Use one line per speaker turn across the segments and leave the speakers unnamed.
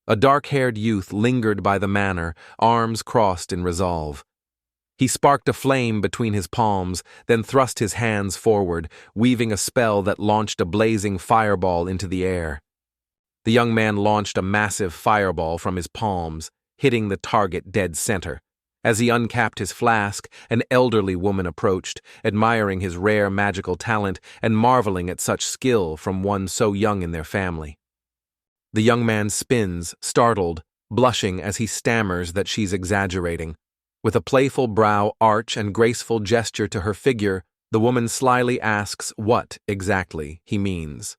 A dark-haired youth lingered by the manor, arms crossed in resolve. He sparked a flame between his palms, then thrust his hands forward, weaving a spell that launched a blazing fireball into the air. The young man launched a massive fireball from his palms, hitting the target dead center. As he uncapped his flask, an elderly woman approached, admiring his rare magical talent and marveling at such skill from one so young in their family. The young man spins, startled, blushing as he stammers that she's exaggerating. With a playful brow arch and graceful gesture to her figure, the woman slyly asks what, exactly, he means.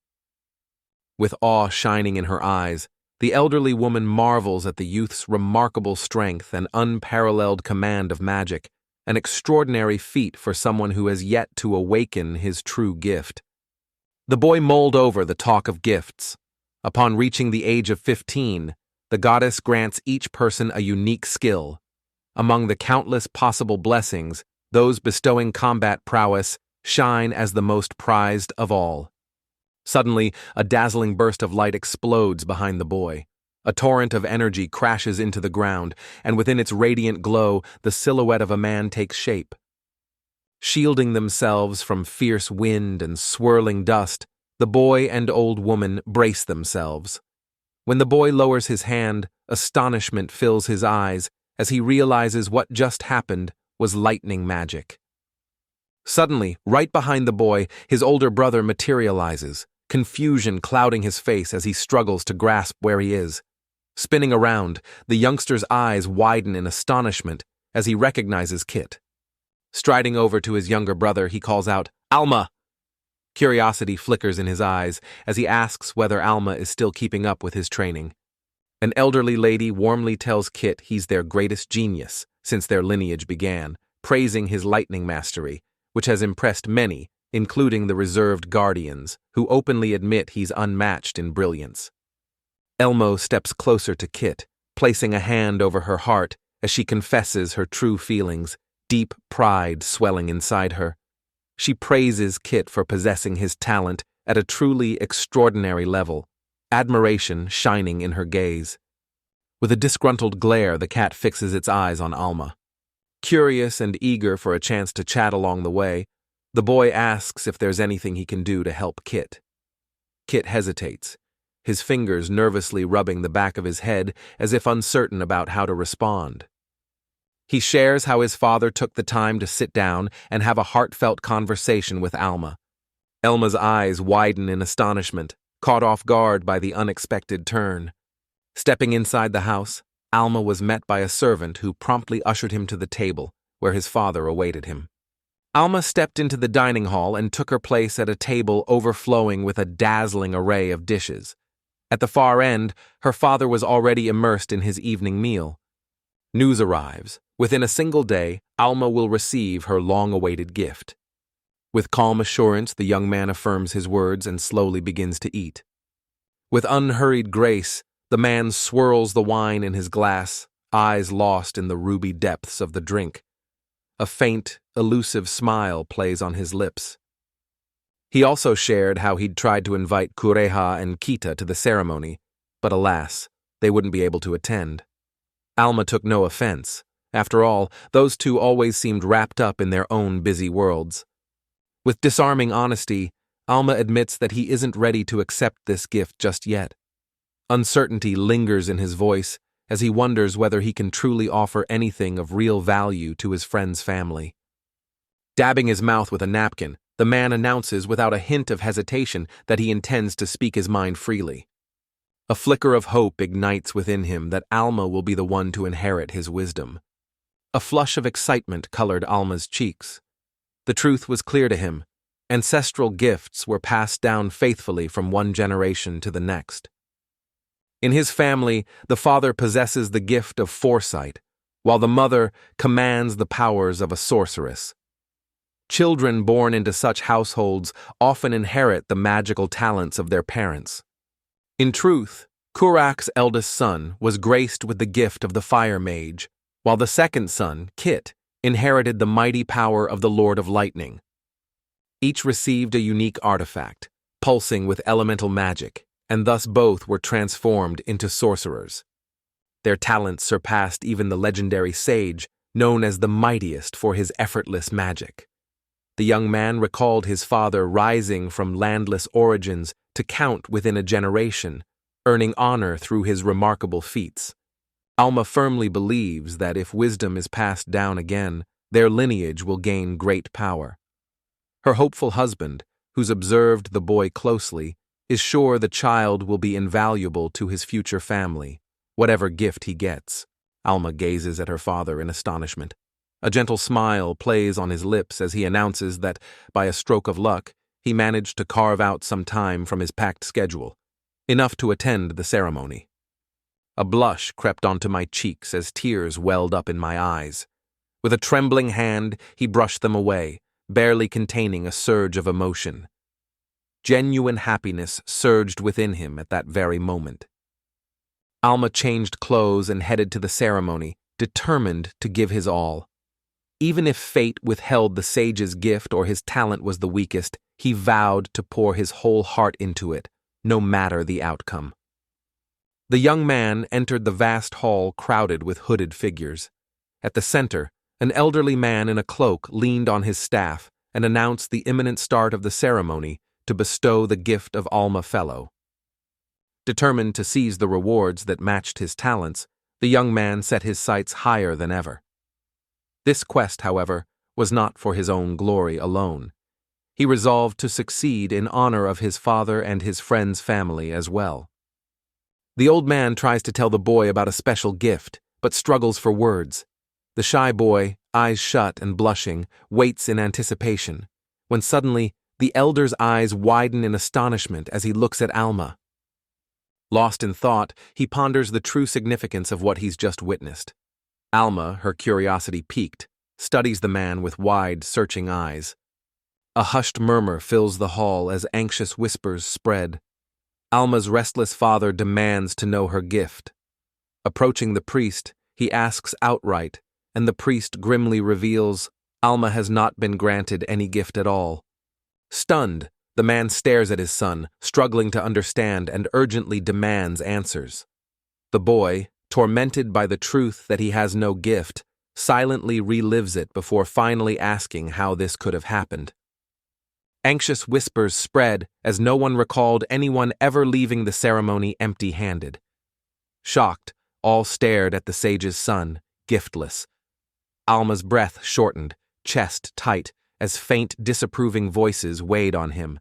With awe shining in her eyes, the elderly woman marvels at the youth's remarkable strength and unparalleled command of magic, an extraordinary feat for someone who has yet to awaken his true gift. The boy mulled over the talk of gifts. Upon reaching the age of 15, the goddess grants each person a unique skill. Among the countless possible blessings, those bestowing combat prowess shine as the most prized of all. Suddenly, a dazzling burst of light explodes behind the boy. A torrent of energy crashes into the ground, and within its radiant glow, the silhouette of a man takes shape. Shielding themselves from fierce wind and swirling dust, the boy and old woman brace themselves. When the boy lowers his hand, astonishment fills his eyes as he realizes what just happened was lightning magic. Suddenly, right behind the boy, his older brother materializes, confusion clouding his face as he struggles to grasp where he is. Spinning around, the youngster's eyes widen in astonishment as he recognizes Kit. Striding over to his younger brother, he calls out, "Alma!" Curiosity flickers in his eyes as he asks whether Alma is still keeping up with his training. An elderly lady warmly tells Kit he's their greatest genius since their lineage began, praising his lightning mastery, which has impressed many, including the reserved guardians, who openly admit he's unmatched in brilliance. Elmo steps closer to Kit, placing a hand over her heart as she confesses her true feelings, deep pride swelling inside her. She praises Kit for possessing his talent at a truly extraordinary level, admiration shining in her gaze. With a disgruntled glare, the cat fixes its eyes on Alma. Curious and eager for a chance to chat along the way, the boy asks if there's anything he can do to help Kit. Kit hesitates, his fingers nervously rubbing the back of his head as if uncertain about how to respond. He shares how his father took the time to sit down and have a heartfelt conversation with Alma. Elma's eyes widen in astonishment, caught off guard by the unexpected turn. Stepping inside the house, Alma was met by a servant who promptly ushered him to the table, where his father awaited him. Alma stepped into the dining hall and took her place at a table overflowing with a dazzling array of dishes. At the far end, her father was already immersed in his evening meal. News arrives. Within a single day, Alma will receive her long-awaited gift. With calm assurance, the young man affirms his words and slowly begins to eat. With unhurried grace, the man swirls the wine in his glass, eyes lost in the ruby depths of the drink. A faint, elusive smile plays on his lips. He also shared how he'd tried to invite Kureha and Kita to the ceremony, but alas, they wouldn't be able to attend. Alma took no offense. After all, those two always seemed wrapped up in their own busy worlds. With disarming honesty, Alma admits that he isn't ready to accept this gift just yet. Uncertainty lingers in his voice as he wonders whether he can truly offer anything of real value to his friend's family. Dabbing his mouth with a napkin, the man announces without a hint of hesitation that he intends to speak his mind freely. A flicker of hope ignites within him that Alma will be the one to inherit his wisdom. A flush of excitement colored Alma's cheeks. The truth was clear to him. Ancestral gifts were passed down faithfully from one generation to the next. In his family, the father possesses the gift of foresight, while the mother commands the powers of a sorceress. Children born into such households often inherit the magical talents of their parents. In truth, Kurak's eldest son was graced with the gift of the fire mage, while the second son, Kit, inherited the mighty power of the Lord of Lightning. Each received a unique artifact, pulsing with elemental magic, and thus both were transformed into sorcerers. Their talents surpassed even the legendary sage, known as the mightiest for his effortless magic. The young man recalled his father rising from landless origins to count within a generation, earning honor through his remarkable feats. Alma firmly believes that if wisdom is passed down again, their lineage will gain great power. Her hopeful husband, who's observed the boy closely, is sure the child will be invaluable to his future family, whatever gift he gets. Alma gazes at her father in astonishment. A gentle smile plays on his lips as he announces that, by a stroke of luck, he managed to carve out some time from his packed schedule, enough to attend the ceremony. A blush crept onto my cheeks as tears welled up in my eyes. With a trembling hand, he brushed them away, barely containing a surge of emotion. Genuine happiness surged within him at that very moment. Alma changed clothes and headed to the ceremony, determined to give his all. Even if fate withheld the sage's gift or his talent was the weakest, he vowed to pour his whole heart into it, no matter the outcome. The young man entered the vast hall crowded with hooded figures. At the center, an elderly man in a cloak leaned on his staff and announced the imminent start of the ceremony to bestow the gift of Alma Fellow. Determined to seize the rewards that matched his talents, the young man set his sights higher than ever. This quest, however, was not for his own glory alone. He resolved to succeed in honor of his father and his friend's family as well. The old man tries to tell the boy about a special gift, but struggles for words. The shy boy, eyes shut and blushing, waits in anticipation, when suddenly the elder's eyes widen in astonishment as he looks at Alma. Lost in thought, he ponders the true significance of what he's just witnessed. Alma, her curiosity piqued, studies the man with wide, searching eyes. A hushed murmur fills the hall as anxious whispers spread. Alma's restless father demands to know her gift. Approaching the priest, he asks outright, and the priest grimly reveals Alma has not been granted any gift at all. Stunned, the man stares at his son, struggling to understand, and urgently demands answers. The boy, tormented by the truth that he has no gift, silently relives it before finally asking how this could have happened. Anxious whispers spread as no one recalled anyone ever leaving the ceremony empty-handed. Shocked, all stared at the sage's son, giftless. Alma's breath shortened, chest tight, as faint, disapproving voices weighed on him.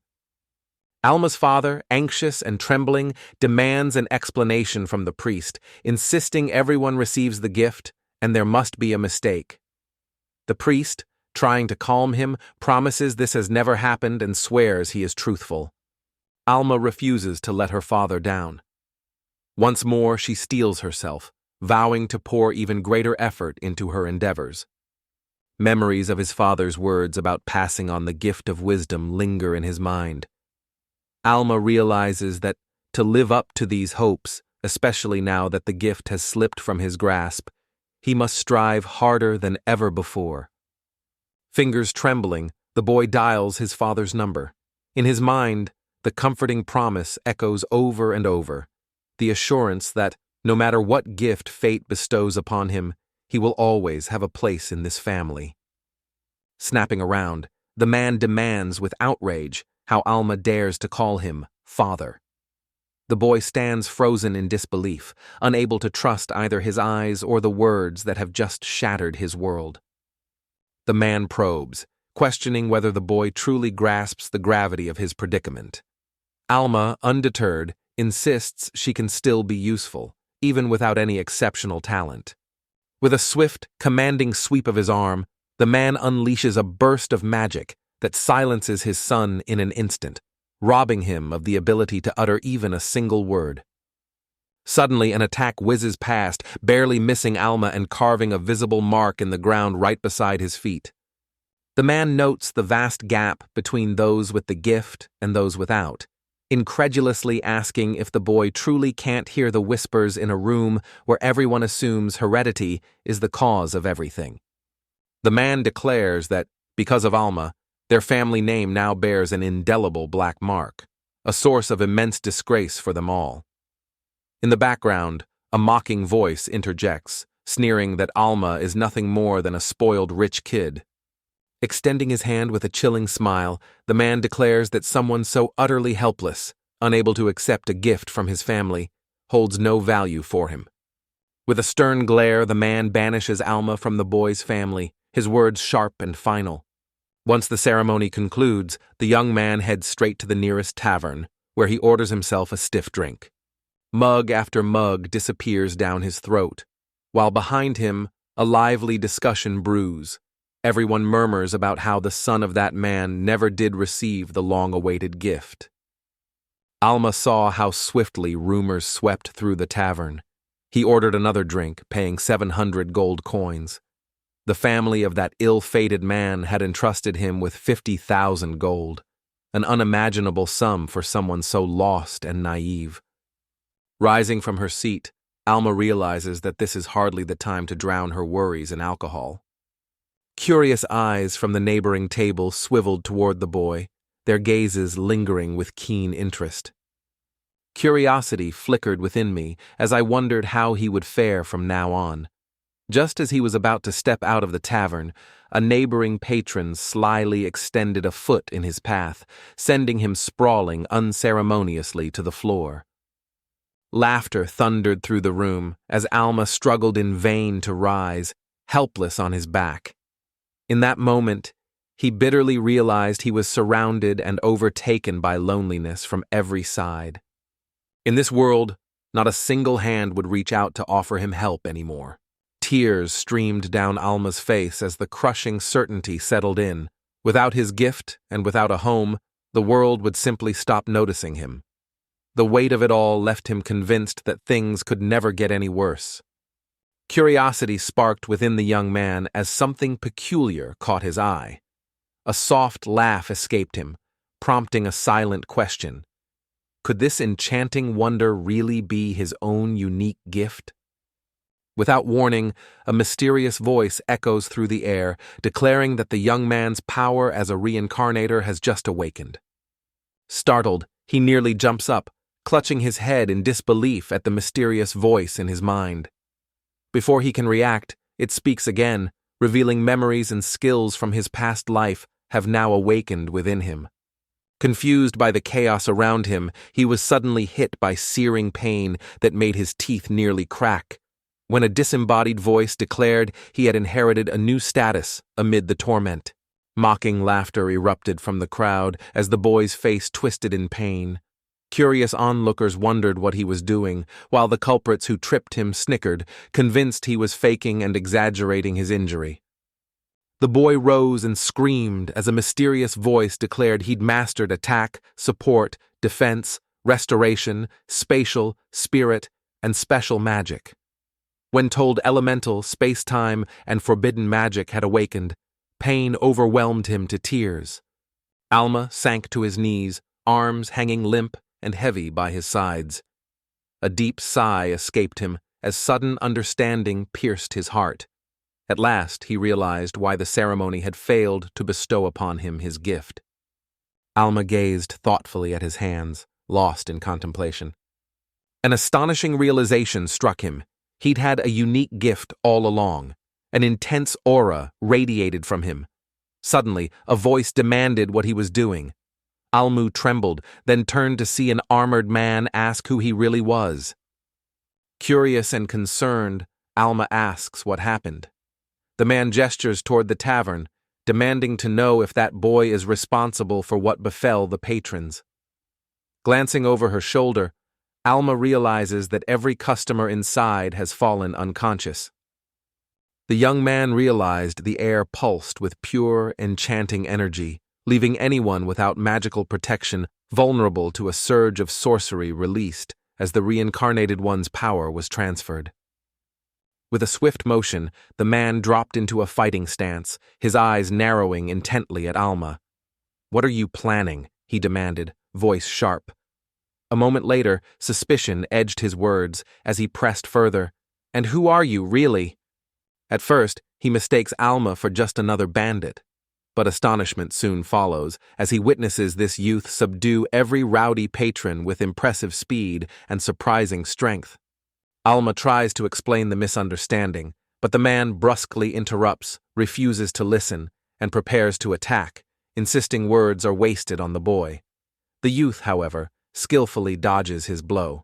Alma's father, anxious and trembling, demands an explanation from the priest, insisting everyone receives the gift and there must be a mistake. The priest, trying to calm him, promises this has never happened and swears he is truthful. Alma refuses to let her father down. Once more she steels herself, vowing to pour even greater effort into her endeavors. Memories of his father's words about passing on the gift of wisdom linger in his mind. Alma realizes that to live up to these hopes, especially now that the gift has slipped from his grasp, he must strive harder than ever before. Fingers trembling, the boy dials his father's number. In his mind, the comforting promise echoes over and over, the assurance that, no matter what gift fate bestows upon him, he will always have a place in this family. Snapping around, the man demands with outrage how Alma dares to call him father. The boy stands frozen in disbelief, unable to trust either his eyes or the words that have just shattered his world. The man probes, questioning whether the boy truly grasps the gravity of his predicament. Alma, undeterred, insists she can still be useful, even without any exceptional talent. With a swift, commanding sweep of his arm, the man unleashes a burst of magic that silences his son in an instant, robbing him of the ability to utter even a single word. Suddenly, an attack whizzes past, barely missing Alma and carving a visible mark in the ground right beside his feet. The man notes the vast gap between those with the gift and those without, incredulously asking if the boy truly can't hear the whispers in a room where everyone assumes heredity is the cause of everything. The man declares that, because of Alma, their family name now bears an indelible black mark, a source of immense disgrace for them all. In the background, a mocking voice interjects, sneering that Alma is nothing more than a spoiled rich kid. Extending his hand with a chilling smile, the man declares that someone so utterly helpless, unable to accept a gift from his family, holds no value for him. With a stern glare, the man banishes Alma from the boy's family, his words sharp and final. Once the ceremony concludes, the young man heads straight to the nearest tavern, where he orders himself a stiff drink. Mug after mug disappears down his throat, while behind him, a lively discussion brews. Everyone murmurs about how the son of that man never did receive the long-awaited gift. Alma saw how swiftly rumors swept through the tavern. He ordered another drink, paying 700 gold coins. The family of that ill-fated man had entrusted him with 50,000 gold, an unimaginable sum for someone so lost and naive. Rising from her seat, Alma realizes that this is hardly the time to drown her worries in alcohol. Curious eyes from the neighboring table swiveled toward the boy, their gazes lingering with keen interest. Curiosity flickered within me as I wondered how he would fare from now on. Just as he was about to step out of the tavern, a neighboring patron slyly extended a foot in his path, sending him sprawling unceremoniously to the floor. Laughter thundered through the room as Alma struggled in vain to rise, helpless on his back. In that moment, he bitterly realized he was surrounded and overtaken by loneliness from every side. In this world, not a single hand would reach out to offer him help anymore. Tears streamed down Alma's face as the crushing certainty settled in. Without his gift and without a home, the world would simply stop noticing him. The weight of it all left him convinced that things could never get any worse. Curiosity sparked within the young man as something peculiar caught his eye. A soft laugh escaped him, prompting a silent question. Could this enchanting wonder really be his own unique gift? Without warning, a mysterious voice echoes through the air, declaring that the young man's power as a reincarnator has just awakened. Startled, he nearly jumps up, clutching his head in disbelief at the mysterious voice in his mind. Before he can react, it speaks again, revealing memories and skills from his past life have now awakened within him. Confused by the chaos around him, he was suddenly hit by searing pain that made his teeth nearly crack, when a disembodied voice declared he had inherited a new status amid the torment. Mocking laughter erupted from the crowd as the boy's face twisted in pain. Curious onlookers wondered what he was doing, while the culprits who tripped him snickered, convinced he was faking and exaggerating his injury. The boy rose and screamed as a mysterious voice declared he'd mastered attack, support, defense, restoration, spatial, spirit, and special magic. When told elemental, space-time, and forbidden magic had awakened, pain overwhelmed him to tears. Alma sank to his knees, arms hanging limp and heavy by his sides. A deep sigh escaped him as sudden understanding pierced his heart. At last he realized why the ceremony had failed to bestow upon him his gift. Alma gazed thoughtfully at his hands, lost in contemplation. An astonishing realization struck him. He'd had a unique gift all along. An intense aura radiated from him. Suddenly, a voice demanded what he was doing. Almu trembled, then turned to see an armored man ask who he really was. Curious and concerned, Alma asks what happened. The man gestures toward the tavern, demanding to know if that boy is responsible for what befell the patrons. Glancing over her shoulder, Alma realizes that every customer inside has fallen unconscious. The young man realized the air pulsed with pure, enchanting energy, leaving anyone without magical protection vulnerable to a surge of sorcery released as the reincarnated one's power was transferred. With a swift motion, the man dropped into a fighting stance, his eyes narrowing intently at Alma. "What are you planning?" he demanded, voice sharp. A moment later, suspicion edged his words as he pressed further. "And who are you, really?" At first, he mistakes Alma for just another bandit. but astonishment soon follows as he witnesses this youth subdue every rowdy patron with impressive speed and surprising strength. Alma tries to explain the misunderstanding, but the man brusquely interrupts, refuses to listen, and prepares to attack, insisting words are wasted on the boy. The youth, however, skillfully dodges his blow.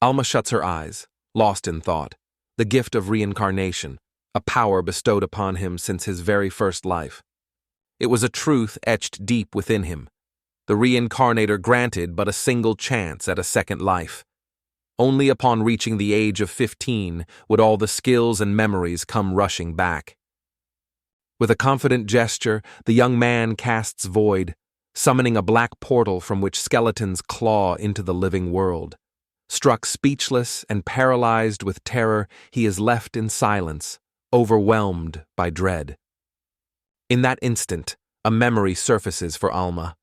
Alma shuts her eyes, lost in thought, the gift of reincarnation, a power bestowed upon him since his very first life. It was a truth etched deep within him. The reincarnator granted but a single chance at a second life. Only upon reaching the age of 15 would all the skills and memories come rushing back. With a confident gesture, the young man casts void, summoning a black portal from which skeletons claw into the living world. Struck speechless and paralyzed with terror, he is left in silence, overwhelmed by dread. In that instant, a memory surfaces for Alma.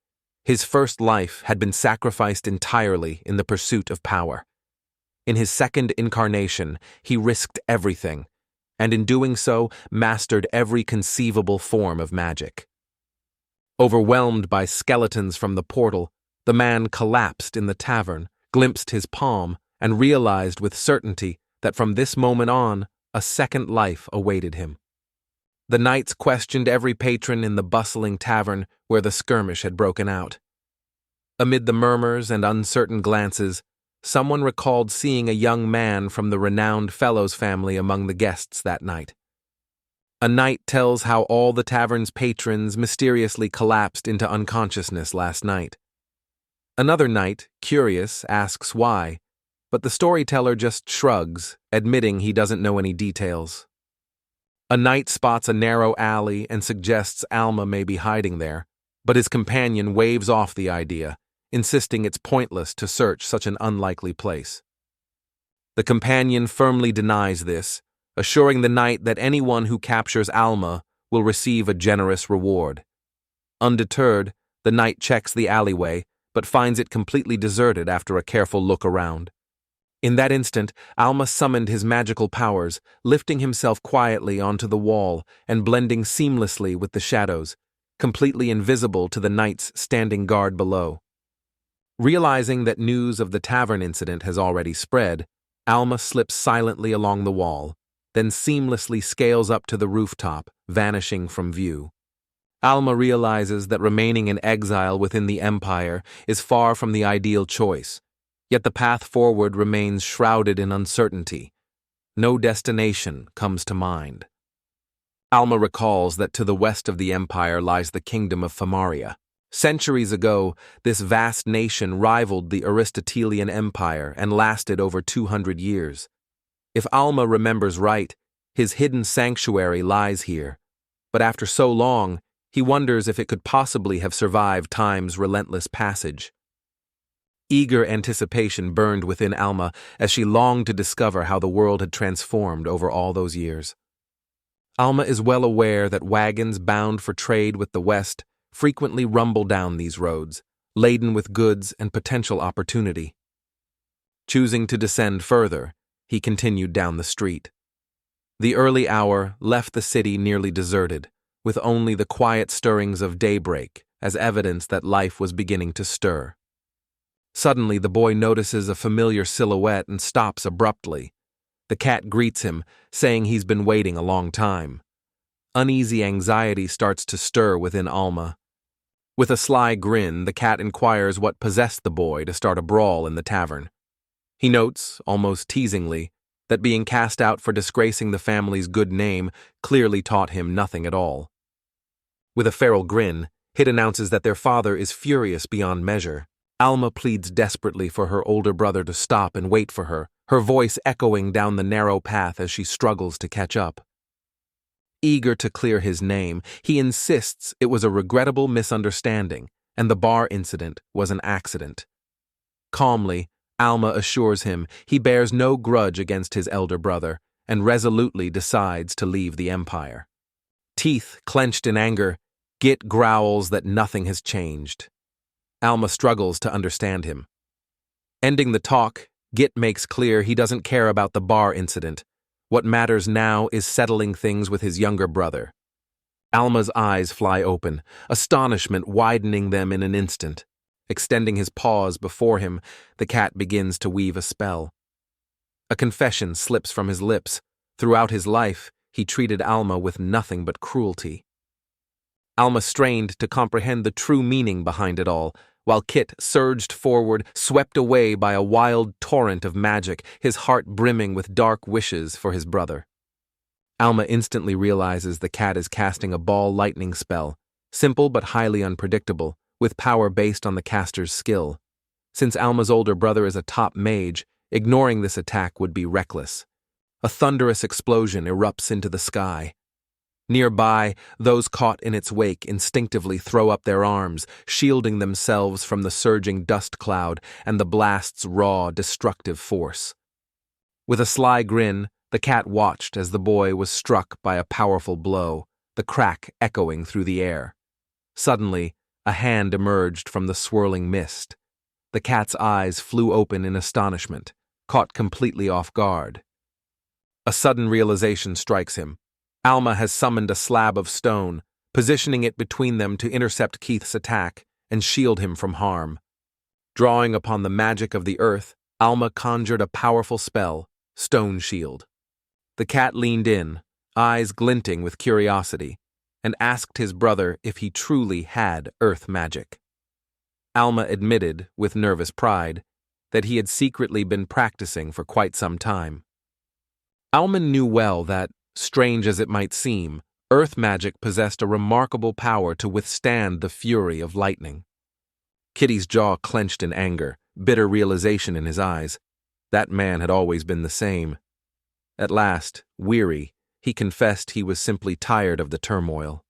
His first life had been sacrificed entirely in the pursuit of power. In his second incarnation, he risked everything, and in doing so, mastered every conceivable form of magic. Overwhelmed by skeletons from the portal, the man collapsed in the tavern, glimpsed his palm, and realized with certainty that from this moment on, a second life awaited him. The knights questioned every patron in the bustling tavern where the skirmish had broken out. Amid the murmurs and uncertain glances, someone recalled seeing a young man from the renowned Fellows family among the guests that night. A knight tells how all the tavern's patrons mysteriously collapsed into unconsciousness last night. Another knight, curious, asks why, but the storyteller just shrugs, admitting he doesn't know any details. A knight spots a narrow alley and suggests Alma may be hiding there, but his companion waves off the idea, insisting it's pointless to search such an unlikely place. The companion firmly denies this, assuring the knight that anyone who captures Alma will receive a generous reward. Undeterred, the knight checks the alleyway, but finds it completely deserted after a careful look around. In that instant, Alma summoned his magical powers, lifting himself quietly onto the wall and blending seamlessly with the shadows, completely invisible to the knights standing guard below. Realizing that news of the tavern incident has already spread, Alma slips silently along the wall, then seamlessly scales up to the rooftop, vanishing from view. Alma realizes that remaining in exile within the Empire is far from the ideal choice, yet the path forward remains shrouded in uncertainty. No destination comes to mind. Alma recalls that to the west of the Empire lies the kingdom of Famaria. Centuries ago, this vast nation rivaled the Aristotelian Empire and lasted over 200 years. If Alma remembers right, his hidden sanctuary lies here, but after so long, he wonders if it could possibly have survived time's relentless passage. Eager anticipation burned within Alma as she longed to discover how the world had transformed over all those years. Alma is well aware that wagons bound for trade with the West frequently rumble down these roads, laden with goods and potential opportunity. Choosing to descend further, he continued down the street. The early hour left the city nearly deserted, with only the quiet stirrings of daybreak as evidence that life was beginning to stir. Suddenly, the boy notices a familiar silhouette and stops abruptly. The cat greets him, saying he's been waiting a long time. Uneasy anxiety starts to stir within Alma. With a sly grin, the cat inquires what possessed the boy to start a brawl in the tavern. He notes, almost teasingly, that being cast out for disgracing the family's good name clearly taught him nothing at all. With a feral grin, Hit announces that their father is furious beyond measure. Alma pleads desperately for her older brother to stop and wait for her, her voice echoing down the narrow path as she struggles to catch up. Eager to clear his name, he insists it was a regrettable misunderstanding and the bar incident was an accident. Calmly, Alma assures him he bears no grudge against his elder brother and resolutely decides to leave the Empire. Teeth clenched in anger, Git growls that nothing has changed. Alma struggles to understand him. Ending the talk, Git makes clear he doesn't care about the bar incident. What matters now is settling things with his younger brother. Alma's eyes fly open, astonishment widening them in an instant. Extending his paws before him, the cat begins to weave a spell. A confession slips from his lips. Throughout his life, he treated Alma with nothing but cruelty. Alma strained to comprehend the true meaning behind it all, while Kit surged forward, swept away by a wild torrent of magic, his heart brimming with dark wishes for his brother. Alma instantly realizes the cat is casting a ball lightning spell, simple but highly unpredictable, with power based on the caster's skill. Since Alma's older brother is a top mage, ignoring this attack would be reckless. A thunderous explosion erupts into the sky. Nearby, those caught in its wake instinctively throw up their arms, shielding themselves from the surging dust cloud and the blast's raw, destructive force. With a sly grin, the cat watched as the boy was struck by a powerful blow, the crack echoing through the air. Suddenly, a hand emerged from the swirling mist. The cat's eyes flew open in astonishment, caught completely off guard. A sudden realization strikes him. Alma has summoned a slab of stone, positioning it between them to intercept Keith's attack and shield him from harm. Drawing upon the magic of the earth, Alma conjured a powerful spell, Stone Shield. The cat leaned in, eyes glinting with curiosity, and asked his brother if he truly had earth magic. Alma admitted, with nervous pride, that he had secretly been practicing for quite some time. Alma knew well that, strange as it might seem, earth magic possessed a remarkable power to withstand the fury of lightning. Kitty's jaw clenched in anger, bitter realization in his eyes. That man had always been the same. At last, weary, he confessed he was simply tired of the turmoil.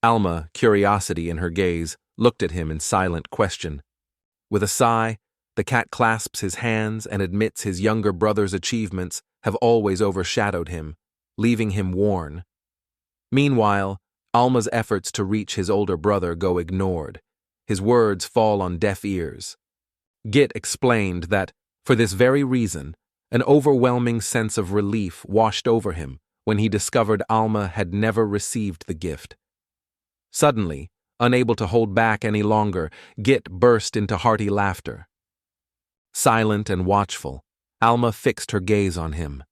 Alma, curiosity in her gaze, looked at him in silent question. With a sigh, the cat clasps his hands and admits his younger brother's achievements have always overshadowed him, leaving him worn. Meanwhile, Alma's efforts to reach his older brother go ignored. His words fall on deaf ears. Git explained that, for this very reason, an overwhelming sense of relief washed over him when he discovered Alma had never received the gift. Suddenly, unable to hold back any longer, Git burst into hearty laughter. Silent and watchful, Alma fixed her gaze on him.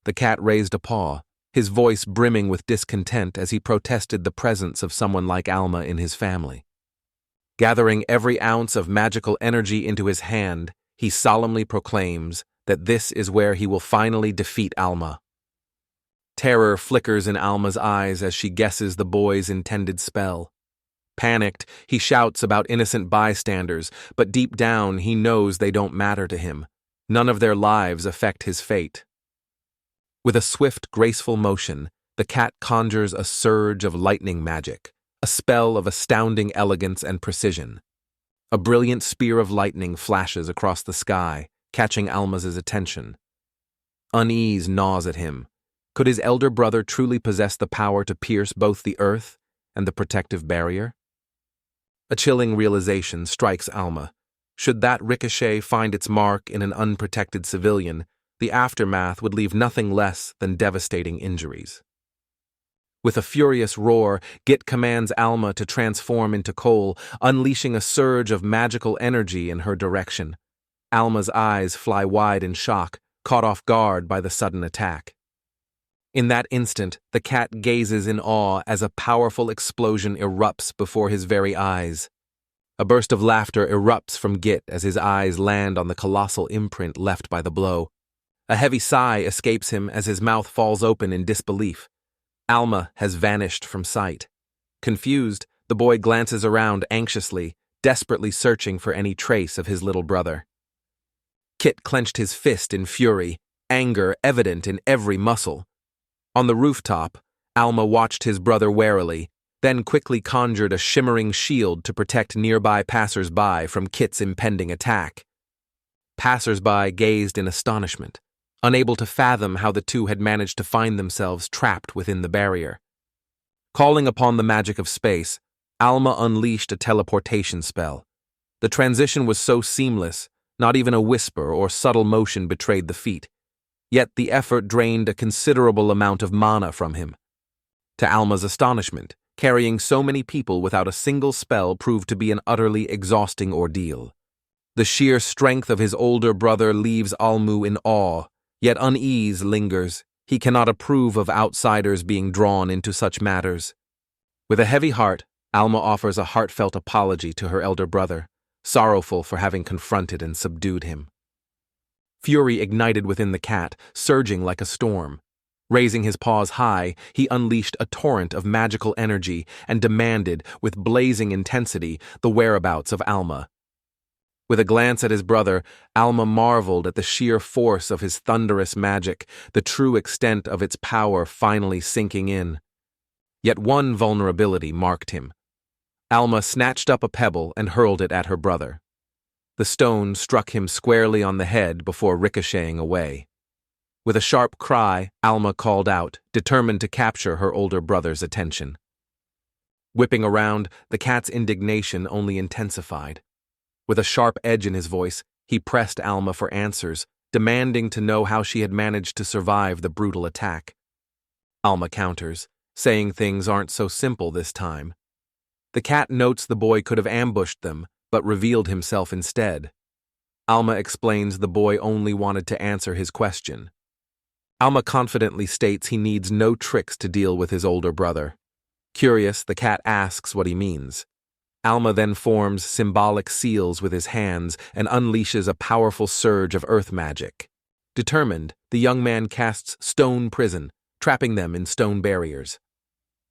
The cat raised a paw, his voice brimming with discontent as he protested the presence of someone like Alma in his family. Gathering every ounce of magical energy into his hand, he solemnly proclaims that this is where he will finally defeat Alma. Terror flickers in Alma's eyes as she guesses the boy's intended spell. Panicked, he shouts about innocent bystanders, but deep down he knows they don't matter to him. None of their lives affect his fate. With a swift, graceful motion, the cat conjures a surge of lightning magic, a spell of astounding elegance and precision. A brilliant spear of lightning flashes across the sky, catching Alma's attention. Unease gnaws at him. Could his elder brother truly possess the power to pierce both the earth and the protective barrier? A chilling realization strikes Alma. Should that ricochet find its mark in an unprotected civilian, the aftermath would leave nothing less than devastating injuries. With a furious roar, Git commands Alma to transform into coal, unleashing a surge of magical energy in her direction. Alma's eyes fly wide in shock, caught off guard by the sudden attack. In that instant, the cat gazes in awe as a powerful explosion erupts before his very eyes. A burst of laughter erupts from Git as his eyes land on the colossal imprint left by the blow. A heavy sigh escapes him as his mouth falls open in disbelief. Alma has vanished from sight. Confused, the boy glances around anxiously, desperately searching for any trace of his little brother. Kit clenched his fist in fury, anger evident in every muscle. On the rooftop, Alma watched his brother warily, then quickly conjured a shimmering shield to protect nearby passers-by from Kit's impending attack. Passers-by gazed in astonishment, unable to fathom how the two had managed to find themselves trapped within the barrier. Calling upon the magic of space, Alma unleashed a teleportation spell. The transition was so seamless, not even a whisper or subtle motion betrayed the feat. Yet the effort drained a considerable amount of mana from him. To Alma's astonishment, Carrying so many people without a single spell proved to be an utterly exhausting ordeal. The sheer strength of his older brother leaves Almu in awe, yet unease lingers. He cannot approve of outsiders being drawn into such matters. With a heavy heart, Alma offers a heartfelt apology to her elder brother, sorrowful for having confronted and subdued him. Fury ignited within the cat, surging like a storm. Raising his paws high, he unleashed a torrent of magical energy and demanded, with blazing intensity, the whereabouts of Alma. With a glance at his brother, Alma marveled at the sheer force of his thunderous magic, the true extent of its power finally sinking in. Yet one vulnerability marked him. Alma snatched up a pebble and hurled it at her brother. The stone struck him squarely on the head before ricocheting away. With a sharp cry, Alma called out, determined to capture her older brother's attention. Whipping around, the cat's indignation only intensified. With a sharp edge in his voice, he pressed Alma for answers, demanding to know how she had managed to survive the brutal attack. Alma counters, saying things aren't so simple this time. The cat notes the boy could have ambushed them, but revealed himself instead. Alma explains the boy only wanted to answer his question. Alma confidently states he needs no tricks to deal with his older brother. Curious, the cat asks what he means. Alma then forms symbolic seals with his hands and unleashes a powerful surge of earth magic. Determined, the young man casts stone prison, trapping them in stone barriers.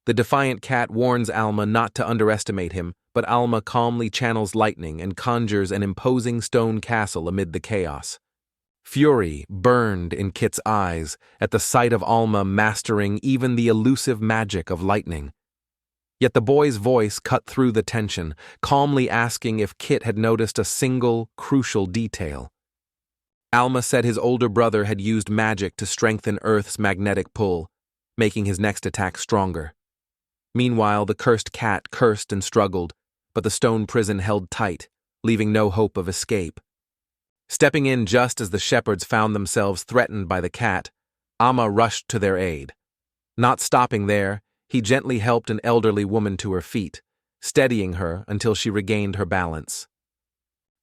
The defiant cat warns Alma not to underestimate him, but Alma calmly channels lightning and conjures an imposing stone castle amid the chaos. Fury burned in Kit's eyes at the sight of Alma mastering even the elusive magic of lightning. Yet the boy's voice cut through the tension, calmly asking if Kit had noticed a single, crucial detail. Alma said his older brother had used magic to strengthen Earth's magnetic pull, making his next attack stronger. Meanwhile, the cursed cat cursed and struggled, but the stone prison held tight, leaving no hope of escape. Stepping in just as the shepherds found themselves threatened by the cat, Alma rushed to their aid. Not stopping there, he gently helped an elderly woman to her feet, steadying her until she regained her balance.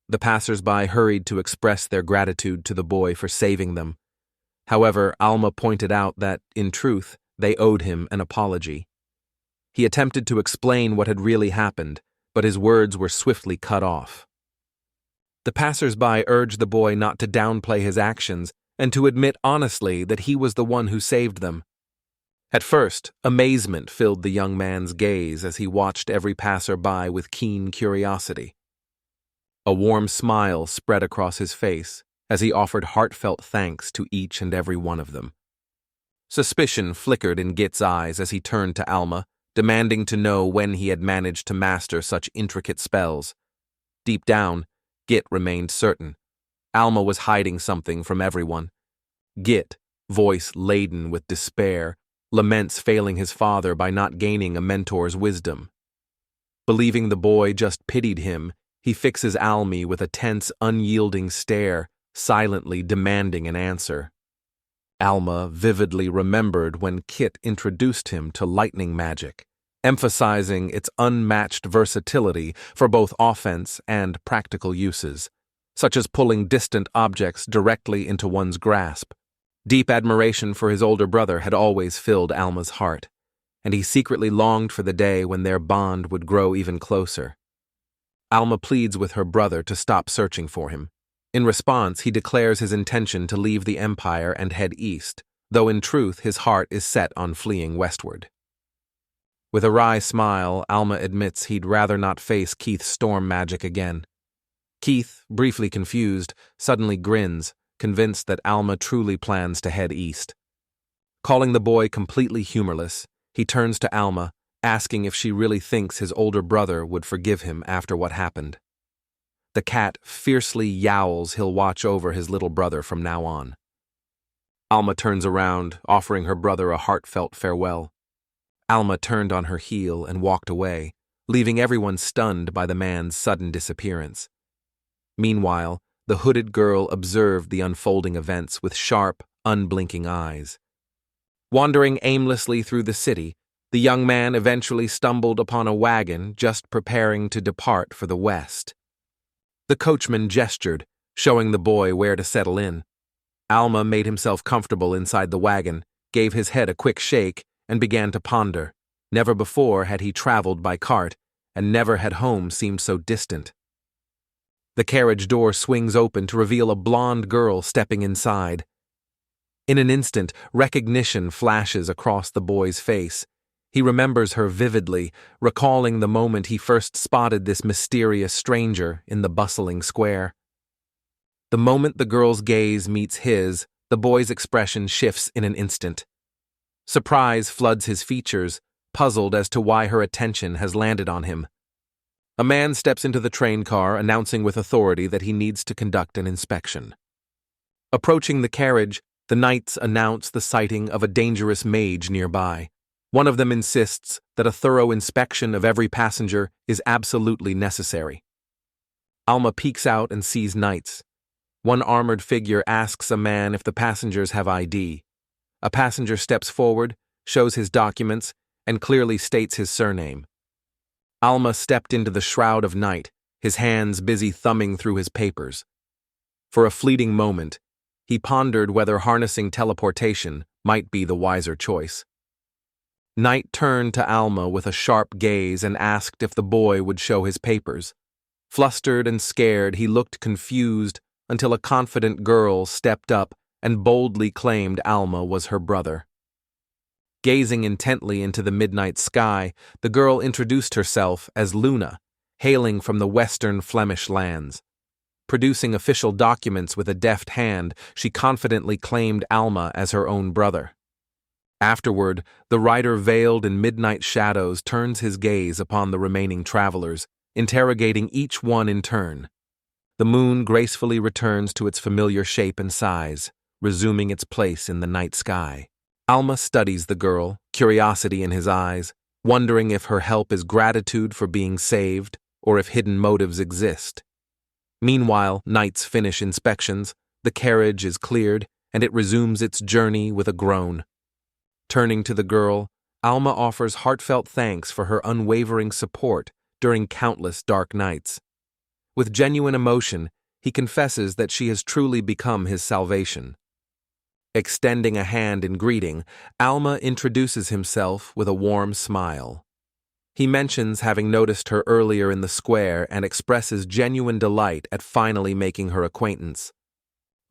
The passers-by hurried to express their gratitude to the boy for saving them. However, Alma pointed out that, in truth, they owed him an apology. He attempted to explain what had really happened, but his words were swiftly cut off. The passers-by urged the boy not to downplay his actions and to admit honestly that he was the one who saved them. At first, amazement filled the young man's gaze as he watched every passer-by with keen curiosity. A warm smile spread across his face as he offered heartfelt thanks to each and every one of them. Suspicion flickered in Git's eyes as he turned to Alma, demanding to know when he had managed to master such intricate spells. Deep down, Git remained certain. Alma was hiding something from everyone. Git, voice laden with despair, laments failing his father by not gaining a mentor's wisdom. Believing the boy just pitied him, he fixes Almi with a tense, unyielding stare, silently demanding an answer. Alma vividly remembered when Kit introduced him to lightning magic, emphasizing its unmatched versatility for both offense and practical uses, such as pulling distant objects directly into one's grasp. Deep admiration for his older brother had always filled Alma's heart, and he secretly longed for the day when their bond would grow even closer. Alma pleads with her brother to stop searching for him. In response, he declares his intention to leave the Empire and head east, though in truth his heart is set on fleeing westward. With a wry smile, Alma admits he'd rather not face Keith's storm magic again. Keith, briefly confused, suddenly grins, convinced that Alma truly plans to head east. Calling the boy completely humorless, he turns to Alma, asking if she really thinks his older brother would forgive him after what happened. The cat fiercely yowls he'll watch over his little brother from now on. Alma turns around, offering her brother a heartfelt farewell. Alma turned on her heel and walked away, leaving everyone stunned by the man's sudden disappearance. Meanwhile, the hooded girl observed the unfolding events with sharp, unblinking eyes. Wandering aimlessly through the city, The young man eventually stumbled upon a wagon just preparing to depart for the west. The coachman gestured, showing the boy where to settle in. Alma made himself comfortable inside the wagon, gave his head a quick shake, and began to ponder. Never before had he traveled by cart, and never had home seemed so distant. The carriage door swings open to reveal a blonde girl stepping inside. In an instant, recognition flashes across the boy's face. He remembers her vividly, recalling the moment he first spotted this mysterious stranger in the bustling square. The moment the girl's gaze meets his, the boy's expression shifts in an instant. Surprise floods his features, puzzled as to why her attention has landed on him. A man steps into the train car, announcing with authority that he needs to conduct an inspection. Approaching the carriage, the knights announce the sighting of a dangerous mage nearby. One of them insists that a thorough inspection of every passenger is absolutely necessary. Alma peeks out and sees knights. One armored figure asks a man if the passengers have ID. A passenger steps forward, shows his documents, and clearly states his surname. Alma stepped into the shroud of night, his hands busy thumbing through his papers. For a fleeting moment, he pondered whether harnessing teleportation might be the wiser choice. Night turned to Alma with a sharp gaze and asked if the boy would show his papers. Flustered and scared, he looked confused until a confident girl stepped up and boldly claimed Alma was her brother. Gazing intently into the midnight sky, the girl introduced herself as Luna, hailing from the western Flemish lands. Producing official documents with a deft hand, she confidently claimed Alma as her own brother. Afterward, the rider veiled in midnight shadows turns his gaze upon the remaining travelers, interrogating each one in turn. The moon gracefully returns to its familiar shape and size, resuming its place in the night sky. Alma studies the girl, curiosity in his eyes, wondering if her help is gratitude for being saved or if hidden motives exist. Meanwhile, knights finish inspections, the carriage is cleared, and it resumes its journey with a groan. Turning to the girl, Alma offers heartfelt thanks for her unwavering support during countless dark nights. With genuine emotion, he confesses that she has truly become his salvation. Extending a hand in greeting, Alma introduces himself with a warm smile. He mentions having noticed her earlier in the square and expresses genuine delight at finally making her acquaintance.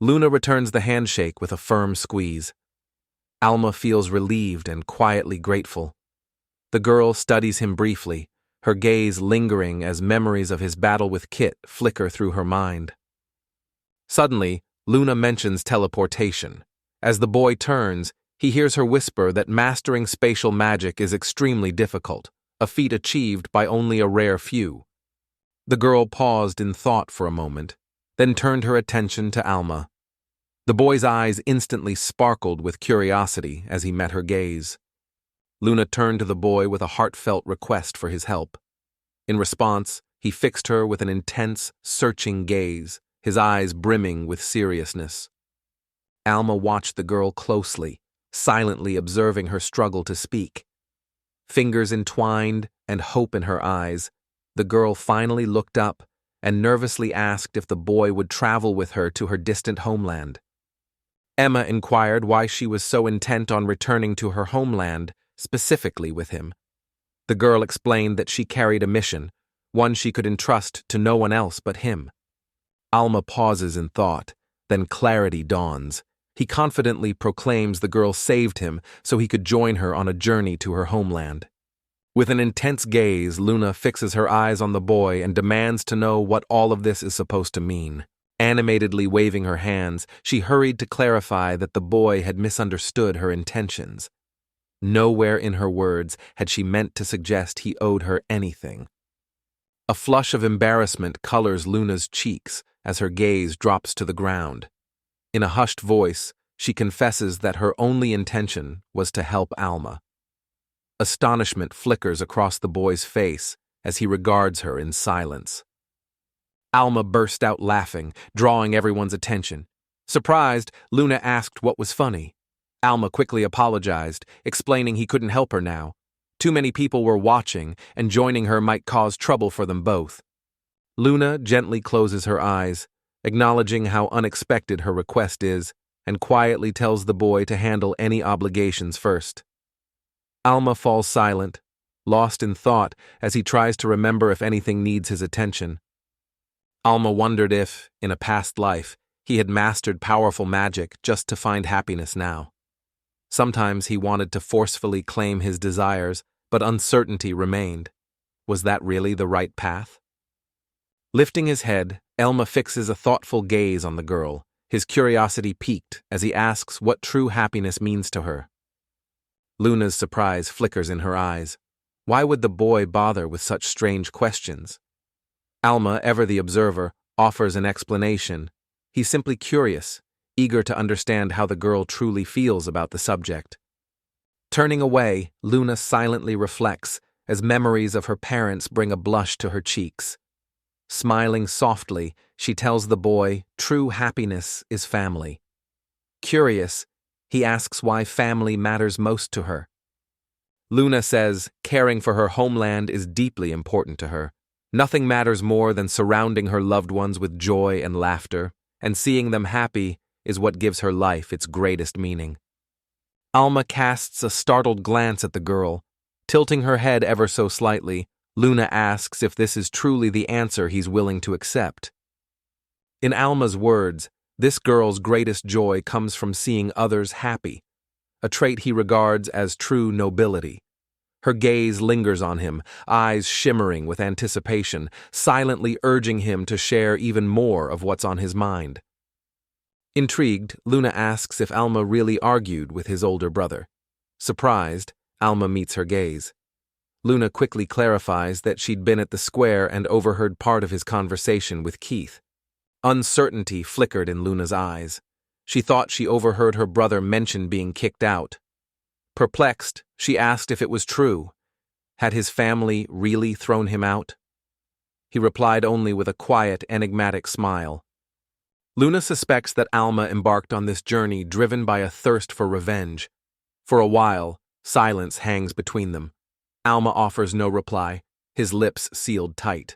Luna returns the handshake with a firm squeeze. Alma feels relieved and quietly grateful. The girl studies him briefly, her gaze lingering as memories of his battle with Kit flicker through her mind. Suddenly, Luna mentions teleportation. As the boy turns, he hears her whisper that mastering spatial magic is extremely difficult, a feat achieved by only a rare few. The girl paused in thought for a moment, then turned her attention to Alma. The boy's eyes instantly sparkled with curiosity as he met her gaze. Luna turned to the boy with a heartfelt request for his help. In response, he fixed her with an intense, searching gaze, his eyes brimming with seriousness. Alma watched the girl closely, silently observing her struggle to speak. Fingers entwined and hope in her eyes, the girl finally looked up and nervously asked if the boy would travel with her to her distant homeland. Emma inquired why she was so intent on returning to her homeland, specifically with him. The girl explained that she carried a mission, one she could entrust to no one else but him. Alma pauses in thought, then clarity dawns. He confidently proclaims the girl saved him so he could join her on a journey to her homeland. With an intense gaze, Luna fixes her eyes on the boy and demands to know what all of this is supposed to mean. Animatedly waving her hands, she hurried to clarify that the boy had misunderstood her intentions. Nowhere in her words had she meant to suggest he owed her anything. A flush of embarrassment colors Luna's cheeks as her gaze drops to the ground. In a hushed voice, she confesses that her only intention was to help Alma. Astonishment flickers across the boy's face as he regards her in silence. Alma burst out laughing, drawing everyone's attention. Surprised, Luna asked what was funny. Alma quickly apologized, explaining he couldn't help her now. Too many people were watching, and joining her might cause trouble for them both. Luna gently closes her eyes, acknowledging how unexpected her request is, and quietly tells the boy to handle any obligations first. Alma falls silent, lost in thought as he tries to remember if anything needs his attention. Alma wondered if, in a past life, he had mastered powerful magic just to find happiness now. Sometimes he wanted to forcefully claim his desires, but uncertainty remained. Was that really the right path? Lifting his head, Alma fixes a thoughtful gaze on the girl, his curiosity piqued as he asks what true happiness means to her. Luna's surprise flickers in her eyes. Why would the boy bother with such strange questions? Alma, ever the observer, offers an explanation. He's simply curious, eager to understand how the girl truly feels about the subject. Turning away, Luna silently reflects as memories of her parents bring a blush to her cheeks. Smiling softly, she tells the boy true happiness is family. Curious, he asks why family matters most to her. Luna says caring for her homeland is deeply important to her. Nothing matters more than surrounding her loved ones with joy and laughter, and seeing them happy is what gives her life its greatest meaning. Alma casts a startled glance at the girl. Tilting her head ever so slightly, Luna asks if this is truly the answer he's willing to accept. In Alma's words, this girl's greatest joy comes from seeing others happy, a trait he regards as true nobility. Her gaze lingers on him, eyes shimmering with anticipation, silently urging him to share even more of what's on his mind. Intrigued, Luna asks if Alma really argued with his older brother. Surprised, Alma meets her gaze. Luna quickly clarifies that she'd been at the square and overheard part of his conversation with Keith. Uncertainty flickered in Luna's eyes. She thought she overheard her brother mention being kicked out. Perplexed, she asked if it was true. Had his family really thrown him out? He replied only with a quiet, enigmatic smile. Luna suspects that Alma embarked on this journey driven by a thirst for revenge. For a while, silence hangs between them. Alma offers no reply, his lips sealed tight.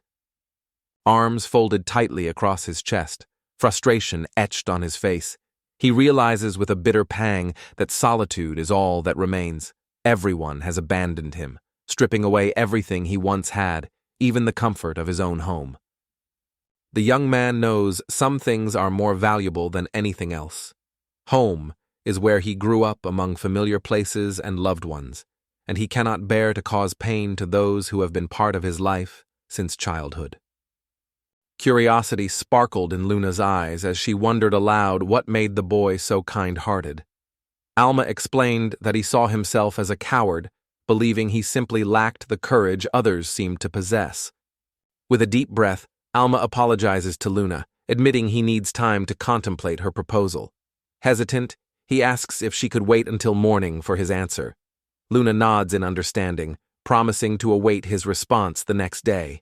Arms folded tightly across his chest, frustration etched on his face. He realizes with a bitter pang that solitude is all that remains. Everyone has abandoned him, stripping away everything he once had, even the comfort of his own home. The young man knows some things are more valuable than anything else. Home is where he grew up among familiar places and loved ones, and he cannot bear to cause pain to those who have been part of his life since childhood. Curiosity sparkled in Luna's eyes as she wondered aloud what made the boy so kind-hearted. Alma explained that he saw himself as a coward, believing he simply lacked the courage others seemed to possess. With a deep breath, Alma apologizes to Luna, admitting he needs time to contemplate her proposal. Hesitant, he asks if she could wait until morning for his answer. Luna nods in understanding, promising to await his response the next day.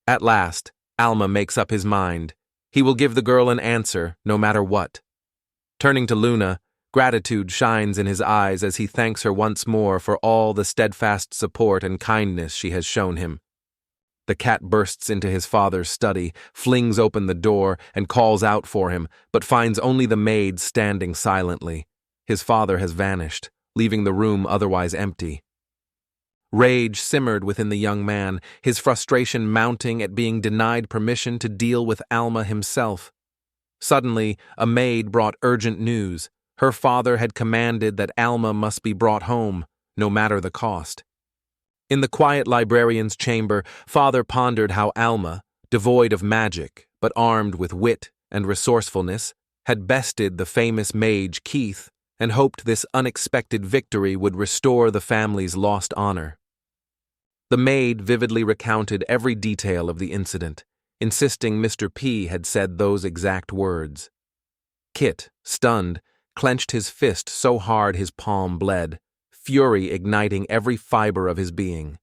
At last, Alma makes up his mind. He will give the girl an answer, no matter what. Turning to Luna, gratitude shines in his eyes as he thanks her once more for all the steadfast support and kindness she has shown him. The cat bursts into his father's study, flings open the door, and calls out for him, but finds only the maid standing silently. His father has vanished, leaving the room otherwise empty. Rage simmered within the young man, his frustration mounting at being denied permission to deal with Alma himself. Suddenly, a maid brought urgent news. Her father had commanded that Alma must be brought home, no matter the cost. In the quiet librarian's chamber, father pondered how Alma, devoid of magic, but armed with wit and resourcefulness, had bested the famous mage Keith and hoped this unexpected victory would restore the family's lost honor. The maid vividly recounted every detail of the incident, insisting Mr. P had said those exact words. Kit, stunned, clenched his fist so hard his palm bled, fury igniting every fiber of his being.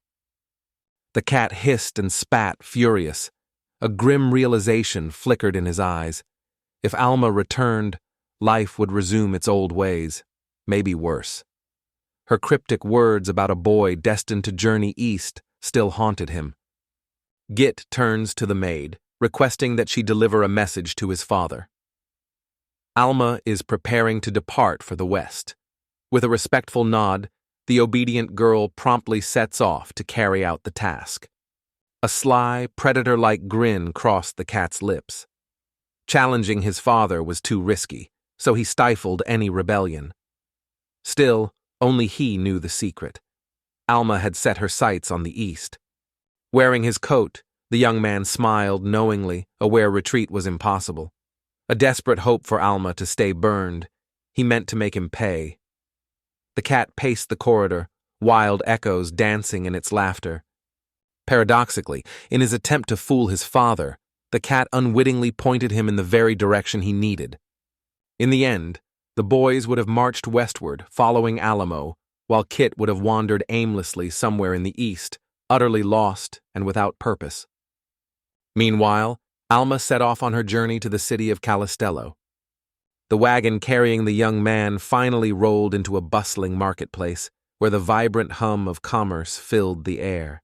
The cat hissed and spat, furious. A grim realization flickered in his eyes. If Alma returned, life would resume its old ways, maybe worse. Her cryptic words about a boy destined to journey east still haunted him. Git turns to the maid, requesting that she deliver a message to his father. Alma is preparing to depart for the west. With a respectful nod, the obedient girl promptly sets off to carry out the task. A sly, predator-like grin crossed the cat's lips. Challenging his father was too risky, so he stifled any rebellion. Still, only he knew the secret. Alma had set her sights on the east. Wearing his coat, the young man smiled knowingly, aware retreat was impossible. A desperate hope for Alma to stay burned. He meant to make him pay. The cat paced the corridor, wild echoes dancing in its laughter. Paradoxically, in his attempt to fool his father, the cat unwittingly pointed him in the very direction he needed. In the end, the boys would have marched westward, following Alamo, while Kit would have wandered aimlessly somewhere in the east, utterly lost and without purpose. Meanwhile, Alma set off on her journey to the city of Calistello. The wagon carrying the young man finally rolled into a bustling marketplace, where the vibrant hum of commerce filled the air.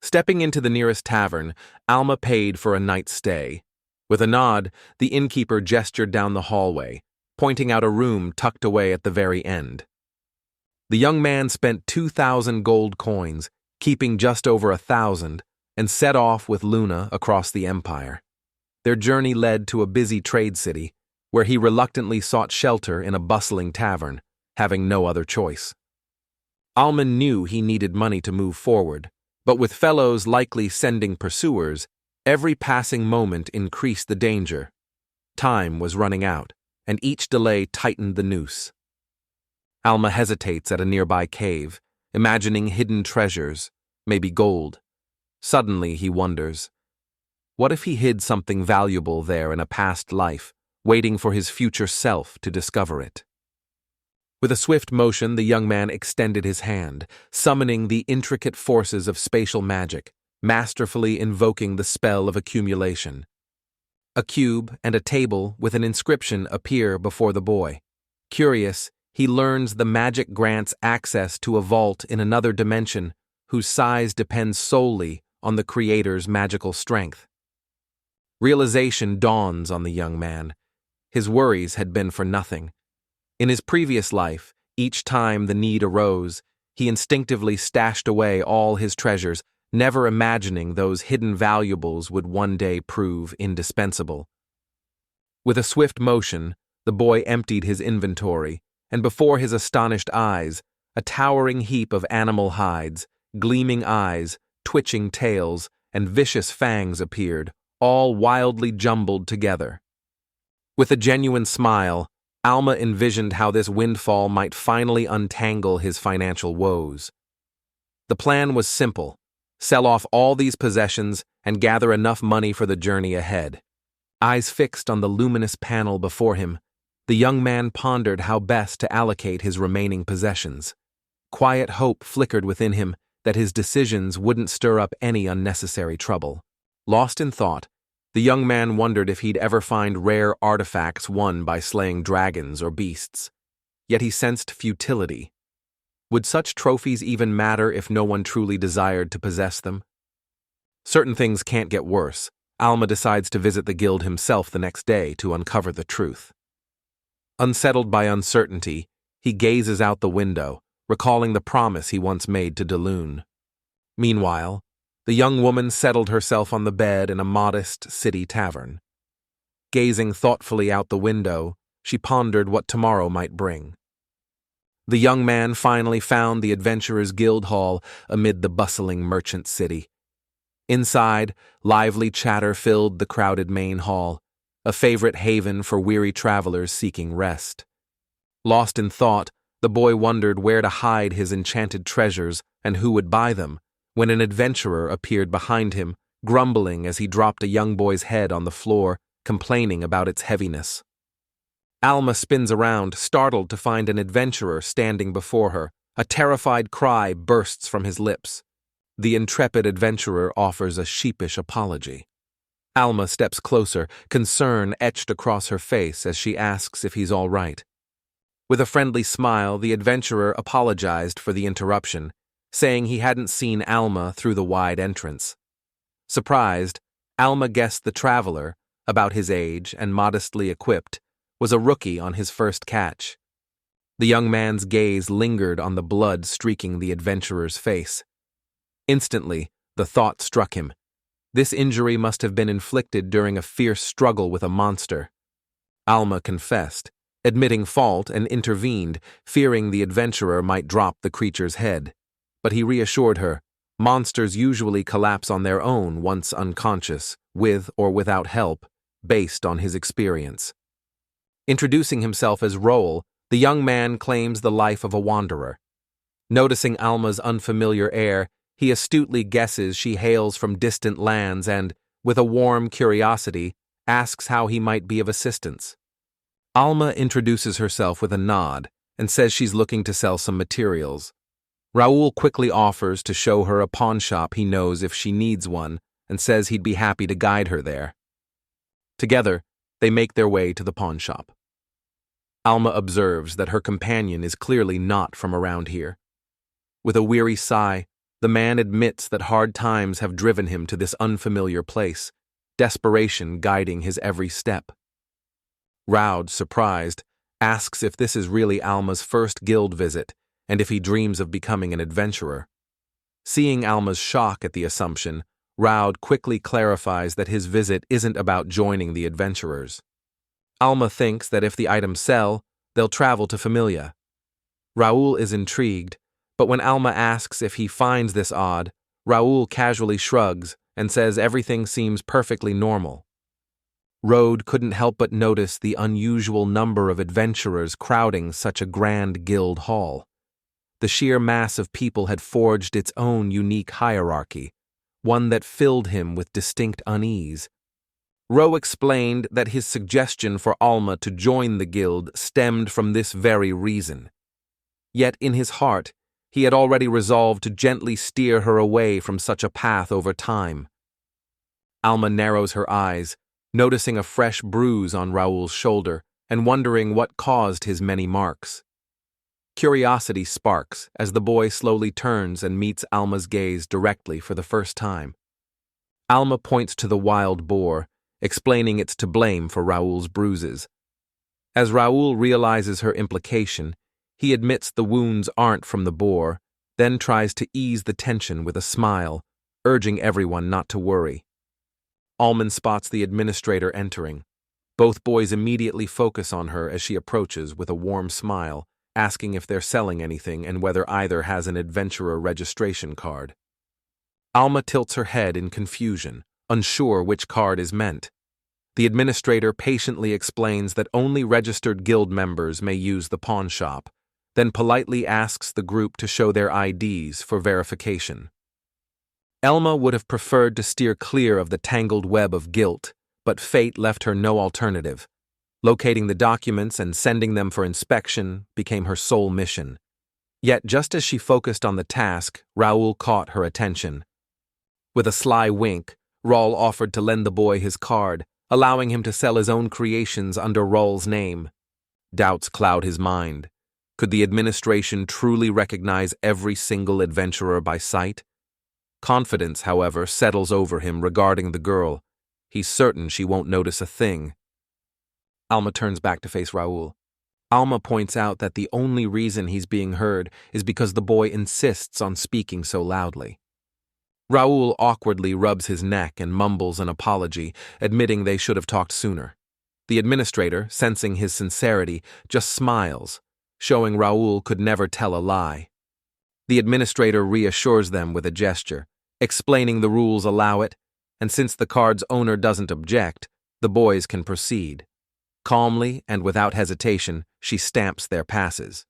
Stepping into the nearest tavern, Alma paid for a night's stay. With a nod, the innkeeper gestured down the hallway, pointing out a room tucked away at the very end. The young man spent 2,000 gold coins, keeping just over 1,000, and set off with Luna across the empire. Their journey led to a busy trade city, where he reluctantly sought shelter in a bustling tavern, having no other choice. Alma knew he needed money to move forward, but with fellows likely sending pursuers, every passing moment increased the danger. Time was running out, and each delay tightened the noose. Alma hesitates at a nearby cave, imagining hidden treasures, maybe gold. Suddenly he wonders, what if he hid something valuable there in a past life, waiting for his future self to discover it? With a swift motion, the young man extended his hand, summoning the intricate forces of spatial magic, masterfully invoking the spell of accumulation. A cube and a table with an inscription appear before the boy. Curious, he learns the magic grants access to a vault in another dimension whose size depends solely on the creator's magical strength. Realization dawns on the young man. His worries had been for nothing. In his previous life, each time the need arose, he instinctively stashed away all his treasures, never imagining those hidden valuables would one day prove indispensable. With a swift motion, the boy emptied his inventory, and before his astonished eyes, a towering heap of animal hides, gleaming eyes, twitching tails, and vicious fangs appeared, all wildly jumbled together. With a genuine smile, Alma envisioned how this windfall might finally untangle his financial woes. The plan was simple: sell off all these possessions and gather enough money for the journey ahead. Eyes fixed on the luminous panel before him, the young man pondered how best to allocate his remaining possessions. Quiet hope flickered within him that his decisions wouldn't stir up any unnecessary trouble. Lost in thought, the young man wondered if he'd ever find rare artifacts won by slaying dragons or beasts. Yet he sensed futility. Would such trophies even matter if no one truly desired to possess them? Certain things can't get worse. Alma decides to visit the guild himself the next day to uncover the truth. Unsettled by uncertainty, he gazes out the window, recalling the promise he once made to Delune. Meanwhile, the young woman settled herself on the bed in a modest city tavern. Gazing thoughtfully out the window, she pondered what tomorrow might bring. The young man finally found the Adventurers' Guild Hall amid the bustling merchant city. Inside, lively chatter filled the crowded main hall, a favorite haven for weary travelers seeking rest. Lost in thought, the boy wondered where to hide his enchanted treasures and who would buy them, when an adventurer appeared behind him, grumbling as he dropped a young boy's head on the floor, complaining about its heaviness. Alma spins around, startled to find an adventurer standing before her. A terrified cry bursts from his lips. The intrepid adventurer offers a sheepish apology. Alma steps closer, concern etched across her face as she asks if he's all right. With a friendly smile, the adventurer apologized for the interruption, saying he hadn't seen Alma through the wide entrance. Surprised, Alma guessed the traveler, about his age and modestly equipped, was a rookie on his first catch. The young man's gaze lingered on the blood streaking the adventurer's face. Instantly, the thought struck him. This injury must have been inflicted during a fierce struggle with a monster. Alma confessed, admitting fault, and intervened, fearing the adventurer might drop the creature's head. But he reassured her, monsters usually collapse on their own once unconscious, with or without help, based on his experience. Introducing himself as Raul, the young man claims the life of a wanderer. Noticing Alma's unfamiliar air, he astutely guesses she hails from distant lands and, with a warm curiosity, asks how he might be of assistance. Alma introduces herself with a nod and says she's looking to sell some materials. Raul quickly offers to show her a pawnshop he knows if she needs one and says he'd be happy to guide her there. Together, they make their way to the pawnshop. Alma observes that her companion is clearly not from around here. With a weary sigh, the man admits that hard times have driven him to this unfamiliar place, desperation guiding his every step. Raul, surprised, asks if this is really Alma's first guild visit and if he dreams of becoming an adventurer. Seeing Alma's shock at the assumption, Raul quickly clarifies that his visit isn't about joining the adventurers. Alma thinks that if the items sell, they'll travel to Familia. Raul is intrigued, but when Alma asks if he finds this odd, Raul casually shrugs and says everything seems perfectly normal. Raul couldn't help but notice the unusual number of adventurers crowding such a grand guild hall. The sheer mass of people had forged its own unique hierarchy, one that filled him with distinct unease. Raul explained that his suggestion for Alma to join the guild stemmed from this very reason. Yet in his heart, he had already resolved to gently steer her away from such a path over time. Alma narrows her eyes, noticing a fresh bruise on Raul's shoulder and wondering what caused his many marks. Curiosity sparks as the boy slowly turns and meets Alma's gaze directly for the first time. Alma points to the wild boar, explaining it's to blame for Raul's bruises. As Raul realizes her implication, he admits the wounds aren't from the boar, then tries to ease the tension with a smile, urging everyone not to worry. Alma spots the administrator entering. Both boys immediately focus on her as she approaches with a warm smile, asking if they're selling anything and whether either has an adventurer registration card. Alma tilts her head in confusion, unsure which card is meant. The administrator patiently explains that only registered guild members may use the pawn shop, then politely asks the group to show their IDs for verification. Alma would have preferred to steer clear of the tangled web of guilt, but fate left her no alternative. Locating the documents and sending them for inspection became her sole mission. Yet just as she focused on the task, Raul caught her attention. With a sly wink, Raul offered to lend the boy his card, allowing him to sell his own creations under Raul's name. Doubts cloud his mind. Could the administration truly recognize every single adventurer by sight? Confidence, however, settles over him regarding the girl. He's certain she won't notice a thing. Alma turns back to face Raul. Alma points out that the only reason he's being heard is because the boy insists on speaking so loudly. Raul awkwardly rubs his neck and mumbles an apology, admitting they should have talked sooner. The administrator, sensing his sincerity, just smiles, showing Raul could never tell a lie. The administrator reassures them with a gesture, explaining the rules allow it, and since the card's owner doesn't object, the boys can proceed. Calmly and without hesitation, she stamps their passes.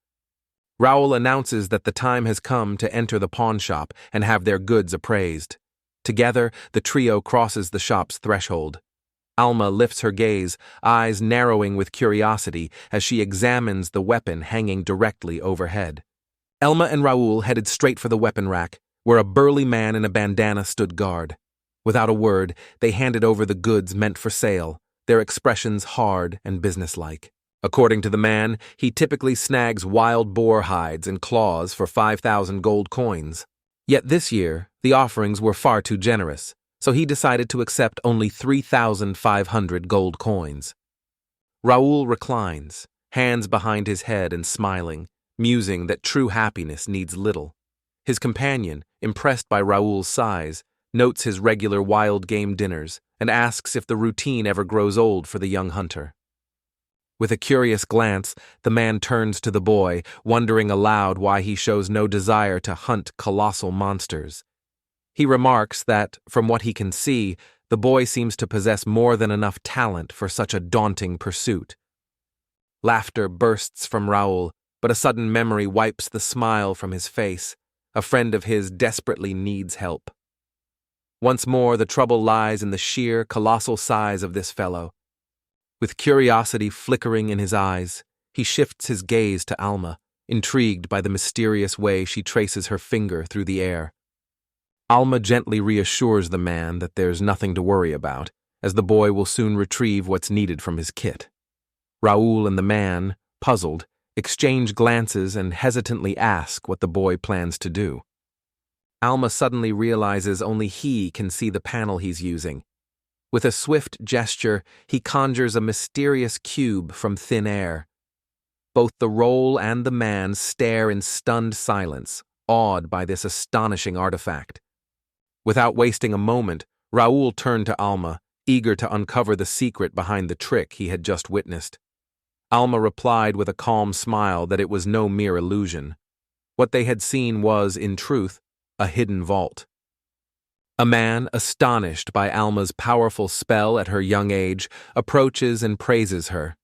Raul announces that the time has come to enter the pawn shop and have their goods appraised. Together, the trio crosses the shop's threshold. Alma lifts her gaze, eyes narrowing with curiosity as she examines the weapon hanging directly overhead. Alma and Raul headed straight for the weapon rack, where a burly man in a bandana stood guard. Without a word, they handed over the goods meant for sale, their expressions hard and businesslike. According to the man, he typically snags wild boar hides and claws for 5,000 gold coins. Yet this year, the offerings were far too generous, so he decided to accept only 3,500 gold coins. Raul reclines, hands behind his head and smiling, musing that true happiness needs little. His companion, impressed by Raul's size, notes his regular wild game dinners and asks if the routine ever grows old for the young hunter. With a curious glance, the man turns to the boy, wondering aloud why he shows no desire to hunt colossal monsters. He remarks that, from what he can see, the boy seems to possess more than enough talent for such a daunting pursuit. Laughter bursts from Raul, but a sudden memory wipes the smile from his face. A friend of his desperately needs help. Once more, the trouble lies in the sheer, colossal size of this fellow. With curiosity flickering in his eyes, he shifts his gaze to Alma, intrigued by the mysterious way she traces her finger through the air. Alma gently reassures the man that there's nothing to worry about, as the boy will soon retrieve what's needed from his kit. Raul and the man, puzzled, exchange glances and hesitantly ask what the boy plans to do. Alma suddenly realizes only he can see the panel he's using. With a swift gesture, he conjures a mysterious cube from thin air. Both the Raul and the man stare in stunned silence, awed by this astonishing artifact. Without wasting a moment, Raul turned to Alma, eager to uncover the secret behind the trick he had just witnessed. Alma replied with a calm smile that it was no mere illusion. What they had seen was, in truth, a hidden vault. A man, astonished by Alma's powerful spell at her young age, approaches and praises her.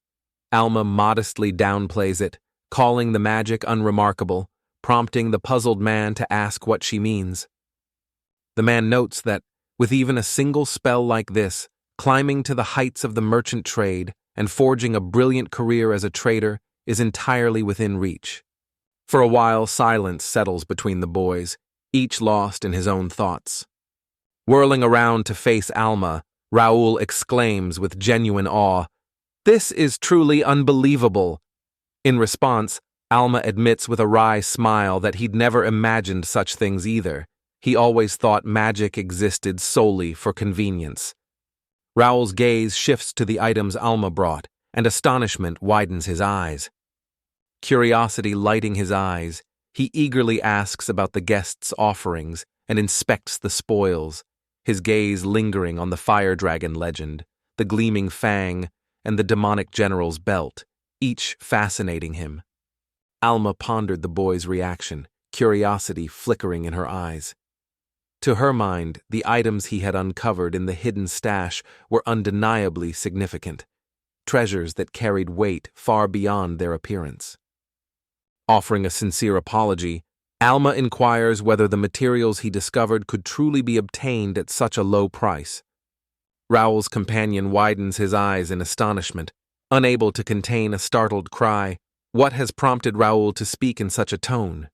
Alma modestly downplays it, calling the magic unremarkable, prompting the puzzled man to ask what she means. The man notes that, with even a single spell like this, climbing to the heights of the merchant trade and forging a brilliant career as a trader is entirely within reach. For a while, silence settles between the boys, each lost in his own thoughts. Whirling around to face Alma, Raul exclaims with genuine awe, "This is truly unbelievable." In response, Alma admits with a wry smile that he'd never imagined such things either. He always thought magic existed solely for convenience. Raul's gaze shifts to the items Alma brought, and astonishment widens his eyes. Curiosity lighting his eyes, he eagerly asks about the guests' offerings and inspects the spoils, his gaze lingering on the fire dragon legend, the gleaming fang, and the demonic general's belt, each fascinating him. Alma pondered the boy's reaction, curiosity flickering in her eyes. To her mind, the items he had uncovered in the hidden stash were undeniably significant, treasures that carried weight far beyond their appearance. Offering a sincere apology, Alma inquires whether the materials he discovered could truly be obtained at such a low price. Raul's companion widens his eyes in astonishment, unable to contain a startled cry. What has prompted Raul to speak in such a tone?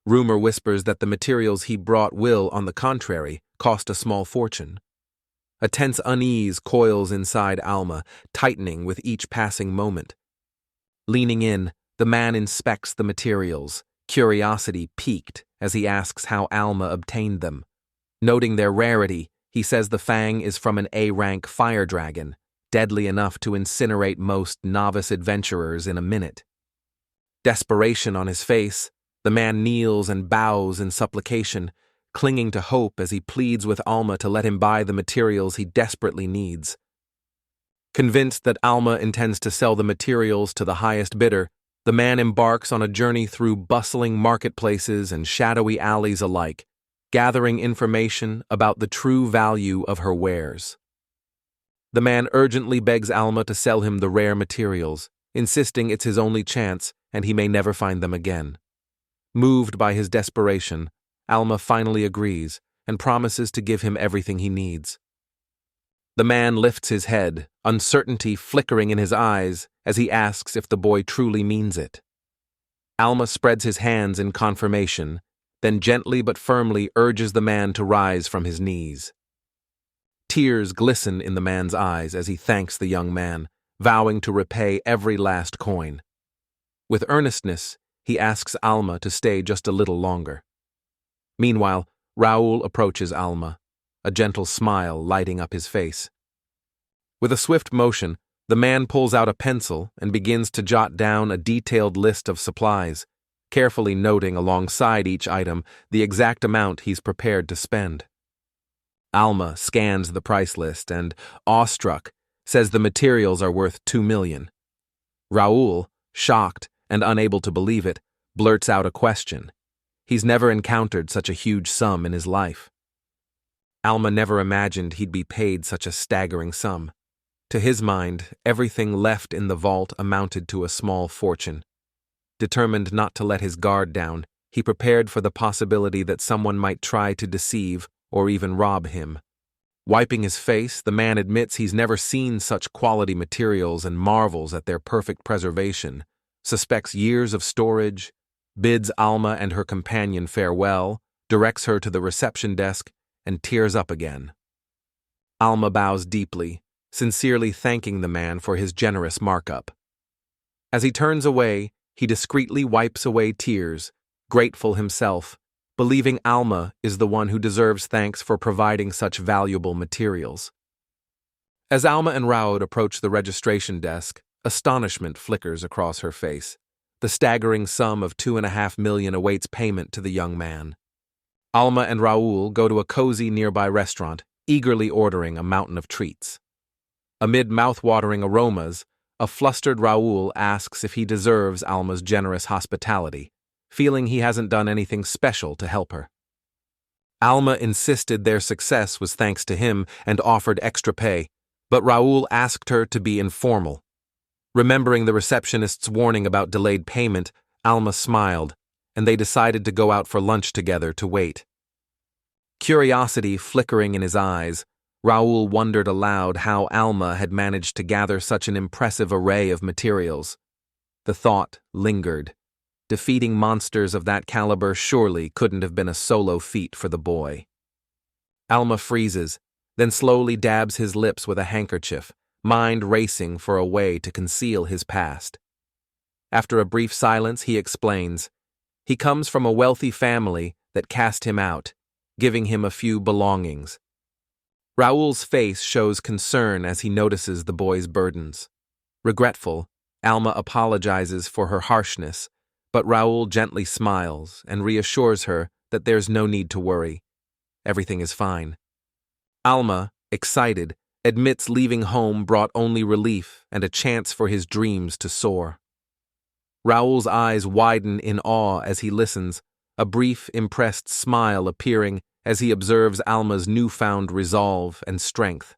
Rumor whispers that the materials he brought will, on the contrary, cost a small fortune. A tense unease coils inside Alma, tightening with each passing moment. Leaning in, the man inspects the materials, curiosity piqued as he asks how Alma obtained them. Noting their rarity, he says the fang is from an A-rank fire dragon, deadly enough to incinerate most novice adventurers in a minute. Desperation on his face, the man kneels and bows in supplication, clinging to hope as he pleads with Alma to let him buy the materials he desperately needs. Convinced that Alma intends to sell the materials to the highest bidder, the man embarks on a journey through bustling marketplaces and shadowy alleys alike, gathering information about the true value of her wares. The man urgently begs Alma to sell him the rare materials, insisting it's his only chance and he may never find them again. Moved by his desperation, Alma finally agrees and promises to give him everything he needs. The man lifts his head, uncertainty flickering in his eyes as he asks if the boy truly means it. Alma spreads his hands in confirmation, then gently but firmly urges the man to rise from his knees. Tears glisten in the man's eyes as he thanks the young man, vowing to repay every last coin. With earnestness, he asks Alma to stay just a little longer. Meanwhile, Raul approaches Alma, a gentle smile lighting up his face. With a swift motion, the man pulls out a pencil and begins to jot down a detailed list of supplies, carefully noting alongside each item the exact amount he's prepared to spend. Alma scans the price list and, awestruck, says the materials are worth 2 million. Raul, shocked and unable to believe it, blurts out a question. He's never encountered such a huge sum in his life. Alma never imagined he'd be paid such a staggering sum. To his mind, everything left in the vault amounted to a small fortune. Determined not to let his guard down, he prepared for the possibility that someone might try to deceive or even rob him. Wiping his face, the man admits he's never seen such quality materials and marvels at their perfect preservation, suspects years of storage, bids Alma and her companion farewell, directs her to the reception desk, and tears up again. Alma bows deeply, sincerely thanking the man for his generous markup. As he turns away, he discreetly wipes away tears, grateful himself, believing Alma is the one who deserves thanks for providing such valuable materials. As Alma and Raul approach the registration desk, astonishment flickers across her face. The staggering sum of 2.5 million awaits payment to the young man. Alma and Raul go to a cozy nearby restaurant, eagerly ordering a mountain of treats. Amid mouth-watering aromas, a flustered Raul asks if he deserves Alma's generous hospitality, feeling he hasn't done anything special to help her. Alma insisted their success was thanks to him and offered extra pay, but Raul asked her to be informal. Remembering the receptionist's warning about delayed payment, Alma smiled, and they decided to go out for lunch together to wait. Curiosity flickering in his eyes, Raul wondered aloud how Alma had managed to gather such an impressive array of materials. The thought lingered. Defeating monsters of that caliber surely couldn't have been a solo feat for the boy. Alma freezes, then slowly dabs his lips with a handkerchief, mind racing for a way to conceal his past. After a brief silence, he explains. He comes from a wealthy family that cast him out, giving him a few belongings. Raul's face shows concern as he notices the boy's burdens. Regretful, Alma apologizes for her harshness, but Raul gently smiles and reassures her that there's no need to worry. Everything is fine. Alma, excited, admits leaving home brought only relief and a chance for his dreams to soar. Raul's eyes widen in awe as he listens, a brief, impressed smile appearing as he observes Alma's newfound resolve and strength.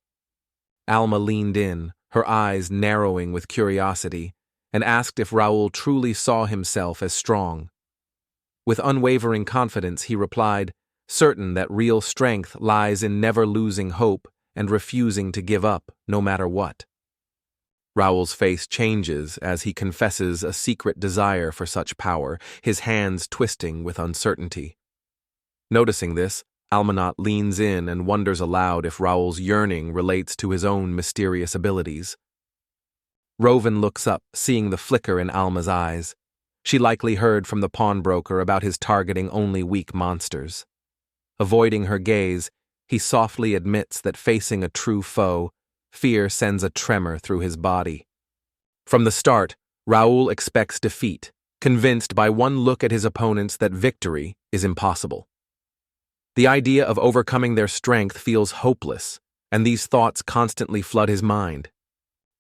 Alma leaned in, her eyes narrowing with curiosity, and asked if Raul truly saw himself as strong. With unwavering confidence, he replied, certain that real strength lies in never losing hope and refusing to give up, no matter what. Raul's face changes as he confesses a secret desire for such power, his hands twisting with uncertainty. Noticing this, Almanot leans in and wonders aloud if Raul's yearning relates to his own mysterious abilities. Roven looks up, seeing the flicker in Alma's eyes. She likely heard from the pawnbroker about his targeting only weak monsters. Avoiding her gaze, he softly admits that facing a true foe, fear sends a tremor through his body. From the start, Raul expects defeat, convinced by one look at his opponents that victory is impossible. The idea of overcoming their strength feels hopeless, and these thoughts constantly flood his mind.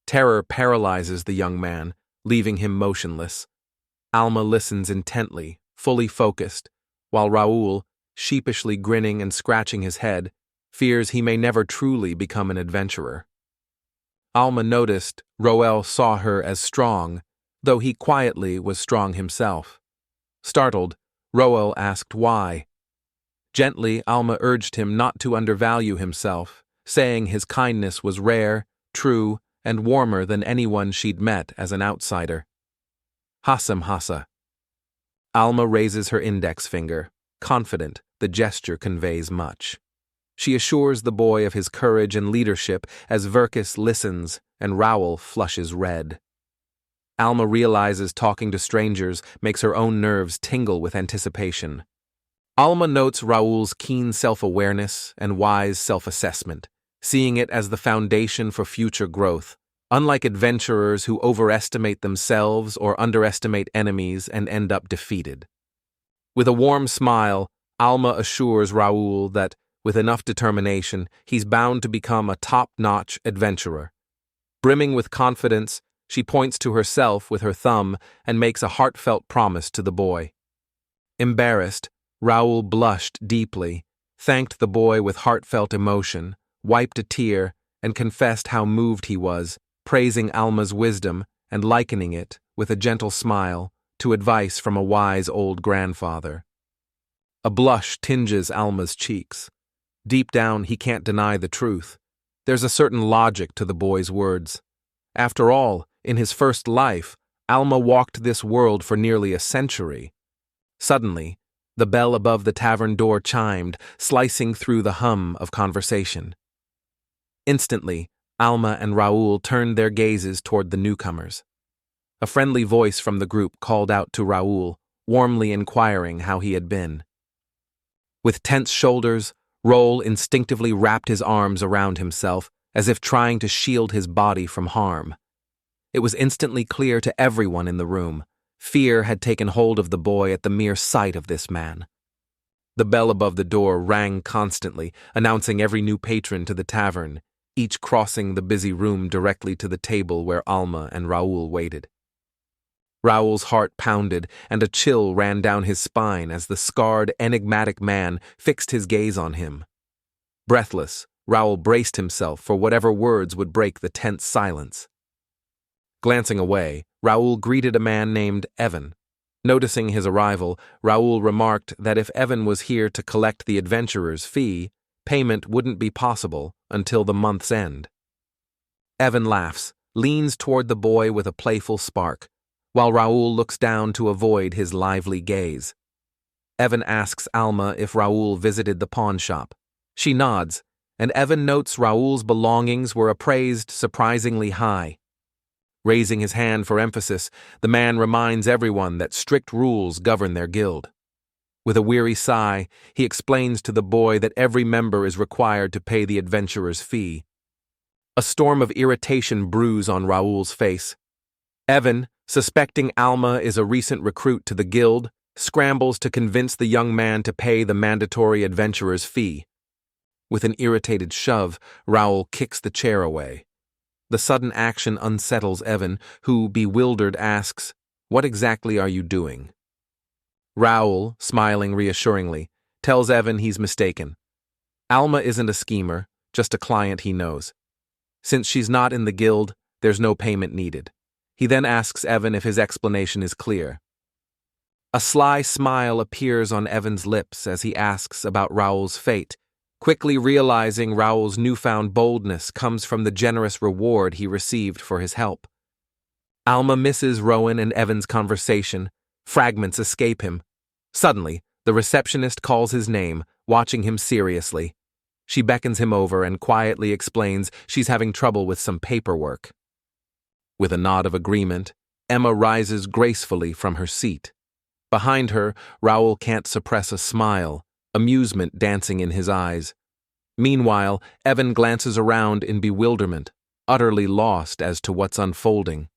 Terror paralyzes the young man, leaving him motionless. Alma listens intently, fully focused, while Raul, sheepishly grinning and scratching his head, fears he may never truly become an adventurer. Alma noticed Raul saw her as strong, though he quietly was strong himself. Startled, Raul asked why. Gently, Alma urged him not to undervalue himself, saying his kindness was rare, true, and warmer than anyone she'd met as an outsider. Hasam Hasa. Alma raises her index finger, confident the gesture conveys much. She assures the boy of his courage and leadership as Verkus listens and Raul flushes red. Alma realizes talking to strangers makes her own nerves tingle with anticipation. Alma notes Raul's keen self-awareness and wise self-assessment, seeing it as the foundation for future growth, unlike adventurers who overestimate themselves or underestimate enemies and end up defeated. With a warm smile, Alma assures Raul that, with enough determination, he's bound to become a top-notch adventurer. Brimming with confidence, she points to herself with her thumb and makes a heartfelt promise to the boy. Embarrassed, Raul blushed deeply, thanked the boy with heartfelt emotion, wiped a tear, and confessed how moved he was, praising Alma's wisdom and likening it, with a gentle smile, to advice from a wise old grandfather. A blush tinges Alma's cheeks. Deep down, he can't deny the truth. There's a certain logic to the boy's words. After all, in his first life, Alma walked this world for nearly a century. Suddenly, the bell above the tavern door chimed, slicing through the hum of conversation. Instantly, Alma and Raul turned their gazes toward the newcomers. A friendly voice from the group called out to Raul, warmly inquiring how he had been. With tense shoulders, Raul instinctively wrapped his arms around himself, as if trying to shield his body from harm. It was instantly clear to everyone in the room. Fear had taken hold of the boy at the mere sight of this man. The bell above the door rang constantly, announcing every new patron to the tavern, each crossing the busy room directly to the table where Alma and Raul waited. Raul's heart pounded, and a chill ran down his spine as the scarred, enigmatic man fixed his gaze on him. Breathless, Raul braced himself for whatever words would break the tense silence. Glancing away, Raul greeted a man named Evan. Noticing his arrival, Raul remarked that if Evan was here to collect the adventurer's fee, payment wouldn't be possible until the month's end. Evan laughs, leans toward the boy with a playful spark, while Raul looks down to avoid his lively gaze. Evan asks Alma if Raul visited the pawn shop. She nods, and Evan notes Raul's belongings were appraised surprisingly high. Raising his hand for emphasis, the man reminds everyone that strict rules govern their guild. With a weary sigh, he explains to the boy that every member is required to pay the adventurer's fee. A storm of irritation brews on Raul's face. Evan, suspecting Alma is a recent recruit to the guild, scrambles to convince the young man to pay the mandatory adventurer's fee. With an irritated shove, Raul kicks the chair away. The sudden action unsettles Evan, who, bewildered, asks, "What exactly are you doing?" Raul, smiling reassuringly, tells Evan he's mistaken. Alma isn't a schemer, just a client he knows. Since she's not in the guild, there's no payment needed. He then asks Evan if his explanation is clear. A sly smile appears on Evan's lips as he asks about Raul's fate, quickly realizing Raul's newfound boldness comes from the generous reward he received for his help. Alma misses Rowan and Evan's conversation. Fragments escape him. Suddenly, the receptionist calls his name, watching him seriously. She beckons him over and quietly explains she's having trouble with some paperwork. With a nod of agreement, Emma rises gracefully from her seat. Behind her, Raul can't suppress a smile, amusement dancing in his eyes. Meanwhile, Evan glances around in bewilderment, utterly lost as to what's unfolding.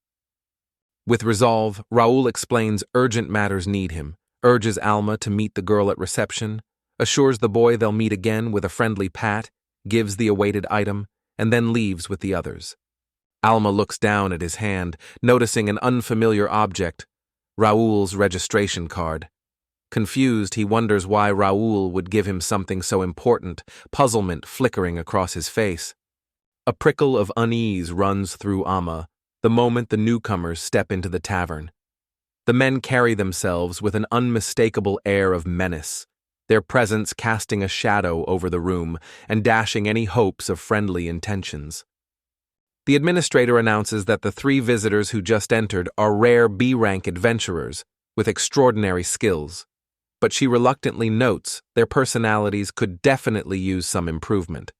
With resolve, Raul explains urgent matters need him, urges Alma to meet the girl at reception, assures the boy they'll meet again with a friendly pat, gives the awaited item, and then leaves with the others. Alma looks down at his hand, noticing an unfamiliar object, Raul's registration card. Confused, he wonders why Raul would give him something so important, puzzlement flickering across his face. A prickle of unease runs through Alma the moment the newcomers step into the tavern. The men carry themselves with an unmistakable air of menace, their presence casting a shadow over the room and dashing any hopes of friendly intentions. The administrator announces that the 3 visitors who just entered are rare B-rank adventurers with extraordinary skills. but she reluctantly notes their personalities could definitely use some improvement.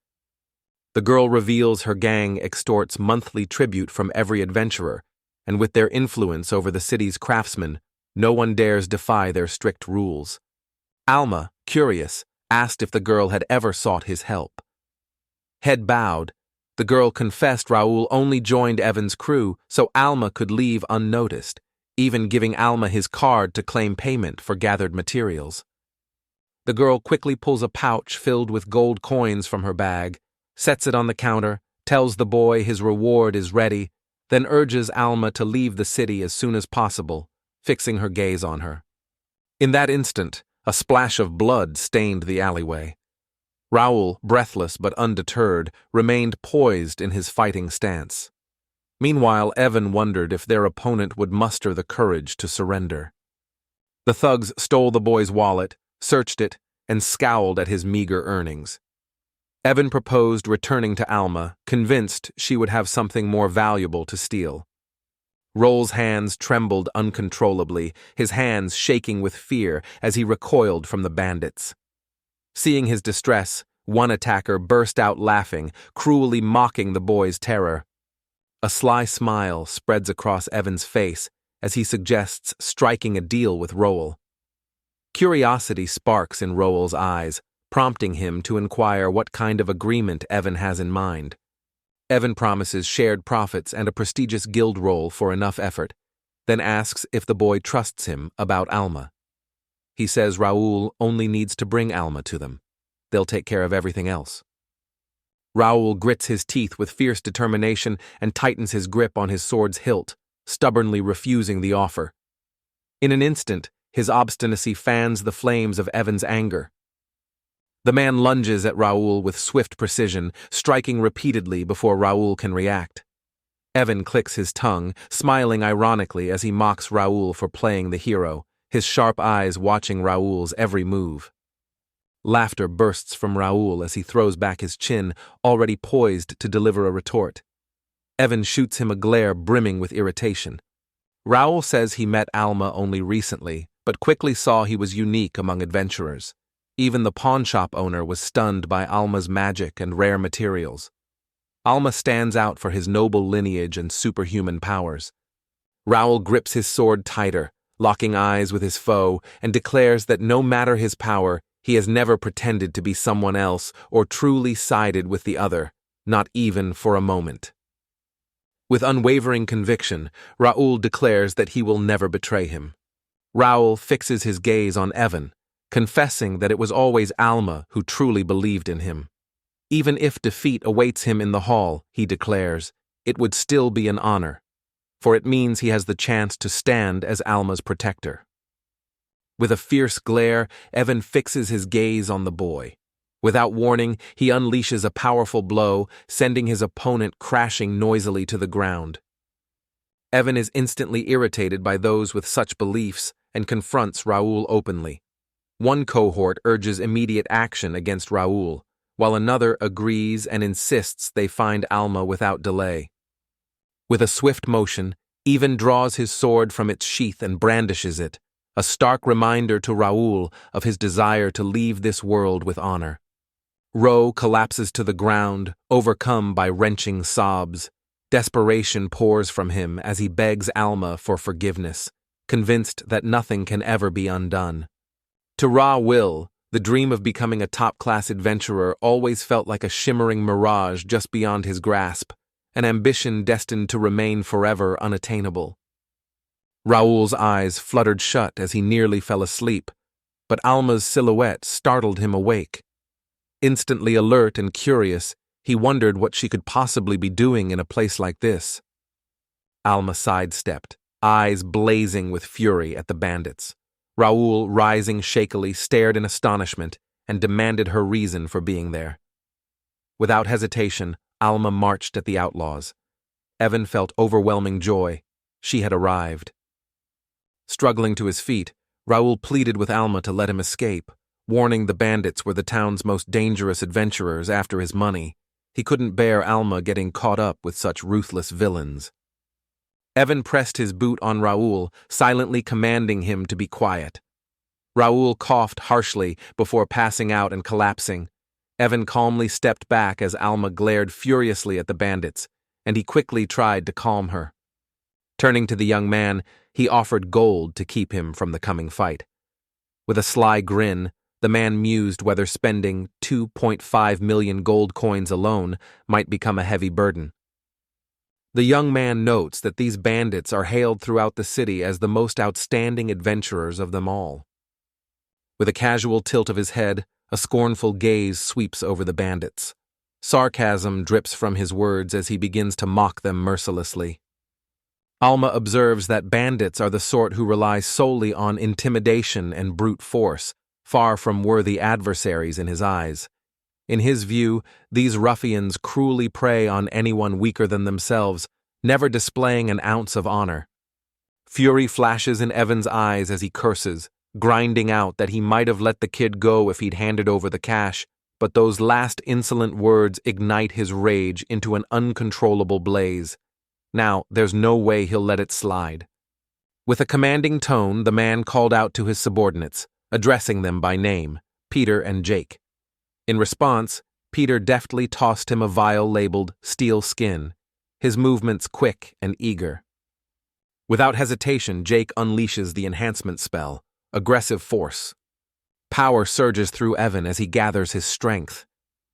The girl reveals her gang extorts monthly tribute from every adventurer, and with their influence over the city's craftsmen, no one dares defy their strict rules. Alma, curious, asked if the girl had ever sought his help. Head bowed, the girl confessed Raul only joined Evan's crew so Alma could leave unnoticed, even giving Alma his card to claim payment for gathered materials. The girl quickly pulls a pouch filled with gold coins from her bag, sets it on the counter, tells the boy his reward is ready, then urges Alma to leave the city as soon as possible, fixing her gaze on her. In that instant, a splash of blood stained the alleyway. Raul, breathless but undeterred, remained poised in his fighting stance. Meanwhile, Evan wondered if their opponent would muster the courage to surrender. The thugs stole the boy's wallet, searched it, and scowled at his meager earnings. Evan proposed returning to Alma, convinced she would have something more valuable to steal. Raul's hands trembled uncontrollably, his hands shaking with fear as he recoiled from the bandits. Seeing his distress, one attacker burst out laughing, cruelly mocking the boy's terror. A sly smile spreads across Evan's face as he suggests striking a deal with Raul. Curiosity sparks in Raul's eyes, prompting him to inquire what kind of agreement Evan has in mind. Evan promises shared profits and a prestigious guild role for enough effort, then asks if the boy trusts him about Alma. He says Raul only needs to bring Alma to them. They'll take care of everything else. Raul grits his teeth with fierce determination and tightens his grip on his sword's hilt, stubbornly refusing the offer. In an instant, his obstinacy fans the flames of Evan's anger. The man lunges at Raul with swift precision, striking repeatedly before Raul can react. Evan clicks his tongue, smiling ironically as he mocks Raul for playing the hero, his sharp eyes watching Raul's every move. Laughter bursts from Raul as he throws back his chin, already poised to deliver a retort. Evan shoots him a glare brimming with irritation. Raul says he met Alma only recently, but quickly saw he was unique among adventurers. Even the pawnshop owner was stunned by Alma's magic and rare materials. Alma stands out for his noble lineage and superhuman powers. Raul grips his sword tighter, locking eyes with his foe, and declares that no matter his power, he has never pretended to be someone else or truly sided with the other, not even for a moment. With unwavering conviction, Raul declares that he will never betray him. Raul fixes his gaze on Evan, confessing that it was always Alma who truly believed in him. Even if defeat awaits him in the hall, he declares, it would still be an honor, for it means he has the chance to stand as Alma's protector. With a fierce glare, Evan fixes his gaze on the boy. Without warning, he unleashes a powerful blow, sending his opponent crashing noisily to the ground. Evan is instantly irritated by those with such beliefs and confronts Raul openly. One cohort urges immediate action against Raul, while another agrees and insists they find Alma without delay. With a swift motion, Evan draws his sword from its sheath and brandishes it, a stark reminder to Raul of his desire to leave this world with honor. Raul collapses to the ground, overcome by wrenching sobs. Desperation pours from him as he begs Alma for forgiveness, convinced that nothing can ever be undone. To Raul, the dream of becoming a top-class adventurer always felt like a shimmering mirage just beyond his grasp, an ambition destined to remain forever unattainable. Raul's eyes fluttered shut as he nearly fell asleep, but Alma's silhouette startled him awake. Instantly alert and curious, he wondered what she could possibly be doing in a place like this. Alma sidestepped, eyes blazing with fury at the bandits. Raul, rising shakily, stared in astonishment and demanded her reason for being there. Without hesitation, Alma marched at the outlaws. Evan felt overwhelming joy. She had arrived. Struggling to his feet, Raul pleaded with Alma to let him escape, warning the bandits were the town's most dangerous adventurers after his money. He couldn't bear Alma getting caught up with such ruthless villains. Evan pressed his boot on Raul, silently commanding him to be quiet. Raul coughed harshly before passing out and collapsing. Evan calmly stepped back as Alma glared furiously at the bandits, and he quickly tried to calm her. Turning to the young man, he offered gold to keep him from the coming fight. With a sly grin, the man mused whether spending 2.5 million gold coins alone might become a heavy burden. The young man notes that these bandits are hailed throughout the city as the most outstanding adventurers of them all. With a casual tilt of his head, a scornful gaze sweeps over the bandits. Sarcasm drips from his words as he begins to mock them mercilessly. Alma observes that bandits are the sort who rely solely on intimidation and brute force, far from worthy adversaries in his eyes. In his view, these ruffians cruelly prey on anyone weaker than themselves, never displaying an ounce of honor. Fury flashes in Evan's eyes as he curses, grinding out that he might have let the kid go if he'd handed over the cash, but those last insolent words ignite his rage into an uncontrollable blaze. Now, there's no way he'll let it slide. With a commanding tone, the man called out to his subordinates, addressing them by name, Peter and Jake. In response, Peter deftly tossed him a vial labeled steel skin, his movements quick and eager. Without hesitation, Jake unleashes the enhancement spell, aggressive force. Power surges through Evan as he gathers his strength.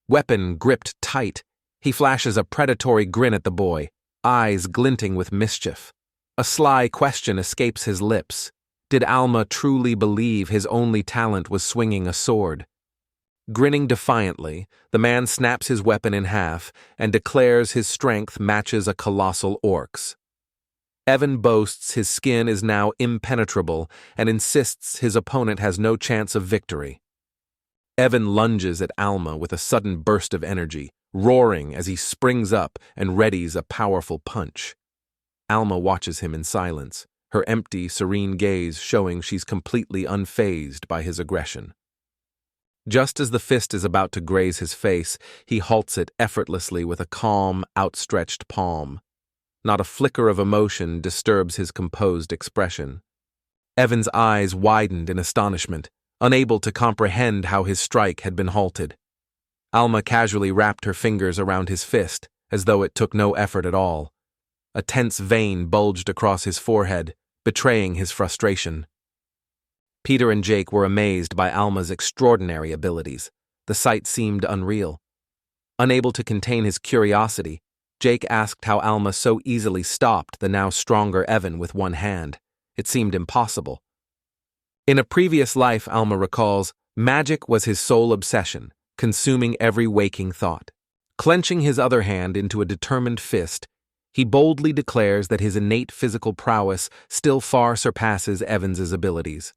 Weapon gripped tight, he flashes a predatory grin at the boy, eyes glinting with mischief. A sly question escapes his lips. Did Alma truly believe his only talent was swinging a sword? Grinning defiantly, the man snaps his weapon in half and declares his strength matches a colossal orc's. Evan boasts his skin is now impenetrable and insists his opponent has no chance of victory. Evan lunges at Alma with a sudden burst of energy, roaring as he springs up and readies a powerful punch. Alma watches him in silence, her empty, serene gaze showing she's completely unfazed by his aggression. Just as the fist is about to graze his face, he halts it effortlessly with a calm, outstretched palm. Not a flicker of emotion disturbs his composed expression. Evan's eyes widened in astonishment, unable to comprehend how his strike had been halted. Alma casually wrapped her fingers around his fist, as though it took no effort at all. A tense vein bulged across his forehead, betraying his frustration. Peter and Jake were amazed by Alma's extraordinary abilities. The sight seemed unreal. Unable to contain his curiosity, Jake asked how Alma so easily stopped the now stronger Evan with one hand. It seemed impossible. In a previous life, Alma recalls, magic was his sole obsession, consuming every waking thought. Clenching his other hand into a determined fist, he boldly declares that his innate physical prowess still far surpasses Evans's abilities.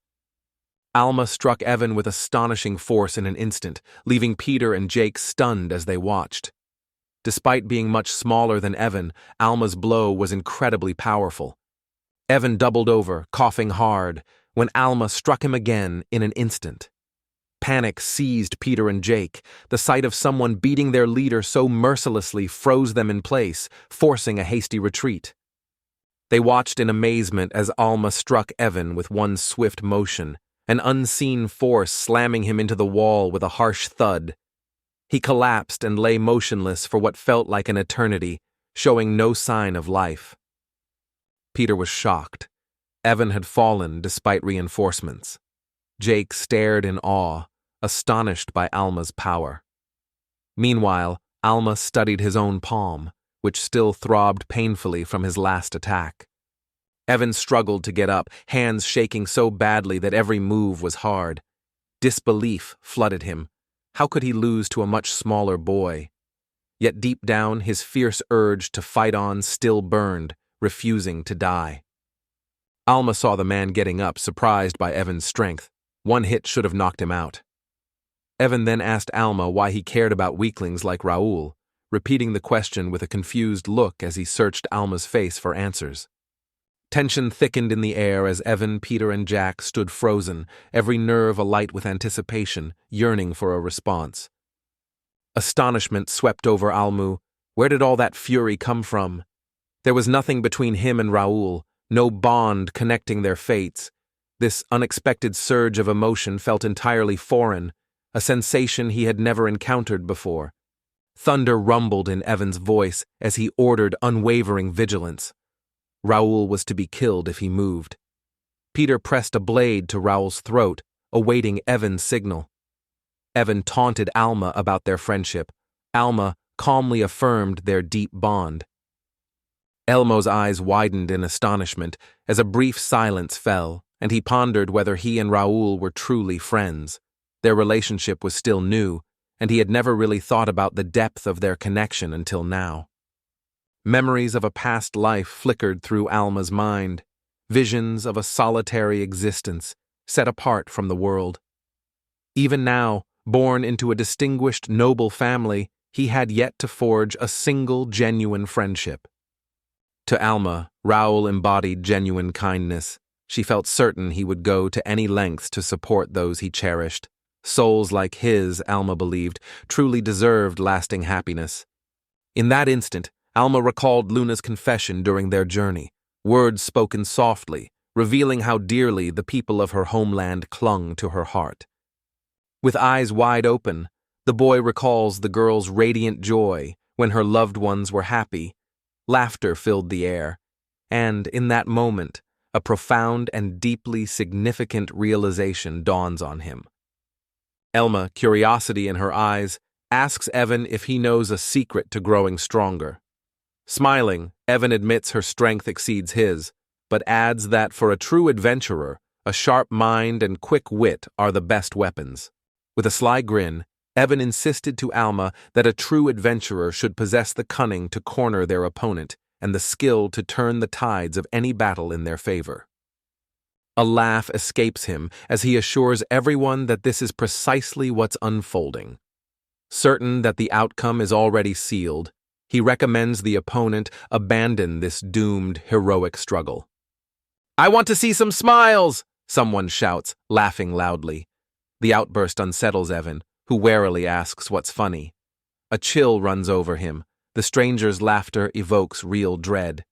Alma struck Evan with astonishing force in an instant, leaving Peter and Jake stunned as they watched. Despite being much smaller than Evan, Alma's blow was incredibly powerful. Evan doubled over, coughing hard, when Alma struck him again in an instant. Panic seized Peter and Jake. The sight of someone beating their leader so mercilessly froze them in place, forcing a hasty retreat. They watched in amazement as Alma struck Evan with one swift motion, an unseen force slamming him into the wall with a harsh thud. He collapsed and lay motionless for what felt like an eternity, showing no sign of life. Peter was shocked. Evan had fallen despite reinforcements. Jake stared in awe, astonished by Alma's power. Meanwhile, Alma studied his own palm, which still throbbed painfully from his last attack. Evan struggled to get up, hands shaking so badly that every move was hard. Disbelief flooded him. How could he lose to a much smaller boy? Yet deep down, his fierce urge to fight on still burned, refusing to die. Alma saw the man getting up, surprised by Evan's strength. One hit should have knocked him out. Evan then asked Alma why he cared about weaklings like Raul, repeating the question with a confused look as he searched Alma's face for answers. Tension thickened in the air as Evan, Peter, and Jack stood frozen, every nerve alight with anticipation, yearning for a response. Astonishment swept over Almu. Where did all that fury come from? There was nothing between him and Raul, no bond connecting their fates. This unexpected surge of emotion felt entirely foreign, a sensation he had never encountered before. Thunder rumbled in Evan's voice as he ordered unwavering vigilance. Raul was to be killed if he moved. Peter pressed a blade to Raul's throat, awaiting Evan's signal. Evan taunted Alma about their friendship. Alma calmly affirmed their deep bond. Elmo's eyes widened in astonishment as a brief silence fell, and he pondered whether he and Raul were truly friends. Their relationship was still new, and he had never really thought about the depth of their connection until now. Memories of a past life flickered through Alma's mind, visions of a solitary existence, set apart from the world. Even now, born into a distinguished, noble family, he had yet to forge a single genuine friendship. To Alma, Raul embodied genuine kindness. She felt certain he would go to any lengths to support those he cherished. Souls like his, Alma believed, truly deserved lasting happiness. In that instant, Alma recalled Luna's confession during their journey, words spoken softly, revealing how dearly the people of her homeland clung to her heart. With eyes wide open, the boy recalls the girl's radiant joy when her loved ones were happy. Laughter filled the air, and in that moment, a profound and deeply significant realization dawns on him. Alma, curiosity in her eyes, asks Evan if he knows a secret to growing stronger. Smiling, Evan admits her strength exceeds his, but adds that for a true adventurer, a sharp mind and quick wit are the best weapons. With a sly grin, Evan insisted to Alma that a true adventurer should possess the cunning to corner their opponent and the skill to turn the tides of any battle in their favor. A laugh escapes him as he assures everyone that this is precisely what's unfolding. Certain that the outcome is already sealed, he recommends the opponent abandon this doomed, heroic struggle. "I want to see some smiles!" someone shouts, laughing loudly. The outburst unsettles Evan, who warily asks what's funny. A chill runs over him. The stranger's laughter evokes real dread.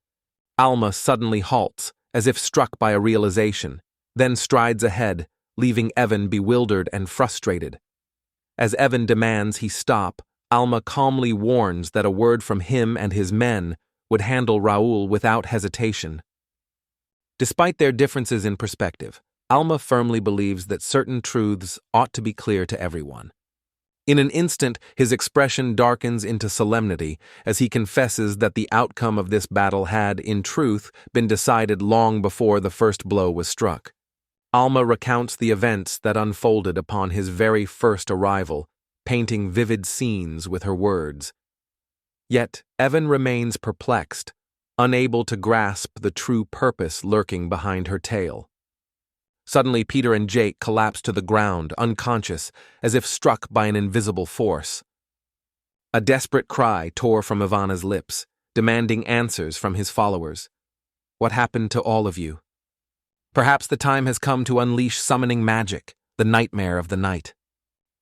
Alma suddenly halts, as if struck by a realization, then strides ahead, leaving Evan bewildered and frustrated. As Evan demands he stop, Alma calmly warns that a word from him and his men would handle Raul without hesitation. Despite their differences in perspective, Alma firmly believes that certain truths ought to be clear to everyone. In an instant, his expression darkens into solemnity as he confesses that the outcome of this battle had, in truth, been decided long before the first blow was struck. Alma recounts the events that unfolded upon his very first arrival, painting vivid scenes with her words. Yet Evan remains perplexed, unable to grasp the true purpose lurking behind her tale. Suddenly, Peter and Jake collapse to the ground, unconscious, as if struck by an invisible force. A desperate cry tore from Ivana's lips, demanding answers from his followers. What happened to all of you? Perhaps the time has come to unleash summoning magic, the nightmare of the night.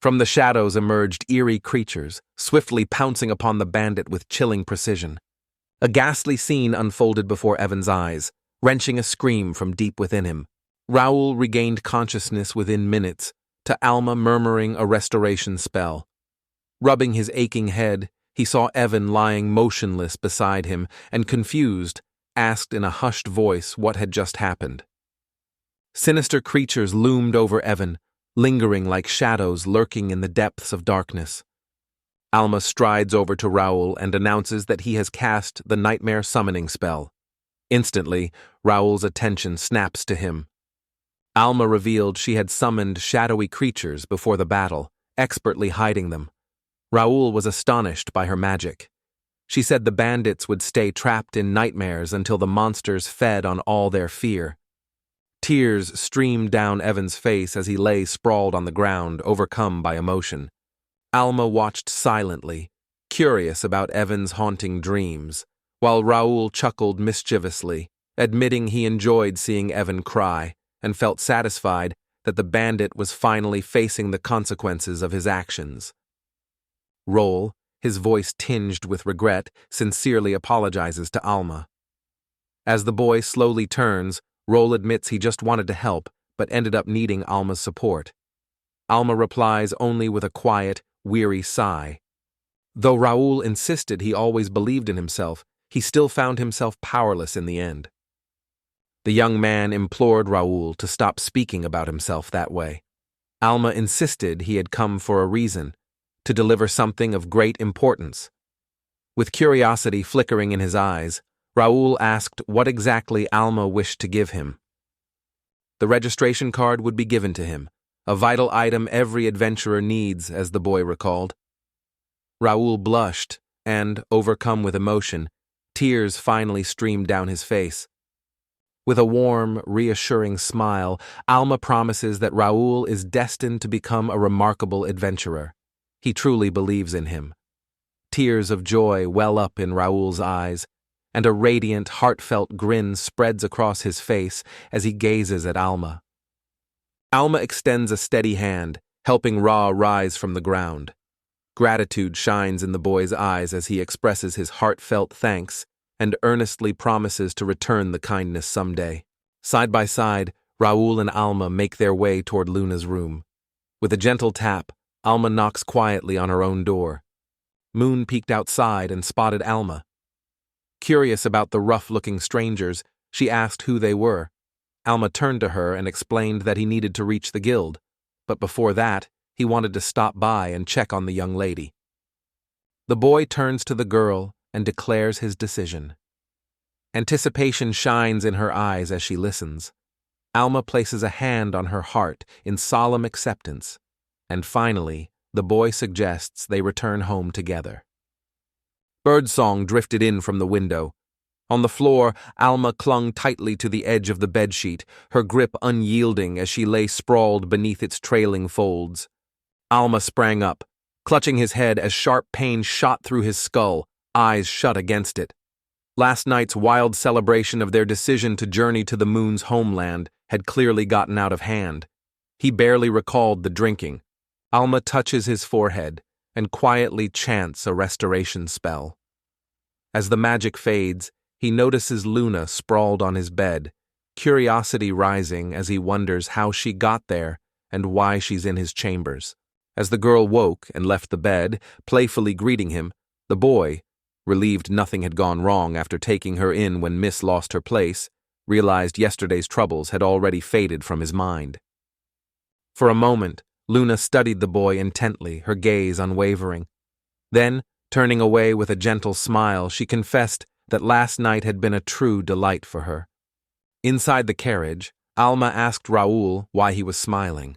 From the shadows emerged eerie creatures, swiftly pouncing upon the bandit with chilling precision. A ghastly scene unfolded before Evan's eyes, wrenching a scream from deep within him. Raul regained consciousness within minutes, to Alma murmuring a restoration spell. Rubbing his aching head, he saw Evan lying motionless beside him and, confused, asked in a hushed voice what had just happened. Sinister creatures loomed over Evan, lingering like shadows lurking in the depths of darkness. Alma strides over to Raul and announces that he has cast the nightmare summoning spell. Instantly, Raul's attention snaps to him. Alma revealed she had summoned shadowy creatures before the battle, expertly hiding them. Raul was astonished by her magic. She said the bandits would stay trapped in nightmares until the monsters fed on all their fear. Tears streamed down Evan's face as he lay sprawled on the ground, overcome by emotion. Alma watched silently, curious about Evan's haunting dreams, while Raul chuckled mischievously, admitting he enjoyed seeing Evan cry, and felt satisfied that the bandit was finally facing the consequences of his actions. Raul, his voice tinged with regret, sincerely apologizes to Alma. As the boy slowly turns, Raul admits he just wanted to help, but ended up needing Alma's support. Alma replies only with a quiet, weary sigh. Though Raul insisted he always believed in himself, he still found himself powerless in the end. The young man implored Raul to stop speaking about himself that way. Alma insisted he had come for a reason, to deliver something of great importance. With curiosity flickering in his eyes, Raul asked what exactly Alma wished to give him. The registration card would be given to him, a vital item every adventurer needs, as the boy recalled. Raul blushed, and, overcome with emotion, tears finally streamed down his face. With a warm, reassuring smile, Alma promises that Raul is destined to become a remarkable adventurer. He truly believes in him. Tears of joy well up in Raul's eyes, and a radiant, heartfelt grin spreads across his face as he gazes at Alma. Alma extends a steady hand, helping Ra rise from the ground. Gratitude shines in the boy's eyes as he expresses his heartfelt thanks and earnestly promises to return the kindness someday. Side by side, Raul and Alma make their way toward Luna's room. With a gentle tap, Alma knocks quietly on her own door. Moon peeked outside and spotted Alma. Curious about the rough-looking strangers, she asked who they were. Alma turned to her and explained that he needed to reach the guild, but before that, he wanted to stop by and check on the young lady. The boy turns to the girl and declares his decision. Anticipation shines in her eyes as she listens. Alma places a hand on her heart in solemn acceptance, and finally, the boy suggests they return home together. Birdsong drifted in from the window. On the floor, Alma clung tightly to the edge of the bedsheet, her grip unyielding as she lay sprawled beneath its trailing folds. Alma sprang up, clutching his head as sharp pain shot through his skull, eyes shut against it. Last night's wild celebration of their decision to journey to the moon's homeland had clearly gotten out of hand. He barely recalled the drinking. Alma touches his forehead and quietly chants a restoration spell. As the magic fades, he notices Luna sprawled on his bed, curiosity rising as he wonders how she got there and why she's in his chambers. As the girl woke and left the bed, playfully greeting him, the boy, relieved nothing had gone wrong after taking her in when Miss lost her place, realized yesterday's troubles had already faded from his mind. For a moment, Luna studied the boy intently, her gaze unwavering. Then, turning away with a gentle smile, she confessed that last night had been a true delight for her. Inside the carriage, Alma asked Raul why he was smiling.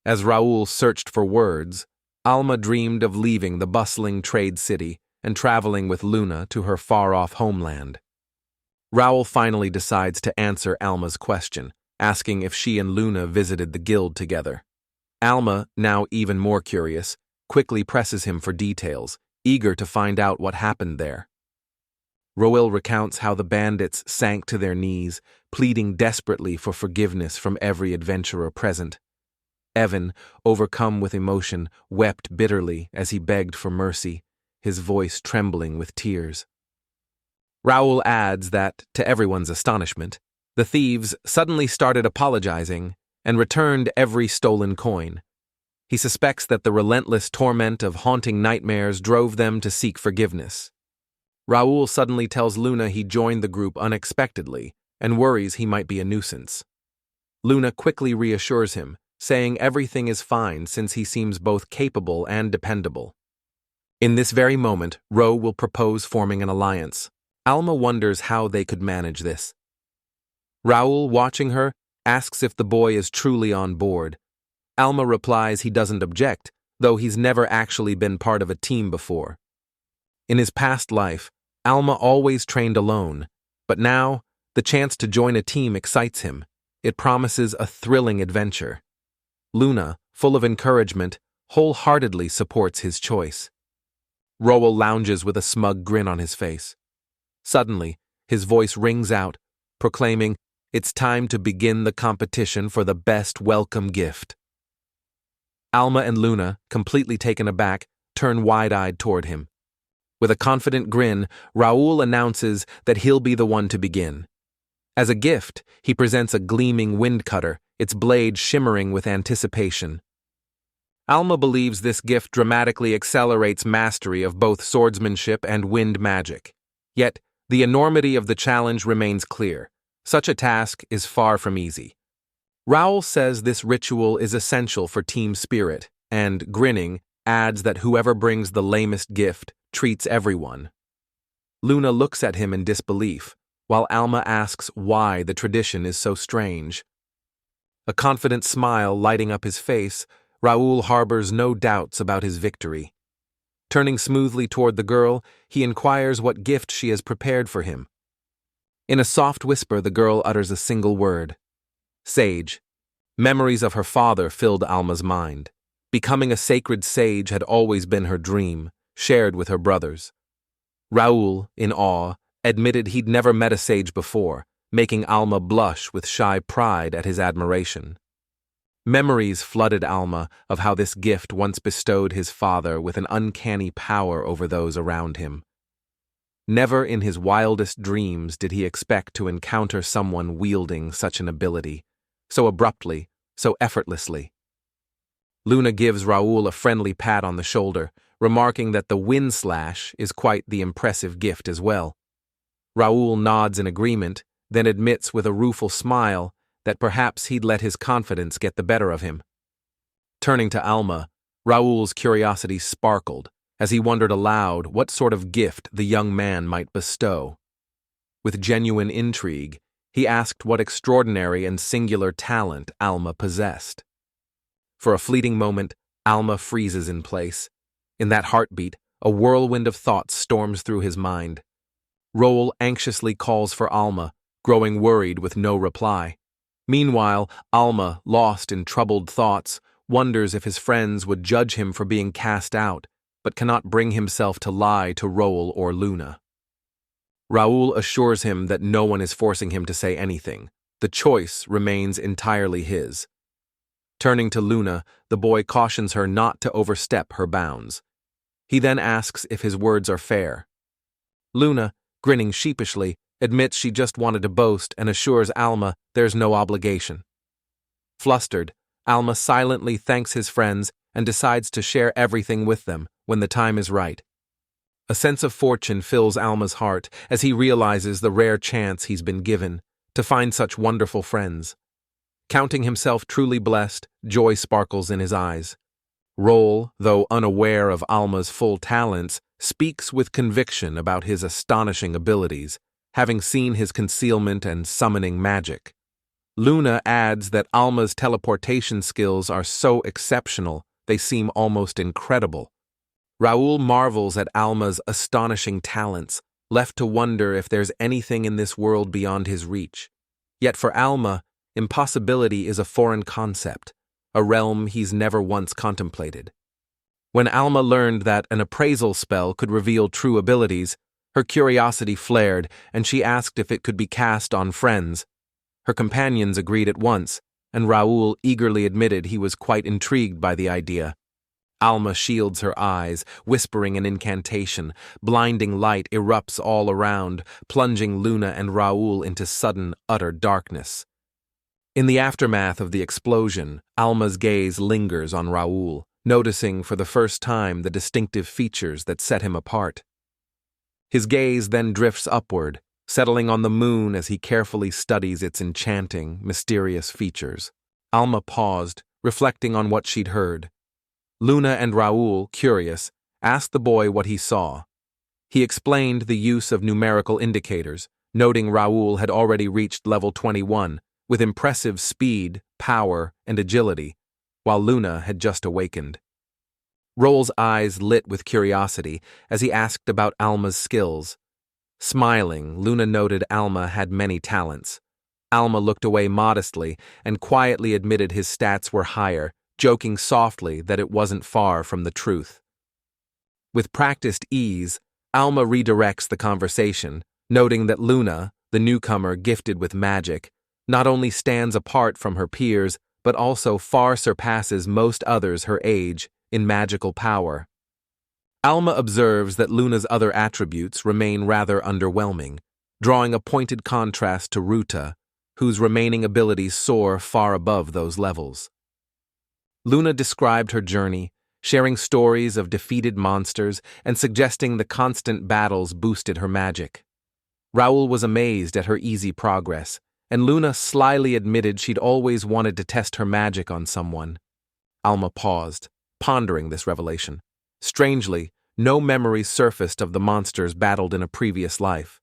As Raul searched for words, Alma dreamed of leaving the bustling trade city and traveling with Luna to her far-off homeland. Raul finally decides to answer Alma's question, asking if she and Luna visited the guild together. Alma, now even more curious, quickly presses him for details, eager to find out what happened there. Raul recounts how the bandits sank to their knees, pleading desperately for forgiveness from every adventurer present. Evan, overcome with emotion, wept bitterly as he begged for mercy, his voice trembling with tears. Raul adds that, to everyone's astonishment, the thieves suddenly started apologizing and returned every stolen coin. He suspects that the relentless torment of haunting nightmares drove them to seek forgiveness. Raul suddenly tells Luna he joined the group unexpectedly and worries he might be a nuisance. Luna quickly reassures him, saying everything is fine since he seems both capable and dependable. In this very moment, Ro will propose forming an alliance. Alma wonders how they could manage this. Raul, watching her, asks if the boy is truly on board. Alma replies he doesn't object, though he's never actually been part of a team before. In his past life, Alma always trained alone, but now, the chance to join a team excites him. It promises a thrilling adventure. Luna, full of encouragement, wholeheartedly supports his choice. Raul lounges with a smug grin on his face. Suddenly, his voice rings out, proclaiming, "It's time to begin the competition for the best welcome gift." Alma and Luna, completely taken aback, turn wide-eyed toward him. With a confident grin, Raul announces that he'll be the one to begin. As a gift, he presents a gleaming wind cutter, its blade shimmering with anticipation. Alma believes this gift dramatically accelerates mastery of both swordsmanship and wind magic. Yet, the enormity of the challenge remains clear. Such a task is far from easy. Raul says this ritual is essential for team spirit, and, grinning, adds that whoever brings the lamest gift treats everyone. Luna looks at him in disbelief, while Alma asks why the tradition is so strange. A confident smile lighting up his face, Raul harbors no doubts about his victory. Turning smoothly toward the girl, he inquires what gift she has prepared for him. In a soft whisper, the girl utters a single word: sage. Memories of her father filled Alma's mind. Becoming a sacred sage had always been her dream, shared with her brothers. Raul, in awe, admitted he'd never met a sage before, making Alma blush with shy pride at his admiration. Memories flooded Alma of how this gift once bestowed his father with an uncanny power over those around him. Never in his wildest dreams did he expect to encounter someone wielding such an ability, so abruptly, so effortlessly. Luna gives Raul a friendly pat on the shoulder, remarking that the wind slash is quite the impressive gift as well. Raul nods in agreement, then admits with a rueful smile that perhaps he'd let his confidence get the better of him. Turning to Alma, Raul's curiosity sparkled as he wondered aloud what sort of gift the young man might bestow. With genuine intrigue, he asked what extraordinary and singular talent Alma possessed. For a fleeting moment, Alma freezes in place. In that heartbeat, a whirlwind of thoughts storms through his mind. Raul anxiously calls for Alma, growing worried with no reply. Meanwhile, Alma, lost in troubled thoughts, wonders if his friends would judge him for being cast out, but cannot bring himself to lie to Raul or Luna. Raul assures him that no one is forcing him to say anything. The choice remains entirely his. Turning to Luna, the boy cautions her not to overstep her bounds. He then asks if his words are fair. Luna, grinning sheepishly, admits she just wanted to boast and assures Alma there's no obligation. Flustered, Alma silently thanks his friends and decides to share everything with them when the time is right. A sense of fortune fills Alma's heart as he realizes the rare chance he's been given to find such wonderful friends. Counting himself truly blessed, joy sparkles in his eyes. Raul, though unaware of Alma's full talents, speaks with conviction about his astonishing abilities, having seen his concealment and summoning magic. Luna adds that Alma's teleportation skills are so exceptional they seem almost incredible. Raul marvels at Alma's astonishing talents, left to wonder if there's anything in this world beyond his reach. Yet for Alma, impossibility is a foreign concept, a realm he's never once contemplated. When Alma learned that an appraisal spell could reveal true abilities, her curiosity flared, and she asked if it could be cast on friends. Her companions agreed at once, and Raul eagerly admitted he was quite intrigued by the idea. Alma shields her eyes, whispering an incantation. Blinding light erupts all around, plunging Luna and Raul into sudden, utter darkness. In the aftermath of the explosion, Alma's gaze lingers on Raul, noticing for the first time the distinctive features that set him apart. His gaze then drifts upward, settling on the moon as he carefully studies its enchanting, mysterious features. Alma paused, reflecting on what she'd heard. Luna and Raul, curious, asked the boy what he saw. He explained the use of numerical indicators, noting Raul had already reached level 21, with impressive speed, power, and agility, while Luna had just awakened. Raul's eyes lit with curiosity as he asked about Alma's skills. Smiling, Luna noted Alma had many talents. Alma looked away modestly and quietly admitted his stats were higher, joking softly that it wasn't far from the truth. With practiced ease, Alma redirects the conversation, noting that Luna, the newcomer gifted with magic, not only stands apart from her peers, but also far surpasses most others her age in magical power. Alma observes that Luna's other attributes remain rather underwhelming, drawing a pointed contrast to Ruta, whose remaining abilities soar far above those levels. Luna described her journey, sharing stories of defeated monsters and suggesting the constant battles boosted her magic. Raul was amazed at her easy progress, and Luna slyly admitted she'd always wanted to test her magic on someone. Alma paused, pondering this revelation. Strangely, no memories surfaced of the monsters battled in a previous life.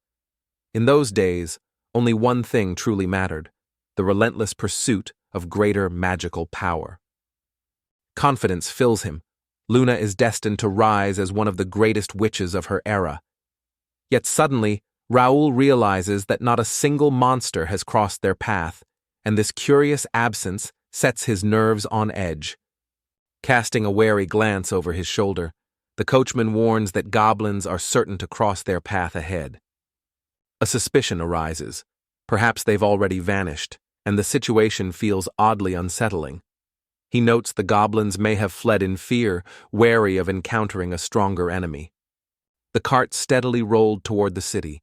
In those days, only one thing truly mattered: the relentless pursuit of greater magical power. Confidence fills him. Luna is destined to rise as one of the greatest witches of her era. Yet suddenly, Raul realizes that not a single monster has crossed their path, and this curious absence sets his nerves on edge. Casting a wary glance over his shoulder, the coachman warns that goblins are certain to cross their path ahead. A suspicion arises. Perhaps they've already vanished, and the situation feels oddly unsettling. He notes the goblins may have fled in fear, wary of encountering a stronger enemy. The cart steadily rolled toward the city,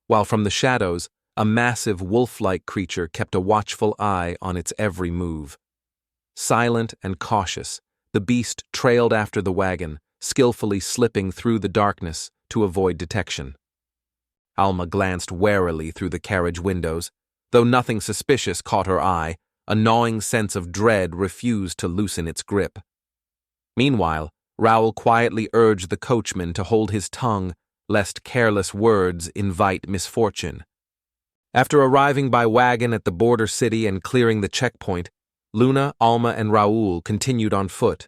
while from the shadows, a massive wolf-like creature kept a watchful eye on its every move. Silent and cautious, the beast trailed after the wagon, skillfully slipping through the darkness to avoid detection. Alma glanced warily through the carriage windows. Though nothing suspicious caught her eye, a gnawing sense of dread refused to loosen its grip. Meanwhile, Raul quietly urged the coachman to hold his tongue, lest careless words invite misfortune. After arriving by wagon at the border city and clearing the checkpoint, Luna, Alma, and Raul continued on foot.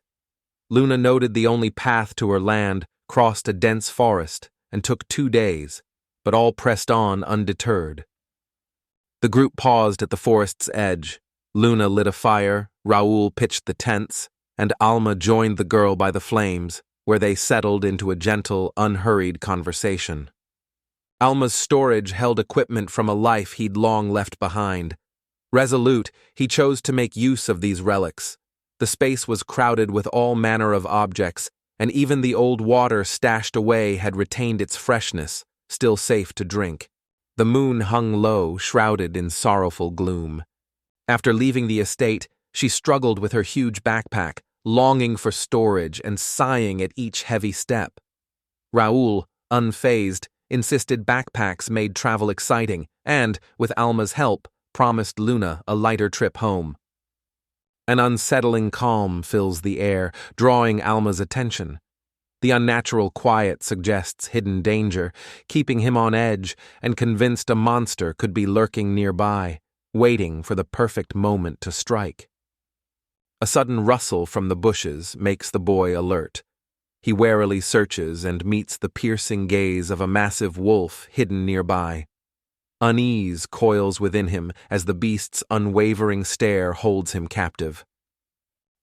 Luna noted the only path to her land crossed a dense forest and took 2 days, but all pressed on undeterred. The group paused at the forest's edge. Luna lit a fire, Raul pitched the tents, and Alma joined the girl by the flames, where they settled into a gentle, unhurried conversation. Alma's storage held equipment from a life he'd long left behind. Resolute, he chose to make use of these relics. The space was crowded with all manner of objects, and even the old water stashed away had retained its freshness, still safe to drink. The moon hung low, shrouded in sorrowful gloom. After leaving the estate, she struggled with her huge backpack, longing for storage and sighing at each heavy step. Raul, unfazed, insisted backpacks made travel exciting and, with Alma's help, promised Luna a lighter trip home. An unsettling calm fills the air, drawing Alma's attention. The unnatural quiet suggests hidden danger, keeping him on edge and convinced a monster could be lurking nearby, waiting for the perfect moment to strike. A sudden rustle from the bushes makes the boy alert. He warily searches and meets the piercing gaze of a massive wolf hidden nearby. Unease coils within him as the beast's unwavering stare holds him captive.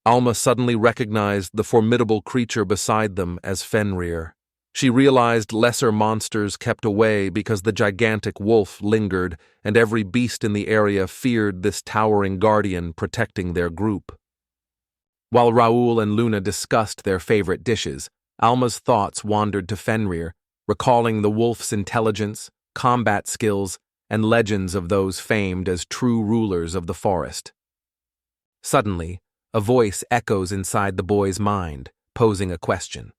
Alma suddenly recognized the formidable creature beside them as Fenrir. She realized lesser monsters kept away because the gigantic wolf lingered, and every beast in the area feared this towering guardian protecting their group. While Raul and Luna discussed their favorite dishes, Alma's thoughts wandered to Fenrir, recalling the wolf's intelligence, combat skills, and legends of those famed as true rulers of the forest. Suddenly, a voice echoes inside the boy's mind, posing a question.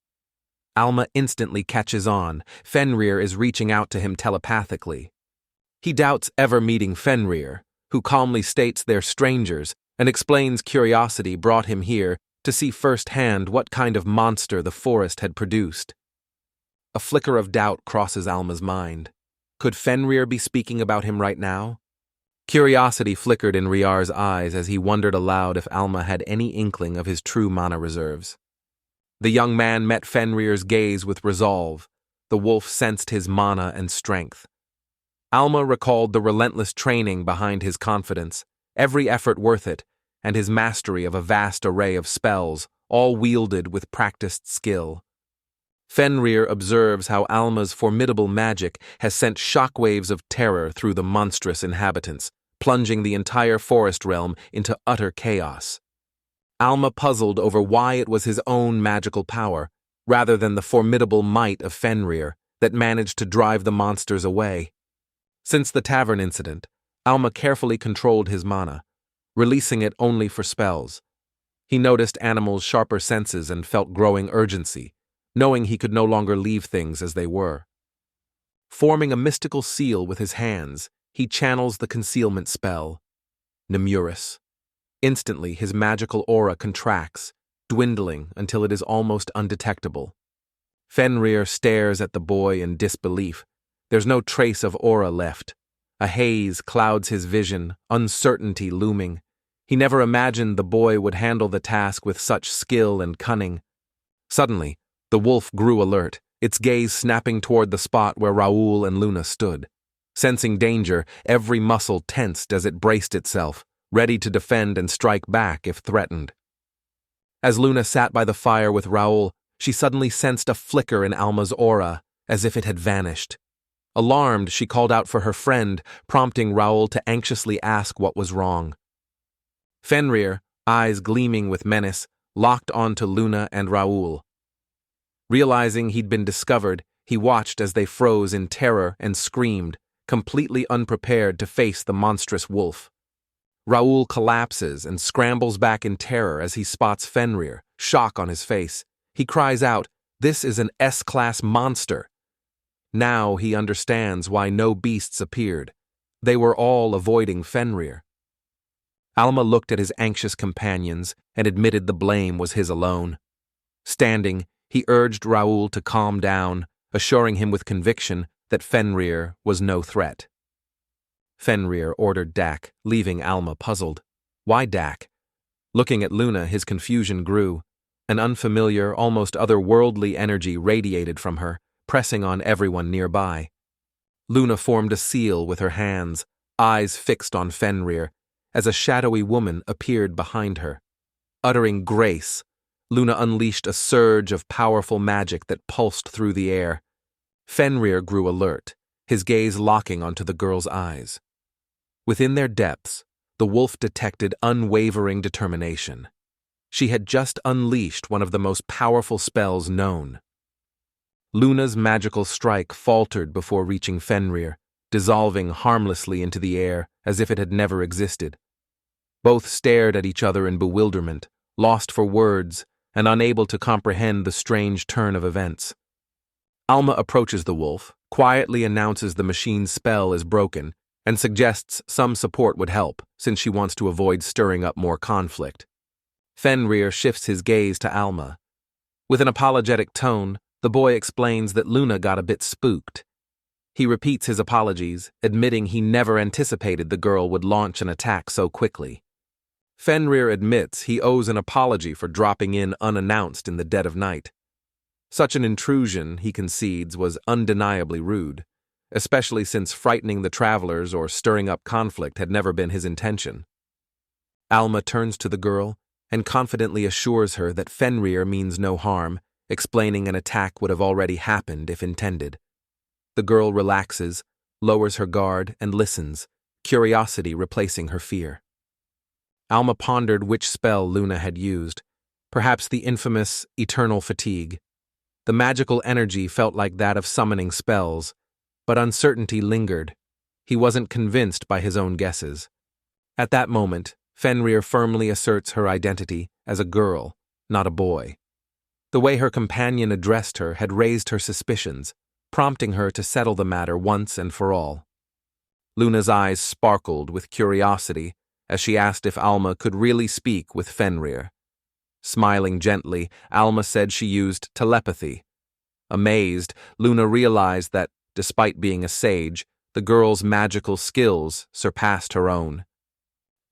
Alma instantly catches on. Fenrir is reaching out to him telepathically. He doubts ever meeting Fenrir, who calmly states they're strangers and explains curiosity brought him here to see firsthand what kind of monster the forest had produced. A flicker of doubt crosses Alma's mind. Could Fenrir be speaking about him right now? Curiosity flickered in Riar's eyes as he wondered aloud if Alma had any inkling of his true mana reserves. The young man met Fenrir's gaze with resolve. The wolf sensed his mana and strength. Alma recalled the relentless training behind his confidence, every effort worth it, and his mastery of a vast array of spells, all wielded with practiced skill. Fenrir observes how Alma's formidable magic has sent shockwaves of terror through the monstrous inhabitants, plunging the entire forest realm into utter chaos. Alma puzzled over why it was his own magical power, rather than the formidable might of Fenrir, that managed to drive the monsters away. Since the tavern incident, Alma carefully controlled his mana, releasing it only for spells. He noticed animals' sharper senses and felt growing urgency, knowing he could no longer leave things as they were. Forming a mystical seal with his hands, he channels the concealment spell, Nemuris. Instantly, his magical aura contracts, dwindling until it is almost undetectable. Fenrir stares at the boy in disbelief. There's no trace of aura left. A haze clouds his vision, uncertainty looming. He never imagined the boy would handle the task with such skill and cunning. Suddenly, the wolf grew alert, its gaze snapping toward the spot where Raul and Luna stood. Sensing danger, every muscle tensed as it braced itself, ready to defend and strike back if threatened. As Luna sat by the fire with Raul, she suddenly sensed a flicker in Alma's aura, as if it had vanished. Alarmed, she called out for her friend, prompting Raul to anxiously ask what was wrong. Fenrir, eyes gleaming with menace, locked onto Luna and Raul. Realizing he'd been discovered, he watched as they froze in terror and screamed, completely unprepared to face the monstrous wolf. Raul collapses and scrambles back in terror as he spots Fenrir, shock on his face. He cries out, "This is an S-class monster!" Now he understands why no beasts appeared. They were all avoiding Fenrir. Alma looked at his anxious companions and admitted the blame was his alone. Standing, he urged Raul to calm down, assuring him with conviction that Fenrir was no threat. Fenrir ordered Dak, leaving Alma puzzled. Why Dak? Looking at Luna, his confusion grew. An unfamiliar, almost otherworldly energy radiated from her, pressing on everyone nearby. Luna formed a seal with her hands, eyes fixed on Fenrir, as a shadowy woman appeared behind her. Uttering grace, Luna unleashed a surge of powerful magic that pulsed through the air. Fenrir grew alert, his gaze locking onto the girl's eyes. Within their depths, the wolf detected unwavering determination. She had just unleashed one of the most powerful spells known. Luna's magical strike faltered before reaching Fenrir, dissolving harmlessly into the air as if it had never existed. Both stared at each other in bewilderment, lost for words, and unable to comprehend the strange turn of events. Alma approaches the wolf, quietly announces the machine's spell is broken, and suggests some support would help, since she wants to avoid stirring up more conflict. Fenrir shifts his gaze to Alma. With an apologetic tone, the boy explains that Luna got a bit spooked. He repeats his apologies, admitting he never anticipated the girl would launch an attack so quickly. Fenrir admits he owes an apology for dropping in unannounced in the dead of night. Such an intrusion, he concedes, was undeniably rude, especially since frightening the travelers or stirring up conflict had never been his intention. Alma turns to the girl and confidently assures her that Fenrir means no harm, explaining an attack would have already happened if intended. The girl relaxes, lowers her guard, and listens, curiosity replacing her fear. Alma pondered which spell Luna had used, perhaps the infamous eternal fatigue. The magical energy felt like that of summoning spells, but uncertainty lingered. He wasn't convinced by his own guesses. At that moment, Fenrir firmly asserts her identity as a girl, not a boy. The way her companion addressed her had raised her suspicions, prompting her to settle the matter once and for all. Luna's eyes sparkled with curiosity as she asked if Alma could really speak with Fenrir. Smiling gently, Alma said she used telepathy. Amazed, Luna realized that, despite being a sage, the girl's magical skills surpassed her own.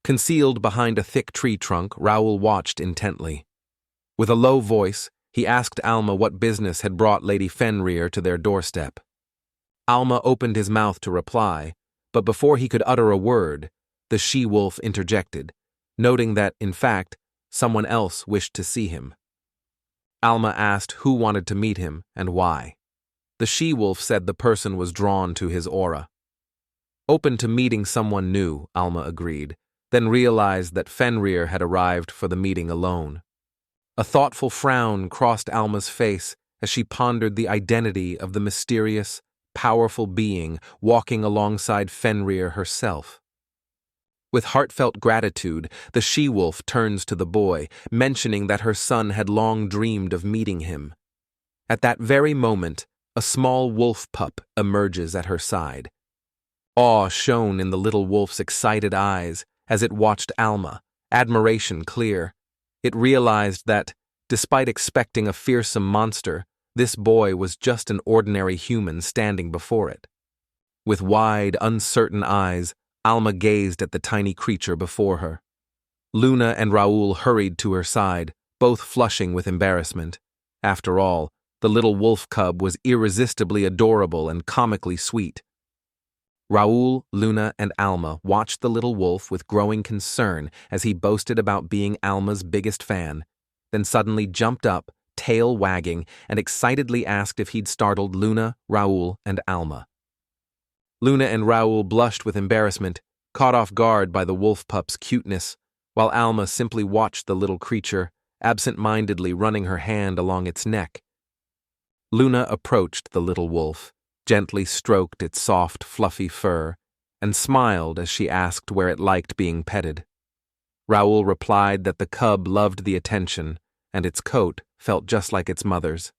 Concealed behind a thick tree trunk, Raul watched intently. With a low voice, he asked Alma what business had brought Lady Fenrir to their doorstep. Alma opened his mouth to reply, but before he could utter a word, the she-wolf interjected, noting that, in fact, someone else wished to see him. Alma asked who wanted to meet him and why. The she-wolf said the person was drawn to his aura. Open to meeting someone new, Alma agreed, then realized that Fenrir had arrived for the meeting alone. A thoughtful frown crossed Alma's face as she pondered the identity of the mysterious, powerful being walking alongside Fenrir herself. With heartfelt gratitude, the she-wolf turns to the boy, mentioning that her son had long dreamed of meeting him. At that very moment, a small wolf pup emerges at her side. Awe shone in the little wolf's excited eyes as it watched Alma, admiration clear. It realized that, despite expecting a fearsome monster, this boy was just an ordinary human standing before it. With wide, uncertain eyes, Alma gazed at the tiny creature before her. Luna and Raul hurried to her side, both flushing with embarrassment. After all, the little wolf cub was irresistibly adorable and comically sweet. Raul, Luna, and Alma watched the little wolf with growing concern as he boasted about being Alma's biggest fan, then suddenly jumped up, tail wagging, and excitedly asked if he'd startled Luna, Raul, and Alma. Luna and Raul blushed with embarrassment, caught off guard by the wolf pup's cuteness, while Alma simply watched the little creature, absent-mindedly running her hand along its neck. Luna approached the little wolf, gently stroked its soft, fluffy fur, and smiled as she asked where it liked being petted. Raul replied that the cub loved the attention, and its coat felt just like its mother's.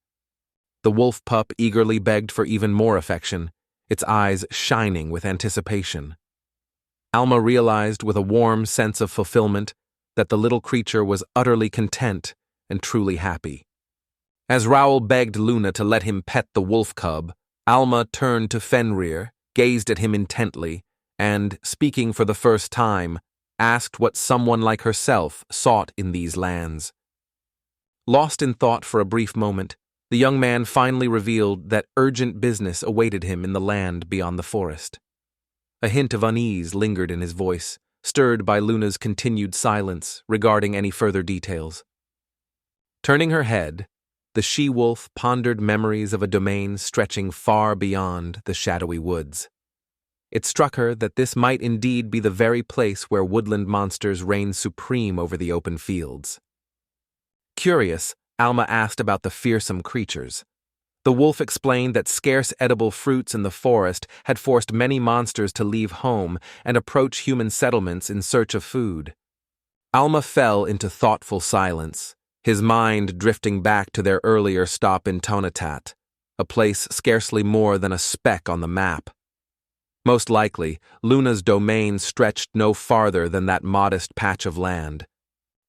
The wolf pup eagerly begged for even more affection, its eyes shining with anticipation. Alma realized with a warm sense of fulfillment that the little creature was utterly content and truly happy. As Raul begged Luna to let him pet the wolf cub, Alma turned to Fenrir, gazed at him intently, and, speaking for the first time, asked what someone like herself sought in these lands. Lost in thought for a brief moment, the young man finally revealed that urgent business awaited him in the land beyond the forest. A hint of unease lingered in his voice, stirred by Luna's continued silence regarding any further details. Turning her head, the she-wolf pondered memories of a domain stretching far beyond the shadowy woods. It struck her that this might indeed be the very place where woodland monsters reign supreme over the open fields. Curious, Alma asked about the fearsome creatures. The wolf explained that scarce edible fruits in the forest had forced many monsters to leave home and approach human settlements in search of food. Alma fell into thoughtful silence, his mind drifting back to their earlier stop in Tonatat, a place scarcely more than a speck on the map. Most likely, Luna's domain stretched no farther than that modest patch of land.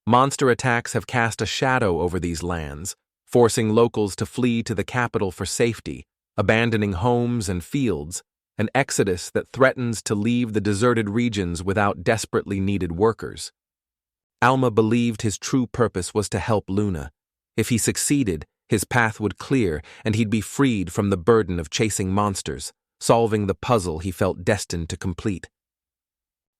Monster attacks have cast a shadow over these lands, forcing locals to flee to the capital for safety, abandoning homes and fields, an exodus that threatens to leave the deserted regions without desperately needed workers. Alma believed his true purpose was to help Luna. If he succeeded, his path would clear and he'd be freed from the burden of chasing monsters, solving the puzzle he felt destined to complete.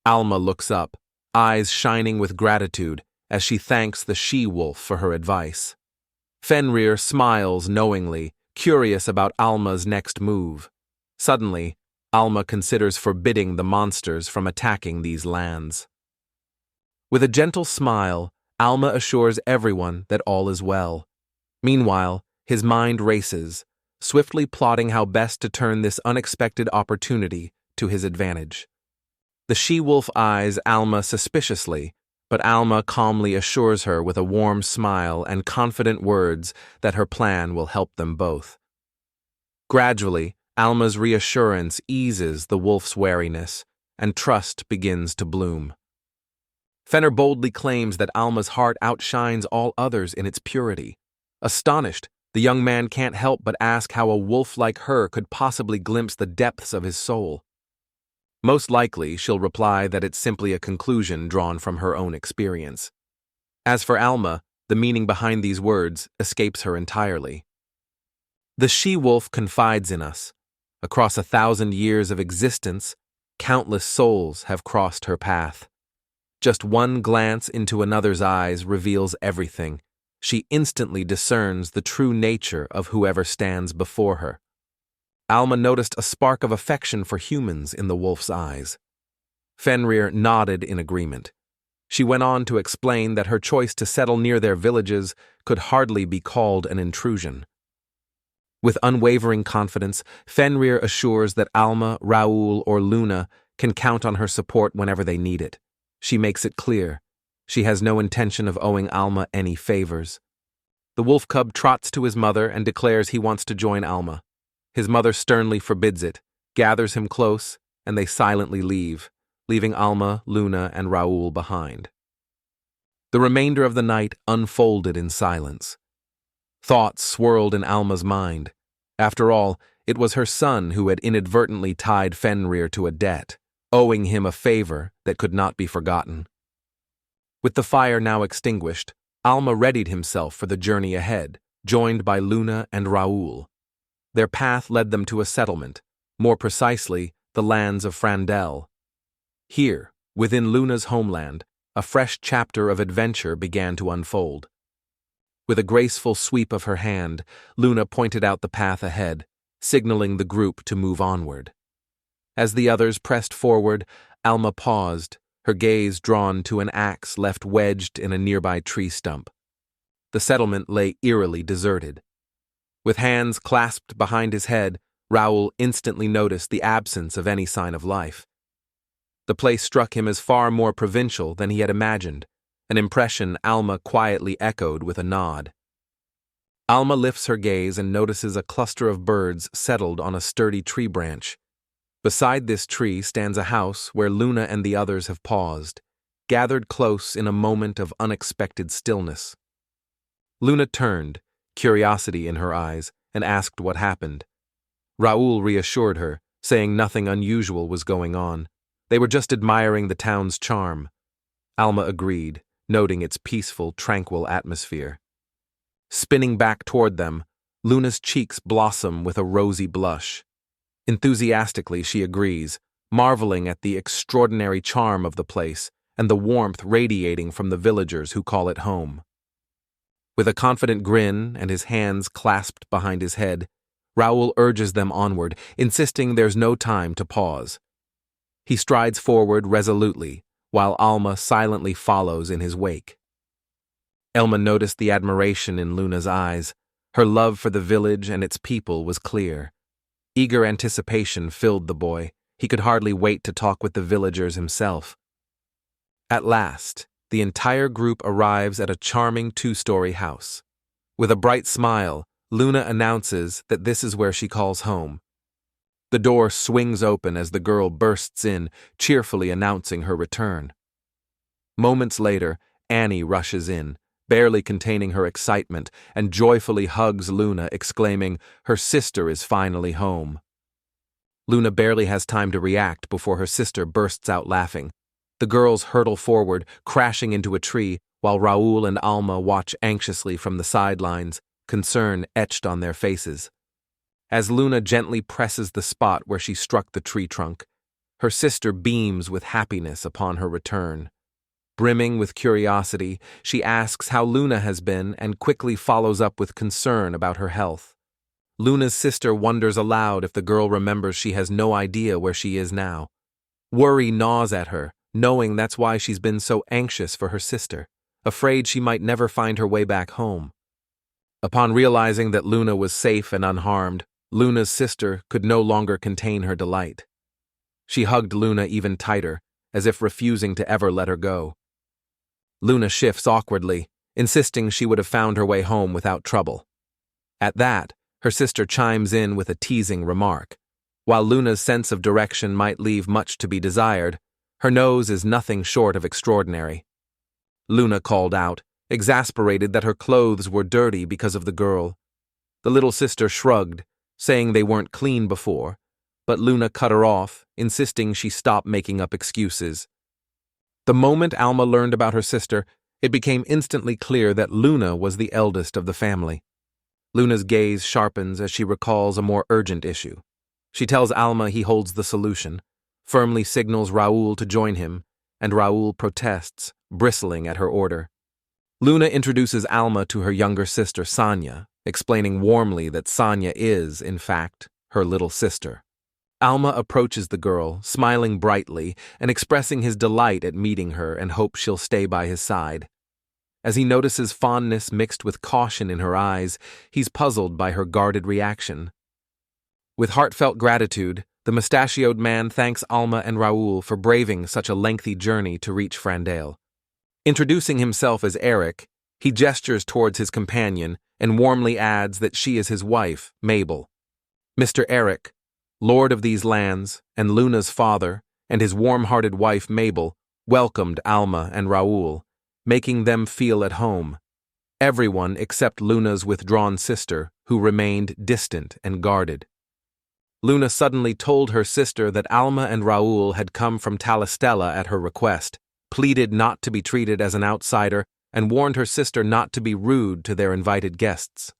Alma looks up, eyes shining with gratitude, as she thanks the she-wolf for her advice. Fenrir smiles knowingly, curious about Alma's next move. Suddenly, Alma considers forbidding the monsters from attacking these lands. With a gentle smile, Alma assures everyone that all is well. Meanwhile, his mind races, swiftly plotting how best to turn this unexpected opportunity to his advantage. The she-wolf eyes Alma suspiciously, but Alma calmly assures her with a warm smile and confident words that her plan will help them both. Gradually, Alma's reassurance eases the wolf's wariness, and trust begins to bloom. Fenrir boldly claims that Alma's heart outshines all others in its purity. Astonished, the young man can't help but ask how a wolf like her could possibly glimpse the depths of his soul. Most likely, she'll reply that it's simply a conclusion drawn from her own experience. As for Alma, the meaning behind these words escapes her entirely. The she-wolf confides in us. Across 1,000 years of existence, countless souls have crossed her path. Just one glance into another's eyes reveals everything. She instantly discerns the true nature of whoever stands before her. Alma noticed a spark of affection for humans in the wolf's eyes. Fenrir nodded in agreement. She went on to explain that her choice to settle near their villages could hardly be called an intrusion. With unwavering confidence, Fenrir assures that Alma, Raul, or Luna can count on her support whenever they need it. She makes it clear she has no intention of owing Alma any favors. The wolf cub trots to his mother and declares he wants to join Alma. His mother sternly forbids it, gathers him close, and they silently leave, leaving Alma, Luna, and Raul behind. The remainder of the night unfolded in silence. Thoughts swirled in Alma's mind. After all, it was her son who had inadvertently tied Fenrir to a debt, owing him a favor that could not be forgotten. With the fire now extinguished, Alma readied himself for the journey ahead, joined by Luna and Raul. Their path led them to a settlement, more precisely, the lands of Fandle. Here, within Luna's homeland, a fresh chapter of adventure began to unfold. With a graceful sweep of her hand, Luna pointed out the path ahead, signaling the group to move onward. As the others pressed forward, Alma paused, her gaze drawn to an axe left wedged in a nearby tree stump. The settlement lay eerily deserted. With hands clasped behind his head, Raul instantly noticed the absence of any sign of life. The place struck him as far more provincial than he had imagined, an impression Alma quietly echoed with a nod. Alma lifts her gaze and notices a cluster of birds settled on a sturdy tree branch. Beside this tree stands a house where Luna and the others have paused, gathered close in a moment of unexpected stillness. Luna turned, curiosity in her eyes, and asked what happened. Raul reassured her, saying nothing unusual was going on. They were just admiring the town's charm. Alma agreed, noting its peaceful, tranquil atmosphere. Spinning back toward them, Luna's cheeks blossom with a rosy blush. Enthusiastically she agrees, marveling at the extraordinary charm of the place and the warmth radiating from the villagers who call it home. With a confident grin and his hands clasped behind his head, Raul urges them onward, insisting there's no time to pause. He strides forward resolutely, while Alma silently follows in his wake. Alma noticed the admiration in Luna's eyes. Her love for the village and its people was clear. Eager anticipation filled the boy. He could hardly wait to talk with the villagers himself. At last, the entire group arrives at a charming two-story house. With a bright smile, Luna announces that this is where she calls home. The door swings open as the girl bursts in, cheerfully announcing her return. Moments later, Annie rushes in, barely containing her excitement, and joyfully hugs Luna, exclaiming, "Her sister is finally home." Luna barely has time to react before her sister bursts out laughing. The girls hurtle forward, crashing into a tree, while Raul and Alma watch anxiously from the sidelines, concern etched on their faces. As Luna gently presses the spot where she struck the tree trunk, her sister beams with happiness upon her return. Brimming with curiosity, she asks how Luna has been and quickly follows up with concern about her health. Luna's sister wonders aloud if the girl remembers she has no idea where she is now. Worry gnaws at her, knowing that's why she's been so anxious for her sister, afraid she might never find her way back home. Upon realizing that Luna was safe and unharmed, Luna's sister could no longer contain her delight. She hugged Luna even tighter, as if refusing to ever let her go. Luna shifts awkwardly, insisting she would have found her way home without trouble. At that, her sister chimes in with a teasing remark. While Luna's sense of direction might leave much to be desired, her nose is nothing short of extraordinary. Luna called out, exasperated that her clothes were dirty because of the girl. The little sister shrugged, saying they weren't clean before, but Luna cut her off, insisting she stop making up excuses. The moment Alma learned about her sister, it became instantly clear that Luna was the eldest of the family. Luna's gaze sharpens as she recalls a more urgent issue. She tells Alma he holds the solution, firmly signals Raul to join him, and Raul protests, bristling at her order. Luna introduces Alma to her younger sister Sonia, explaining warmly that Sonia is, in fact, her little sister. Alma approaches the girl, smiling brightly and expressing his delight at meeting her and hopes she'll stay by his side. As he notices fondness mixed with caution in her eyes, he's puzzled by her guarded reaction. With heartfelt gratitude, the mustachioed man thanks Alma and Raul for braving such a lengthy journey to reach Fandle. Introducing himself as Eric, he gestures towards his companion and warmly adds that she is his wife, Mabel. Mr. Eric, lord of these lands, and Luna's father, and his warm-hearted wife Mabel, welcomed Alma and Raul, making them feel at home. Everyone except Luna's withdrawn sister, who remained distant and guarded. Luna suddenly told her sister that Alma and Raul had come from Talistella at her request, pleaded not to be treated as an outsider, and warned her sister not to be rude to their invited guests.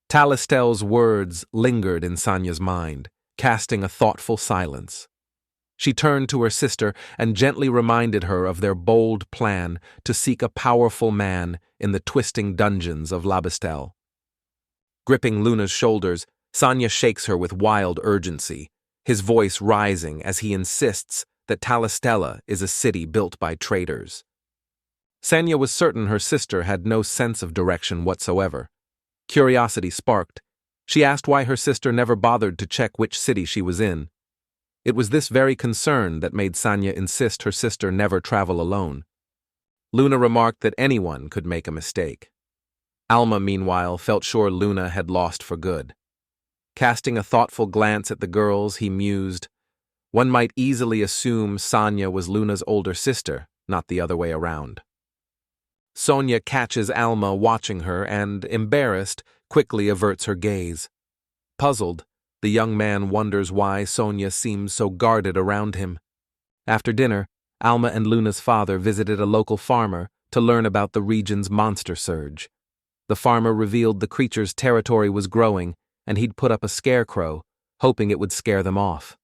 Talistelle's words lingered in Sonia's mind, casting a thoughtful silence. She turned to her sister and gently reminded her of their bold plan to seek a powerful man in the twisting dungeons of Labastel. Gripping Luna's shoulders, Sonia shakes her with wild urgency, his voice rising as he insists that Talistella is a city built by traitors. Sonia was certain her sister had no sense of direction whatsoever. Curiosity sparked. She asked why her sister never bothered to check which city she was in. It was this very concern that made Sonia insist her sister never travel alone. Luna remarked that anyone could make a mistake. Alma, meanwhile, felt sure Luna had lost for good. Casting a thoughtful glance at the girls, he mused, one might easily assume Sonia was Luna's older sister, not the other way around. Sonia catches Alma watching her and, embarrassed, quickly averts her gaze. Puzzled, the young man wonders why Sonia seems so guarded around him. After dinner, Alma and Luna's father visited a local farmer to learn about the region's monster surge. The farmer revealed the creature's territory was growing, and he'd put up a scarecrow, hoping it would scare them off.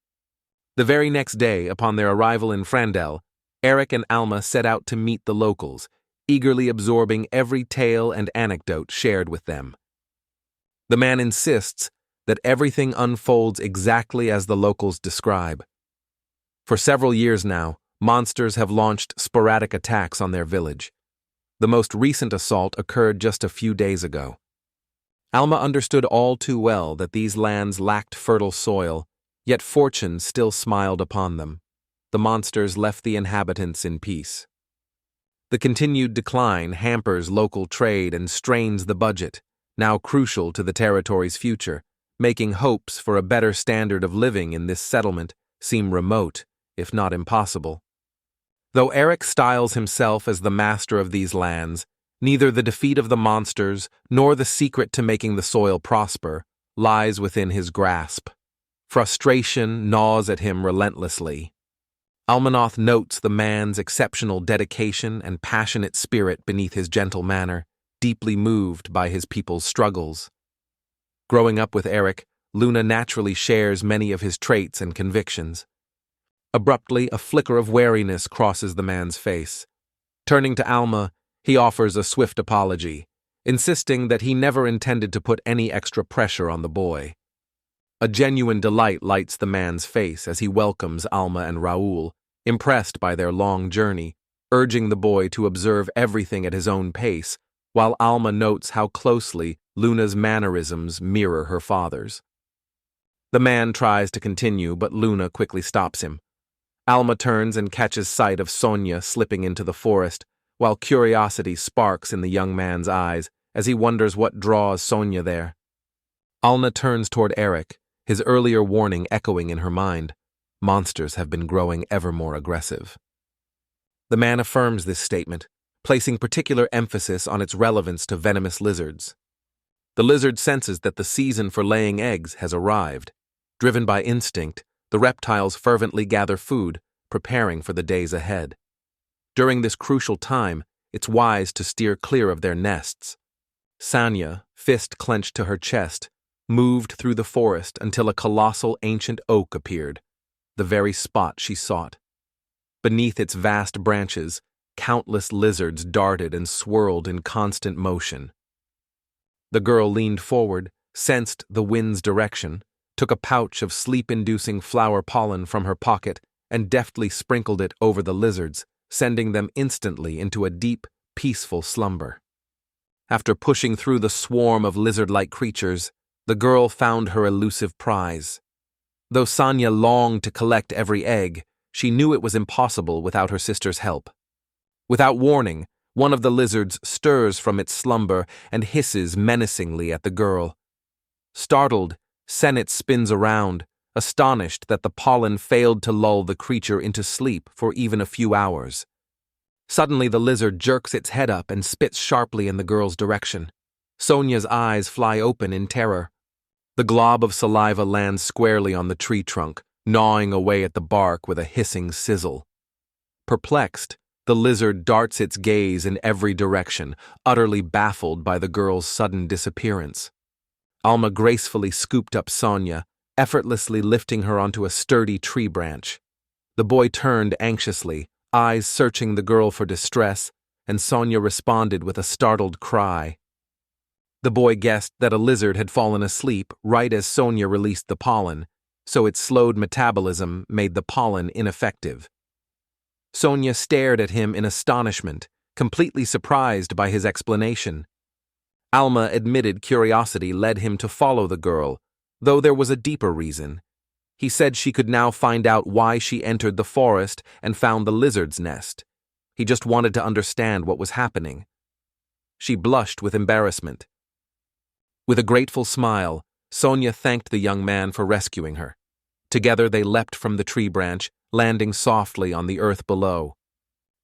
The very next day, upon their arrival in Fandle, Eric and Alma set out to meet the locals, eagerly absorbing every tale and anecdote shared with them. The man insists that everything unfolds exactly as the locals describe. For several years now, monsters have launched sporadic attacks on their village. The most recent assault occurred just a few days ago. Alma understood all too well that these lands lacked fertile soil, yet fortune still smiled upon them. The monsters left the inhabitants in peace. The continued decline hampers local trade and strains the budget, now crucial to the territory's future, making hopes for a better standard of living in this settlement seem remote, if not impossible. Though Eric styles himself as the master of these lands, neither the defeat of the monsters nor the secret to making the soil prosper lies within his grasp. Frustration gnaws at him relentlessly. Almanoth notes the man's exceptional dedication and passionate spirit beneath his gentle manner, deeply moved by his people's struggles. Growing up with Eric, Luna naturally shares many of his traits and convictions. Abruptly, a flicker of wariness crosses the man's face. Turning to Alma, he offers a swift apology, insisting that he never intended to put any extra pressure on the boy. A genuine delight lights the man's face as he welcomes Alma and Raul, impressed by their long journey, urging the boy to observe everything at his own pace, while Alma notes how closely Luna's mannerisms mirror her father's. The man tries to continue, but Luna quickly stops him. Alma turns and catches sight of Sonia slipping into the forest, while curiosity sparks in the young man's eyes as he wonders what draws Sonia there. Alma turns toward Eric, his earlier warning echoing in her mind. Monsters have been growing ever more aggressive. The man affirms this statement, placing particular emphasis on its relevance to venomous lizards. The lizard senses that the season for laying eggs has arrived. Driven by instinct, the reptiles fervently gather food, preparing for the days ahead. During this crucial time, it's wise to steer clear of their nests. Sonia, fist clenched to her chest, moved through the forest until a colossal ancient oak appeared, the very spot she sought. Beneath its vast branches, countless lizards darted and swirled in constant motion. The girl leaned forward, sensed the wind's direction, took a pouch of sleep-inducing flower pollen from her pocket, and deftly sprinkled it over the lizards, sending them instantly into a deep, peaceful slumber. After pushing through the swarm of lizard-like creatures, the girl found her elusive prize. Though Sonia longed to collect every egg, she knew it was impossible without her sister's help. Without warning, one of the lizards stirs from its slumber and hisses menacingly at the girl. Startled, Senet spins around, astonished that the pollen failed to lull the creature into sleep for even a few hours. Suddenly the lizard jerks its head up and spits sharply in the girl's direction. Sonia's eyes fly open in terror. The glob of saliva lands squarely on the tree trunk, gnawing away at the bark with a hissing sizzle. Perplexed, the lizard darts its gaze in every direction, utterly baffled by the girl's sudden disappearance. Alma gracefully scooped up Sonia, effortlessly lifting her onto a sturdy tree branch. The boy turned anxiously, eyes searching the girl for distress, and Sonia responded with a startled cry. The boy guessed that a lizard had fallen asleep right as Sonia released the pollen, so its slowed metabolism made the pollen ineffective. Sonia stared at him in astonishment, completely surprised by his explanation. Alma admitted curiosity led him to follow the girl, though there was a deeper reason. He said she could now find out why she entered the forest and found the lizard's nest. He just wanted to understand what was happening. She blushed with embarrassment. With a grateful smile, Sonia thanked the young man for rescuing her. Together they leapt from the tree branch, landing softly on the earth below.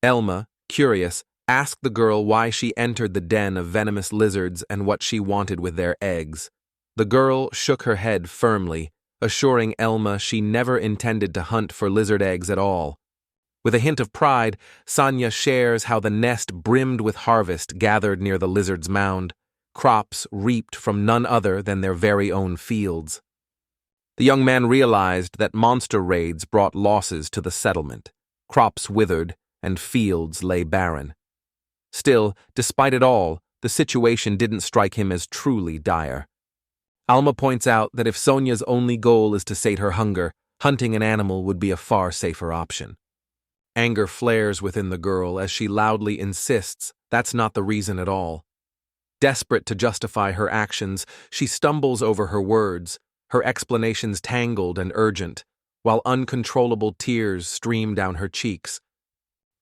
Alma, curious, asked the girl why she entered the den of venomous lizards and what she wanted with their eggs. The girl shook her head firmly, assuring Alma she never intended to hunt for lizard eggs at all. With a hint of pride, Sonia shares how the nest brimmed with harvest gathered near the lizard's mound, crops reaped from none other than their very own fields. The young man realized that monster raids brought losses to the settlement. Crops withered, and fields lay barren. Still, despite it all, the situation didn't strike him as truly dire. Alma points out that if Sonia's only goal is to sate her hunger, hunting an animal would be a far safer option. Anger flares within the girl as she loudly insists that's not the reason at all. Desperate to justify her actions, she stumbles over her words, her explanations tangled and urgent, while uncontrollable tears stream down her cheeks.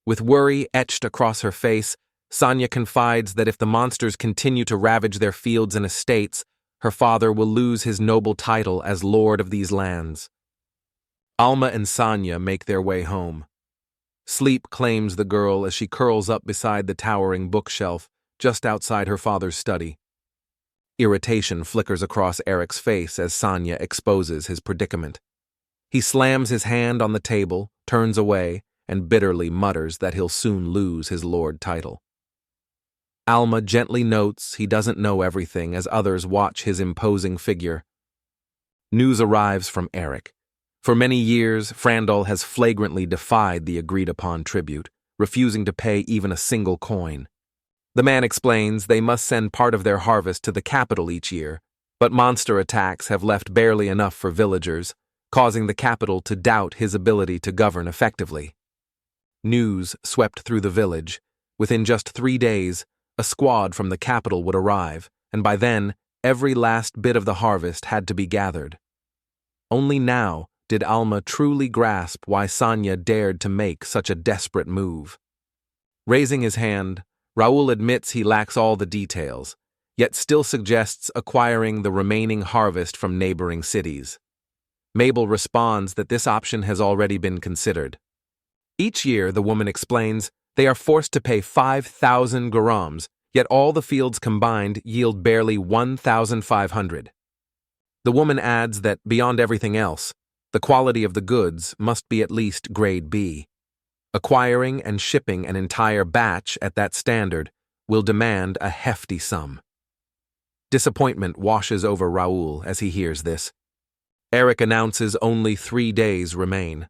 With worry etched across her face, Sonia confides that if the monsters continue to ravage their fields and estates, her father will lose his noble title as lord of these lands. Alma and Sonia make their way home. Sleep claims the girl as she curls up beside the towering bookshelf, just outside her father's study. Irritation flickers across Eric's face as Sonia exposes his predicament. He slams his hand on the table, turns away, and bitterly mutters that he'll soon lose his lord title. Alma gently notes he doesn't know everything as others watch his imposing figure. News arrives from Eric. For many years, Fandle has flagrantly defied the agreed-upon tribute, refusing to pay even a single coin. The man explains they must send part of their harvest to the capital each year, but monster attacks have left barely enough for villagers, causing the capital to doubt his ability to govern effectively. News swept through the village. Within just 3 days, a squad from the capital would arrive, and by then, every last bit of the harvest had to be gathered. Only now did Alma truly grasp why Sonia dared to make such a desperate move. Raising his hand, Raul admits he lacks all the details, yet still suggests acquiring the remaining harvest from neighboring cities. Mabel responds that this option has already been considered. Each year, the woman explains, they are forced to pay 5,000 garams, yet all the fields combined yield barely 1,500. The woman adds that, beyond everything else, the quality of the goods must be at least grade B. Acquiring and shipping an entire batch at that standard will demand a hefty sum. Disappointment washes over Raul as he hears this. Eric announces only 3 days remain.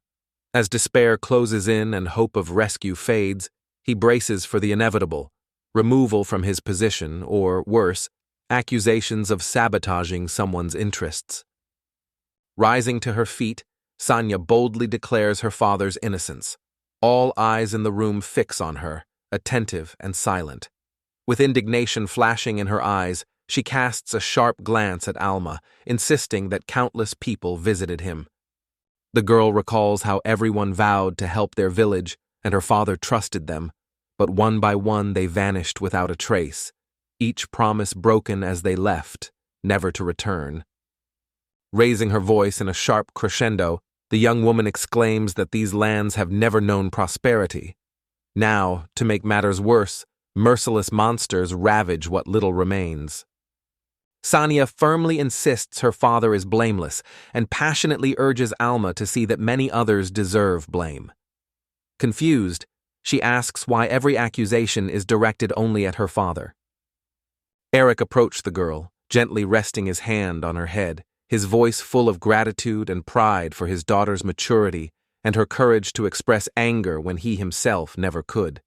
As despair closes in and hope of rescue fades, he braces for the inevitable, removal from his position or, worse, accusations of sabotaging someone's interests. Rising to her feet, Sonia boldly declares her father's innocence. All eyes in the room fix on her, attentive and silent. With indignation flashing in her eyes, she casts a sharp glance at Alma, insisting that countless people visited him. The girl recalls how everyone vowed to help their village, and her father trusted them, but one by one they vanished without a trace, each promise broken as they left, never to return. Raising her voice in a sharp crescendo, the young woman exclaims that these lands have never known prosperity. Now, to make matters worse, merciless monsters ravage what little remains. Sonia firmly insists her father is blameless and passionately urges Alma to see that many others deserve blame. Confused, she asks why every accusation is directed only at her father. Eric approached the girl, gently resting his hand on her head, his voice full of gratitude and pride for his daughter's maturity and her courage to express anger when he himself never could.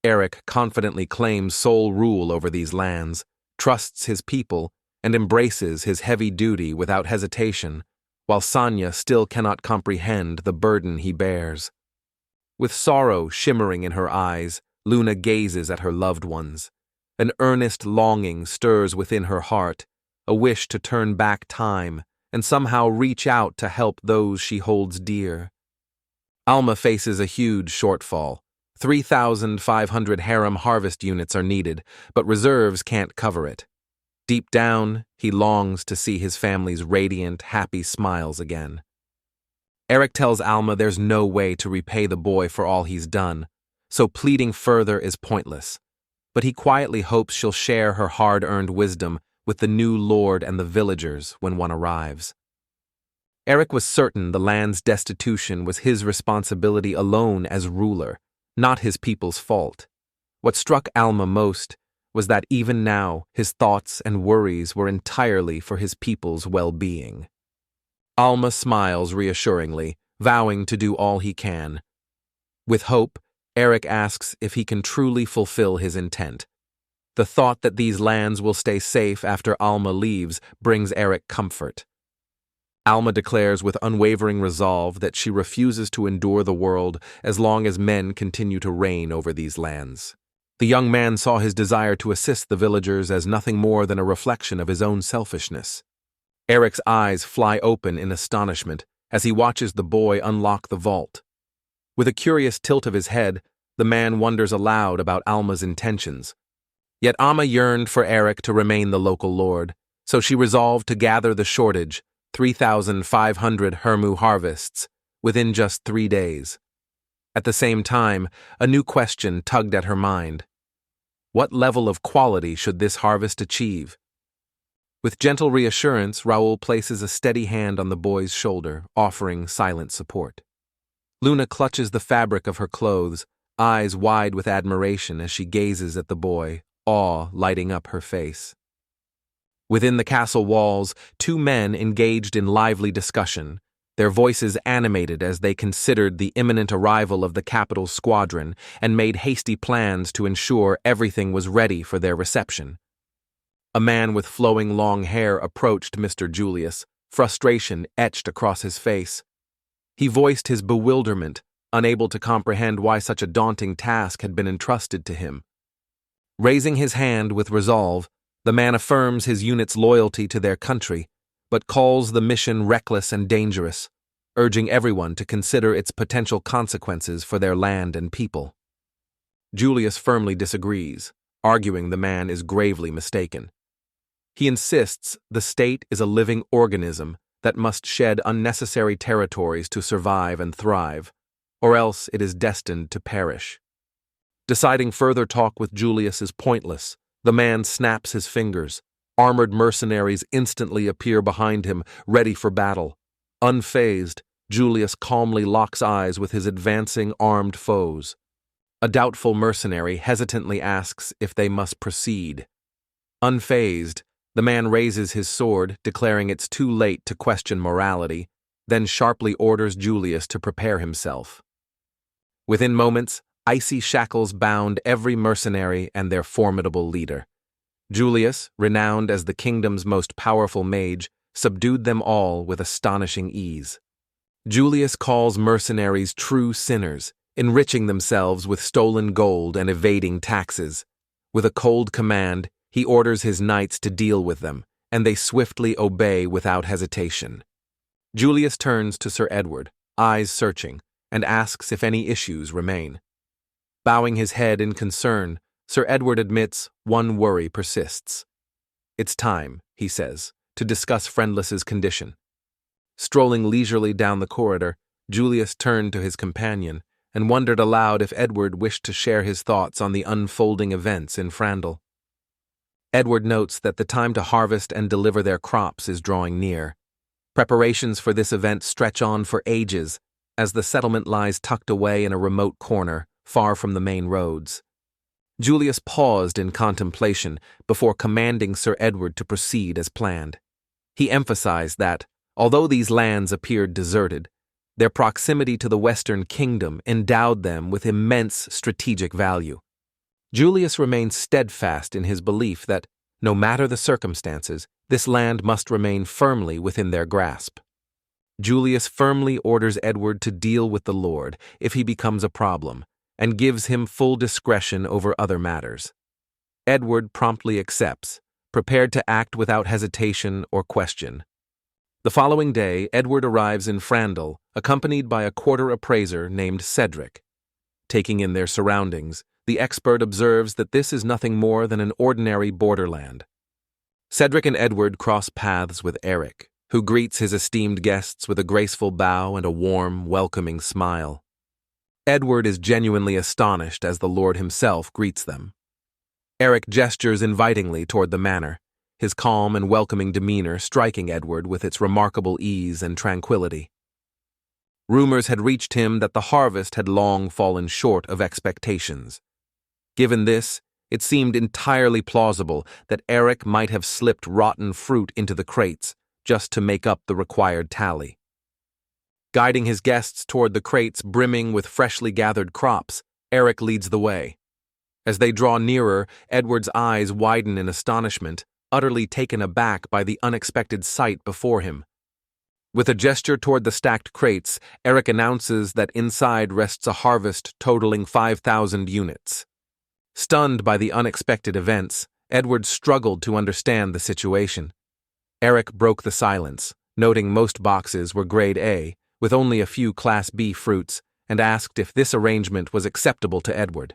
Eric confidently claims sole rule over these lands, trusts his people, and embraces his heavy duty without hesitation, while Sonia still cannot comprehend the burden he bears. With sorrow shimmering in her eyes, Luna gazes at her loved ones. An earnest longing stirs within her heart, a wish to turn back time and somehow reach out to help those she holds dear. Alma faces a huge shortfall. 3,500 harem harvest units are needed, but reserves can't cover it. Deep down, he longs to see his family's radiant, happy smiles again. Eric tells Alma there's no way to repay the boy for all he's done, so pleading further is pointless. But he quietly hopes she'll share her hard-earned wisdom with the new lord and the villagers when one arrives. Eric was certain the land's destitution was his responsibility alone as ruler, not his people's fault. What struck Alma most was that even now his thoughts and worries were entirely for his people's well-being. Alma smiles reassuringly, vowing to do all he can. With hope, Eric asks if he can truly fulfill his intent. The thought that these lands will stay safe after Alma leaves brings Eric comfort. Alma declares with unwavering resolve that she refuses to endure the world as long as men continue to reign over these lands. The young man saw his desire to assist the villagers as nothing more than a reflection of his own selfishness. Eric's eyes fly open in astonishment as he watches the boy unlock the vault. With a curious tilt of his head, the man wonders aloud about Alma's intentions. Yet Alma yearned for Eric to remain the local lord, so she resolved to gather the shortage, 3,500 Hermu harvests, within just 3 days. At the same time, a new question tugged at her mind. What level of quality should this harvest achieve? With gentle reassurance, Raul places a steady hand on the boy's shoulder, offering silent support. Luna clutches the fabric of her clothes, eyes wide with admiration as she gazes at the boy, awe lighting up her face. Within the castle walls, 2 men engaged in lively discussion, their voices animated as they considered the imminent arrival of the capital's squadron and made hasty plans to ensure everything was ready for their reception. A man with flowing long hair approached Mr. Julius, frustration etched across his face. He voiced his bewilderment, unable to comprehend why such a daunting task had been entrusted to him. Raising his hand with resolve, the man affirms his unit's loyalty to their country, but calls the mission reckless and dangerous, urging everyone to consider its potential consequences for their land and people. Julius firmly disagrees, arguing the man is gravely mistaken. He insists the state is a living organism that must shed unnecessary territories to survive and thrive, or else it is destined to perish. Deciding further talk with Julius is pointless, the man snaps his fingers. Armored mercenaries instantly appear behind him, ready for battle. Unfazed, Julius calmly locks eyes with his advancing armed foes. A doubtful mercenary hesitantly asks if they must proceed. Unfazed, the man raises his sword, declaring it's too late to question morality, then sharply orders Julius to prepare himself. Within moments, icy shackles bound every mercenary and their formidable leader. Julius, renowned as the kingdom's most powerful mage, subdued them all with astonishing ease. Julius calls mercenaries true sinners, enriching themselves with stolen gold and evading taxes. With a cold command, he orders his knights to deal with them, and they swiftly obey without hesitation. Julius turns to Sir Edward, eyes searching, and asks if any issues remain. Bowing his head in concern, Sir Edward admits one worry persists. "It's time," he says, "to discuss Friendless's condition." Strolling leisurely down the corridor, Julius turned to his companion and wondered aloud if Edward wished to share his thoughts on the unfolding events in Fandle. Edward notes that the time to harvest and deliver their crops is drawing near. Preparations for this event stretch on for ages, as the settlement lies tucked away in a remote corner, far from the main roads. Julius paused in contemplation before commanding Sir Edward to proceed as planned. He emphasized that, although these lands appeared deserted, their proximity to the Western Kingdom endowed them with immense strategic value. Julius remained steadfast in his belief that, no matter the circumstances, this land must remain firmly within their grasp. Julius firmly orders Edward to deal with the Lord if he becomes a problem, and gives him full discretion over other matters. Edward promptly accepts, prepared to act without hesitation or question. The following day, Edward arrives in Fandle, accompanied by a quarter appraiser named Cedric. Taking in their surroundings, the expert observes that this is nothing more than an ordinary borderland. Cedric and Edward cross paths with Eric, who greets his esteemed guests with a graceful bow and a warm, welcoming smile. Edward is genuinely astonished as the Lord himself greets them. Eric gestures invitingly toward the manor, his calm and welcoming demeanor striking Edward with its remarkable ease and tranquility. Rumors had reached him that the harvest had long fallen short of expectations. Given this, it seemed entirely plausible that Eric might have slipped rotten fruit into the crates just to make up the required tally. Guiding his guests toward the crates brimming with freshly gathered crops, Eric leads the way. As they draw nearer, Edward's eyes widen in astonishment, utterly taken aback by the unexpected sight before him. With a gesture toward the stacked crates, Eric announces that inside rests a harvest totaling 5,000 units. Stunned by the unexpected events, Edward struggled to understand the situation. Eric broke the silence, noting most boxes were grade A, with only a few Class B fruits, and asked if this arrangement was acceptable to Edward.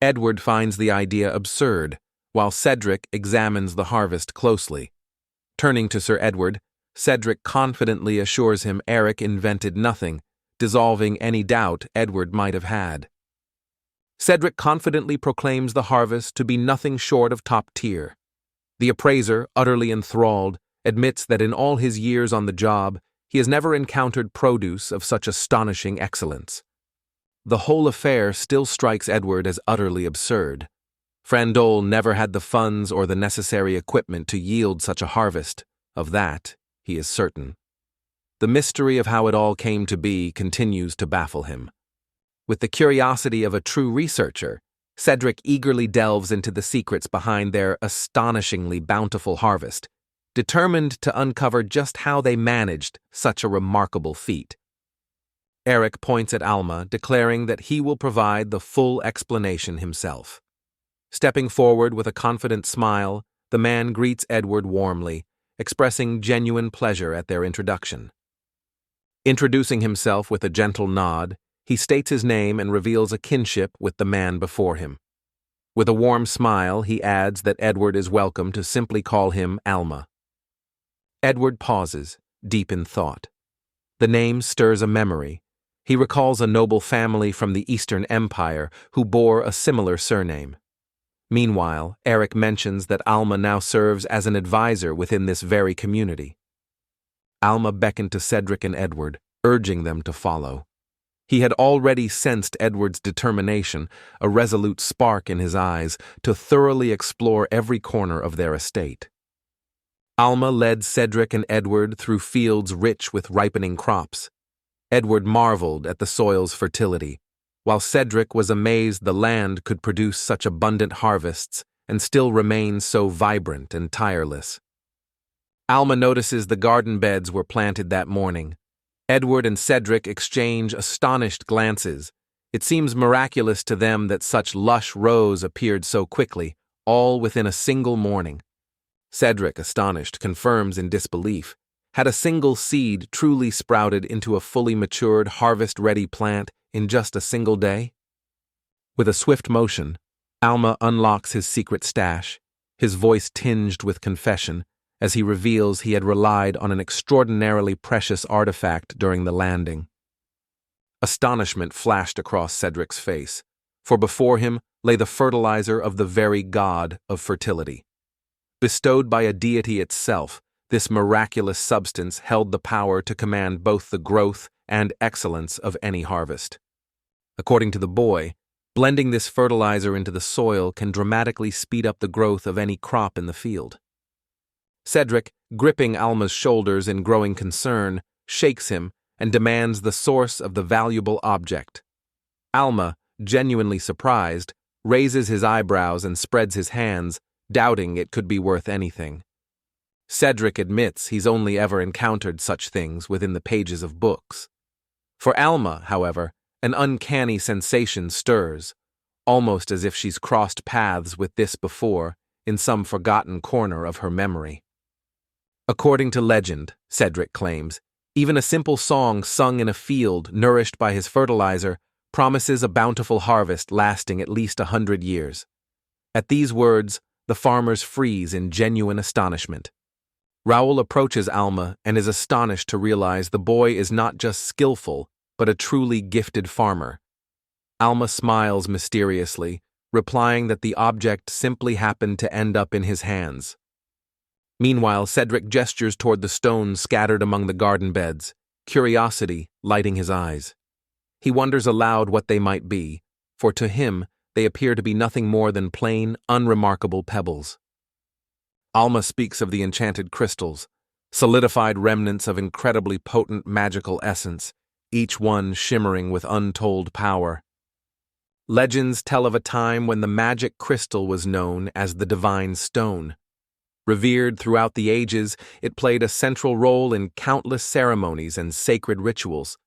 Edward finds the idea absurd, while Cedric examines the harvest closely. Turning to Sir Edward, Cedric confidently assures him Eric invented nothing, dissolving any doubt Edward might have had. Cedric confidently proclaims the harvest to be nothing short of top tier. The appraiser, utterly enthralled, admits that in all his years on the job, he has never encountered produce of such astonishing excellence. The whole affair still strikes Edward as utterly absurd. Fandle never had the funds or the necessary equipment to yield such a harvest. Of that, he is certain. The mystery of how it all came to be continues to baffle him. With the curiosity of a true researcher, Cedric eagerly delves into the secrets behind their astonishingly bountiful harvest, determined to uncover just how they managed such a remarkable feat. Eric points at Alma, declaring that he will provide the full explanation himself. Stepping forward with a confident smile, the man greets Edward warmly, expressing genuine pleasure at their introduction. Introducing himself with a gentle nod, he states his name and reveals a kinship with the man before him. With a warm smile, he adds that Edward is welcome to simply call him Alma. Edward pauses, deep in thought. The name stirs a memory. He recalls a noble family from the Eastern Empire who bore a similar surname. Meanwhile, Eric mentions that Alma now serves as an advisor within this very community. Alma beckoned to Cedric and Edward, urging them to follow. He had already sensed Edward's determination, a resolute spark in his eyes, to thoroughly explore every corner of their estate. Alma led Cedric and Edward through fields rich with ripening crops. Edward marveled at the soil's fertility, while Cedric was amazed the land could produce such abundant harvests and still remain so vibrant and tireless. Alma notices the garden beds were planted that morning. Edward and Cedric exchange astonished glances, It seems miraculous to them that such lush rows appeared so quickly, all within a single morning. Cedric, astonished, confirms in disbelief. Had a single seed truly sprouted into a fully matured, harvest-ready plant in just a single day? With a swift motion, Alma unlocks his secret stash, his voice tinged with confession, as he reveals he had relied on an extraordinarily precious artifact during the landing. Astonishment flashed across Cedric's face, for before him lay the fertilizer of the very god of fertility. Bestowed by a deity itself, this miraculous substance held the power to command both the growth and excellence of any harvest. According to the boy, blending this fertilizer into the soil can dramatically speed up the growth of any crop in the field. Cedric, gripping Alma's shoulders in growing concern, shakes him and demands the source of the valuable object. Alma, genuinely surprised, raises his eyebrows and spreads his hands, doubting it could be worth anything. Cedric admits he's only ever encountered such things within the pages of books. For Alma, however, an uncanny sensation stirs, almost as if she's crossed paths with this before, in some forgotten corner of her memory. According to legend, Cedric claims, even a simple song sung in a field nourished by his fertilizer promises a bountiful harvest lasting at least 100 years. At these words, the farmers freeze in genuine astonishment. Raul approaches Alma and is astonished to realize the boy is not just skillful, but a truly gifted farmer. Alma smiles mysteriously, replying that the object simply happened to end up in his hands. Meanwhile, Cedric gestures toward the stones scattered among the garden beds, curiosity lighting his eyes. He wonders aloud what they might be, for to him they appear to be nothing more than plain, unremarkable pebbles. Alma speaks of the enchanted crystals, solidified remnants of incredibly potent magical essence, each one shimmering with untold power. Legends tell of a time when the magic crystal was known as the Divine Stone. Revered throughout the ages, it played a central role in countless ceremonies and sacred rituals.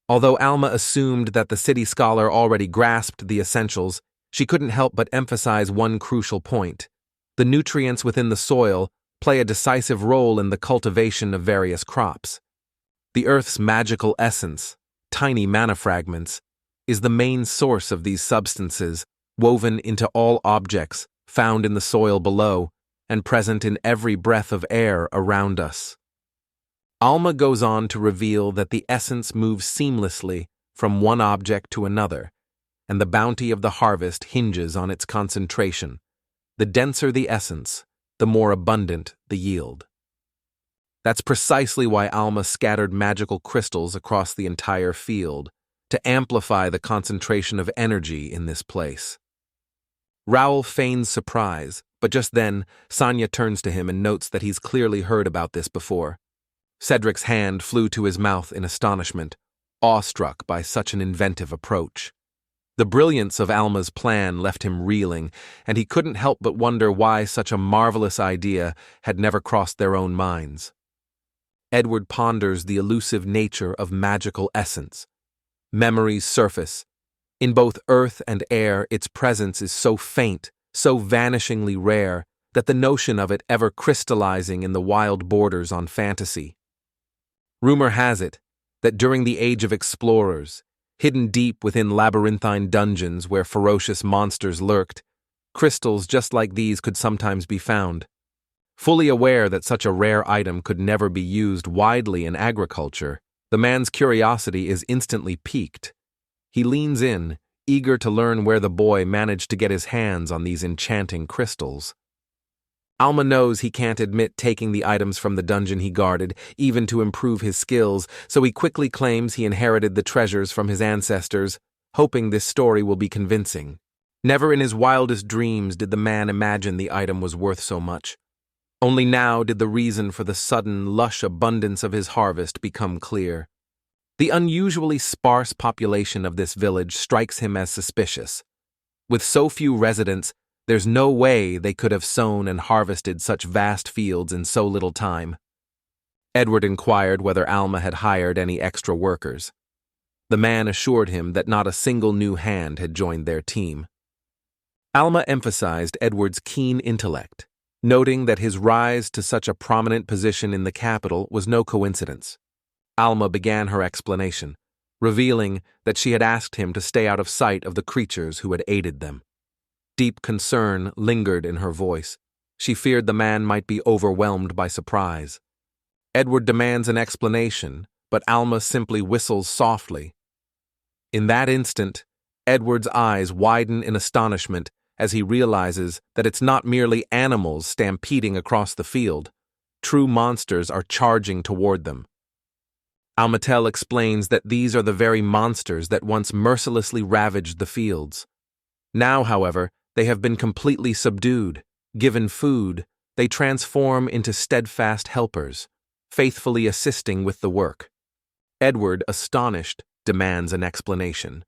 Although Alma assumed that the city scholar already grasped the essentials, she couldn't help but emphasize one crucial point. The nutrients within the soil play a decisive role in the cultivation of various crops. The Earth's magical essence, tiny mana fragments, is the main source of these substances, woven into all objects found in the soil below and present in every breath of air around us. Alma goes on to reveal that the essence moves seamlessly from one object to another, and the bounty of the harvest hinges on its concentration. The denser the essence, the more abundant the yield. That's precisely why Alma scattered magical crystals across the entire field, to amplify the concentration of energy in this place. Raul feigns surprise, but just then, Sonia turns to him and notes that he's clearly heard about this before. Cedric's hand flew to his mouth in astonishment, awestruck by such an inventive approach. The brilliance of Alma's plan left him reeling, and he couldn't help but wonder why such a marvelous idea had never crossed their own minds. Edward ponders the elusive nature of magical essence. Memories surface. In both earth and air, its presence is so faint, so vanishingly rare, that the notion of it ever crystallizing in the wild borders on fantasy. Rumor has it that during the Age of Explorers, hidden deep within labyrinthine dungeons where ferocious monsters lurked, crystals just like these could sometimes be found. Fully aware that such a rare item could never be used widely in agriculture, the man's curiosity is instantly piqued. He leans in, eager to learn where the boy managed to get his hands on these enchanting crystals. Alma knows he can't admit taking the items from the dungeon he guarded, even to improve his skills, so he quickly claims he inherited the treasures from his ancestors, hoping this story will be convincing. Never in his wildest dreams did the man imagine the item was worth so much. Only now did the reason for the sudden, lush abundance of his harvest become clear. The unusually sparse population of this village strikes him as suspicious. With so few residents, there's no way they could have sown and harvested such vast fields in so little time. Edward inquired whether Alma had hired any extra workers. The man assured him that not a single new hand had joined their team. Alma emphasized Edward's keen intellect, noting that his rise to such a prominent position in the capital was no coincidence. Alma began her explanation, revealing that she had asked him to stay out of sight of the creatures who had aided them. Deep concern lingered in her voice. She feared the man might be overwhelmed by surprise. Edward demands an explanation, but Alma simply whistles softly. In that instant, Edward's eyes widen in astonishment as he realizes that it's not merely animals stampeding across the field. True monsters are charging toward them. Almatel explains that these are the very monsters that once mercilessly ravaged the fields. Now, however, they have been completely subdued. Given food, they transform into steadfast helpers, faithfully assisting with the work. Edward, astonished, demands an explanation.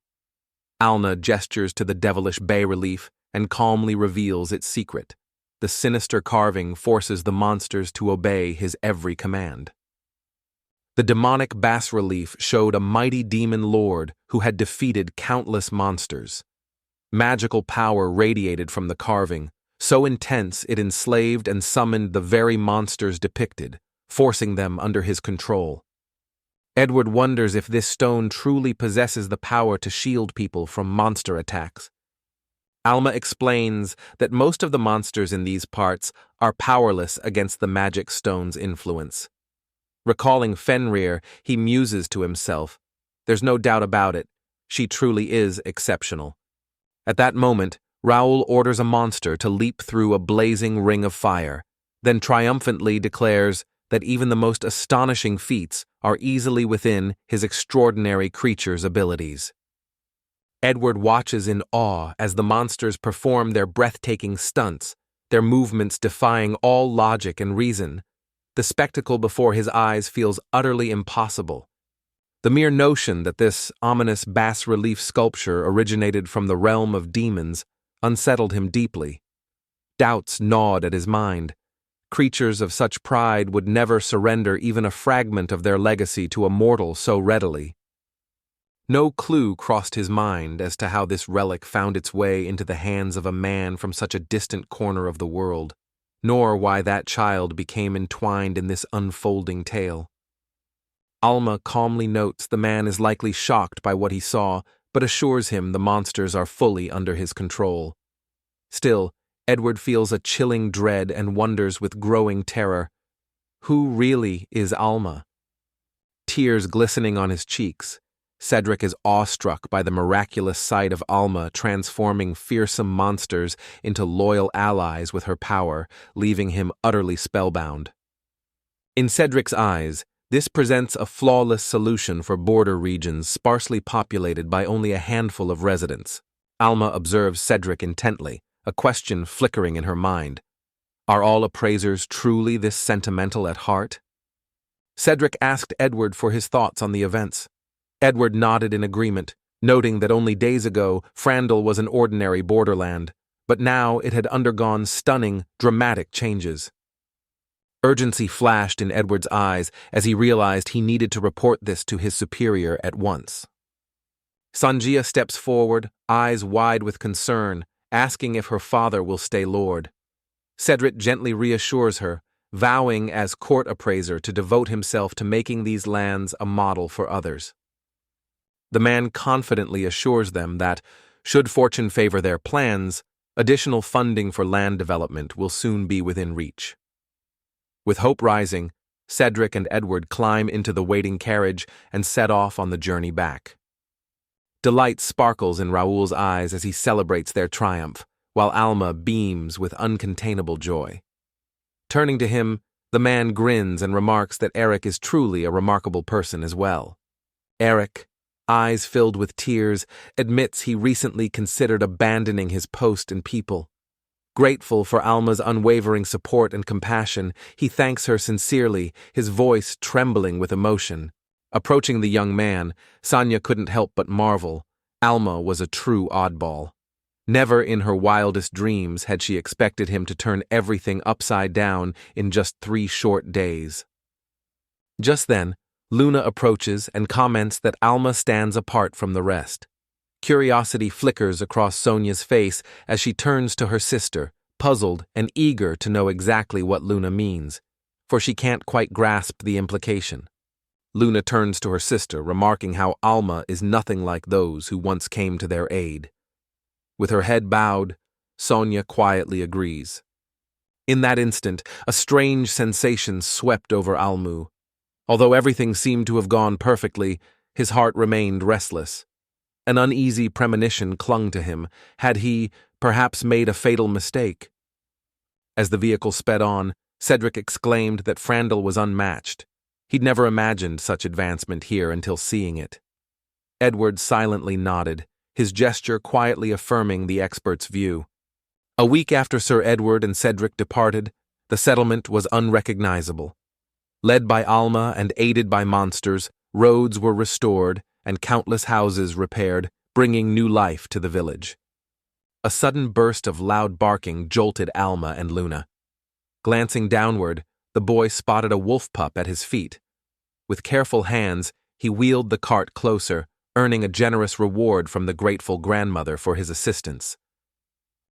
Alma gestures to the devilish bas-relief and calmly reveals its secret. The sinister carving forces the monsters to obey his every command. The demonic bas-relief showed a mighty demon lord who had defeated countless monsters. Magical power radiated from the carving, so intense it enslaved and summoned the very monsters depicted, forcing them under his control. Edward wonders if this stone truly possesses the power to shield people from monster attacks. Alma explains that most of the monsters in these parts are powerless against the magic stone's influence. Recalling Fenrir, he muses to himself, "There's no doubt about it, she truly is exceptional." At that moment, Raul orders a monster to leap through a blazing ring of fire, then triumphantly declares that even the most astonishing feats are easily within his extraordinary creature's abilities. Edward watches in awe as the monsters perform their breathtaking stunts, their movements defying all logic and reason. The spectacle before his eyes feels utterly impossible. The mere notion that this ominous bas-relief sculpture originated from the realm of demons unsettled him deeply. Doubts gnawed at his mind. Creatures of such pride would never surrender even a fragment of their legacy to a mortal so readily. No clue crossed his mind as to how this relic found its way into the hands of a man from such a distant corner of the world, nor why that child became entwined in this unfolding tale. Alma calmly notes the man is likely shocked by what he saw, but assures him the monsters are fully under his control. Still, Edward feels a chilling dread and wonders with growing terror. Who really is Alma? Tears glistening on his cheeks, Cedric is awestruck by the miraculous sight of Alma transforming fearsome monsters into loyal allies with her power, leaving him utterly spellbound. In Cedric's eyes, this presents a flawless solution for border regions sparsely populated by only a handful of residents. Alma observes Cedric intently, a question flickering in her mind. Are all appraisers truly this sentimental at heart? Cedric asked Edward for his thoughts on the events. Edward nodded in agreement, noting that only days ago Fandle was an ordinary borderland, but now it had undergone stunning, dramatic changes. Urgency flashed in Edward's eyes as he realized he needed to report this to his superior at once. Sanjia steps forward, eyes wide with concern, asking if her father will stay lord. Cedric gently reassures her, vowing as court appraiser to devote himself to making these lands a model for others. The man confidently assures them that, should fortune favor their plans, additional funding for land development will soon be within reach. With hope rising, Cedric and Edward climb into the waiting carriage and set off on the journey back. Delight sparkles in Raul's eyes as he celebrates their triumph, while Alma beams with uncontainable joy. Turning to him, the man grins and remarks that Eric is truly a remarkable person as well. Eric, eyes filled with tears, admits he recently considered abandoning his post and people. Grateful for Alma's unwavering support and compassion, he thanks her sincerely, his voice trembling with emotion. Approaching the young man, Sonia couldn't help but marvel. Alma was a true oddball. Never in her wildest dreams had she expected him to turn everything upside down in just 3 short days. Just then, Luna approaches and comments that Alma stands apart from the rest. Curiosity flickers across Sonia's face as she turns to her sister, puzzled and eager to know exactly what Luna means, for she can't quite grasp the implication. Luna turns to her sister, remarking how Alma is nothing like those who once came to their aid. With her head bowed, Sonia quietly agrees. In that instant, a strange sensation swept over Almu. Although everything seemed to have gone perfectly, his heart remained restless. An uneasy premonition clung to him. Had he, perhaps, made a fatal mistake? As the vehicle sped on, Cedric exclaimed that Fandle was unmatched. He'd never imagined such advancement here until seeing it. Edward silently nodded, his gesture quietly affirming the expert's view. A week after Sir Edward and Cedric departed, the settlement was unrecognizable. Led by Alma and aided by monsters, roads were restored and countless houses repaired, bringing new life to the village. A sudden burst of loud barking jolted Alma and Luna. Glancing downward, the boy spotted a wolf pup at his feet. With careful hands, he wheeled the cart closer, earning a generous reward from the grateful grandmother for his assistance.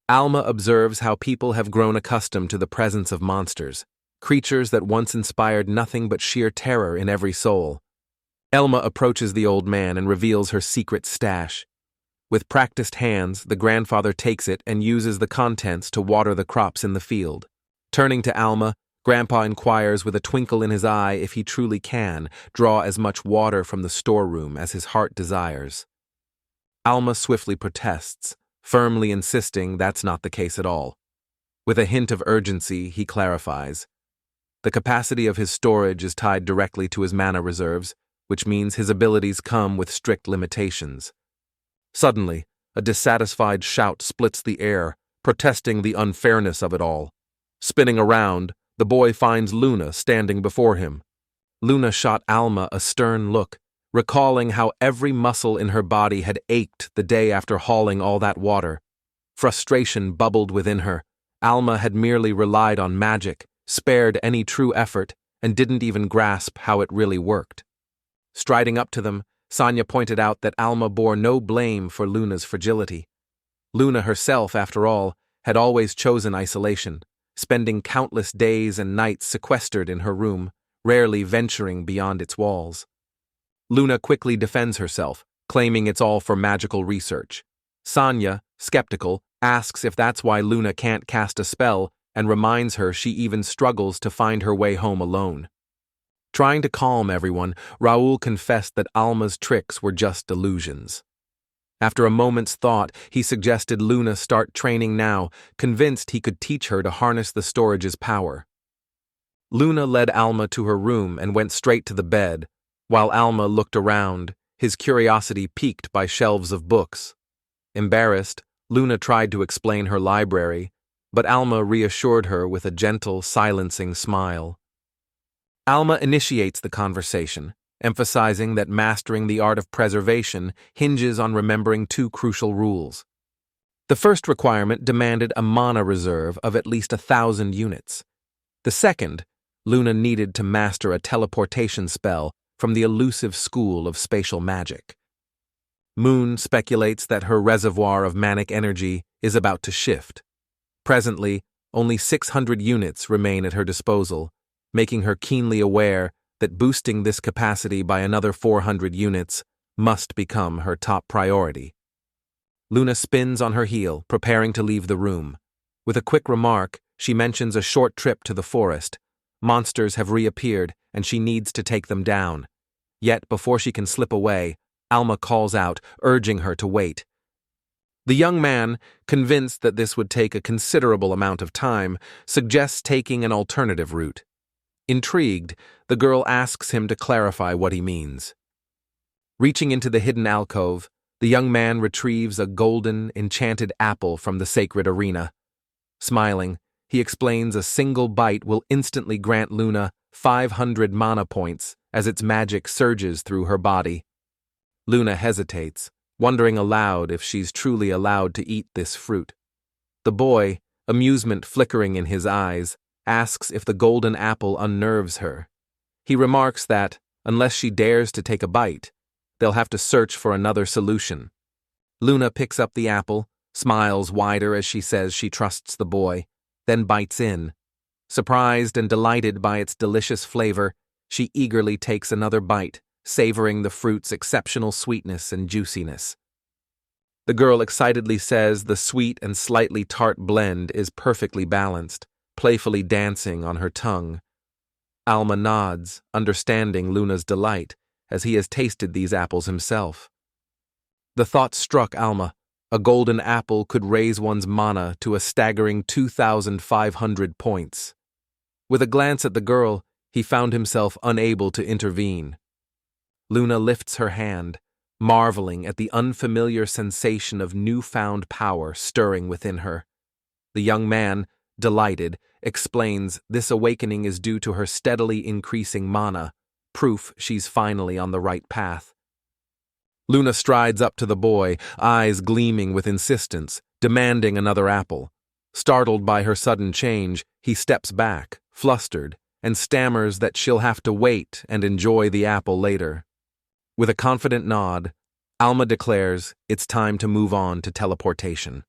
Alma observes how people have grown accustomed to the presence of monsters, creatures that once inspired nothing but sheer terror in every soul. Elma approaches the old man and reveals her secret stash. With practiced hands, the grandfather takes it and uses the contents to water the crops in the field. Turning to Alma, Grandpa inquires with a twinkle in his eye if he truly can draw as much water from the storeroom as his heart desires. Alma swiftly protests, firmly insisting that's not the case at all. With a hint of urgency, he clarifies. The capacity of his storage is tied directly to his mana reserves, which means his abilities come with strict limitations. Suddenly, a dissatisfied shout splits the air, protesting the unfairness of it all. Spinning around, the boy finds Luna standing before him. Luna shot Alma a stern look, recalling how every muscle in her body had ached the day after hauling all that water. Frustration bubbled within her. Alma had merely relied on magic, spared any true effort, and didn't even grasp how it really worked. Striding up to them, Sonia pointed out that Alma bore no blame for Luna's fragility. Luna herself, after all, had always chosen isolation, spending countless days and nights sequestered in her room, rarely venturing beyond its walls. Luna quickly defends herself, claiming it's all for magical research. Sonia, skeptical, asks if that's why Luna can't cast a spell and reminds her she even struggles to find her way home alone. Trying to calm everyone, Raul confessed that Alma's tricks were just delusions. After a moment's thought, he suggested Luna start training now, convinced he could teach her to harness the storage's power. Luna led Alma to her room and went straight to the bed, while Alma looked around, his curiosity piqued by shelves of books. Embarrassed, Luna tried to explain her library, but Alma reassured her with a gentle, silencing smile. Alma initiates the conversation, emphasizing that mastering the art of preservation hinges on remembering two crucial rules. The first requirement demanded a mana reserve of at least 1,000 units. The second, Luna needed to master a teleportation spell from the elusive school of spatial magic. Moon speculates that her reservoir of manic energy is about to shift. Presently, only 600 units remain at her disposal, making her keenly aware that boosting this capacity by another 400 units must become her top priority. Luna spins on her heel, preparing to leave the room. With a quick remark, she mentions a short trip to the forest. Monsters have reappeared, and she needs to take them down. Yet, before she can slip away, Alma calls out, urging her to wait. The young man, convinced that this would take a considerable amount of time, suggests taking an alternative route. Intrigued, the girl asks him to clarify what he means. Reaching into the hidden alcove, the young man retrieves a golden, enchanted apple from the sacred arena. Smiling, he explains a single bite will instantly grant Luna 500 mana points as its magic surges through her body. Luna hesitates, wondering aloud if she's truly allowed to eat this fruit. The boy, amusement flickering in his eyes, asks if the golden apple unnerves her. He remarks that, Unless she dares to take a bite, they'll have to search for another solution. Luna picks up the apple, smiles wider as she says she trusts the boy, then bites in. Surprised and delighted by its delicious flavor, she eagerly takes another bite, savoring the fruit's exceptional sweetness and juiciness. The girl excitedly says the sweet and slightly tart blend is perfectly balanced, playfully dancing on her tongue. Alma nods, understanding Luna's delight, as he has tasted these apples himself. The thought struck Alma. A golden apple could raise one's mana to a staggering 2,500 points. With a glance at the girl, he found himself unable to intervene. Luna lifts her hand, marveling at the unfamiliar sensation of newfound power stirring within her. The young man, delighted, explains this awakening is due to her steadily increasing mana, proof she's finally on the right path. Luna strides up to the boy, eyes gleaming with insistence, demanding another apple. Startled by her sudden change, he steps back, flustered, and stammers that she'll have to wait and enjoy the apple later. With a confident nod, Alma declares it's time to move on to teleportation.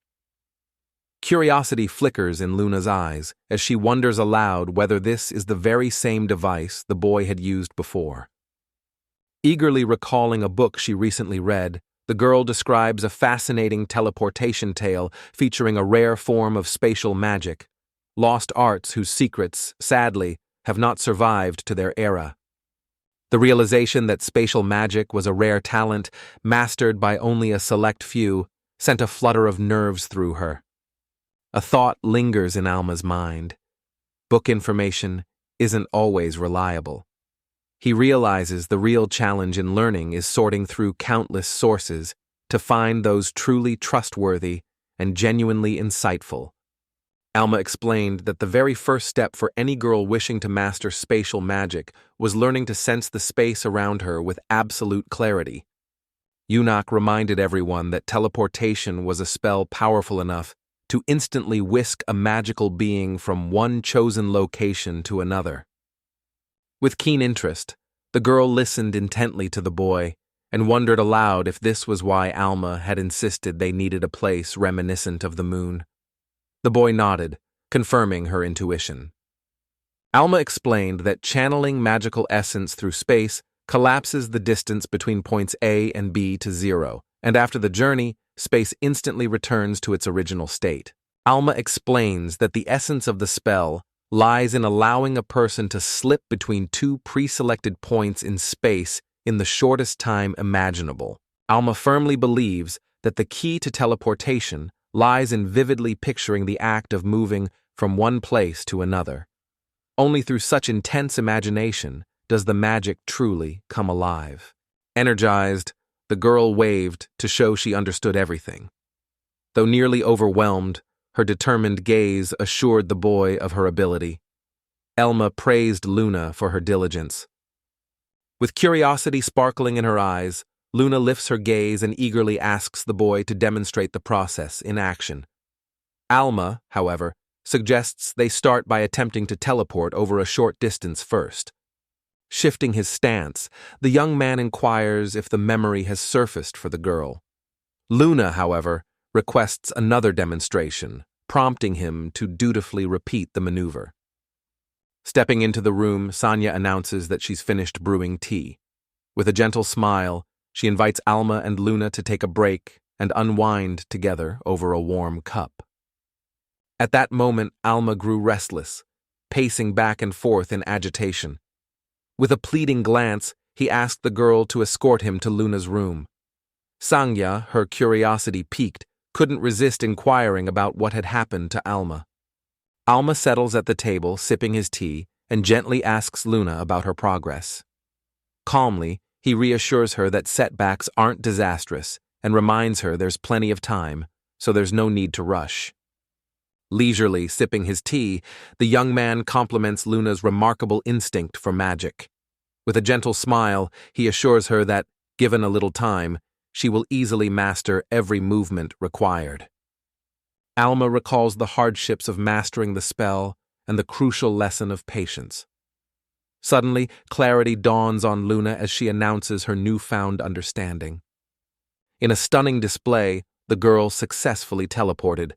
Curiosity flickers in Luna's eyes as she wonders aloud whether this is the very same device the boy had used before. Eagerly recalling a book she recently read, the girl describes a fascinating teleportation tale featuring a rare form of spatial magic, lost arts whose secrets, sadly, have not survived to their era. The realization that spatial magic was a rare talent, mastered by only a select few, sent a flutter of nerves through her. A thought lingers in Alma's mind. Book information isn't always reliable. He realizes the real challenge in learning is sorting through countless sources to find those truly trustworthy and genuinely insightful. Alma explained that the very first step for any girl wishing to master spatial magic was learning to sense the space around her with absolute clarity. Yunak reminded everyone that teleportation was a spell powerful enough to instantly whisk a magical being from one chosen location to another. With keen interest, the girl listened intently to the boy and wondered aloud if this was why Alma had insisted they needed a place reminiscent of the moon. The boy nodded, confirming her intuition. Alma explained that channeling magical essence through space collapses the distance between points A and B to 0, and after the journey, space instantly returns to its original state. Alma explains that the essence of the spell lies in allowing a person to slip between two pre-selected points in space in the shortest time imaginable. Alma firmly believes that the key to teleportation lies in vividly picturing the act of moving from one place to another. Only through such intense imagination does the magic truly come alive. Energized, the girl waved to show she understood everything. Though nearly overwhelmed, her determined gaze assured the boy of her ability. Alma praised Luna for her diligence. With curiosity sparkling in her eyes, Luna lifts her gaze and eagerly asks the boy to demonstrate the process in action. Alma, however, suggests they start by attempting to teleport over a short distance first. Shifting his stance, the young man inquires if the memory has surfaced for the girl. Luna, however, requests another demonstration, prompting him to dutifully repeat the maneuver. Stepping into the room, Sonia announces that she's finished brewing tea. With a gentle smile, she invites Alma and Luna to take a break and unwind together over a warm cup. At that moment, Alma grew restless, pacing back and forth in agitation. With a pleading glance, he asked the girl to escort him to Luna's room. Sonia, her curiosity piqued, couldn't resist inquiring about what had happened to Alma. Alma settles at the table, sipping his tea, and gently asks Luna about her progress. Calmly, he reassures her that setbacks aren't disastrous and reminds her there's plenty of time, so there's no need to rush. Leisurely sipping his tea, the young man compliments Luna's remarkable instinct for magic. With a gentle smile, he assures her that, given a little time, she will easily master every movement required. Alma recalls the hardships of mastering the spell and the crucial lesson of patience. Suddenly, clarity dawns on Luna as she announces her newfound understanding. In a stunning display, the girl successfully teleported.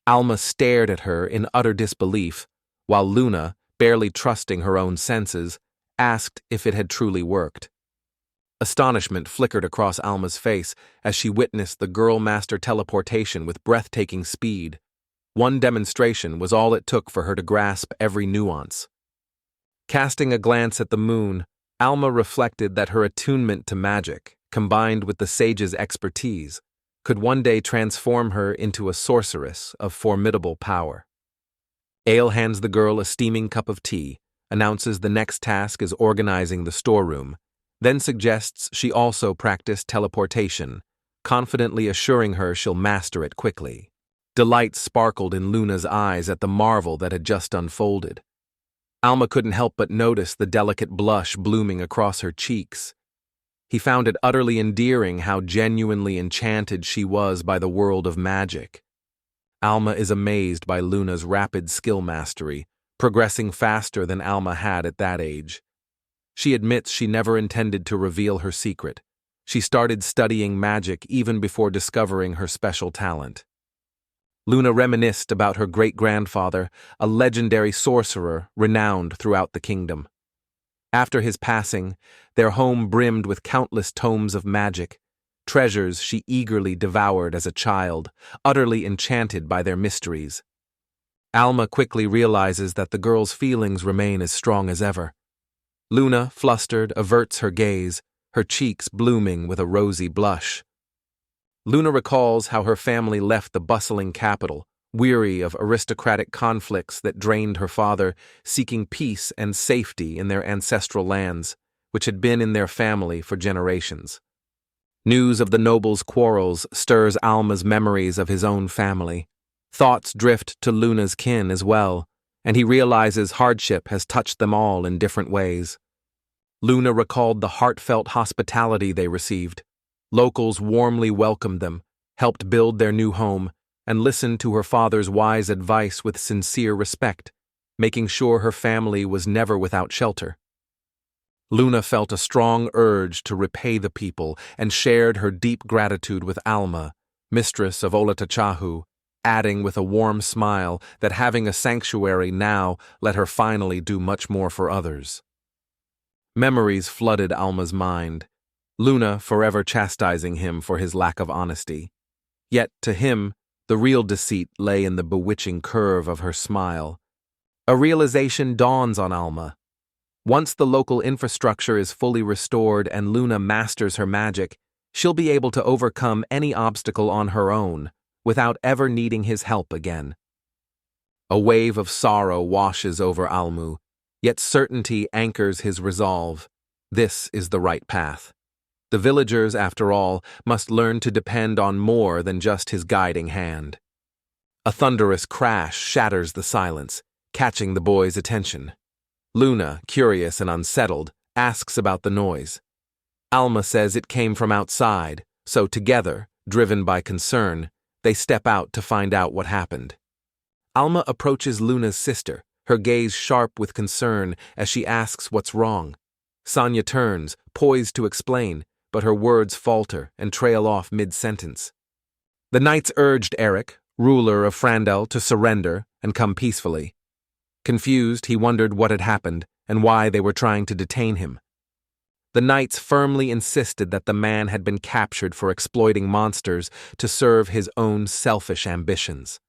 Alma stared at her in utter disbelief, while Luna, barely trusting her own senses, asked if it had truly worked. Astonishment flickered across Alma's face as she witnessed the girl master teleportation with breathtaking speed. One demonstration was all it took for her to grasp every nuance. Casting a glance at the moon, Alma reflected that her attunement to magic, combined with the sage's expertise, could one day transform her into a sorceress of formidable power. Ale hands the girl a steaming cup of tea, announces the next task is organizing the storeroom, then suggests she also practice teleportation, confidently assuring her she'll master it quickly. Delight sparkled in Luna's eyes at the marvel that had just unfolded. Alma couldn't help but notice the delicate blush blooming across her cheeks. He found it utterly endearing how genuinely enchanted she was by the world of magic. Alma is amazed by Luna's rapid skill mastery, progressing faster than Alma had at that age. She admits she never intended to reveal her secret. She started studying magic even before discovering her special talent. Luna reminisced about her great-grandfather, a legendary sorcerer renowned throughout the kingdom. After his passing, their home brimmed with countless tomes of magic, treasures she eagerly devoured as a child, utterly enchanted by their mysteries. Alma quickly realizes that the girl's feelings remain as strong as ever. Luna, flustered, averts her gaze, her cheeks blooming with a rosy blush. Luna recalls how her family left the bustling capital, weary of aristocratic conflicts that drained her father, seeking peace and safety in their ancestral lands, which had been in their family for generations. News of the nobles' quarrels stirs Alma's memories of his own family. Thoughts drift to Luna's kin as well, and he realizes hardship has touched them all in different ways. Luna recalled the heartfelt hospitality they received. Locals warmly welcomed them, helped build their new home, and listened to her father's wise advice with sincere respect, making sure her family was never without shelter. Luna felt a strong urge to repay the people and shared her deep gratitude with Alma, mistress of Olatachahu, adding with a warm smile that having a sanctuary now let her finally do much more for others. Memories flooded Alma's mind, Luna forever chastising him for his lack of honesty. Yet, to him, the real deceit lay in the bewitching curve of her smile. A realization dawns on Alma. Once the local infrastructure is fully restored and Luna masters her magic, she'll be able to overcome any obstacle on her own, without ever needing his help again. A wave of sorrow washes over Almu, yet certainty anchors his resolve. This is the right path. The villagers, after all, must learn to depend on more than just his guiding hand. A thunderous crash shatters the silence, catching the boy's attention. Luna, curious and unsettled, asks about the noise. Alma says it came from outside, so together, driven by concern, they step out to find out what happened. Alma approaches Luna's sister, her gaze sharp with concern as she asks what's wrong. Sonia turns, poised to explain, but her words falter and trail off mid-sentence. The knights urged Eric, ruler of Fandle, to surrender and come peacefully. Confused, he wondered what had happened and why they were trying to detain him. The knights firmly insisted that the man had been captured for exploiting monsters to serve his own selfish ambitions.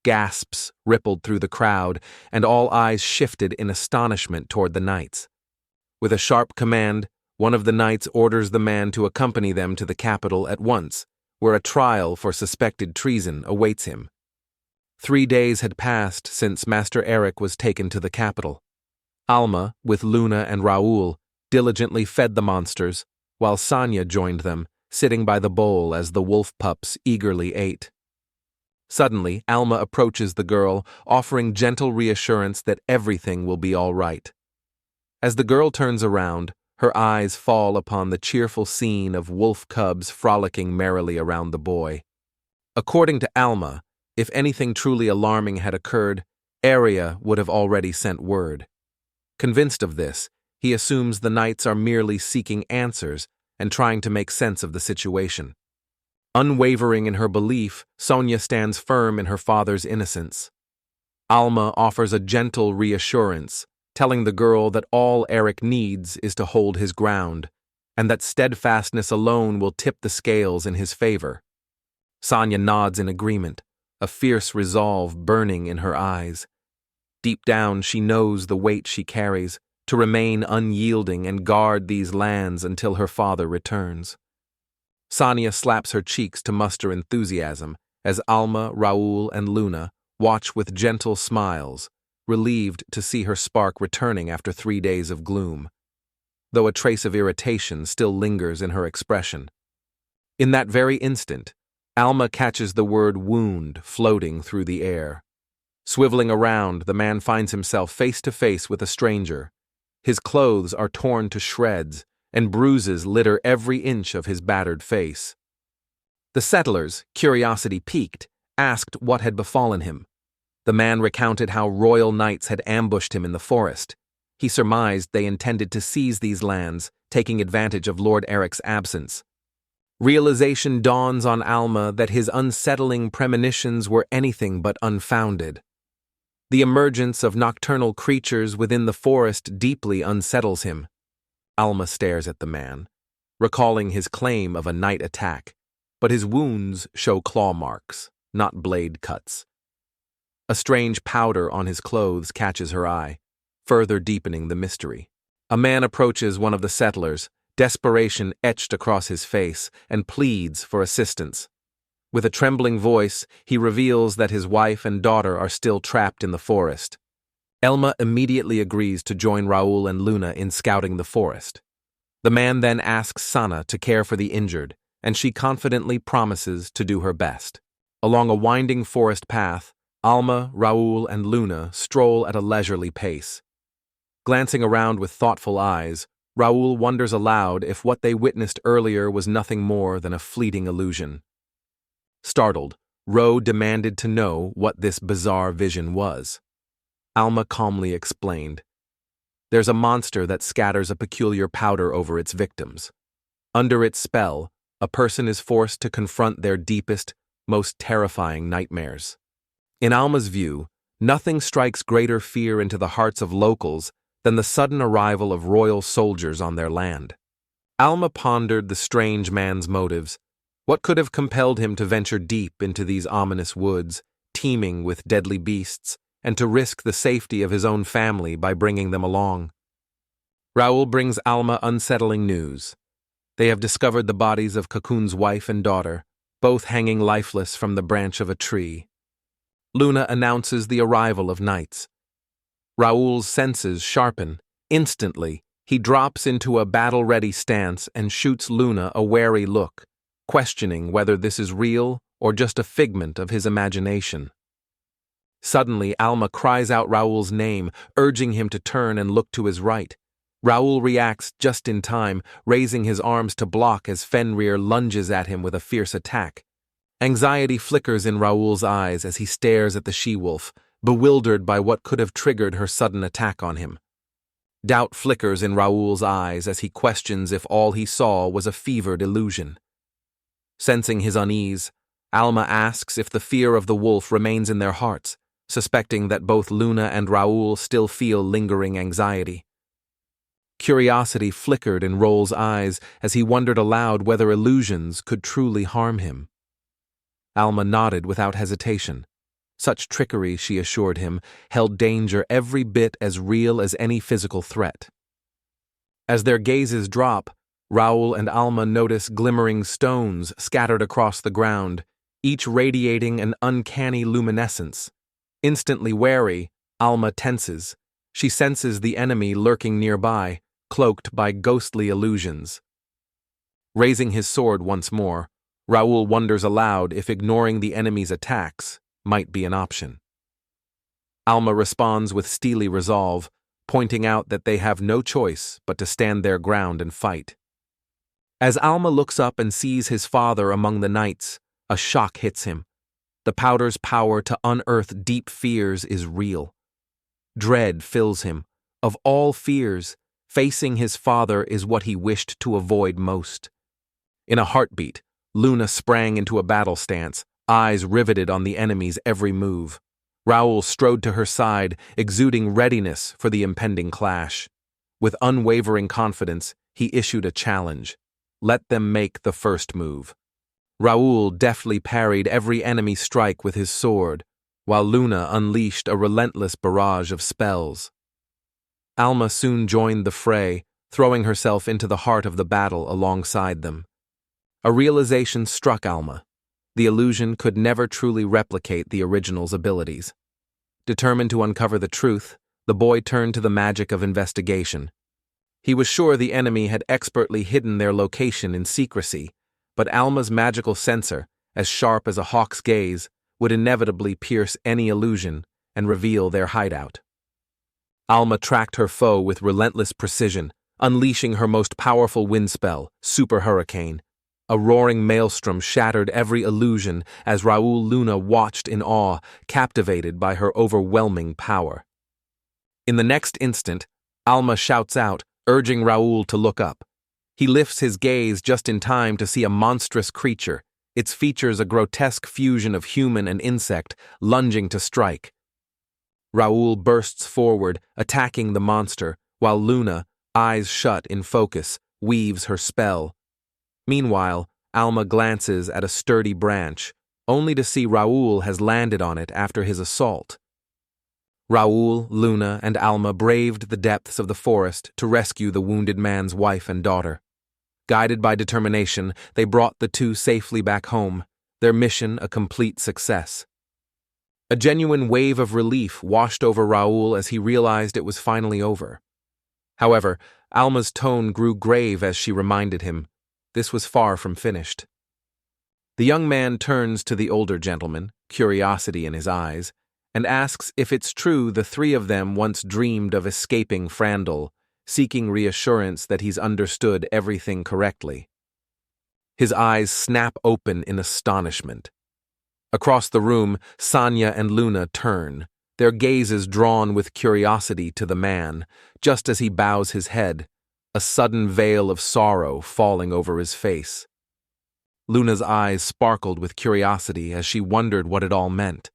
Gasps rippled through the crowd, and all eyes shifted in astonishment toward the knights. With a sharp command, one of the knights orders the man to accompany them to the capital at once, where a trial for suspected treason awaits him. 3 days had passed since Master Eric was taken to the capital. Alma, with Luna and Raul, diligently fed the monsters, while Sonia joined them, sitting by the bowl as the wolf pups eagerly ate. Suddenly, Alma approaches the girl, offering gentle reassurance that everything will be all right. As the girl turns around, her eyes fall upon the cheerful scene of wolf cubs frolicking merrily around the boy. According to Alma, if anything truly alarming had occurred, Aria would have already sent word. Convinced of this, he assumes the knights are merely seeking answers and trying to make sense of the situation. Unwavering in her belief, Sonia stands firm in her father's innocence. Alma offers a gentle reassurance, telling the girl that all Eric needs is to hold his ground, and that steadfastness alone will tip the scales in his favor. Sonia nods in agreement, a fierce resolve burning in her eyes. Deep down, she knows the weight she carries, to remain unyielding and guard these lands until her father returns. Sonia slaps her cheeks to muster enthusiasm as Alma, Raul, and Luna watch with gentle smiles, relieved to see her spark returning after 3 days of gloom, though a trace of irritation still lingers in her expression. In that very instant, Alma catches the word wound floating through the air. Swiveling around, the man finds himself face to face with a stranger. His clothes are torn to shreds, and bruises litter every inch of his battered face. The settlers, curiosity piqued, asked what had befallen him. The man recounted how royal knights had ambushed him in the forest. He surmised they intended to seize these lands, taking advantage of Lord Eric's absence. Realization dawns on Alma that his unsettling premonitions were anything but unfounded. The emergence of nocturnal creatures within the forest deeply unsettles him. Alma stares at the man, recalling his claim of a night attack, but his wounds show claw marks, not blade cuts. A strange powder on his clothes catches her eye, further deepening the mystery. A man approaches one of the settlers, desperation etched across his face, and pleads for assistance. With a trembling voice, he reveals that his wife and daughter are still trapped in the forest. Alma immediately agrees to join Raul and Luna in scouting the forest. The man then asks Sana to care for the injured, and she confidently promises to do her best. Along a winding forest path, Alma, Raul, and Luna stroll at a leisurely pace. Glancing around with thoughtful eyes, Raul wonders aloud if what they witnessed earlier was nothing more than a fleeting illusion. Startled, Ro demanded to know what this bizarre vision was. Alma calmly explained. There's a monster that scatters a peculiar powder over its victims. Under its spell, a person is forced to confront their deepest, most terrifying nightmares. In Alma's view, nothing strikes greater fear into the hearts of locals than the sudden arrival of royal soldiers on their land. Alma pondered the strange man's motives. What could have compelled him to venture deep into these ominous woods, teeming with deadly beasts, and to risk the safety of his own family by bringing them along? Raul brings Alma unsettling news. They have discovered the bodies of Cocoon's wife and daughter, both hanging lifeless from the branch of a tree. Luna announces the arrival of knights. Raul's senses sharpen. Instantly, he drops into a battle-ready stance and shoots Luna a wary look, questioning whether this is real or just a figment of his imagination. Suddenly, Alma cries out Raul's name, urging him to turn and look to his right. Raul reacts just in time, raising his arms to block as Fenrir lunges at him with a fierce attack. Anxiety flickers in Raul's eyes as he stares at the she-wolf, bewildered by what could have triggered her sudden attack on him. Doubt flickers in Raul's eyes as he questions if all he saw was a fevered illusion. Sensing his unease, Alma asks if the fear of the wolf remains in their hearts, suspecting that both Luna and Raul still feel lingering anxiety. Curiosity flickered in Raul's eyes as he wondered aloud whether illusions could truly harm him. Alma nodded without hesitation. Such trickery, she assured him, held danger every bit as real as any physical threat. As their gazes drop, Raul and Alma notice glimmering stones scattered across the ground, each radiating an uncanny luminescence. Instantly wary, Alma tenses. She senses the enemy lurking nearby, cloaked by ghostly illusions. Raising his sword once more, Raul wonders aloud if ignoring the enemy's attacks might be an option. Alma responds with steely resolve, pointing out that they have no choice but to stand their ground and fight. As Alma looks up and sees his father among the knights, a shock hits him. The powder's power to unearth deep fears is real. Dread fills him, Of all fears, facing his father is what he wished to avoid most. In a heartbeat, Luna sprang into a battle stance, eyes riveted on the enemy's every move. Raul strode to her side, exuding readiness for the impending clash. With unwavering confidence, he issued a challenge. Let them make the first move. Raul deftly parried every enemy strike with his sword, while Luna unleashed a relentless barrage of spells. Alma soon joined the fray, throwing herself into the heart of the battle alongside them. A realization struck Alma. The illusion could never truly replicate the original's abilities. Determined to uncover the truth, the boy turned to the magic of investigation. He was sure the enemy had expertly hidden their location in secrecy, but Alma's magical sensor, as sharp as a hawk's gaze, would inevitably pierce any illusion and reveal their hideout. Alma tracked her foe with relentless precision, unleashing her most powerful wind spell, Super Hurricane. A roaring maelstrom shattered every illusion as Raul Luna watched in awe, captivated by her overwhelming power. In the next instant, Alma shouts out, urging Raul to look up. He lifts his gaze just in time to see a monstrous creature, its features a grotesque fusion of human and insect, lunging to strike. Raul bursts forward, attacking the monster, while Luna, eyes shut in focus, weaves her spell. Meanwhile, Alma glances at a sturdy branch, only to see Raul has landed on it after his assault. Raul, Luna, and Alma braved the depths of the forest to rescue the wounded man's wife and daughter. Guided by determination, they brought the two safely back home, their mission a complete success. A genuine wave of relief washed over Raul as he realized it was finally over. However, Alma's tone grew grave as she reminded him, this was far from finished. The young man turns to the older gentleman, curiosity in his eyes, and asks if it's true the three of them once dreamed of escaping Fandle, seeking reassurance that he's understood everything correctly. His eyes snap open in astonishment. Across the room, Sonia and Luna turn, their gazes drawn with curiosity to the man, just as he bows his head, a sudden veil of sorrow falling over his face. Luna's eyes sparkled with curiosity as she wondered what it all meant.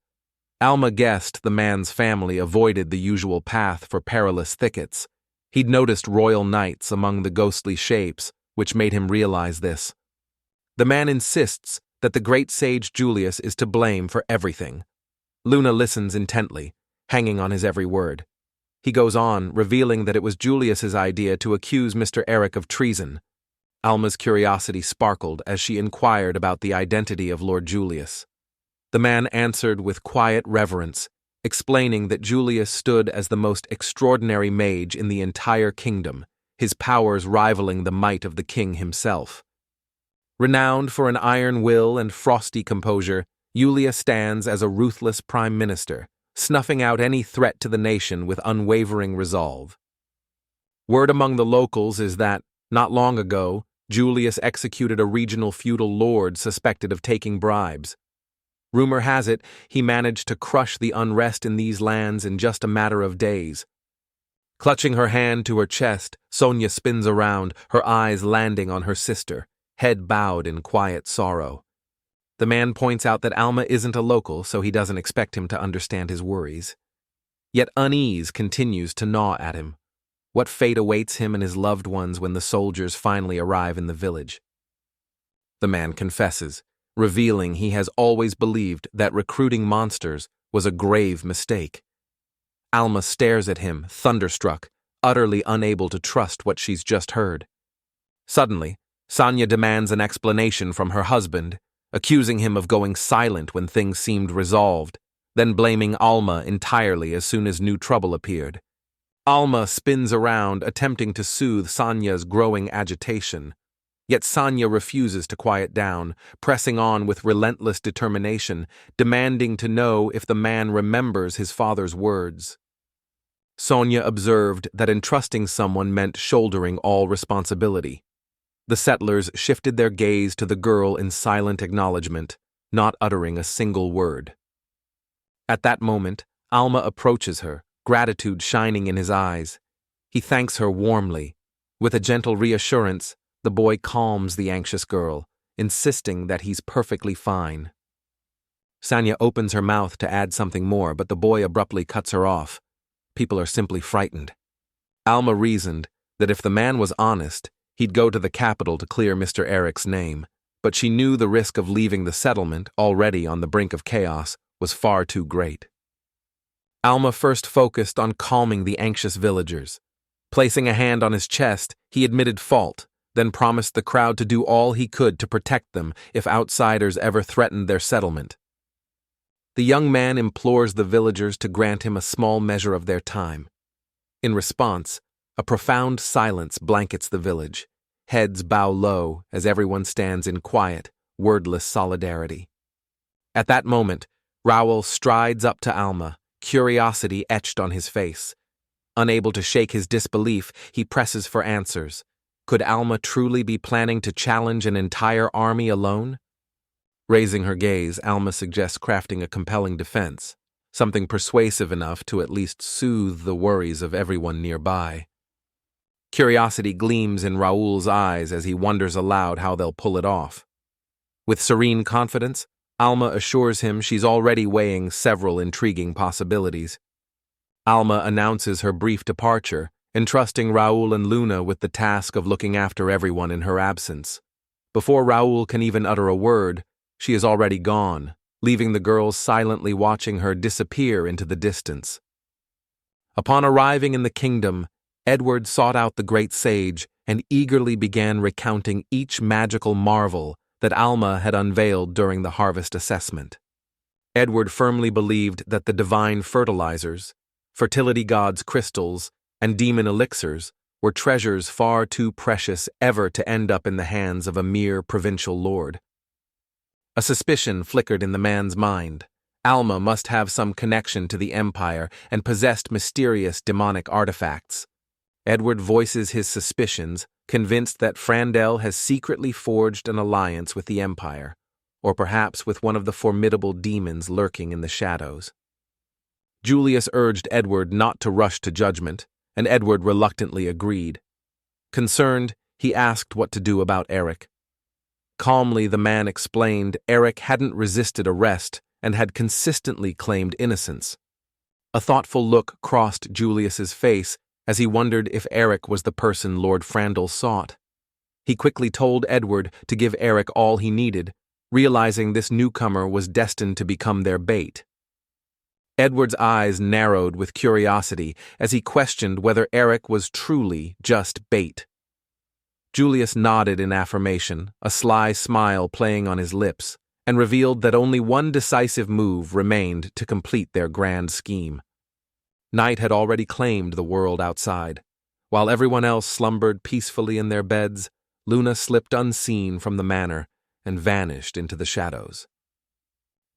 Alma guessed the man's family avoided the usual path for perilous thickets. He'd noticed royal knights among the ghostly shapes, which made him realize this. The man insists that the great sage Julius is to blame for everything. Luna listens intently, hanging on his every word. He goes on, revealing that it was Julius's idea to accuse Mr. Eric of treason. Alma's curiosity sparkled as she inquired about the identity of Lord Julius. The man answered with quiet reverence, explaining that Julius stood as the most extraordinary mage in the entire kingdom, his powers rivaling the might of the king himself. Renowned for an iron will and frosty composure, Julius stands as a ruthless prime minister, snuffing out any threat to the nation with unwavering resolve. Word among the locals is that, not long ago, Julius executed a regional feudal lord suspected of taking bribes. Rumor has it he managed to crush the unrest in these lands in just a matter of days. Clutching her hand to her chest, Sonia spins around, her eyes landing on her sister, head bowed in quiet sorrow. The man points out that Alma isn't a local, so he doesn't expect him to understand his worries. Yet unease continues to gnaw at him. What fate awaits him and his loved ones when the soldiers finally arrive in the village? The man confesses, revealing he has always believed that recruiting monsters was a grave mistake. Alma stares at him, thunderstruck, utterly unable to trust what she's just heard. Suddenly, Sonia demands an explanation from her husband, accusing him of going silent when things seemed resolved, then blaming Alma entirely as soon as new trouble appeared. Alma spins around, attempting to soothe Sonia's growing agitation. Yet Sonia refuses to quiet down, pressing on with relentless determination, demanding to know if the man remembers his father's words. Sonia observed that entrusting someone meant shouldering all responsibility. The settlers shifted their gaze to the girl in silent acknowledgement, not uttering a single word. At that moment, Alma approaches her, gratitude shining in his eyes. He thanks her warmly. With a gentle reassurance, the boy calms the anxious girl, insisting that he's perfectly fine. Sonia opens her mouth to add something more, but the boy abruptly cuts her off. People are simply frightened. Alma reasoned that if the man was honest, he'd go to the capital to clear Mr. Eric's name, but she knew the risk of leaving the settlement, already on the brink of chaos, was far too great. Alma first focused on calming the anxious villagers. Placing a hand on his chest, he admitted fault, then promised the crowd to do all he could to protect them if outsiders ever threatened their settlement. The young man implores the villagers to grant him a small measure of their time. In response, a profound silence blankets the village. Heads bow low as everyone stands in quiet, wordless solidarity. At that moment, Raul strides up to Alma, curiosity etched on his face. Unable to shake his disbelief, he presses for answers. Could Alma truly be planning to challenge an entire army alone? Raising her gaze, Alma suggests crafting a compelling defense, something persuasive enough to at least soothe the worries of everyone nearby. Curiosity gleams in Raul's eyes as he wonders aloud how they'll pull it off. With serene confidence, Alma assures him she's already weighing several intriguing possibilities. Alma announces her brief departure, entrusting Raul and Luna with the task of looking after everyone in her absence. Before Raul can even utter a word, she is already gone, leaving the girls silently watching her disappear into the distance. Upon arriving in the kingdom, Edward sought out the great sage and eagerly began recounting each magical marvel that Alma had unveiled during the harvest assessment. Edward firmly believed that the divine fertilizers, fertility gods' crystals, and demon elixirs were treasures far too precious ever to end up in the hands of a mere provincial lord. A suspicion flickered in the man's mind. Alma must have some connection to the Empire and possessed mysterious demonic artifacts. Edward voices his suspicions, convinced that Fandle has secretly forged an alliance with the Empire, or perhaps with one of the formidable demons lurking in the shadows. Julius urged Edward not to rush to judgment, and Edward reluctantly agreed. Concerned, he asked what to do about Eric. Calmly, the man explained Eric hadn't resisted arrest and had consistently claimed innocence. A thoughtful look crossed Julius's face as he wondered if Eric was the person Lord Fandle sought. He quickly told Edward to give Eric all he needed, realizing this newcomer was destined to become their bait. Edward's eyes narrowed with curiosity as he questioned whether Eric was truly just bait. Julius nodded in affirmation, a sly smile playing on his lips, and revealed that only one decisive move remained to complete their grand scheme. Night had already claimed the world outside. While everyone else slumbered peacefully in their beds, Luna slipped unseen from the manor and vanished into the shadows.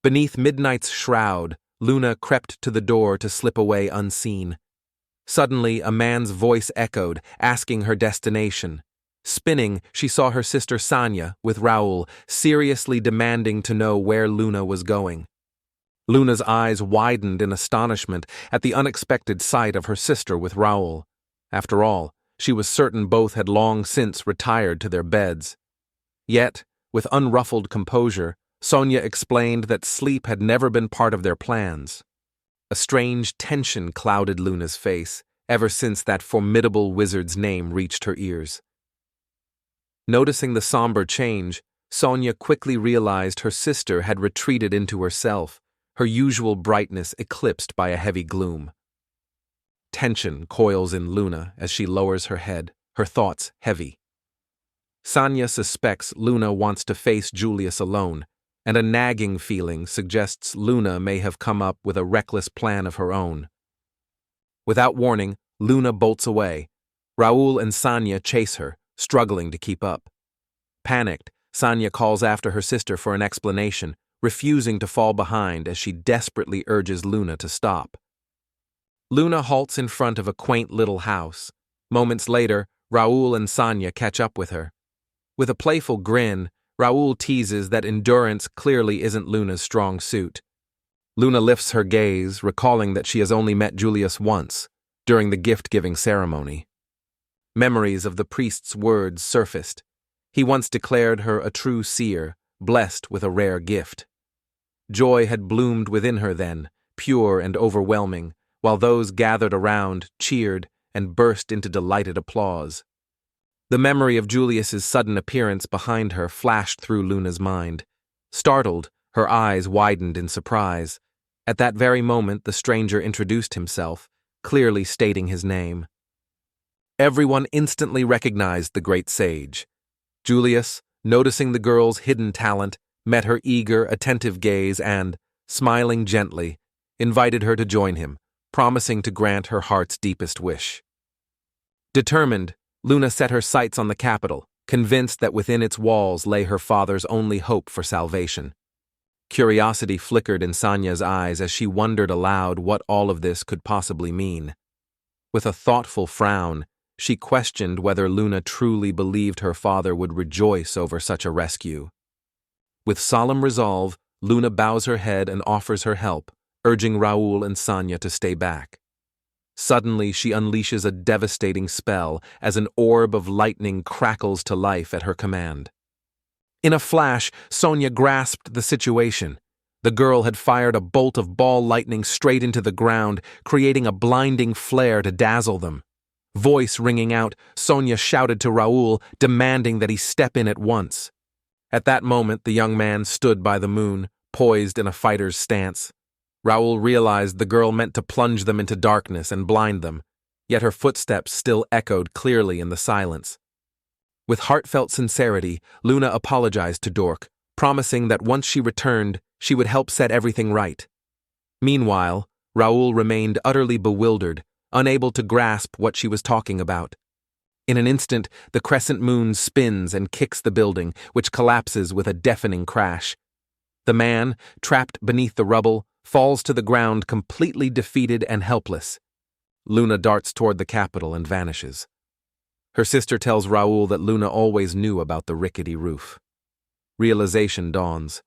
Beneath midnight's shroud, Luna crept to the door to slip away unseen. Suddenly, a man's voice echoed, asking her destination. Spinning, she saw her sister Sonia, with Raul, seriously demanding to know where Luna was going. Luna's eyes widened in astonishment at the unexpected sight of her sister with Raul. After all, she was certain both had long since retired to their beds. Yet, with unruffled composure, Sonia explained that sleep had never been part of their plans. A strange tension clouded Luna's face, ever since that formidable wizard's name reached her ears. Noticing the somber change, Sonia quickly realized her sister had retreated into herself, her usual brightness eclipsed by a heavy gloom. Tension coils in Luna as she lowers her head, her thoughts heavy. Sonia suspects Luna wants to face Julius alone, and a nagging feeling suggests Luna may have come up with a reckless plan of her own. Without warning, Luna bolts away. Raul and Sonia chase her, struggling to keep up. Panicked, Sonia calls after her sister for an explanation, refusing to fall behind as she desperately urges Luna to stop. Luna halts in front of a quaint little house. Moments later, Raul and Sonia catch up with her. With a playful grin, Raul teases that endurance clearly isn't Luna's strong suit. Luna lifts her gaze, recalling that she has only met Julius once, during the gift-giving ceremony. Memories of the priest's words surfaced. He once declared her a true seer, blessed with a rare gift. Joy had bloomed within her then, pure and overwhelming, while those gathered around cheered and burst into delighted applause. The memory of Julius's sudden appearance behind her flashed through Luna's mind. Startled, her eyes widened in surprise. At that very moment, the stranger introduced himself, clearly stating his name. Everyone instantly recognized the great sage. Julius, noticing the girl's hidden talent, met her eager, attentive gaze and, smiling gently, invited her to join him, promising to grant her heart's deepest wish. Determined, Luna set her sights on the capital, convinced that within its walls lay her father's only hope for salvation. Curiosity flickered in Sonia's eyes as she wondered aloud what all of this could possibly mean. With a thoughtful frown, she questioned whether Luna truly believed her father would rejoice over such a rescue. With solemn resolve, Luna bows her head and offers her help, urging Raul and Sonia to stay back. Suddenly, she unleashes a devastating spell as an orb of lightning crackles to life at her command. In a flash, Sonia grasped the situation. The girl had fired a bolt of ball lightning straight into the ground, creating a blinding flare to dazzle them. Voice ringing out, Sonia shouted to Raul, demanding that he step in at once. At that moment, the young man stood by the moon, poised in a fighter's stance. Raul realized the girl meant to plunge them into darkness and blind them, yet her footsteps still echoed clearly in the silence. With heartfelt sincerity, Luna apologized to Dork, promising that once she returned, she would help set everything right. Meanwhile, Raul remained utterly bewildered, unable to grasp what she was talking about. In an instant, the crescent moon spins and kicks the building, which collapses with a deafening crash. The man, trapped beneath the rubble, falls to the ground completely defeated and helpless. Luna darts toward the capital and vanishes. Her sister tells Raul that Luna always knew about the rickety roof. Realization dawns.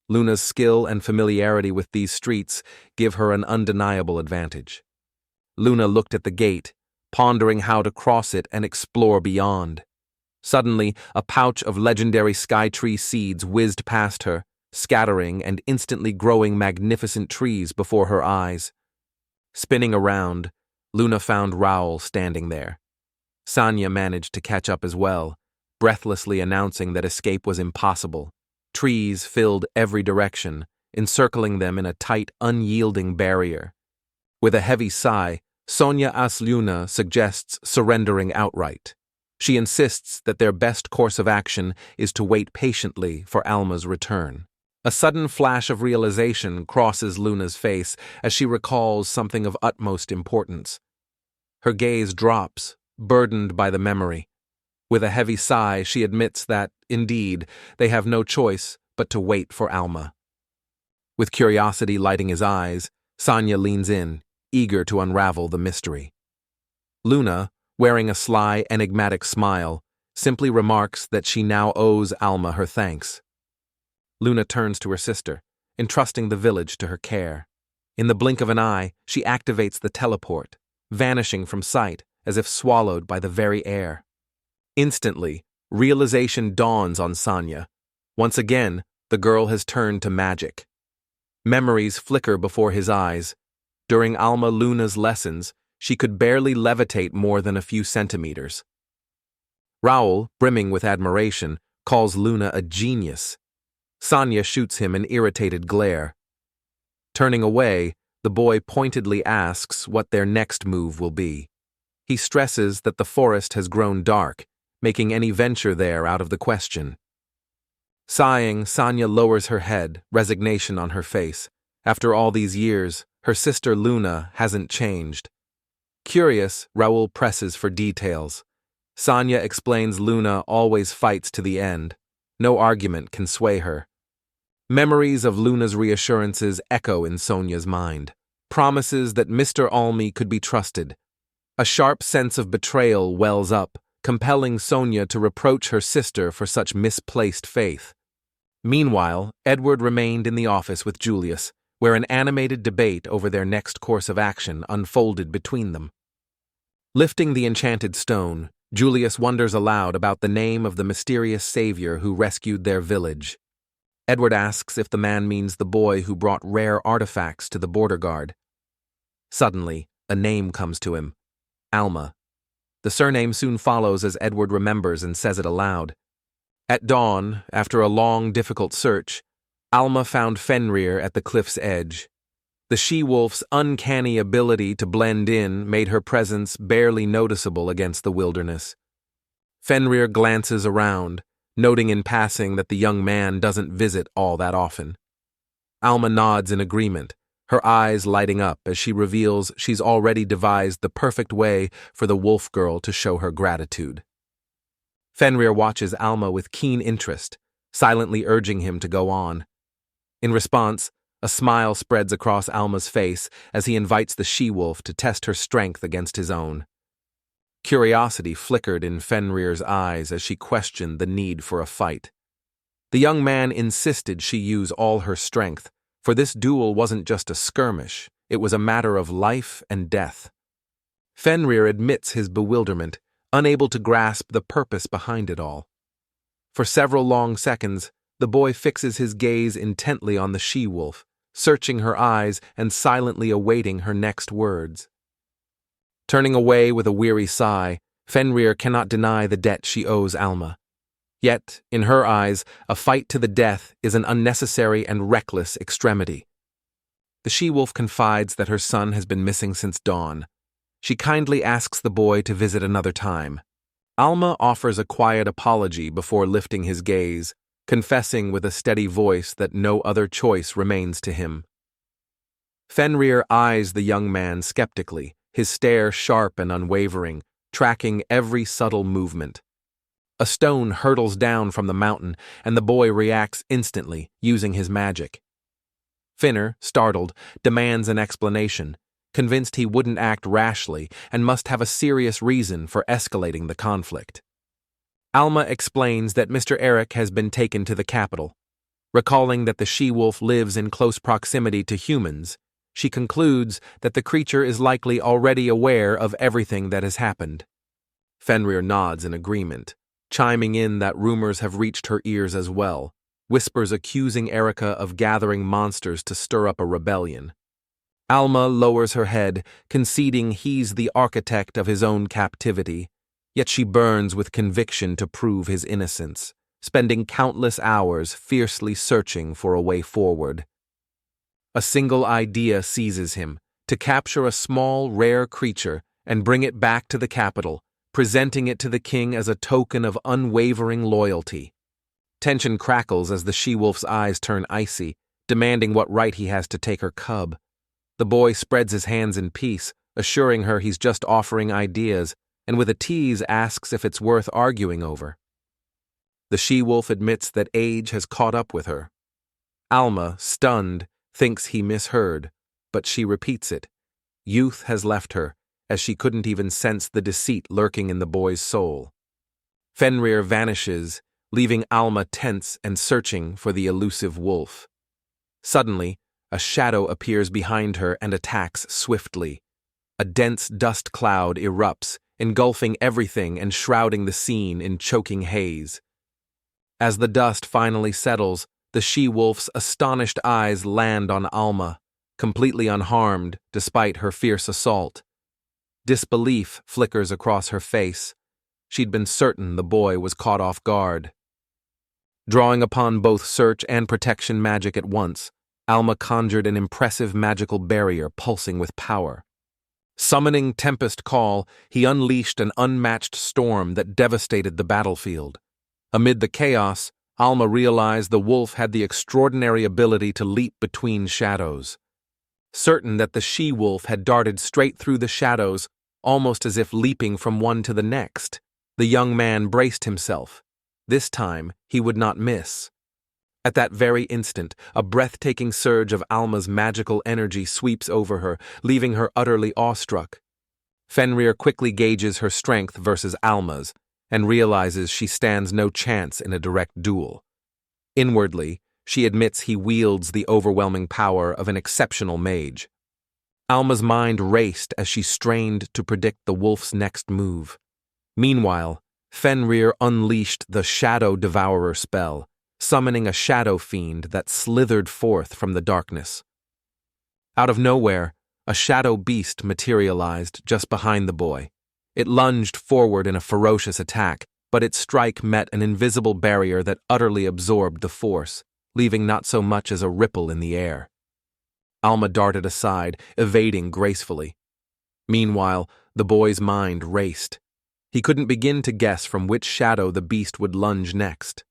Luna's skill and familiarity with these streets give her an undeniable advantage. Luna looked at the gate, pondering how to cross it and explore beyond. Suddenly, a pouch of legendary skytree seeds whizzed past her, scattering and instantly growing magnificent trees before her eyes. Spinning around, Luna found Raul standing there. Sonia managed to catch up as well, breathlessly announcing that escape was impossible. Trees filled every direction, encircling them in a tight, unyielding barrier. With a heavy sigh, Sonia Luna suggests surrendering outright. She insists that their best course of action is to wait patiently for Alma's return. A sudden flash of realization crosses Luna's face as she recalls something of utmost importance. Her gaze drops, burdened by the memory. With a heavy sigh, she admits that, indeed, they have no choice but to wait for Alma. With curiosity lighting his eyes, Sonia leans in, eager to unravel the mystery. Luna, wearing a sly, enigmatic smile, simply remarks that she now owes Alma her thanks. Luna turns to her sister, entrusting the village to her care. In the blink of an eye, she activates the teleport, vanishing from sight as if swallowed by the very air. Instantly, realization dawns on Sonia. Once again, the girl has turned to magic. Memories flicker before his eyes. During Alma Luna's lessons, she could barely levitate more than a few centimeters. Raul, brimming with admiration, calls Luna a genius. Sonia shoots him an irritated glare. Turning away, the boy pointedly asks what their next move will be. He stresses that the forest has grown dark, making any venture there out of the question. Sighing, Sonia lowers her head, resignation on her face. After all these years, her sister Luna hasn't changed. Curious, Raul presses for details. Sonia explains Luna always fights to the end. No argument can sway her. Memories of Luna's reassurances echo in Sonia's mind. Promises that Mr. Almi could be trusted. A sharp sense of betrayal wells up, compelling Sonia to reproach her sister for such misplaced faith. Meanwhile, Edward remained in the office with Julius, where an animated debate over their next course of action unfolded between them. Lifting the enchanted stone, Julius wonders aloud about the name of the mysterious savior who rescued their village. Edward asks if the man means the boy who brought rare artifacts to the border guard. Suddenly, a name comes to him: Alma. The surname soon follows as Edward remembers and says it aloud. At dawn, after a long, difficult search, Alma found Fenrir at the cliff's edge. The she-wolf's uncanny ability to blend in made her presence barely noticeable against the wilderness. Fenrir glances around, noting in passing that the young man doesn't visit all that often. Alma nods in agreement, her eyes lighting up as she reveals she's already devised the perfect way for the wolf girl to show her gratitude. Fenrir watches Alma with keen interest, silently urging him to go on. In response, a smile spreads across Alma's face as he invites the she-wolf to test her strength against his own. Curiosity flickered in Fenrir's eyes as she questioned the need for a fight. The young man insisted she use all her strength, for this duel wasn't just a skirmish, it was a matter of life and death. Fenrir admits his bewilderment, unable to grasp the purpose behind it all. For several long seconds, the boy fixes his gaze intently on the she-wolf, searching her eyes and silently awaiting her next words. Turning away with a weary sigh, Fenrir cannot deny the debt she owes Alma. Yet, in her eyes, a fight to the death is an unnecessary and reckless extremity. The she-wolf confides that her son has been missing since dawn. She kindly asks the boy to visit another time. Alma offers a quiet apology before lifting his gaze, confessing with a steady voice that no other choice remains to him. Fenrir eyes the young man skeptically, his stare sharp and unwavering, tracking every subtle movement. A stone hurtles down from the mountain, and the boy reacts instantly, using his magic. Fenrir, startled, demands an explanation, convinced he wouldn't act rashly and must have a serious reason for escalating the conflict. Alma explains that Mr. Eric has been taken to the capital. Recalling that the she-wolf lives in close proximity to humans, she concludes that the creature is likely already aware of everything that has happened. Fenrir nods in agreement, chiming in that rumors have reached her ears as well, whispers accusing Erica of gathering monsters to stir up a rebellion. Alma lowers her head, conceding he's the architect of his own captivity, yet she burns with conviction to prove his innocence, spending countless hours fiercely searching for a way forward. A single idea seizes him: to capture a small, rare creature and bring it back to the capital, presenting it to the king as a token of unwavering loyalty. Tension crackles as the she-wolf's eyes turn icy, demanding what right he has to take her cub. The boy spreads his hands in peace, assuring her he's just offering ideas, and with a tease asks if it's worth arguing over. The she-wolf admits that age has caught up with her. Alma, stunned, thinks he misheard, but she repeats it. Youth has left her, as she couldn't even sense the deceit lurking in the boy's soul. Fenrir vanishes, leaving Alma tense and searching for the elusive wolf. Suddenly, a shadow appears behind her and attacks swiftly. A dense dust cloud erupts, engulfing everything and shrouding the scene in choking haze. As the dust finally settles, the she-wolf's astonished eyes land on Alma, completely unharmed despite her fierce assault. Disbelief flickers across her face. She'd been certain the boy was caught off guard. Drawing upon both search and protection magic at once, Alma conjured an impressive magical barrier pulsing with power. Summoning Tempest Call, he unleashed an unmatched storm that devastated the battlefield. Amid the chaos, Alma realized the wolf had the extraordinary ability to leap between shadows. Certain that the she-wolf had darted straight through the shadows, almost as if leaping from one to the next, the young man braced himself. This time, he would not miss. At that very instant, a breathtaking surge of Alma's magical energy sweeps over her, leaving her utterly awestruck. Fenrir quickly gauges her strength versus Alma's, and realizes she stands no chance in a direct duel. Inwardly, she admits he wields the overwhelming power of an exceptional mage. Alma's mind raced as she strained to predict the wolf's next move. Meanwhile, Fenrir unleashed the Shadow Devourer spell, summoning a shadow fiend that slithered forth from the darkness. Out of nowhere, a shadow beast materialized just behind the boy. It lunged forward in a ferocious attack, but its strike met an invisible barrier that utterly absorbed the force, leaving not so much as a ripple in the air. Alma darted aside, evading gracefully. Meanwhile, the boy's mind raced. He couldn't begin to guess from which shadow the beast would lunge next.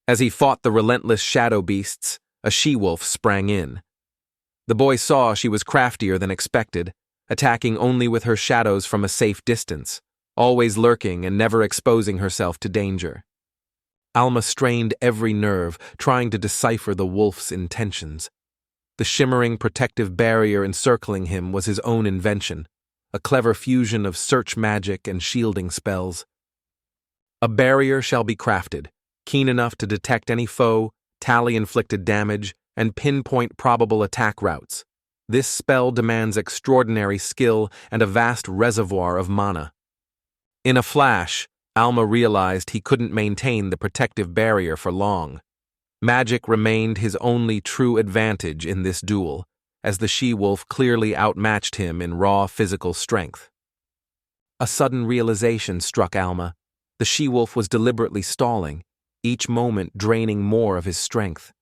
As he fought the relentless shadow beasts, a she-wolf sprang in. The boy saw she was craftier than expected, attacking only with her shadows from a safe distance, always lurking and never exposing herself to danger. Alma strained every nerve, trying to decipher the wolf's intentions. The shimmering protective barrier encircling him was his own invention, a clever fusion of search magic and shielding spells. A barrier shall be crafted, keen enough to detect any foe, tally inflicted damage, and pinpoint probable attack routes. This spell demands extraordinary skill and a vast reservoir of mana. In a flash, Alma realized he couldn't maintain the protective barrier for long. Magic remained his only true advantage in this duel, as the she-wolf clearly outmatched him in raw physical strength. A sudden realization struck Alma. The she-wolf was deliberately stalling, each moment draining more of his strength.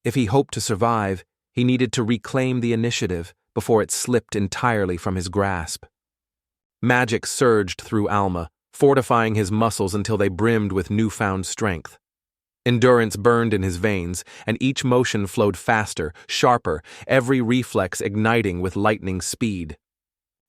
If he hoped to survive, he needed to reclaim the initiative before it slipped entirely from his grasp. Magic surged through Alma, fortifying his muscles until they brimmed with newfound strength. Endurance burned in his veins, and each motion flowed faster, sharper, every reflex igniting with lightning speed.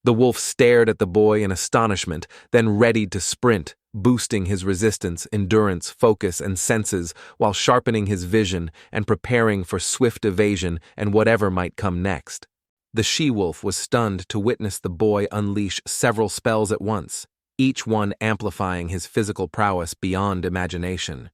The wolf stared at the boy in astonishment, then readied to sprint, boosting his resistance, endurance, focus, and senses, while sharpening his vision and preparing for swift evasion and whatever might come next. The she-wolf was stunned to witness the boy unleash several spells at once, each one amplifying his physical prowess beyond imagination.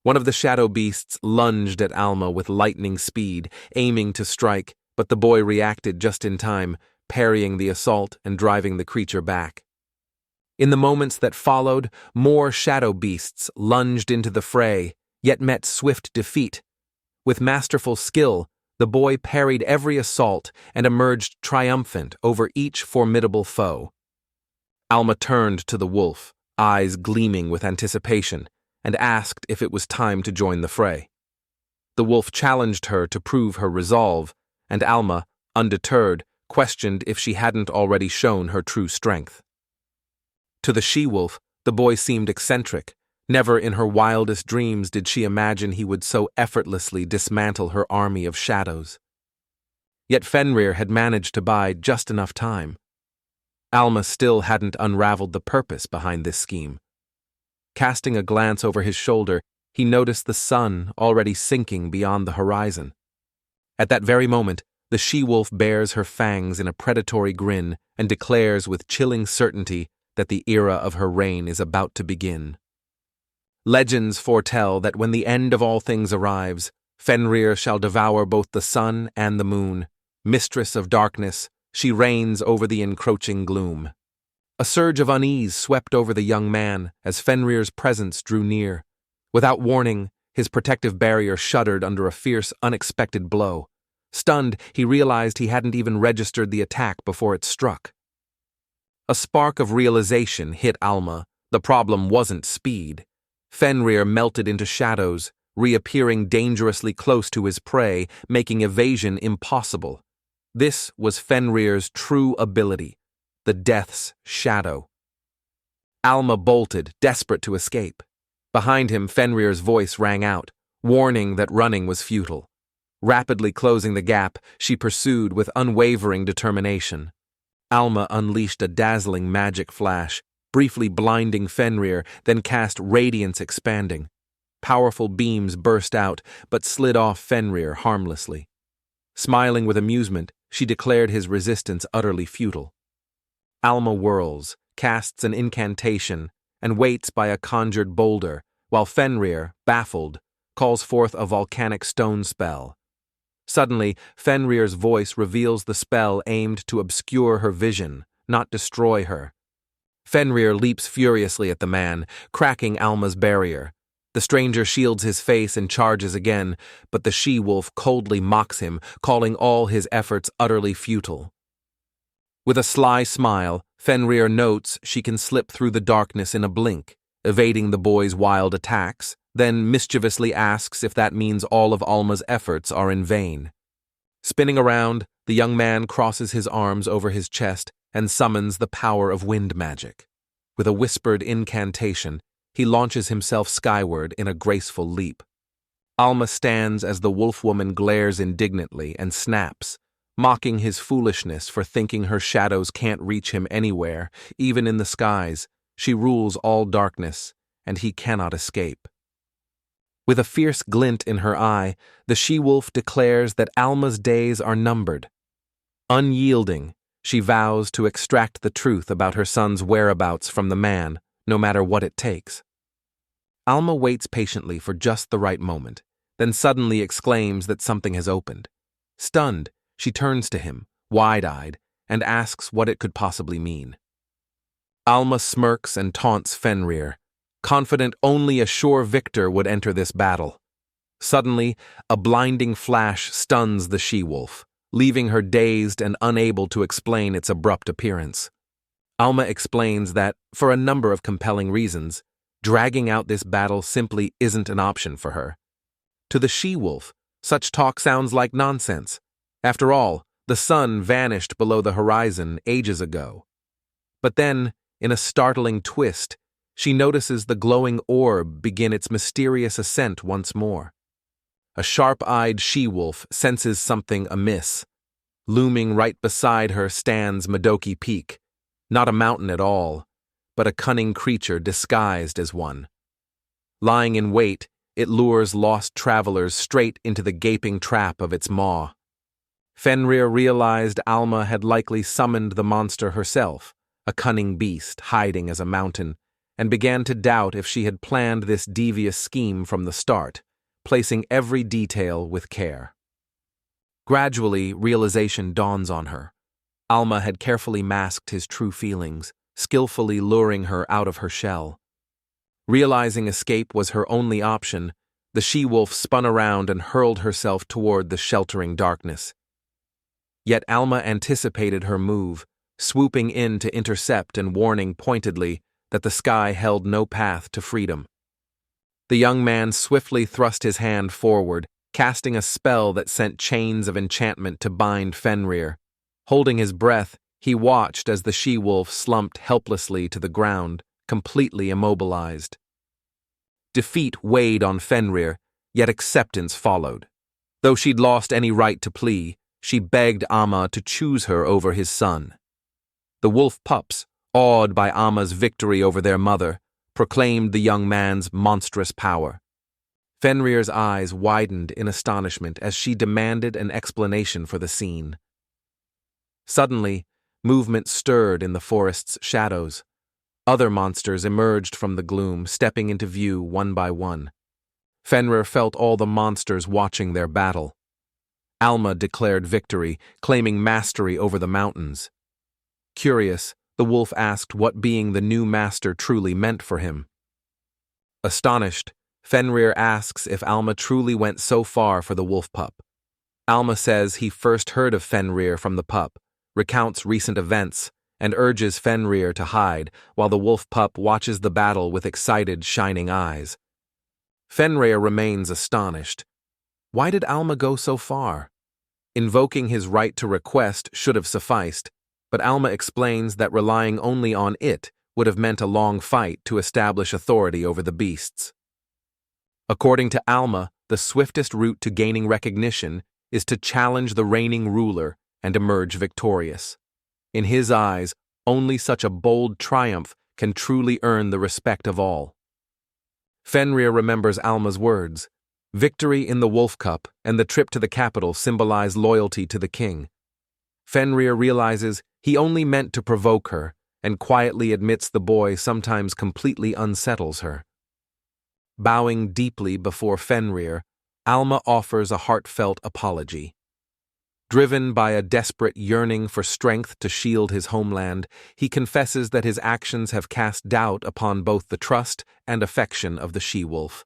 One of the shadow beasts lunged at Alma with lightning speed, aiming to strike, but the boy reacted just in time, parrying the assault and driving the creature back. In the moments that followed, more shadow beasts lunged into the fray, yet met swift defeat. With masterful skill, the boy parried every assault and emerged triumphant over each formidable foe. Alma turned to the wolf, eyes gleaming with anticipation, and asked if it was time to join the fray. The wolf challenged her to prove her resolve, and Alma, undeterred, questioned if she hadn't already shown her true strength. To the she-wolf, the boy seemed eccentric. Never in her wildest dreams did she imagine he would so effortlessly dismantle her army of shadows. Yet Fenrir had managed to buy just enough time. Alma still hadn't unraveled the purpose behind this scheme. Casting a glance over his shoulder, he noticed the sun already sinking beyond the horizon. At that very moment, the she-wolf bares her fangs in a predatory grin and declares with chilling certainty that the era of her reign is about to begin. Legends foretell that when the end of all things arrives, Fenrir shall devour both the sun and the moon. Mistress of darkness, she reigns over the encroaching gloom. A surge of unease swept over the young man as Fenrir's presence drew near. Without warning, his protective barrier shuddered under a fierce, unexpected blow. Stunned, he realized he hadn't even registered the attack before it struck. A spark of realization hit Alma. The problem wasn't speed. Fenrir melted into shadows, reappearing dangerously close to his prey, making evasion impossible. This was Fenrir's true ability, the Death's Shadow. Alma bolted, desperate to escape. Behind him, Fenrir's voice rang out, warning that running was futile. Rapidly closing the gap, she pursued with unwavering determination. Alma unleashed a dazzling magic flash, briefly blinding Fenrir, then cast radiance expanding. Powerful beams burst out, but slid off Fenrir harmlessly. Smiling with amusement, she declared his resistance utterly futile. Alma whirls, casts an incantation, and waits by a conjured boulder, while Fenrir, baffled, calls forth a volcanic stone spell. Suddenly, Fenrir's voice reveals the spell aimed to obscure her vision, not destroy her. Fenrir leaps furiously at the man, cracking Alma's barrier. The stranger shields his face and charges again, but the she-wolf coldly mocks him, calling all his efforts utterly futile. With a sly smile, Fenrir notes she can slip through the darkness in a blink, evading the boy's wild attacks, then mischievously asks if that means all of Alma's efforts are in vain. Spinning around, the young man crosses his arms over his chest and summons the power of wind magic. With a whispered incantation, he launches himself skyward in a graceful leap. Alma stands as the wolf-woman glares indignantly and snaps, mocking his foolishness for thinking her shadows can't reach him anywhere, even in the skies. She rules all darkness, and he cannot escape. With a fierce glint in her eye, the she-wolf declares that Alma's days are numbered. Unyielding, she vows to extract the truth about her son's whereabouts from the man, no matter what it takes. Alma waits patiently for just the right moment, then suddenly exclaims that something has opened. Stunned, she turns to him, wide-eyed, and asks what it could possibly mean. Alma smirks and taunts Fenrir, confident only a sure victor would enter this battle. Suddenly, a blinding flash stuns the she-wolf, leaving her dazed and unable to explain its abrupt appearance. Alma explains that, for a number of compelling reasons, dragging out this battle simply isn't an option for her. To the she-wolf, such talk sounds like nonsense. After all, the sun vanished below the horizon ages ago. But then, in a startling twist, she notices the glowing orb begin its mysterious ascent once more. A sharp-eyed she-wolf senses something amiss. Looming right beside her stands Madoki Peak, not a mountain at all, but a cunning creature disguised as one. Lying in wait, it lures lost travelers straight into the gaping trap of its maw. Fenrir realized Alma had likely summoned the monster herself, a cunning beast hiding as a mountain, and began to doubt if she had planned this devious scheme from the start, placing every detail with care. Gradually, realization dawns on her. Alma had carefully masked his true feelings, skillfully luring her out of her shell. Realizing escape was her only option, the she-wolf spun around and hurled herself toward the sheltering darkness. Yet Alma anticipated her move, swooping in to intercept and warning pointedly that the sky held no path to freedom. The young man swiftly thrust his hand forward, casting a spell that sent chains of enchantment to bind Fenrir. Holding his breath, he watched as the she-wolf slumped helplessly to the ground, completely immobilized. Defeat weighed on Fenrir, yet acceptance followed. Though she'd lost any right to plea, she begged Alma to choose her over his son. The wolf pups, awed by Alma's victory over their mother, proclaimed the young man's monstrous power. Fenrir's eyes widened in astonishment as she demanded an explanation for the scene. Suddenly, movement stirred in the forest's shadows. Other monsters emerged from the gloom, stepping into view one by one. Fenrir felt all the monsters watching their battle. Alma declared victory, claiming mastery over the mountains. Curious, the wolf asked what being the new master truly meant for him. Astonished, Fenrir asks if Alma truly went so far for the wolf pup. Alma says he first heard of Fenrir from the pup, recounts recent events, and urges Fenrir to hide while the wolf pup watches the battle with excited, shining eyes. Fenrir remains astonished. Why did Alma go so far? Invoking his right to request should have sufficed, but Alma explains that relying only on it would have meant a long fight to establish authority over the beasts. According to Alma, the swiftest route to gaining recognition is to challenge the reigning ruler and emerge victorious. In his eyes, only such a bold triumph can truly earn the respect of all. Fenrir remembers Alma's words. Victory in the Wolf Cup and the trip to the capital symbolize loyalty to the king. Fenrir realizes he only meant to provoke her and quietly admits the boy sometimes completely unsettles her. Bowing deeply before Fenrir, Alma offers a heartfelt apology. Driven by a desperate yearning for strength to shield his homeland, he confesses that his actions have cast doubt upon both the trust and affection of the she-wolf.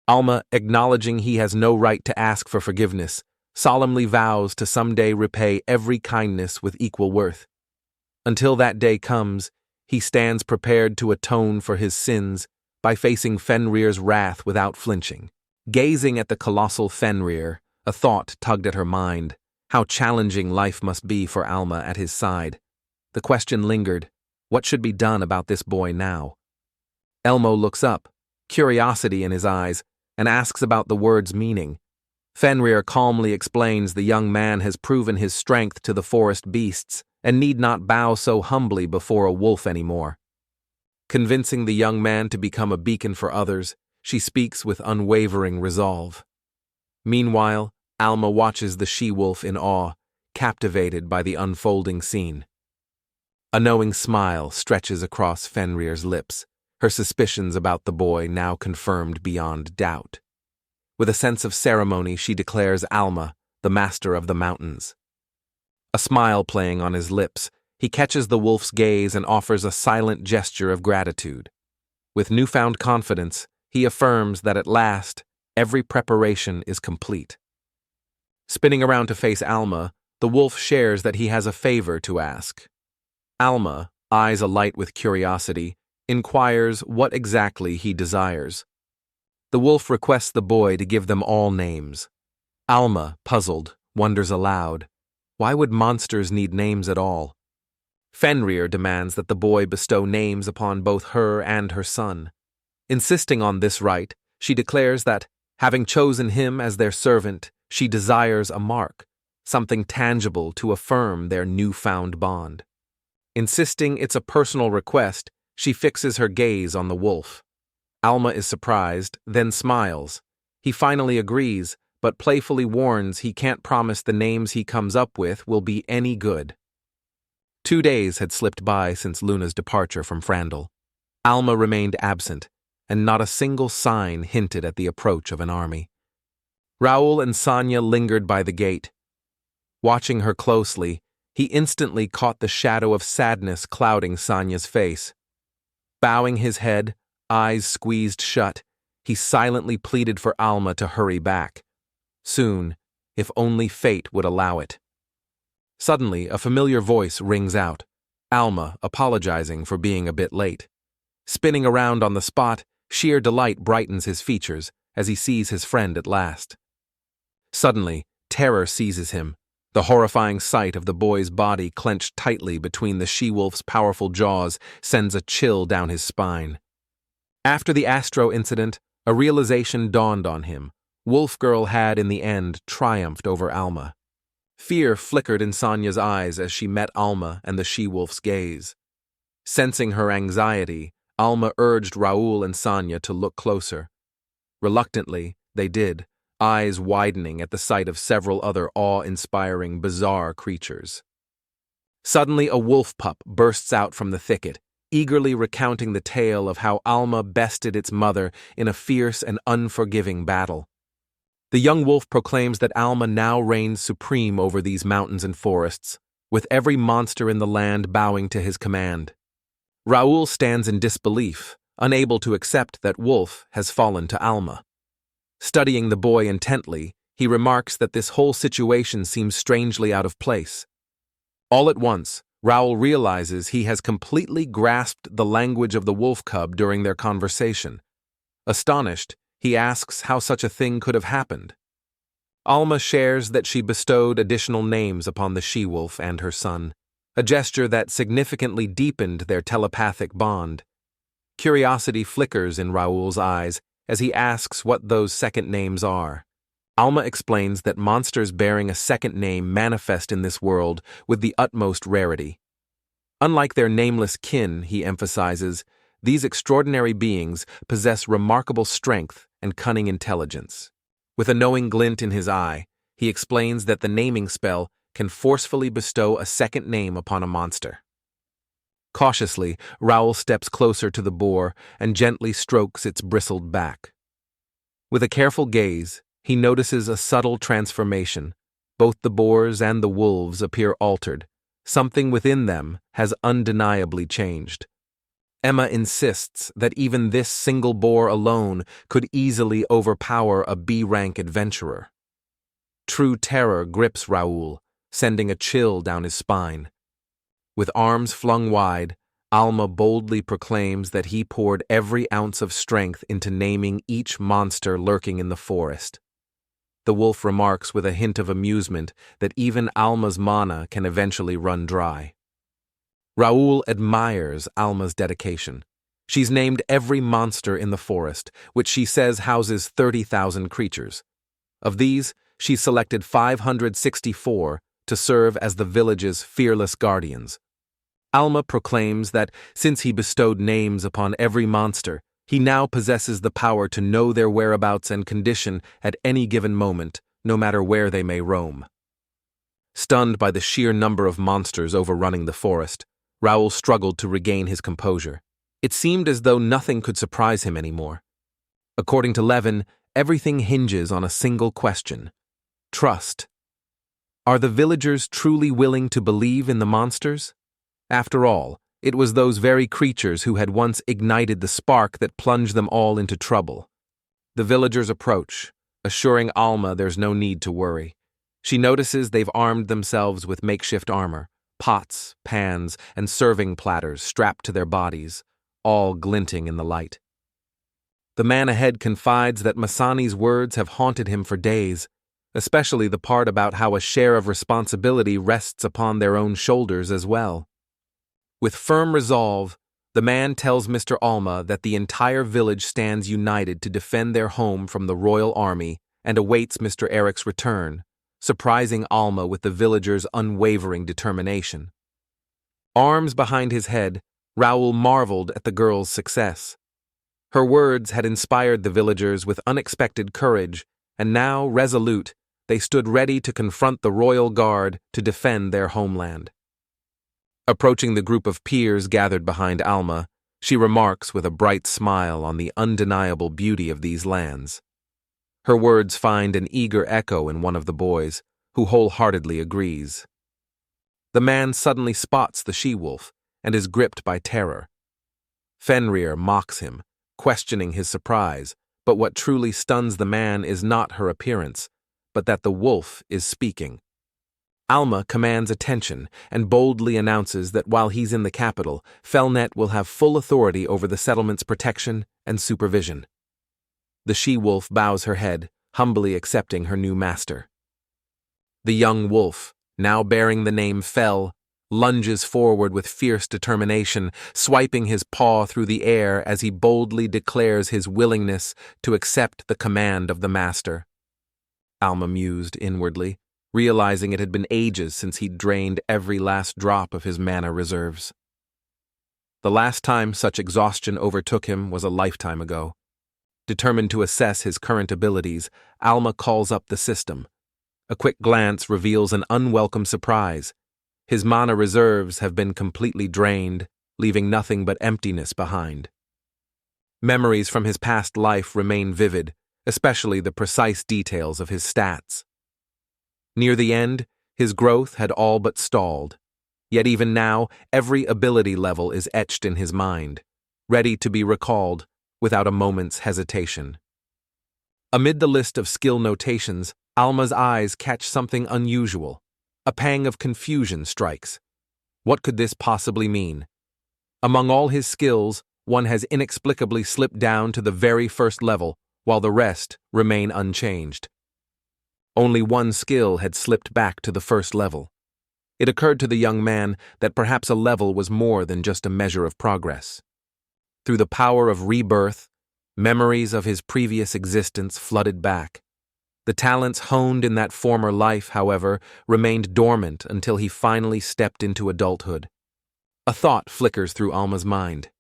Alma, acknowledging he has no right to ask for forgiveness, solemnly vows to someday repay every kindness with equal worth. Until that day comes, he stands prepared to atone for his sins by facing Fenrir's wrath without flinching. Gazing at the colossal Fenrir, a thought tugged at her mind. How challenging life must be for Alma at his side. The question lingered, what should be done about this boy now? Elmo looks up, curiosity in his eyes, and asks about the word's meaning. Fenrir calmly explains the young man has proven his strength to the forest beasts and need not bow so humbly before a wolf anymore. Convincing the young man to become a beacon for others, she speaks with unwavering resolve. Meanwhile, Alma watches the she-wolf in awe, captivated by the unfolding scene. A knowing smile stretches across Fenrir's lips, her suspicions about the boy now confirmed beyond doubt. With a sense of ceremony, she declares Alma the master of the mountains. A smile playing on his lips, he catches the wolf's gaze and offers a silent gesture of gratitude. With newfound confidence, he affirms that at last, every preparation is complete. Spinning around to face Alma, the wolf shares that he has a favor to ask. Alma, eyes alight with curiosity, inquires what exactly he desires. The wolf requests the boy to give them all names. Alma, puzzled, wonders aloud, why would monsters need names at all? Fenrir demands that the boy bestow names upon both her and her son. Insisting on this right, she declares that, having chosen him as their servant, she desires a mark, something tangible to affirm their newfound bond. Insisting it's a personal request, she fixes her gaze on the wolf. Alma is surprised, then smiles. He finally agrees, but playfully warns he can't promise the names he comes up with will be any good. 2 days had slipped by since Luna's departure from Fandle. Alma remained absent, and not a single sign hinted at the approach of an army. Raul and Sonia lingered by the gate. Watching her closely, he instantly caught the shadow of sadness clouding Sonia's face. Bowing his head, eyes squeezed shut, he silently pleaded for Alma to hurry back. Soon, if only fate would allow it. Suddenly, a familiar voice rings out, Alma apologizing for being a bit late. Spinning around on the spot, sheer delight brightens his features as he sees his friend at last. Suddenly, terror seizes him. The horrifying sight of the boy's body clenched tightly between the she-wolf's powerful jaws sends a chill down his spine. After the Astro incident, a realization dawned on him. Wolf Girl had, in the end, triumphed over Alma. Fear flickered in Sonia's eyes as she met Alma and the she-wolf's gaze. Sensing her anxiety, Alma urged Raul and Sonia to look closer. Reluctantly, they did, eyes widening at the sight of several other awe-inspiring, bizarre creatures. Suddenly, a wolf pup bursts out from the thicket, eagerly recounting the tale of how Alma bested its mother in a fierce and unforgiving battle. The young wolf proclaims that Alma now reigns supreme over these mountains and forests, with every monster in the land bowing to his command. Raul stands in disbelief, unable to accept that Wolf has fallen to Alma. Studying the boy intently, he remarks that this whole situation seems strangely out of place. All at once, Raul realizes he has completely grasped the language of the wolf cub during their conversation. Astonished, he asks how such a thing could have happened. Alma shares that she bestowed additional names upon the she-wolf and her son, a gesture that significantly deepened their telepathic bond. Curiosity flickers in Raul's eyes as he asks what those second names are. Alma explains that monsters bearing a second name manifest in this world with the utmost rarity. Unlike their nameless kin, he emphasizes, these extraordinary beings possess remarkable strength and cunning intelligence. With a knowing glint in his eye, he explains that the naming spell can forcefully bestow a second name upon a monster. Cautiously, Raul steps closer to the boar and gently strokes its bristled back. With a careful gaze, he notices a subtle transformation. Both the boars and the wolves appear altered. Something within them has undeniably changed. Emma insists that even this single boar alone could easily overpower a B-rank adventurer. True terror grips Raul, sending a chill down his spine. With arms flung wide, Alma boldly proclaims that he poured every ounce of strength into naming each monster lurking in the forest. The wolf remarks with a hint of amusement that even Alma's mana can eventually run dry. Raul admires Alma's dedication. She's named every monster in the forest, which she says houses 30,000 creatures. Of these, she selected 564 to serve as the village's fearless guardians. Alma proclaims that since he bestowed names upon every monster, he now possesses the power to know their whereabouts and condition at any given moment, no matter where they may roam. Stunned by the sheer number of monsters overrunning the forest, Raul struggled to regain his composure. It seemed as though nothing could surprise him anymore. According to Levin, everything hinges on a single question: trust. Are the villagers truly willing to believe in the monsters? After all, it was those very creatures who had once ignited the spark that plunged them all into trouble. The villagers approach, assuring Alma there's no need to worry. She notices they've armed themselves with makeshift armor, pots, pans, and serving platters strapped to their bodies, all glinting in the light. The man ahead confides that Masani's words have haunted him for days, especially the part about how a share of responsibility rests upon their own shoulders as well. With firm resolve, the man tells Mr. Alma that the entire village stands united to defend their home from the royal army and awaits Mr. Eric's return, surprising Alma with the villagers' unwavering determination. Arms behind his head, Raul marveled at the girl's success. Her words had inspired the villagers with unexpected courage, and now, resolute, they stood ready to confront the royal guard to defend their homeland. Approaching the group of peers gathered behind Alma, she remarks with a bright smile on the undeniable beauty of these lands. Her words find an eager echo in one of the boys, who wholeheartedly agrees. The man suddenly spots the she-wolf and is gripped by terror. Fenrir mocks him, questioning his surprise, but what truly stuns the man is not her appearance, but that the wolf is speaking. Alma commands attention and boldly announces that while he's in the capital, Felnet will have full authority over the settlement's protection and supervision. The she-wolf bows her head, humbly accepting her new master. The young wolf, now bearing the name Fel, lunges forward with fierce determination, swiping his paw through the air as he boldly declares his willingness to accept the command of the master. Alma mused inwardly, realizing it had been ages since he'd drained every last drop of his mana reserves. The last time such exhaustion overtook him was a lifetime ago. Determined to assess his current abilities, Alma calls up the system. A quick glance reveals an unwelcome surprise. His mana reserves have been completely drained, leaving nothing but emptiness behind. Memories from his past life remain vivid, especially the precise details of his stats. Near the end, his growth had all but stalled. Yet even now, every ability level is etched in his mind, ready to be recalled without a moment's hesitation. Amid the list of skill notations, Alma's eyes catch something unusual. A pang of confusion strikes. What could this possibly mean? Among all his skills, one has inexplicably slipped down to the very first level, while the rest remain unchanged. Only one skill had slipped back to the first level. It occurred to the young man that perhaps a level was more than just a measure of progress. Through the power of rebirth, memories of his previous existence flooded back. The talents honed in that former life, however, remained dormant until he finally stepped into adulthood. A thought flickers through Alma's mind.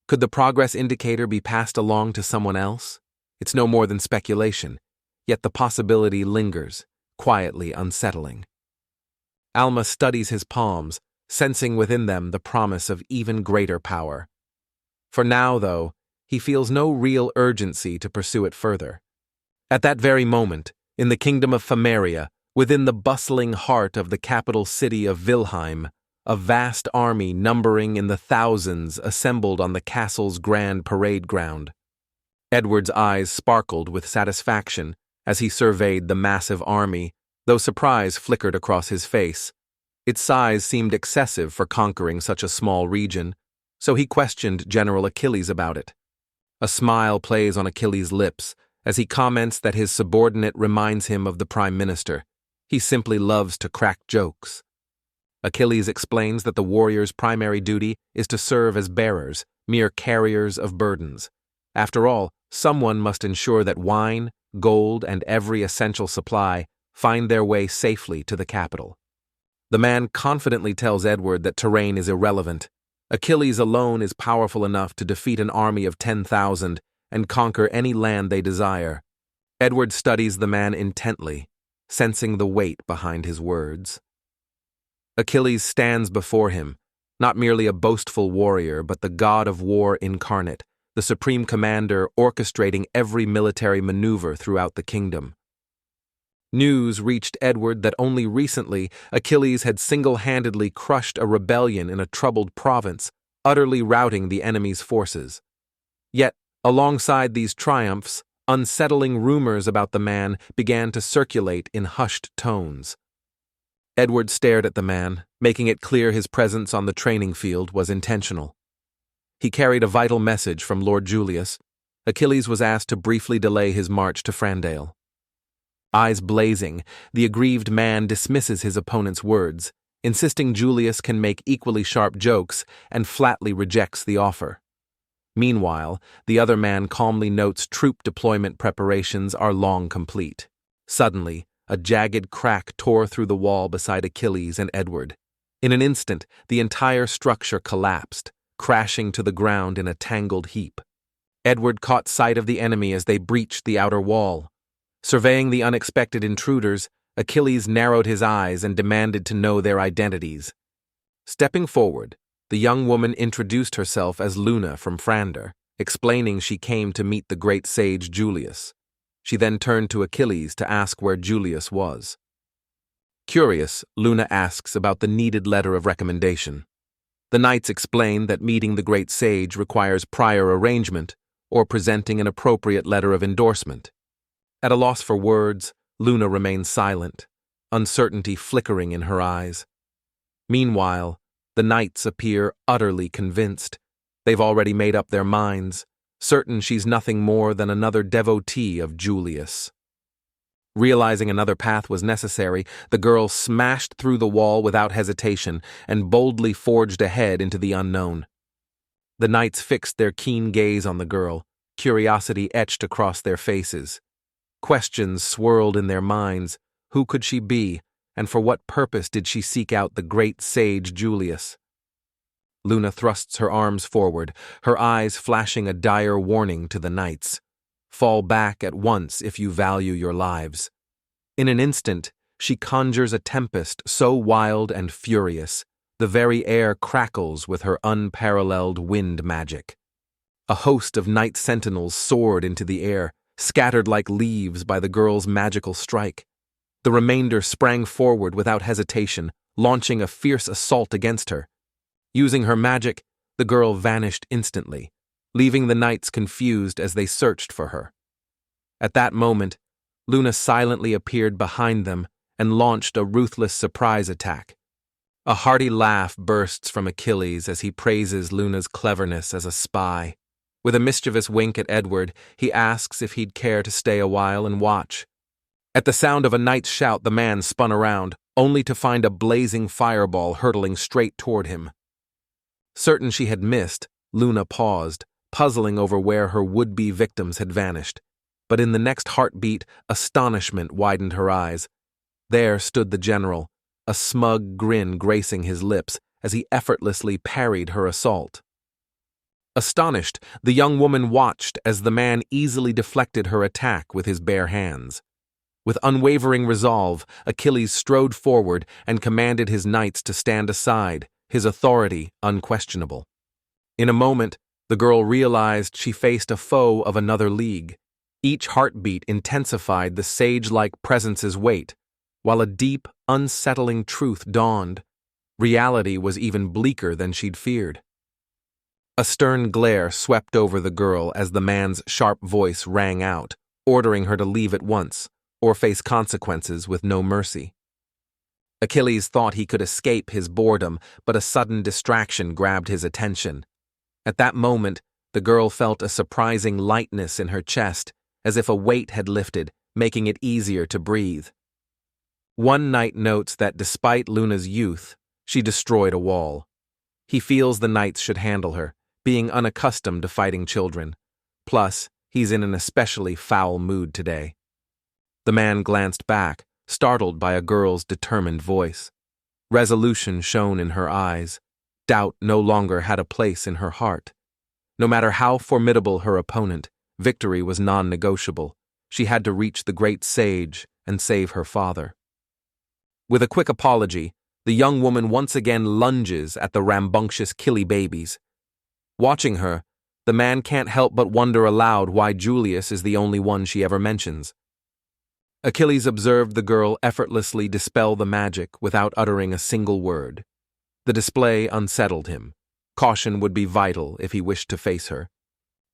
Could the progress indicator be passed along to someone else? It's no more than speculation, yet the possibility lingers, quietly unsettling. Alma studies his palms, sensing within them the promise of even greater power. For now, though, he feels no real urgency to pursue it further. At that very moment, in the kingdom of Fenrir, Within the bustling heart of the capital city of Wilhelm, a vast army numbering in the thousands assembled on the castle's grand parade ground. Edward's eyes sparkled with satisfaction as he surveyed the massive army, though surprise flickered across his face. Its size seemed excessive for conquering such a small region, so he questioned General Achilles about it. A smile plays on Achilles' lips as he comments that his subordinate reminds him of the Prime Minister. He simply loves to crack jokes. Achilles explains that the warrior's primary duty is to serve as bearers, mere carriers of burdens. After all, someone must ensure that wine, gold, and every essential supply find their way safely to the capital. The man confidently tells Edward that terrain is irrelevant. Achilles alone is powerful enough to defeat an army of 10,000 and conquer any land they desire. Edward studies the man intently, sensing the weight behind his words. Achilles stands before him, not merely a boastful warrior, but the god of war incarnate, the supreme commander orchestrating every military maneuver throughout the kingdom. News reached Edward that only recently Achilles had single-handedly crushed a rebellion in a troubled province, utterly routing the enemy's forces. Yet, alongside these triumphs, unsettling rumors about the man began to circulate in hushed tones. Edward stared at the man, making it clear his presence on the training field was intentional. He carried a vital message from Lord Julius. Achilles was asked to briefly delay his march to Fandle. Eyes blazing, the aggrieved man dismisses his opponent's words, insisting Julius can make equally sharp jokes, and flatly rejects the offer. Meanwhile, the other man calmly notes troop deployment preparations are long complete. Suddenly, a jagged crack tore through the wall beside Achilles and Edward. In an instant, the entire structure collapsed, crashing to the ground in a tangled heap. Edward caught sight of the enemy as they breached the outer wall. Surveying the unexpected intruders, Achilles narrowed his eyes and demanded to know their identities. Stepping forward, the young woman introduced herself as Luna from Fandle, explaining she came to meet the great sage Julius. She then turned to Achilles to ask where Julius was. Curious, Luna asks about the needed letter of recommendation. The knights explain that meeting the great sage requires prior arrangement or presenting an appropriate letter of endorsement. At a loss for words, Luna remains silent, uncertainty flickering in her eyes. Meanwhile, the knights appear utterly convinced. They've already made up their minds, certain she's nothing more than another devotee of Julius. Realizing another path was necessary, the girl smashed through the wall without hesitation and boldly forged ahead into the unknown. The knights fixed their keen gaze on the girl, curiosity etched across their faces. Questions swirled in their minds. Who could she be, and for what purpose did she seek out the great sage Julius? Luna thrusts her arms forward, her eyes flashing a dire warning to the knights. Fall back at once if you value your lives. In an instant, she conjures a tempest so wild and furious, the very air crackles with her unparalleled wind magic. A host of night sentinels soared into the air, scattered like leaves by the girl's magical strike. The remainder sprang forward without hesitation, launching a fierce assault against her. Using her magic, the girl vanished instantly, leaving the knights confused as they searched for her. At that moment, Luna silently appeared behind them and launched a ruthless surprise attack. A hearty laugh bursts from Achilles as he praises Luna's cleverness as a spy. With a mischievous wink at Edward, he asks if he'd care to stay a while and watch. At the sound of a knight's shout, the man spun around, only to find a blazing fireball hurtling straight toward him. Certain she had missed, Luna paused, puzzling over where her would-be victims had vanished. But in the next heartbeat, astonishment widened her eyes. There stood the general, a smug grin gracing his lips as he effortlessly parried her assault. Astonished, the young woman watched as the man easily deflected her attack with his bare hands. With unwavering resolve, Achilles strode forward and commanded his knights to stand aside, his authority unquestionable. In a moment, the girl realized she faced a foe of another league. Each heartbeat intensified the sage-like presence's weight. while a deep, unsettling truth dawned. Reality was even bleaker than she'd feared. A stern glare swept over the girl as the man's sharp voice rang out, ordering her to leave at once, or face consequences with no mercy. Achilles thought he could escape his boredom, but a sudden distraction grabbed his attention. At that moment, the girl felt a surprising lightness in her chest, as if a weight had lifted, making it easier to breathe. One knight notes that despite Luna's youth, she destroyed a wall. He feels the knights should handle her, being unaccustomed to fighting children. Plus, he's in an especially foul mood today. The man glanced back, startled by a girl's determined voice. Resolution shone in her eyes. Doubt no longer had a place in her heart. No matter how formidable her opponent, victory was non-negotiable. She had to reach the great sage and save her father. With a quick apology, the young woman once again lunges at the rambunctious killy babies. Watching her, the man can't help but wonder aloud why Julius is the only one she ever mentions. Achilles observed the girl effortlessly dispel the magic without uttering a single word. The display unsettled him. Caution would be vital if he wished to face her.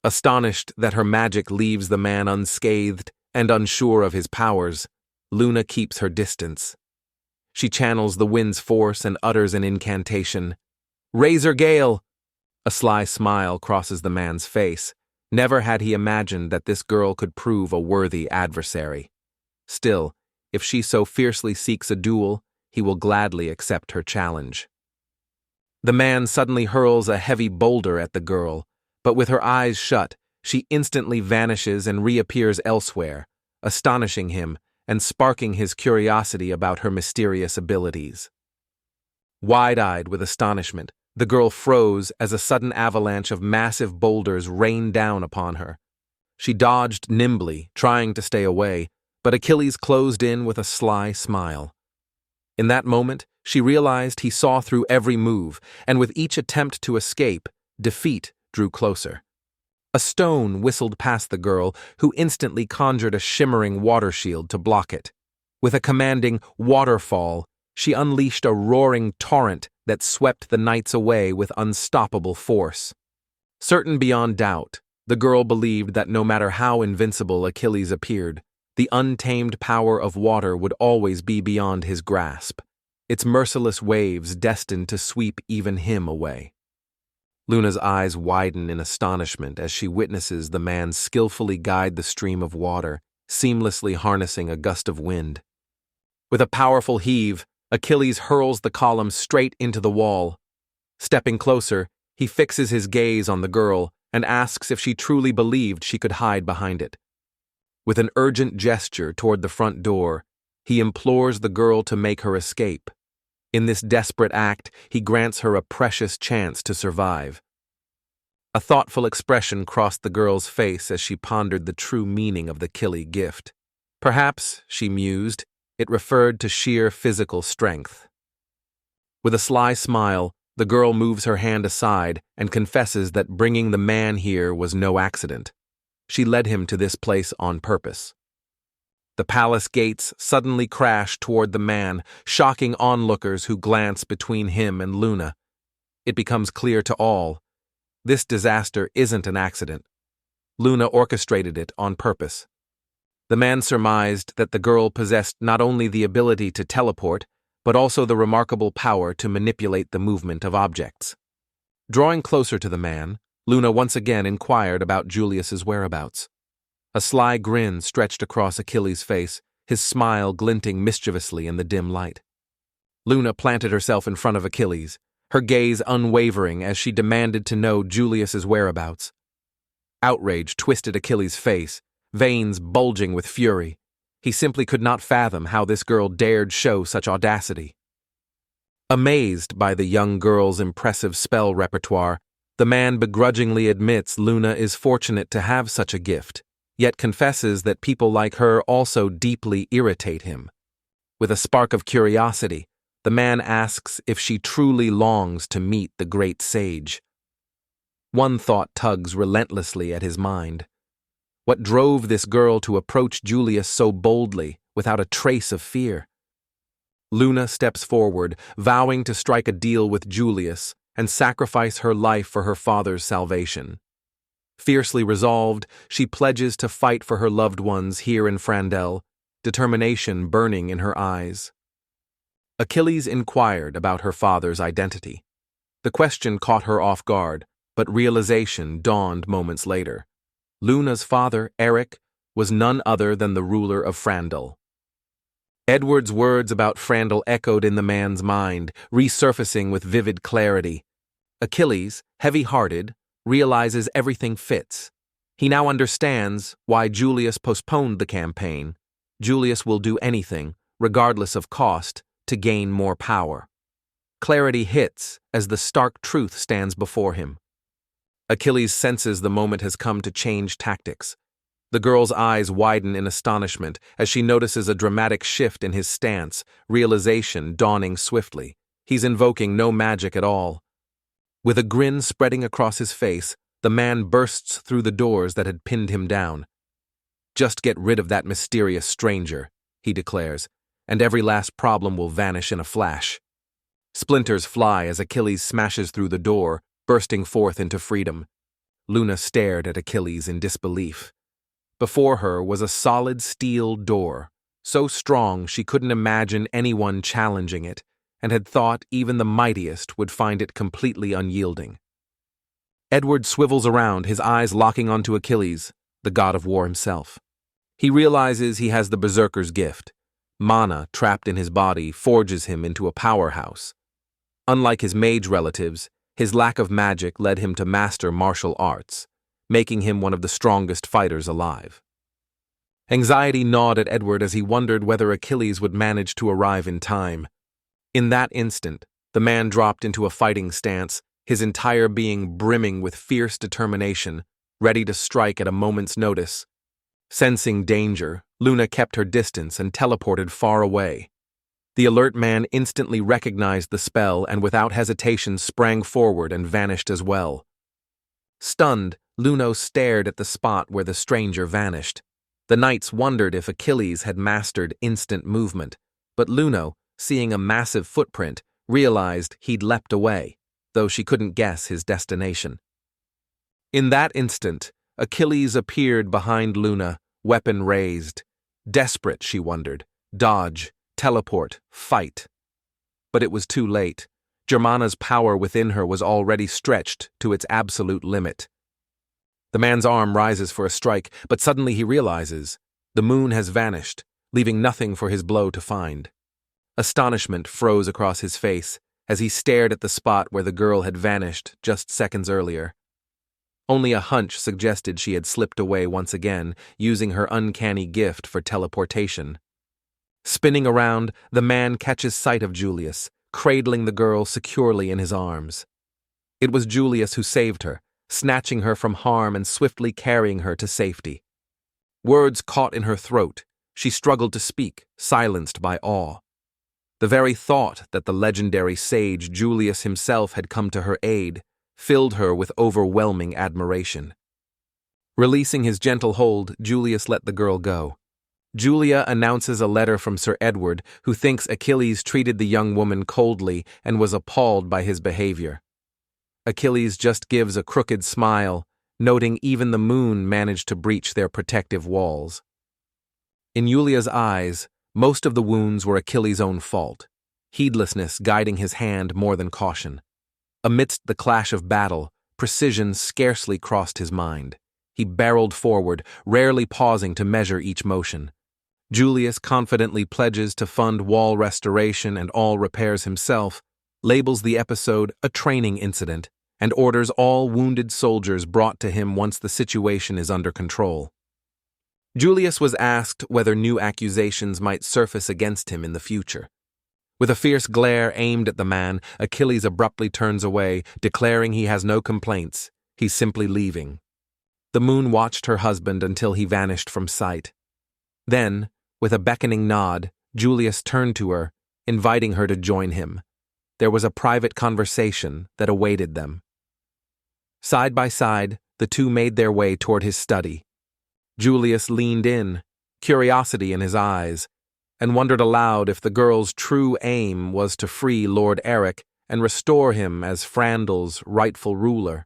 Astonished that her magic leaves the man unscathed and unsure of his powers, Luna keeps her distance. She channels the wind's force and utters an incantation. "Razor Gale!" A sly smile crosses the man's face. Never had he imagined that this girl could prove a worthy adversary. Still, if she so fiercely seeks a duel, he will gladly accept her challenge. The man suddenly hurls a heavy boulder at the girl, but with her eyes shut, she instantly vanishes and reappears elsewhere, astonishing him and sparking his curiosity about her mysterious abilities. Wide-eyed with astonishment, the girl froze as a sudden avalanche of massive boulders rained down upon her. She dodged nimbly, trying to stay away, but Achilles closed in with a sly smile. In that moment, she realized he saw through every move, and with each attempt to escape, defeat drew closer. A stone whistled past the girl, who instantly conjured a shimmering water shield to block it. With a commanding waterfall, she unleashed a roaring torrent that swept the knights away with unstoppable force. Certain beyond doubt, the girl believed that no matter how invincible Achilles appeared, the untamed power of water would always be beyond his grasp, its merciless waves destined to sweep even him away. Luna's eyes widen in astonishment as she witnesses the man skillfully guide the stream of water, seamlessly harnessing a gust of wind. With a powerful heave, Achilles hurls the column straight into the wall. Stepping closer, he fixes his gaze on the girl and asks if she truly believed she could hide behind it. With an urgent gesture toward the front door, he implores the girl to make her escape. In this desperate act, he grants her a precious chance to survive. A thoughtful expression crossed the girl's face as she pondered the true meaning of the killy gift. Perhaps, she mused, it referred to sheer physical strength. With a sly smile, the girl moves her hand aside and confesses that bringing the man here was no accident. She led him to this place on purpose. The palace gates suddenly crash toward the man, shocking onlookers who glance between him and Luna. It becomes clear to all, this disaster isn't an accident. Luna orchestrated it on purpose. The man surmised that the girl possessed not only the ability to teleport, but also the remarkable power to manipulate the movement of objects. Drawing closer to the man, Luna once again inquired about Julius's whereabouts. A sly grin stretched across Achilles' face, his smile glinting mischievously in the dim light. Luna planted herself in front of Achilles, her gaze unwavering as she demanded to know Julius's whereabouts. Outrage twisted Achilles' face, veins bulging with fury. He simply could not fathom how this girl dared show such audacity. Amazed by the young girl's impressive spell repertoire, the man begrudgingly admits Luna is fortunate to have such a gift, yet confesses that people like her also deeply irritate him. With a spark of curiosity, the man asks if she truly longs to meet the great sage. One thought tugs relentlessly at his mind. What drove this girl to approach Julius so boldly, without a trace of fear? Luna steps forward, vowing to strike a deal with Julius and sacrifice her life for her father's salvation. Fiercely resolved, she pledges to fight for her loved ones here in Fandle, determination burning in her eyes. Achilles inquired about her father's identity. The question caught her off guard, but realization dawned moments later. Luna's father, Eric, was none other than the ruler of Fandle. Edward's words about Fandle echoed in the man's mind, resurfacing with vivid clarity. Achilles, heavy-hearted, realizes everything fits. He now understands why Julius postponed the campaign. Julius will do anything, regardless of cost, to gain more power. Clarity hits as the stark truth stands before him. Achilles senses the moment has come to change tactics. The girl's eyes widen in astonishment as she notices a dramatic shift in his stance, realization dawning swiftly. He's invoking no magic at all. With a grin spreading across his face, the man bursts through the doors that had pinned him down. "Just get rid of that mysterious stranger," he declares, "and every last problem will vanish in a flash." Splinters fly as Achilles smashes through the door, bursting forth into freedom. Luna stared at Achilles in disbelief. Before her was a solid steel door, so strong she couldn't imagine anyone challenging it, and had thought even the mightiest would find it completely unyielding. Edward swivels around, his eyes locking onto Achilles, the god of war himself. He realizes he has the berserker's gift. Mana, trapped in his body, forges him into a powerhouse. Unlike his mage relatives, his lack of magic led him to master martial arts, making him one of the strongest fighters alive. Anxiety gnawed at Edward as he wondered whether Achilles would manage to arrive in time. In that instant, the man dropped into a fighting stance, his entire being brimming with fierce determination, ready to strike at a moment's notice. Sensing danger, Luna kept her distance and teleported far away. The alert man instantly recognized the spell and without hesitation sprang forward and vanished as well. Stunned, Luna stared at the spot where the stranger vanished. The knights wondered if Achilles had mastered instant movement, but Luna, seeing a massive footprint, realized he'd leapt away, though she couldn't guess his destination. In that instant, Achilles appeared behind Luna, weapon raised. Desperate, she wondered. Dodge, teleport, fight. But it was too late. Germana's power within her was already stretched to its absolute limit. The man's arm rises for a strike, but suddenly he realizes the moon has vanished, leaving nothing for his blow to find. Astonishment froze across his face as he stared at the spot where the girl had vanished just seconds earlier. Only a hunch suggested she had slipped away once again, using her uncanny gift for teleportation. Spinning around, the man catches sight of Julius, cradling the girl securely in his arms. It was Julius who saved her, snatching her from harm and swiftly carrying her to safety. Words caught in her throat. She struggled to speak, silenced by awe. The very thought that the legendary sage Julius himself had come to her aid filled her with overwhelming admiration. Releasing his gentle hold, Julius let the girl go. Julia announces a letter from Sir Edward, who thinks Achilles treated the young woman coldly and was appalled by his behavior. Achilles just gives a crooked smile, noting even the moon managed to breach their protective walls. In Julia's eyes, most of the wounds were Achilles' own fault, heedlessness guiding his hand more than caution. Amidst the clash of battle, precision scarcely crossed his mind. He barreled forward, rarely pausing to measure each motion. Julius confidently pledges to fund wall restoration and all repairs himself, labels the episode a training incident, and orders all wounded soldiers brought to him once the situation is under control. Julius was asked whether new accusations might surface against him in the future. With a fierce glare aimed at the man, Achilles abruptly turns away, declaring he has no complaints. He's simply leaving. The moon watched her husband until he vanished from sight. Then, with a beckoning nod, Julius turned to her, inviting her to join him. There was a private conversation that awaited them. Side by side, the two made their way toward his study. Julius leaned in, curiosity in his eyes. and wondered aloud if the girl's true aim was to free Lord Eric and restore him as Fandle's rightful ruler.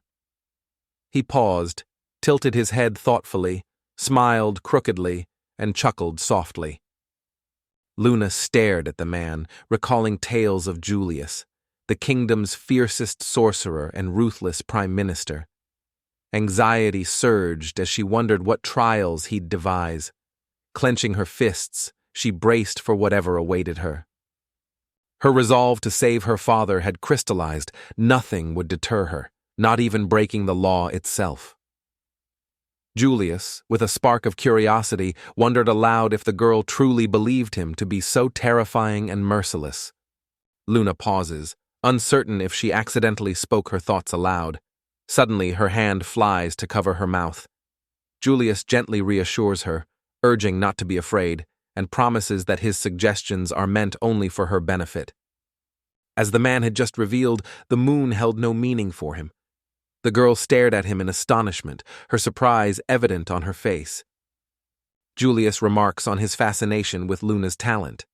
He paused, tilted his head thoughtfully, smiled crookedly, and chuckled softly. Luna stared at the man, recalling tales of Julius, the kingdom's fiercest sorcerer and ruthless prime minister. Anxiety surged as she wondered what trials he'd devise. Clenching her fists, she braced for whatever awaited her. Her resolve to save her father had crystallized. Nothing would deter her, not even breaking the law itself. Julius, with a spark of curiosity, wondered aloud if the girl truly believed him to be so terrifying and merciless. Luna pauses, uncertain if she accidentally spoke her thoughts aloud. Suddenly, her hand flies to cover her mouth. Julius gently reassures her, urging not to be afraid, and promises that his suggestions are meant only for her benefit. As the man had just revealed, the moon held no meaning for him. The girl stared at him in astonishment, her surprise evident on her face. Julius remarks on his fascination with Luna's talent.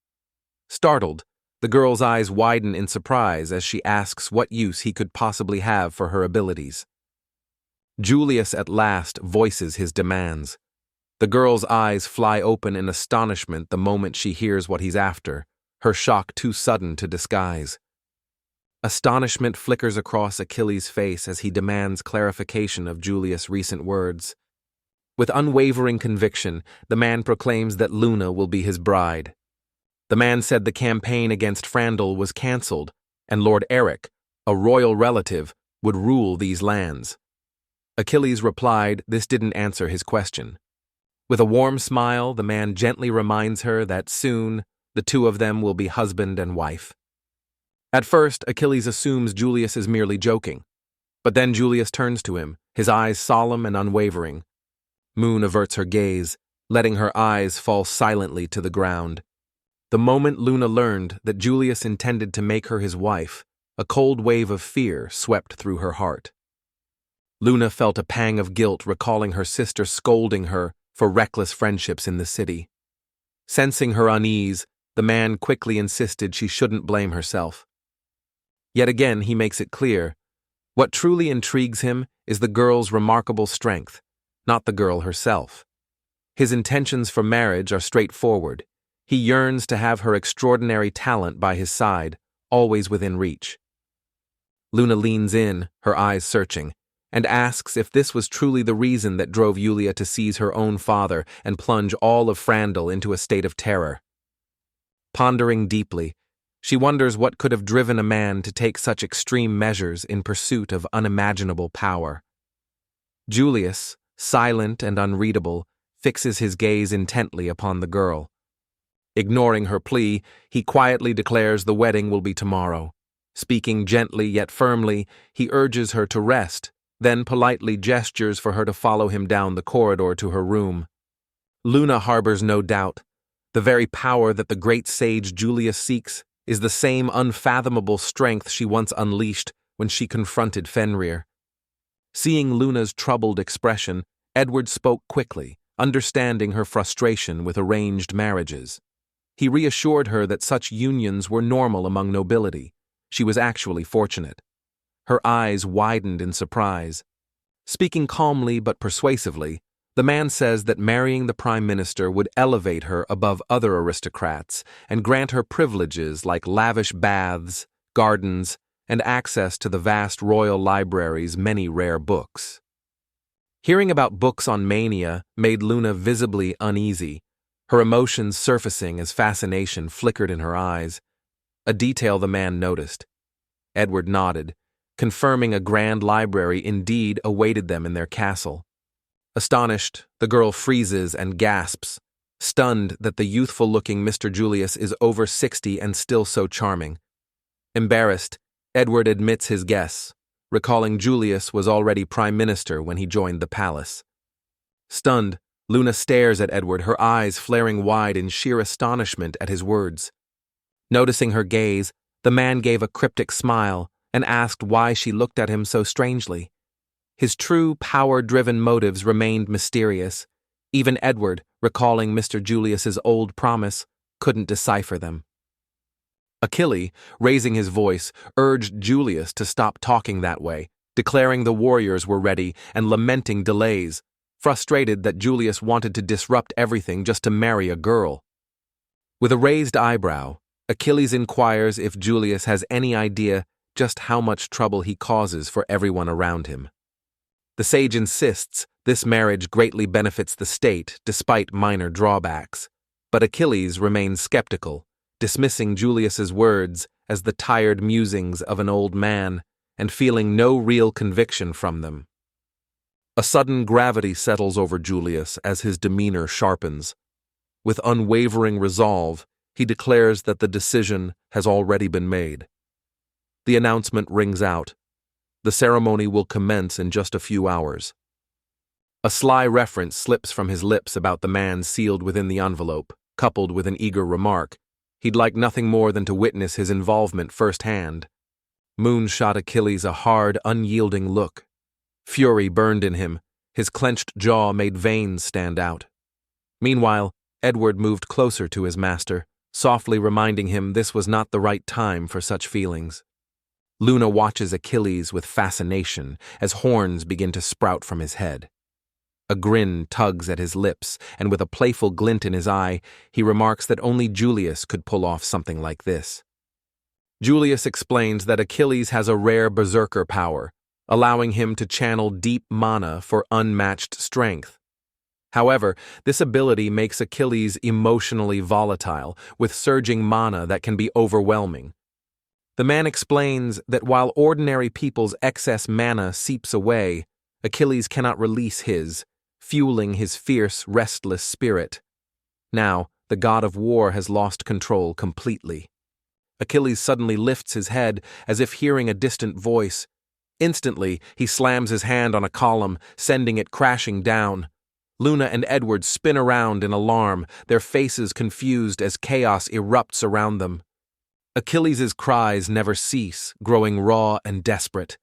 Startled, the girl's eyes widen in surprise as she asks what use he could possibly have for her abilities. Julius at last voices his demands. The girl's eyes fly open in astonishment the moment she hears what he's after, her shock too sudden to disguise. Astonishment flickers across Achilles' face as he demands clarification of Julius' recent words. With unwavering conviction, the man proclaims that Luna will be his bride. The man said the campaign against Fandle was cancelled, and Lord Eric, a royal relative, would rule these lands. Achilles replied this didn't answer his question. With a warm smile, the man gently reminds her that soon the two of them will be husband and wife. At first, Achilles assumes Julius is merely joking, but then Julius turns to him, his eyes solemn and unwavering. Moon averts her gaze, letting her eyes fall silently to the ground. The moment Luna learned that Julius intended to make her his wife, a cold wave of fear swept through her heart. Luna felt a pang of guilt recalling her sister scolding her for reckless friendships in the city. Sensing her unease, the man quickly insisted she shouldn't blame herself. Yet again he makes it clear, what truly intrigues him is the girl's remarkable strength, not the girl herself. His intentions for marriage are straightforward. He yearns to have her extraordinary talent by his side, always within reach. Luna leans in, her eyes searching, and asks if this was truly the reason that drove Yulia to seize her own father and plunge all of Fandle into a state of terror. Pondering deeply, she wonders what could have driven a man to take such extreme measures in pursuit of unimaginable power. Julius, silent and unreadable, fixes his gaze intently upon the girl. Ignoring her plea, he quietly declares the wedding will be tomorrow. Speaking gently yet firmly, he urges her to rest, then politely gestures for her to follow him down the corridor to her room. Luna harbors no doubt. The very power that the great sage Julius seeks is the same unfathomable strength she once unleashed when she confronted Fenrir. Seeing Luna's troubled expression, Edward spoke quickly, understanding her frustration with arranged marriages. He reassured her that such unions were normal among nobility. She was actually fortunate. Her eyes widened in surprise. Speaking calmly but persuasively, the man says that marrying the prime minister would elevate her above other aristocrats and grant her privileges like lavish baths, gardens, and access to the vast royal library's many rare books. Hearing about books on mania made Luna visibly uneasy, her emotions surfacing as fascination flickered in her eyes, a detail the man noticed. Edward nodded, confirming a grand library indeed awaited them in their castle. Astonished, the girl freezes and gasps, stunned that the youthful-looking Mr. Julius is over 60 and still so charming. Embarrassed, Edward admits his guess, recalling Julius was already prime minister when he joined the palace. Stunned, Luna stares at Edward, her eyes flaring wide in sheer astonishment at his words. Noticing her gaze, the man gave a cryptic smile and asked why she looked at him so strangely. His true power-driven motives remained mysterious. Even Edward, recalling Mr. Julius's old promise, couldn't decipher them. Achilles, raising his voice, urged Julius to stop talking that way, declaring the warriors were ready and lamenting delays, frustrated that Julius wanted to disrupt everything just to marry a girl. With a raised eyebrow, Achilles inquires if Julius has any idea just how much trouble he causes for everyone around him. The sage insists this marriage greatly benefits the state despite minor drawbacks, but Achilles remains skeptical, dismissing Julius's words as the tired musings of an old man and feeling no real conviction from them. A sudden gravity settles over Julius as his demeanor sharpens. With unwavering resolve, he declares that the decision has already been made. The announcement rings out. The ceremony will commence in just a few hours. A sly reference slips from his lips about the man sealed within the envelope, coupled with an eager remark. He'd like nothing more than to witness his involvement firsthand. Moon shot Achilles a hard, unyielding look. Fury burned in him. His clenched jaw made veins stand out. Meanwhile, Edward moved closer to his master, softly reminding him this was not the right time for such feelings. Luna watches Achilles with fascination as horns begin to sprout from his head. A grin tugs at his lips, and with a playful glint in his eye, he remarks that only Julius could pull off something like this. Julius explains that Achilles has a rare berserker power, allowing him to channel deep mana for unmatched strength. However, this ability makes Achilles emotionally volatile, with surging mana that can be overwhelming. The man explains that while ordinary people's excess mana seeps away, Achilles cannot release his, fueling his fierce, restless spirit. Now, the god of war has lost control completely. Achilles suddenly lifts his head as if hearing a distant voice. Instantly, he slams his hand on a column, sending it crashing down. Luna and Edward spin around in alarm, their faces confused as chaos erupts around them. Achilles' cries never cease, growing raw and desperate.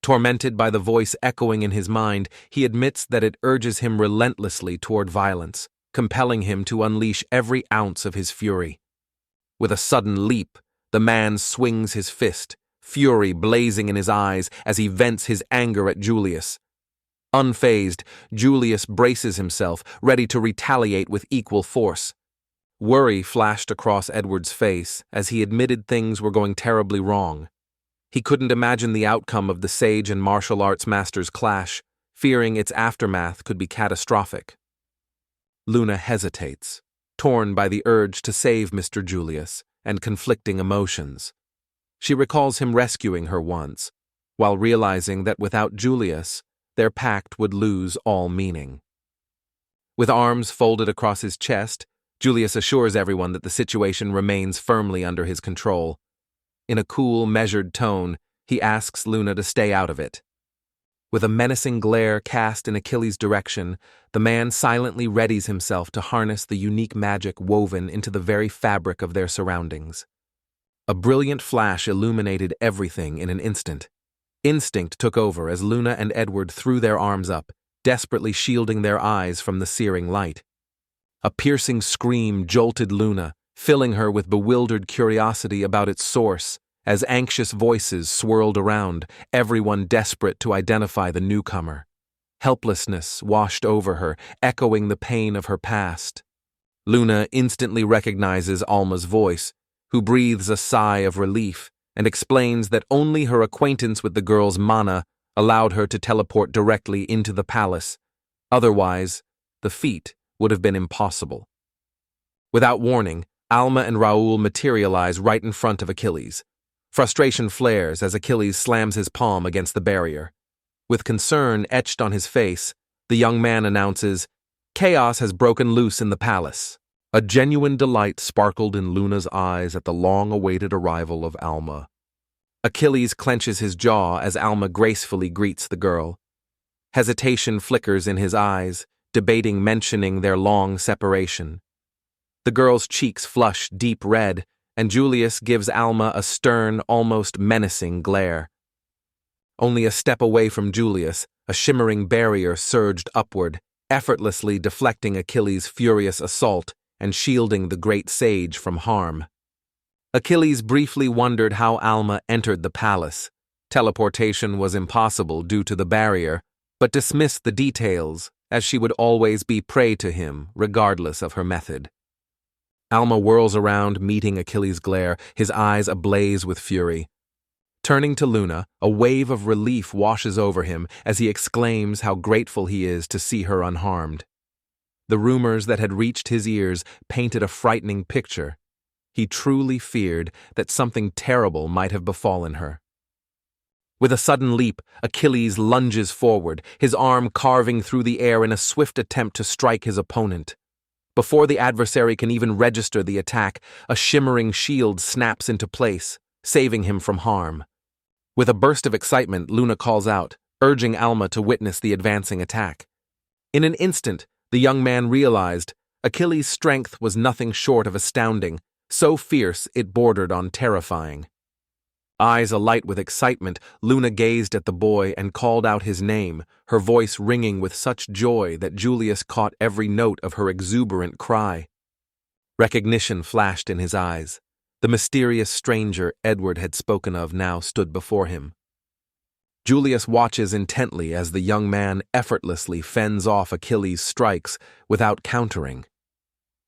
Tormented by the voice echoing in his mind, he admits that it urges him relentlessly toward violence, compelling him to unleash every ounce of his fury. With a sudden leap, the man swings his fist, fury blazing in his eyes as he vents his anger at Julius. Unfazed, Julius braces himself, ready to retaliate with equal force. Worry flashed across Edward's face as he admitted things were going terribly wrong. He couldn't imagine the outcome of the sage and martial arts master's clash, fearing its aftermath could be catastrophic. Luna hesitates, torn by the urge to save Mr. Julius and conflicting emotions. She recalls him rescuing her once, while realizing that without Julius, their pact would lose all meaning. With arms folded across his chest, Julius assures everyone that the situation remains firmly under his control. In a cool, measured tone, he asks Luna to stay out of it. With a menacing glare cast in Achilles' direction, the man silently readies himself to harness the unique magic woven into the very fabric of their surroundings. A brilliant flash illuminated everything in an instant. Instinct took over as Luna and Edward threw their arms up, desperately shielding their eyes from the searing light. A piercing scream jolted Luna, filling her with bewildered curiosity about its source, as anxious voices swirled around, everyone desperate to identify the newcomer. Helplessness washed over her, echoing the pain of her past. Luna instantly recognizes Alma's voice, who breathes a sigh of relief and explains that only her acquaintance with the girl's mana allowed her to teleport directly into the palace. Otherwise, the feat would have been impossible. Without warning, Alma and Raul materialize right in front of Achilles. Frustration flares as Achilles slams his palm against the barrier. With concern etched on his face, the young man announces, "Chaos has broken loose in the palace." A genuine delight sparkled in Luna's eyes at the long-awaited arrival of Alma. Achilles clenches his jaw as Alma gracefully greets the girl. Hesitation flickers in his eyes, debating mentioning their long separation. The girl's cheeks flush deep red, and Julius gives Alma a stern, almost menacing glare. Only a step away from Julius, a shimmering barrier surged upward, effortlessly deflecting Achilles' furious assault, and shielding the great sage from harm. Achilles briefly wondered how Alma entered the palace. Teleportation was impossible due to the barrier, but dismissed the details, as she would always be prey to him, regardless of her method. Alma whirls around, meeting Achilles' glare, his eyes ablaze with fury. Turning to Luna, a wave of relief washes over him as he exclaims how grateful he is to see her unharmed. The rumors that had reached his ears painted a frightening picture. He truly feared that something terrible might have befallen her. With a sudden leap, Achilles lunges forward, his arm carving through the air in a swift attempt to strike his opponent. Before the adversary can even register the attack, a shimmering shield snaps into place, saving him from harm. With a burst of excitement, Luna calls out, urging Alma to witness the advancing attack. In an instant, the young man realized Achilles' strength was nothing short of astounding, so fierce it bordered on terrifying. Eyes alight with excitement, Luna gazed at the boy and called out his name, her voice ringing with such joy that Julius caught every note of her exuberant cry. Recognition flashed in his eyes. The mysterious stranger Edward had spoken of now stood before him. Julius watches intently as the young man effortlessly fends off Achilles' strikes without countering.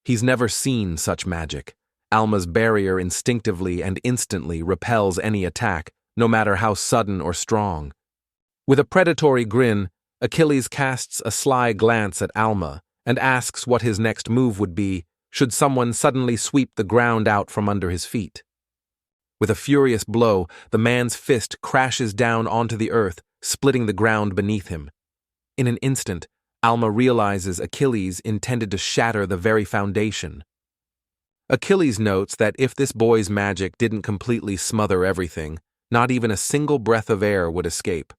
He's never seen such magic. Alma's barrier instinctively and instantly repels any attack, no matter how sudden or strong. With a predatory grin, Achilles casts a sly glance at Alma and asks what his next move would be should someone suddenly sweep the ground out from under his feet. With a furious blow, the man's fist crashes down onto the earth, splitting the ground beneath him. In an instant, Alma realizes Achilles intended to shatter the very foundation. Achilles notes that if this boy's magic didn't completely smother everything, not even a single breath of air would escape.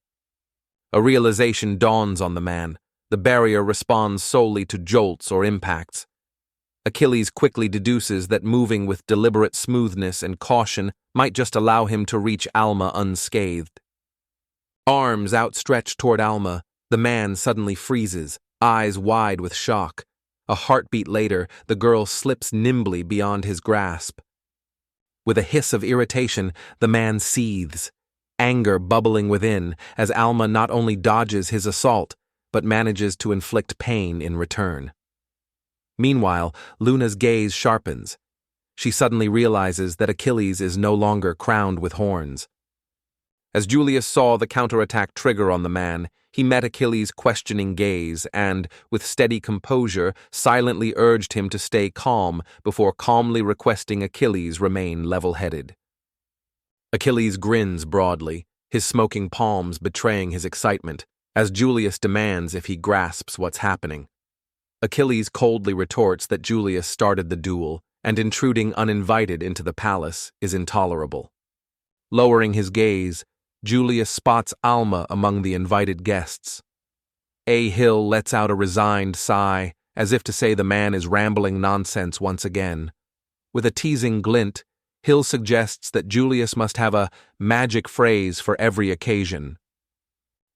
A realization dawns on the man. The barrier responds solely to jolts or impacts. Achilles quickly deduces that moving with deliberate smoothness and caution might just allow him to reach Alma unscathed. Arms outstretched toward Alma, the man suddenly freezes, eyes wide with shock. A heartbeat later, the girl slips nimbly beyond his grasp. With a hiss of irritation, the man seethes, anger bubbling within as Alma not only dodges his assault, but manages to inflict pain in return. Meanwhile, Luna's gaze sharpens. She suddenly realizes that Achilles is no longer crowned with horns. As Julius saw the counterattack trigger on the man, he met Achilles' questioning gaze and, with steady composure, silently urged him to stay calm before calmly requesting Achilles remain level-headed. Achilles grins broadly, his smoking palms betraying his excitement, as Julius demands if he grasps what's happening. Achilles coldly retorts that Julius started the duel, and intruding uninvited into the palace is intolerable. Lowering his gaze, Julius spots Alma among the invited guests. Hill lets out a resigned sigh, as if to say the man is rambling nonsense once again. With a teasing glint, Hill suggests that Julius must have a magic phrase for every occasion.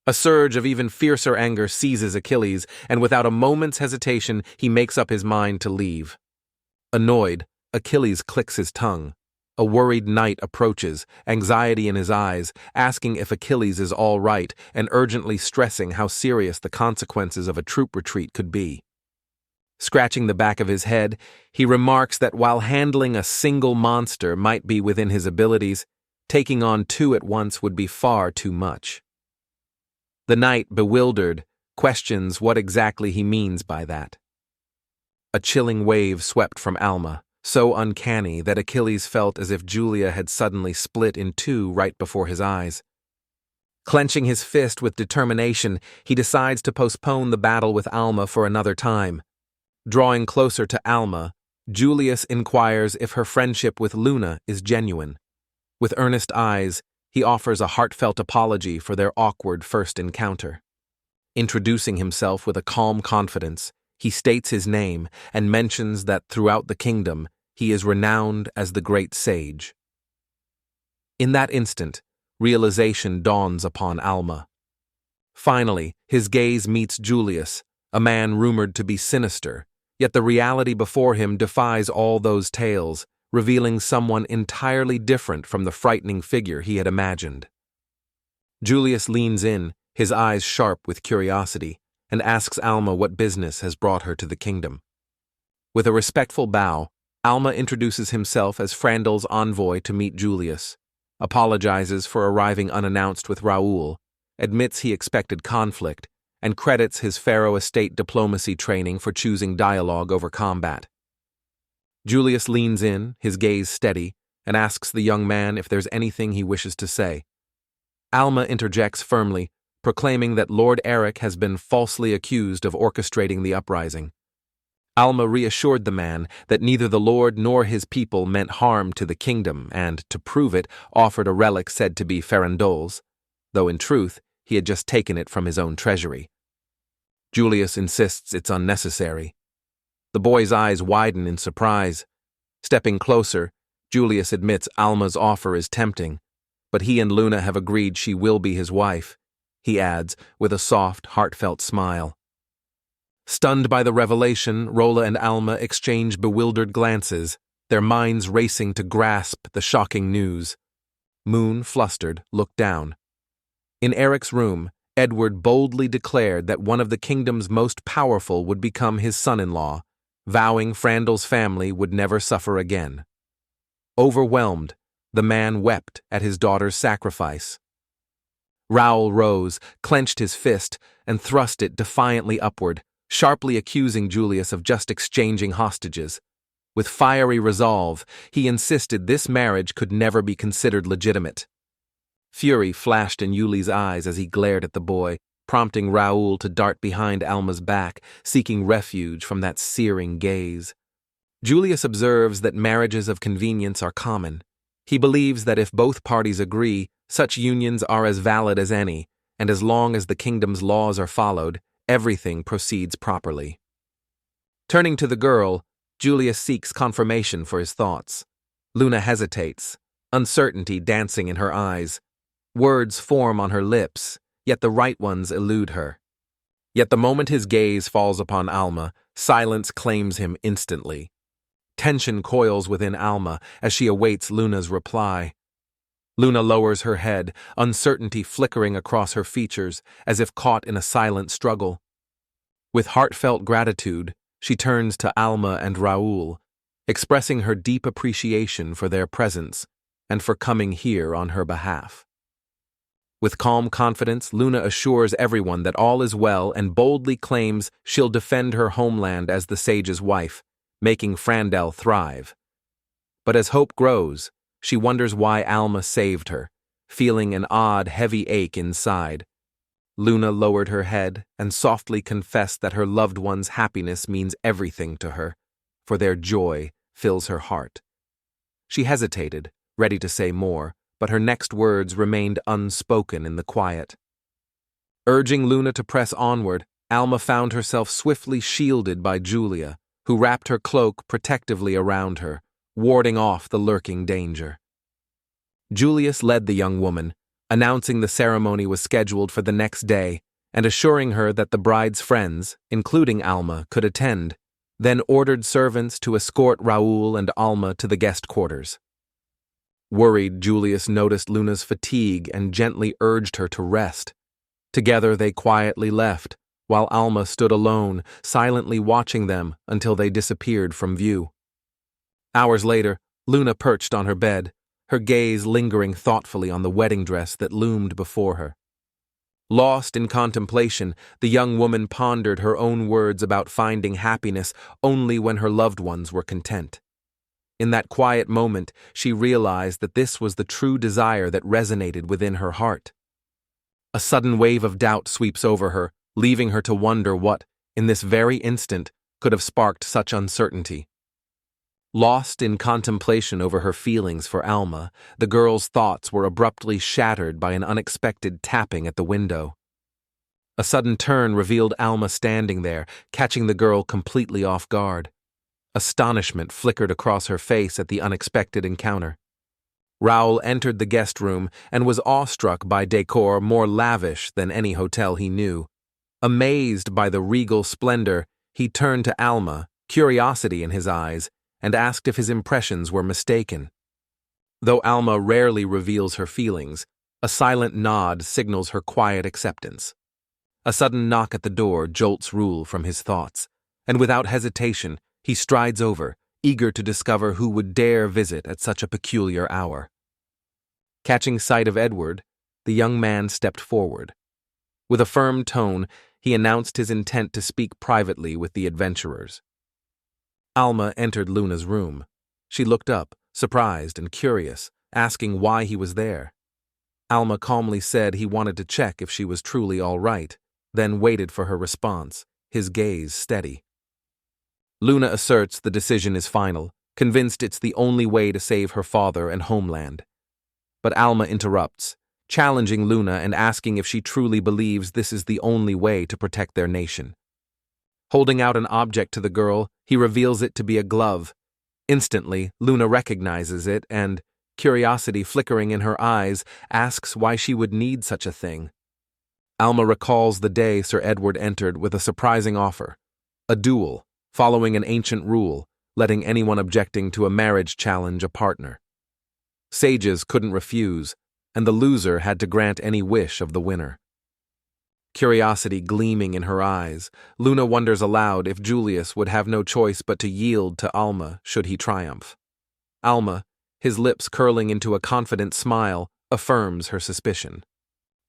A surge of even fiercer anger seizes Achilles, and without a moment's hesitation, he makes up his mind to leave. Annoyed, Achilles clicks his tongue. A worried knight approaches, anxiety in his eyes, asking if Achilles is all right and urgently stressing how serious the consequences of a troop retreat could be. Scratching the back of his head, he remarks that while handling a single monster might be within his abilities, taking on two at once would be far too much. The knight, bewildered, questions what exactly he means by that. A chilling wave swept from Alma, so uncanny that Achilles felt as if Julia had suddenly split in two right before his eyes. Clenching his fist with determination, he decides to postpone the battle with Alma for another time. Drawing closer to Alma, Julius inquires if her friendship with Luna is genuine. With earnest eyes, he offers a heartfelt apology for their awkward first encounter. Introducing himself with a calm confidence, he states his name and mentions that throughout the kingdom, he is renowned as the great sage. In that instant, realization dawns upon Alma. Finally, his gaze meets Julius, a man rumored to be sinister, Yet the reality before him defies all those tales, revealing someone entirely different from the frightening figure he had imagined. Julius leans in, his eyes sharp with curiosity, and asks Alma what business has brought her to the kingdom. With a respectful bow, Alma introduces himself as Fandle's envoy to meet Julius, apologizes for arriving unannounced with Raul, admits he expected conflict, and credits his Pharaoh estate diplomacy training for choosing dialogue over combat. Julius leans in, his gaze steady, and asks the young man if there's anything he wishes to say. Alma interjects firmly, proclaiming that Lord Eric has been falsely accused of orchestrating the uprising. Alma reassured the man that neither the Lord nor his people meant harm to the kingdom and, to prove it, offered a relic said to be Farandole's, though in truth he had just taken it from his own treasury. Julius insists it's unnecessary. The boy's eyes widen in surprise. Stepping closer, Julius admits Alma's offer is tempting, but he and Luna have agreed she will be his wife, he adds with a soft, heartfelt smile. Stunned by the revelation, Rolla and Alma exchange bewildered glances, their minds racing to grasp the shocking news. Moon, flustered, looked down. In Eric's room, Edward boldly declared that one of the kingdom's most powerful would become his son-in-law, vowing Fandle's family would never suffer again. Overwhelmed, the man wept at his daughter's sacrifice. Raul rose, clenched his fist, and thrust it defiantly upward, sharply accusing Julius of just exchanging hostages. With fiery resolve, he insisted this marriage could never be considered legitimate. Fury flashed in Yuli's eyes as he glared at the boy, prompting Raul to dart behind Alma's back, seeking refuge from that searing gaze. Julius observes that marriages of convenience are common. He believes that if both parties agree, such unions are as valid as any, and as long as the kingdom's laws are followed, everything proceeds properly. Turning to the girl, Julius seeks confirmation for his thoughts. Luna hesitates, uncertainty dancing in her eyes. Words form on her lips, yet the right ones elude her. Yet the moment his gaze falls upon Alma, silence claims him instantly. Tension coils within Alma as she awaits Luna's reply. Luna lowers her head, uncertainty flickering across her features as if caught in a silent struggle. With heartfelt gratitude, she turns to Alma and Raul, expressing her deep appreciation for their presence and for coming here on her behalf. With calm confidence, Luna assures everyone that all is well and boldly claims she'll defend her homeland as the sage's wife, making Fandle thrive. But as hope grows, she wonders why Alma saved her, feeling an odd, heavy ache inside. Luna lowered her head and softly confessed that her loved one's happiness means everything to her, for their joy fills her heart. She hesitated, ready to say more, but her next words remained unspoken in the quiet. Urging Luna to press onward, Alma found herself swiftly shielded by Julia, who wrapped her cloak protectively around her, warding off the lurking danger. Julius led the young woman, announcing the ceremony was scheduled for the next day and assuring her that the bride's friends, including Alma, could attend, then ordered servants to escort Raul and Alma to the guest quarters. Worried, Julius noticed Luna's fatigue and gently urged her to rest. Together they quietly left, while Alma stood alone, silently watching them until they disappeared from view. Hours later, Luna perched on her bed, her gaze lingering thoughtfully on the wedding dress that loomed before her. Lost in contemplation, the young woman pondered her own words about finding happiness only when her loved ones were content. In that quiet moment, she realized that this was the true desire that resonated within her heart. A sudden wave of doubt sweeps over her, leaving her to wonder what, in this very instant, could have sparked such uncertainty. Lost in contemplation over her feelings for Alma, the girl's thoughts were abruptly shattered by an unexpected tapping at the window. A sudden turn revealed Alma standing there, catching the girl completely off guard. Astonishment flickered across her face at the unexpected encounter. Raul entered the guest room and was awestruck by decor more lavish than any hotel he knew. Amazed by the regal splendor, he turned to Alma, curiosity in his eyes, and asked if his impressions were mistaken. Though Alma rarely reveals her feelings, a silent nod signals her quiet acceptance. A sudden knock at the door jolts Raul from his thoughts, and without hesitation, he strides over, eager to discover who would dare visit at such a peculiar hour. Catching sight of Edward, the young man stepped forward. With a firm tone, he announced his intent to speak privately with the adventurers. Alma entered Luna's room. She looked up, surprised and curious, asking why he was there. Alma calmly said he wanted to check if she was truly all right, then waited for her response, his gaze steady. Luna asserts the decision is final, convinced it's the only way to save her father and homeland. But Alma interrupts, challenging Luna and asking if she truly believes this is the only way to protect their nation. Holding out an object to the girl, he reveals it to be a glove. Instantly, Luna recognizes it and, curiosity flickering in her eyes, asks why she would need such a thing. Alma recalls the day Sir Edward entered with a surprising offer, a duel, following an ancient rule, letting anyone objecting to a marriage challenge a partner. Sages couldn't refuse, and the loser had to grant any wish of the winner. Curiosity gleaming in her eyes, Luna wonders aloud if Julius would have no choice but to yield to Alma should he triumph. Alma, his lips curling into a confident smile, affirms her suspicion.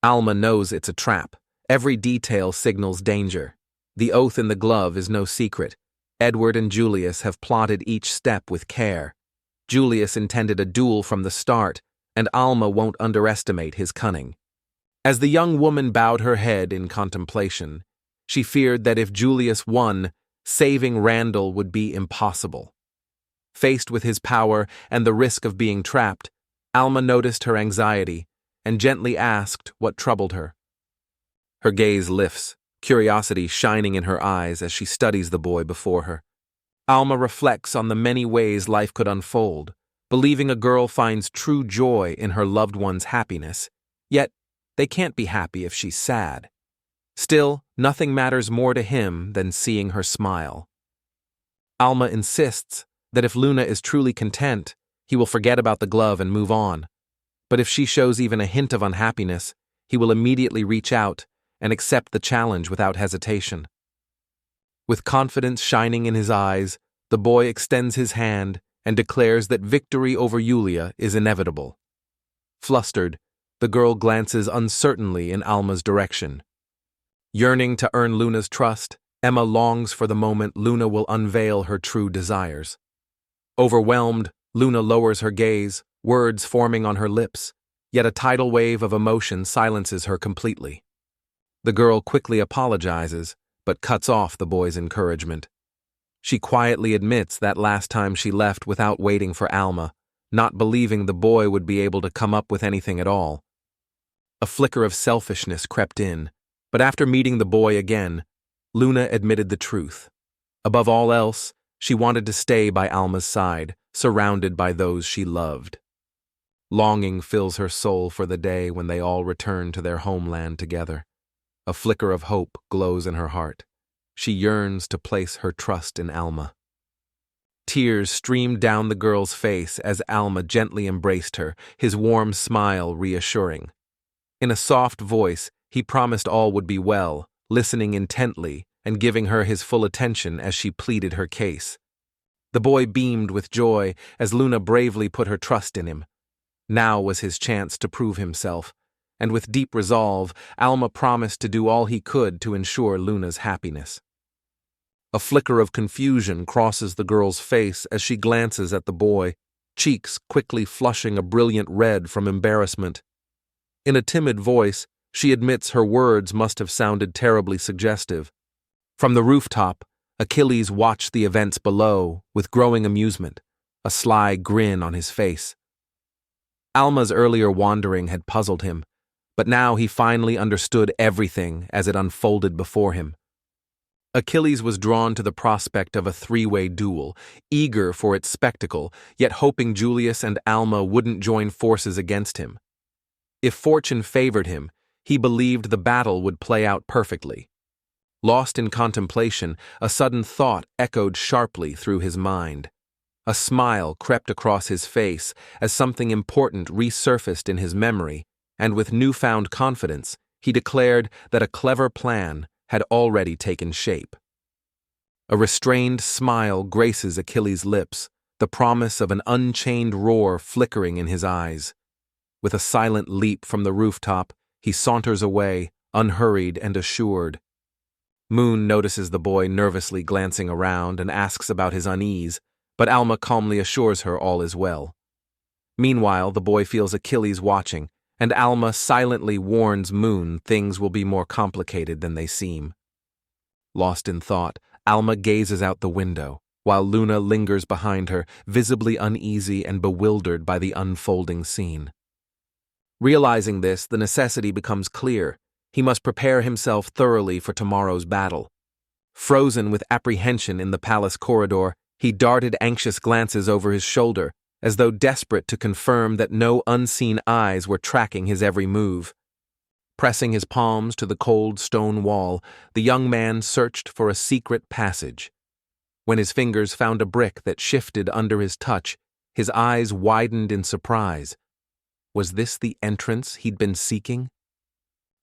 Alma knows it's a trap. Every detail signals danger. The oath in the glove is no secret. Edward and Julius have plotted each step with care. Julius intended a duel from the start, and Alma won't underestimate his cunning. As the young woman bowed her head in contemplation, she feared that if Julius won, saving Randall would be impossible. Faced with his power and the risk of being trapped, Alma noticed her anxiety and gently asked what troubled her. Her gaze lifts, curiosity shining in her eyes as she studies the boy before her. Alma reflects on the many ways life could unfold, believing a girl finds true joy in her loved one's happiness, yet they can't be happy if she's sad. Still, nothing matters more to him than seeing her smile. Alma insists that if Luna is truly content, he will forget about the glove and move on. But if she shows even a hint of unhappiness, he will immediately reach out and accept the challenge without hesitation. With confidence shining in his eyes, the boy extends his hand and declares that victory over Yulia is inevitable. Flustered, the girl glances uncertainly in Alma's direction. Yearning to earn Luna's trust, Emma longs for the moment Luna will unveil her true desires. Overwhelmed, Luna lowers her gaze, words forming on her lips, yet a tidal wave of emotion silences her completely. The girl quickly apologizes, but cuts off the boy's encouragement. She quietly admits that last time she left without waiting for Alma, not believing the boy would be able to come up with anything at all. A flicker of selfishness crept in, but after meeting the boy again, Luna admitted the truth. Above all else, she wanted to stay by Alma's side, surrounded by those she loved. Longing fills her soul for the day when they all return to their homeland together. A flicker of hope glows in her heart. She yearns to place her trust in Alma. Tears streamed down the girl's face as Alma gently embraced her, his warm smile reassuring. In a soft voice, he promised all would be well, listening intently and giving her his full attention as she pleaded her case. The boy beamed with joy as Luna bravely put her trust in him. Now was his chance to prove himself, and with deep resolve, Alma promised to do all he could to ensure Luna's happiness. A flicker of confusion crosses the girl's face as she glances at the boy, cheeks quickly flushing a brilliant red from embarrassment. In a timid voice, she admits her words must have sounded terribly suggestive. From the rooftop, Achilles watched the events below with growing amusement, a sly grin on his face. Alma's earlier wandering had puzzled him, but now he finally understood everything as it unfolded before him. Achilles was drawn to the prospect of a three-way duel, eager for its spectacle, yet hoping Julius and Alma wouldn't join forces against him. If fortune favored him, he believed the battle would play out perfectly. Lost in contemplation, a sudden thought echoed sharply through his mind. A smile crept across his face as something important resurfaced in his memory, and with newfound confidence, he declared that a clever plan had already taken shape. A restrained smile graces Achilles' lips, the promise of an unchained roar flickering in his eyes. With a silent leap from the rooftop, he saunters away, unhurried and assured. Moon notices the boy nervously glancing around and asks about his unease, but Alma calmly assures her all is well. Meanwhile, the boy feels Achilles watching, and Alma silently warns Moon things will be more complicated than they seem. Lost in thought, Alma gazes out the window, while Luna lingers behind her, visibly uneasy and bewildered by the unfolding scene. Realizing this, the necessity becomes clear. He must prepare himself thoroughly for tomorrow's battle. Frozen with apprehension in the palace corridor, he darted anxious glances over his shoulder, as though desperate to confirm that no unseen eyes were tracking his every move. Pressing his palms to the cold stone wall, the young man searched for a secret passage. When his fingers found a brick that shifted under his touch, his eyes widened in surprise. Was this the entrance he'd been seeking?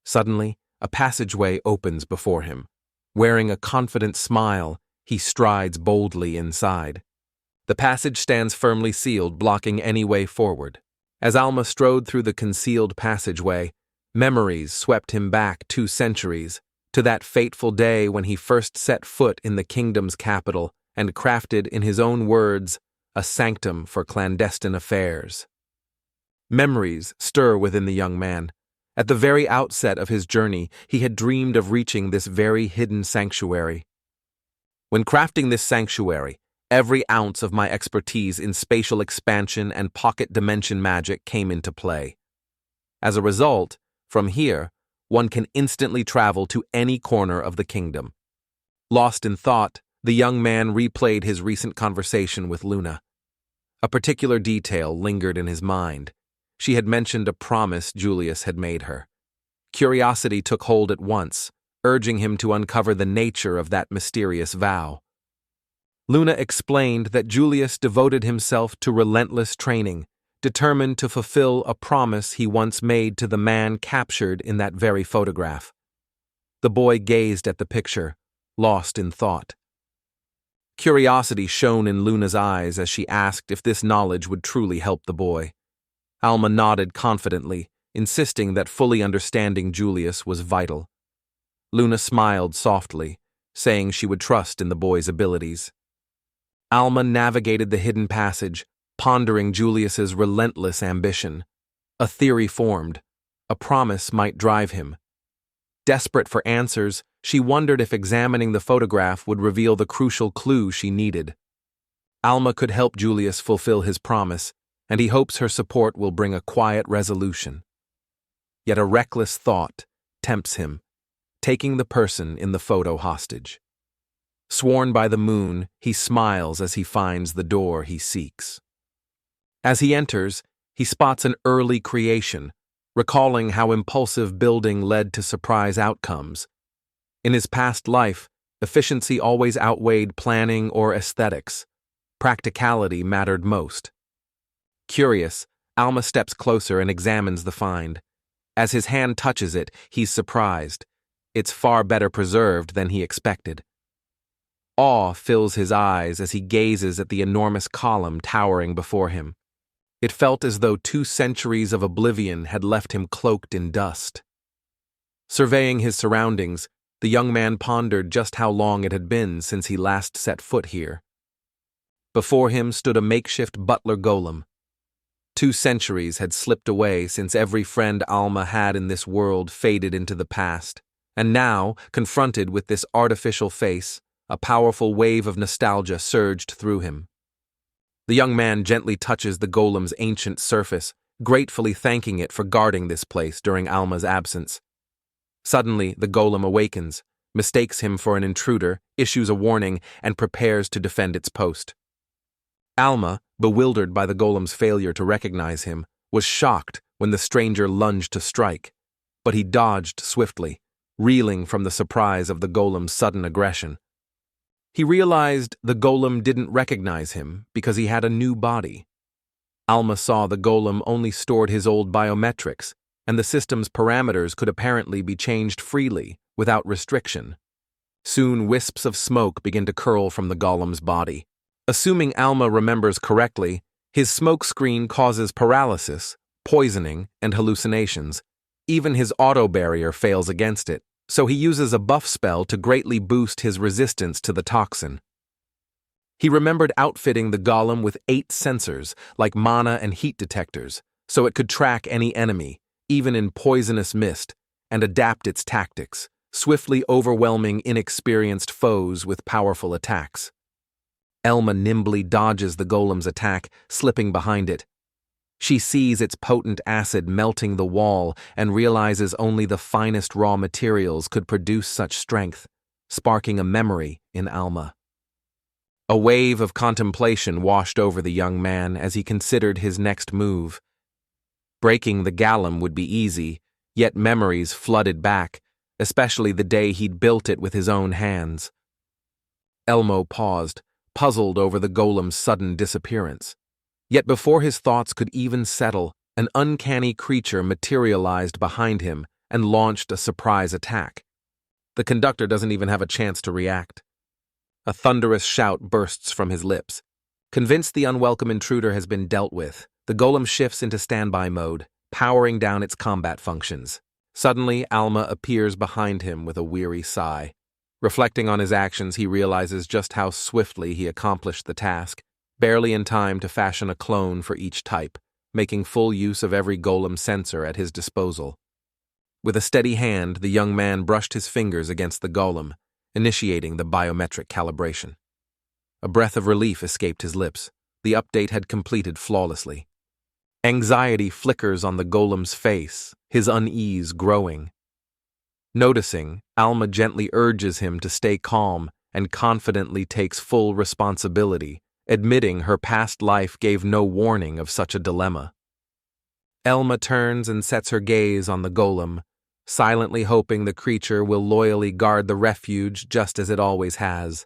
Suddenly, a passageway opens before him. Wearing a confident smile, he strides boldly inside. The passage stands firmly sealed, blocking any way forward. As Alma strode through the concealed passageway, memories swept him back 2 centuries, to that fateful day when he first set foot in the kingdom's capital and crafted, in his own words, a sanctum for clandestine affairs. Memories stir within the young man. At the very outset of his journey, he had dreamed of reaching this very hidden sanctuary. When crafting this sanctuary, every ounce of my expertise in spatial expansion and pocket dimension magic came into play. As a result, from here, one can instantly travel to any corner of the kingdom. Lost in thought, the young man replayed his recent conversation with Luna. A particular detail lingered in his mind. She had mentioned a promise Julius had made her. Curiosity took hold at once, urging him to uncover the nature of that mysterious vow. Luna explained that Julius devoted himself to relentless training, determined to fulfill a promise he once made to the man captured in that very photograph. The boy gazed at the picture, lost in thought. Curiosity shone in Luna's eyes as she asked if this knowledge would truly help the boy. Alma nodded confidently, insisting that fully understanding Julius was vital. Luna smiled softly, saying she would trust in the boy's abilities. Alma navigated the hidden passage, pondering Julius's relentless ambition. A theory formed. A promise might drive him. Desperate for answers, she wondered if examining the photograph would reveal the crucial clue she needed. Alma could help Julius fulfill his promise, and he hopes her support will bring a quiet resolution. Yet a reckless thought tempts him, taking the person in the photo hostage. Sworn by the moon, he smiles as he finds the door he seeks. As he enters, he spots an early creation, recalling how impulsive building led to surprise outcomes. In his past life, efficiency always outweighed planning or aesthetics. Practicality mattered most. Curious, Alma steps closer and examines the find. As his hand touches it, he's surprised. It's far better preserved than he expected. Awe fills his eyes as he gazes at the enormous column towering before him. It felt as though 2 centuries of oblivion had left him cloaked in dust. Surveying his surroundings, the young man pondered just how long it had been since he last set foot here. Before him stood a makeshift butler golem. 2 centuries had slipped away since every friend Alma had in this world faded into the past, and now, confronted with this artificial face, a powerful wave of nostalgia surged through him. The young man gently touches the golem's ancient surface, gratefully thanking it for guarding this place during Alma's absence. Suddenly, the golem awakens, mistakes him for an intruder, issues a warning, and prepares to defend its post. Alma, bewildered by the golem's failure to recognize him, was shocked when the stranger lunged to strike, but he dodged swiftly, reeling from the surprise of the golem's sudden aggression. He realized the golem didn't recognize him because he had a new body. Alma saw the golem only stored his old biometrics, and the system's parameters could apparently be changed freely, without restriction. Soon wisps of smoke begin to curl from the golem's body. Assuming Alma remembers correctly, his smoke screen causes paralysis, poisoning, and hallucinations. Even his auto barrier fails against it, so he uses a buff spell to greatly boost his resistance to the toxin. He remembered outfitting the golem with 8 sensors, like mana and heat detectors, so it could track any enemy, even in poisonous mist, and adapt its tactics, swiftly overwhelming inexperienced foes with powerful attacks. Alma nimbly dodges the golem's attack, slipping behind it. She sees its potent acid melting the wall and realizes only the finest raw materials could produce such strength, sparking a memory in Alma. A wave of contemplation washed over the young man as he considered his next move. Breaking the golem would be easy, yet memories flooded back, especially the day he'd built it with his own hands. Elmo paused, puzzled over the golem's sudden disappearance. Yet before his thoughts could even settle, an uncanny creature materialized behind him and launched a surprise attack. The conductor doesn't even have a chance to react. A thunderous shout bursts from his lips. Convinced the unwelcome intruder has been dealt with, the golem shifts into standby mode, powering down its combat functions. Suddenly, Alma appears behind him with a weary sigh. Reflecting on his actions, he realizes just how swiftly he accomplished the task, barely in time to fashion a clone for each type, making full use of every golem sensor at his disposal. With a steady hand, the young man brushed his fingers against the golem, initiating the biometric calibration. A breath of relief escaped his lips. The update had completed flawlessly. Anxiety flickers on the golem's face, his unease growing. Noticing, Alma gently urges him to stay calm and confidently takes full responsibility, admitting her past life gave no warning of such a dilemma. Alma turns and sets her gaze on the golem, silently hoping the creature will loyally guard the refuge just as it always has.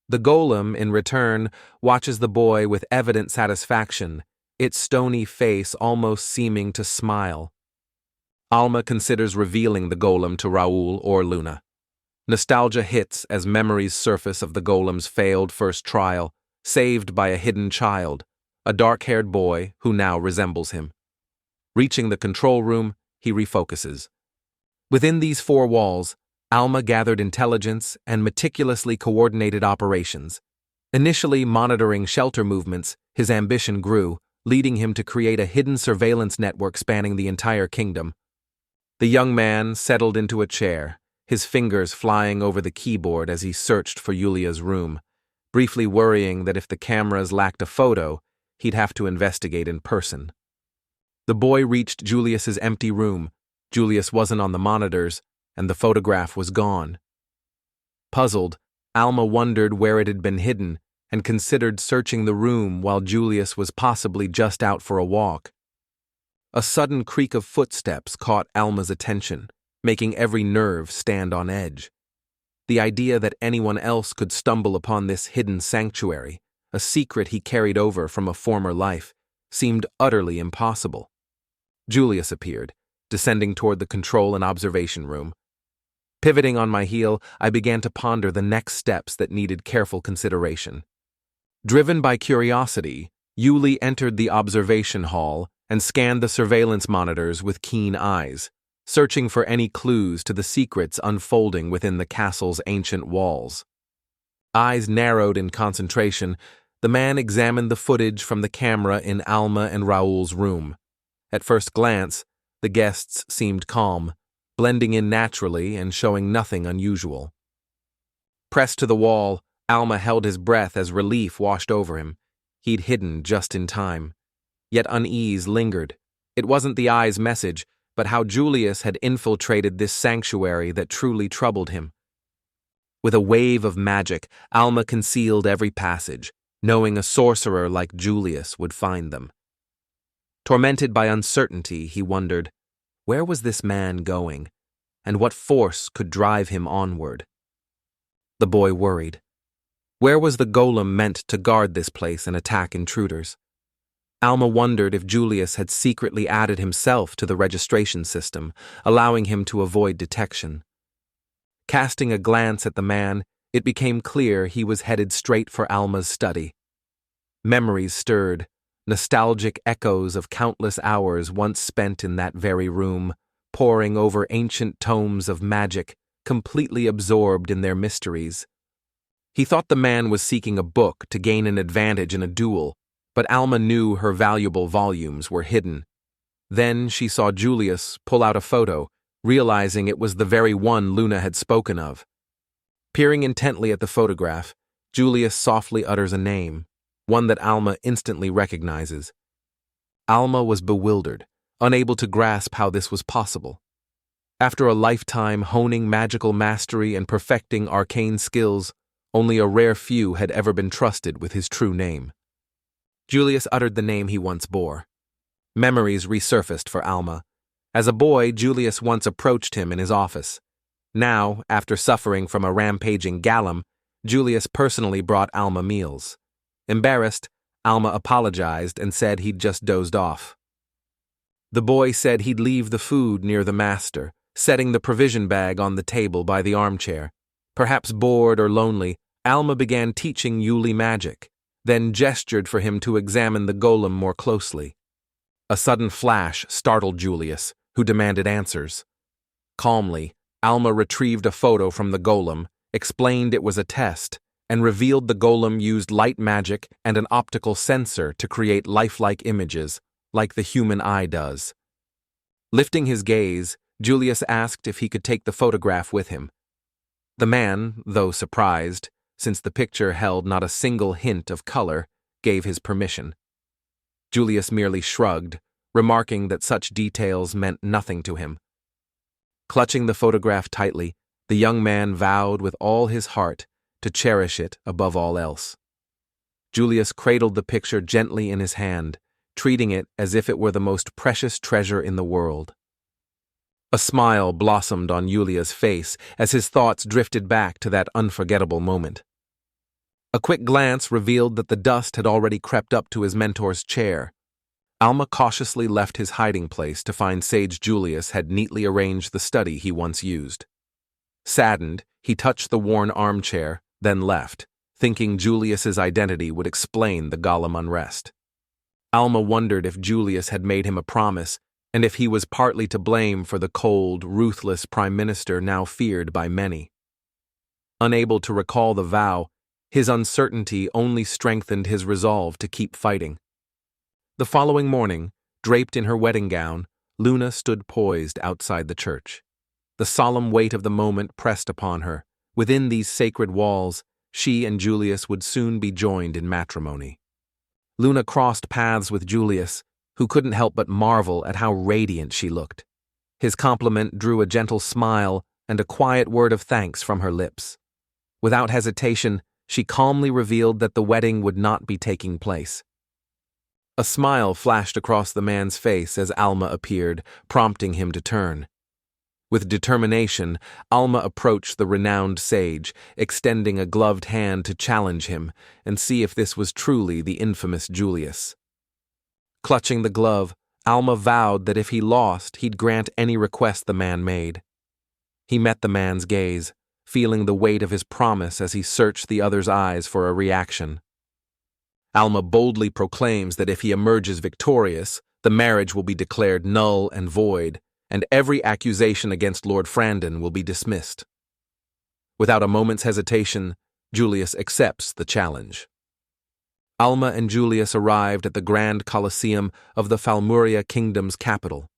The golem, in return, watches the boy with evident satisfaction, its stony face almost seeming to smile. Alma considers revealing the golem to Raul or Luna. Nostalgia hits as memories surface of the golem's failed first trial, saved by a hidden child, a dark-haired boy who now resembles him. Reaching the control room, he refocuses. Within these 4 walls, Alma gathered intelligence and meticulously coordinated operations. Initially monitoring shelter movements, his ambition grew, leading him to create a hidden surveillance network spanning the entire kingdom. The young man settled into a chair, his fingers flying over the keyboard as he searched for Yulia's room, briefly worrying that if the cameras lacked a photo, he'd have to investigate in person. The boy reached Julius's empty room. Julius wasn't on the monitors, and the photograph was gone. Puzzled, Alma wondered where it had been hidden and considered searching the room while Julius was possibly just out for a walk. A sudden creak of footsteps caught Alma's attention, making every nerve stand on edge. The idea that anyone else could stumble upon this hidden sanctuary, a secret he carried over from a former life, seemed utterly impossible. Julius appeared, descending toward the control and observation room. Pivoting on my heel, I began to ponder the next steps that needed careful consideration. Driven by curiosity, Yuli entered the observation hall and scanned the surveillance monitors with keen eyes, searching for any clues to the secrets unfolding within the castle's ancient walls. Eyes narrowed in concentration, the man examined the footage from the camera in Alma and Raul's room. At first glance, the guests seemed calm, blending in naturally and showing nothing unusual. Pressed to the wall, Alma held his breath as relief washed over him. He'd hidden just in time. Yet unease lingered. It wasn't the eye's message, but how Julius had infiltrated this sanctuary that truly troubled him. With a wave of magic, Alma concealed every passage, knowing a sorcerer like Julius would find them. Tormented by uncertainty, he wondered, where was this man going? and what force could drive him onward. The boy worried. Where was the golem meant to guard this place and attack intruders? Alma wondered if Julius had secretly added himself to the registration system, allowing him to avoid detection. Casting a glance at the man, it became clear he was headed straight for Alma's study. Memories stirred, nostalgic echoes of countless hours once spent in that very room, poring over ancient tomes of magic, completely absorbed in their mysteries. He thought the man was seeking a book to gain an advantage in a duel, but Alma knew her valuable volumes were hidden. Then she saw Julius pull out a photo, realizing it was the very one Luna had spoken of. Peering intently at the photograph, Julius softly utters a name, one that Alma instantly recognizes. Alma was bewildered, unable to grasp how this was possible. After a lifetime honing magical mastery and perfecting arcane skills, only a rare few had ever been trusted with his true name. Julius uttered the name he once bore. Memories resurfaced for Alma. As a boy, Julius once approached him in his office. Now, after suffering from a rampaging Gallum, Julius personally brought Alma meals. Embarrassed, Alma apologized and said he'd just dozed off. The boy said he'd leave the food near the master, setting the provision bag on the table by the armchair. Perhaps bored or lonely, Alma began teaching Yuli magic, then gestured for him to examine the golem more closely. A sudden flash startled Julius, who demanded answers. Calmly, Alma retrieved a photo from the golem, explained it was a test, and revealed the golem used light magic and an optical sensor to create lifelike images, like the human eye does. Lifting his gaze, Julius asked if he could take the photograph with him. The man, though surprised, since the picture held not a single hint of color, gave his permission. Julius merely shrugged, remarking that such details meant nothing to him. Clutching the photograph tightly, the young man vowed with all his heart to cherish it above all else. Julius cradled the picture gently in his hand, treating it as if it were the most precious treasure in the world. A smile blossomed on Yulia's face as his thoughts drifted back to that unforgettable moment. A quick glance revealed that the dust had already crept up to his mentor's chair. Alma cautiously left his hiding place to find Sage Julius had neatly arranged the study he once used. Saddened, he touched the worn armchair, then left, thinking Julius's identity would explain the golem unrest. Alma wondered if Julius had made him a promise, and if he was partly to blame for the cold, ruthless prime minister now feared by many. Unable to recall the vow, his uncertainty only strengthened his resolve to keep fighting. The following morning, draped in her wedding gown, Luna stood poised outside the church. The solemn weight of the moment pressed upon her. Within these sacred walls, she and Julius would soon be joined in matrimony. Luna crossed paths with Julius, who couldn't help but marvel at how radiant she looked. His compliment drew a gentle smile and a quiet word of thanks from her lips. Without hesitation, she calmly revealed that the wedding would not be taking place. A smile flashed across the man's face as Alma appeared, prompting him to turn. With determination, Alma approached the renowned sage, extending a gloved hand to challenge him and see if this was truly the infamous Julius. Clutching the glove, Alma vowed that if he lost, he'd grant any request the man made. He met the man's gaze, feeling the weight of his promise as he searched the other's eyes for a reaction. Alma boldly proclaims that if he emerges victorious, the marriage will be declared null and void, and every accusation against Lord Frandon will be dismissed. Without a moment's hesitation, Julius accepts the challenge. Alma and Julius arrived at the Grand Colosseum of the Falmuria Kingdom's capital.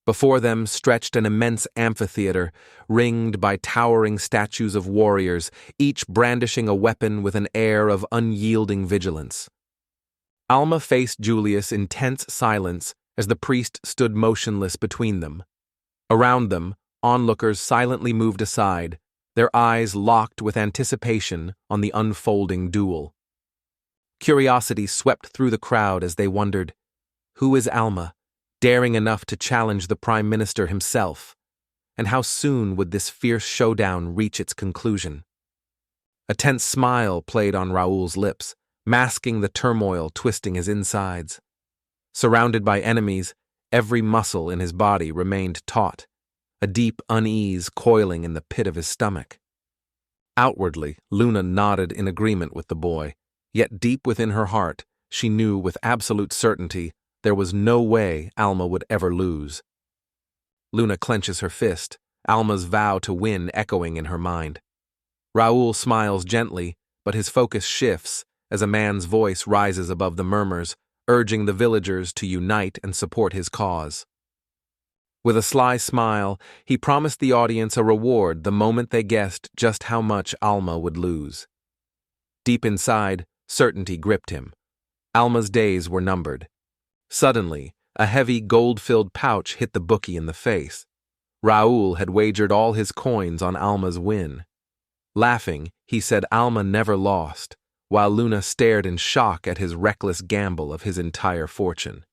Before them stretched an immense amphitheater, ringed by towering statues of warriors, each brandishing a weapon with an air of unyielding vigilance. Alma faced Julius in tense silence as the priest stood motionless between them. Around them, onlookers silently moved aside, their eyes locked with anticipation on the unfolding duel. Curiosity swept through the crowd as they wondered, who is Alma, daring enough to challenge the Prime Minister himself? and how soon would this fierce showdown reach its conclusion? A tense smile played on Raul's lips, masking the turmoil twisting his insides. Surrounded by enemies, every muscle in his body remained taut, a deep unease coiling in the pit of his stomach. Outwardly, Luna nodded in agreement with the boy, yet deep within her heart, she knew with absolute certainty there was no way Alma would ever lose. Luna clenches her fist, Alma's vow to win echoing in her mind. Raul smiles gently, but his focus shifts as a man's voice rises above the murmurs, urging the villagers to unite and support his cause. With a sly smile, he promised the audience a reward the moment they guessed just how much Alma would lose. Deep inside, certainty gripped him. Alma's days were numbered. Suddenly, a heavy gold-filled pouch hit the bookie in the face. Raul had wagered all his coins on Alma's win. Laughing, he said Alma never lost, while Luna stared in shock at his reckless gamble of his entire fortune.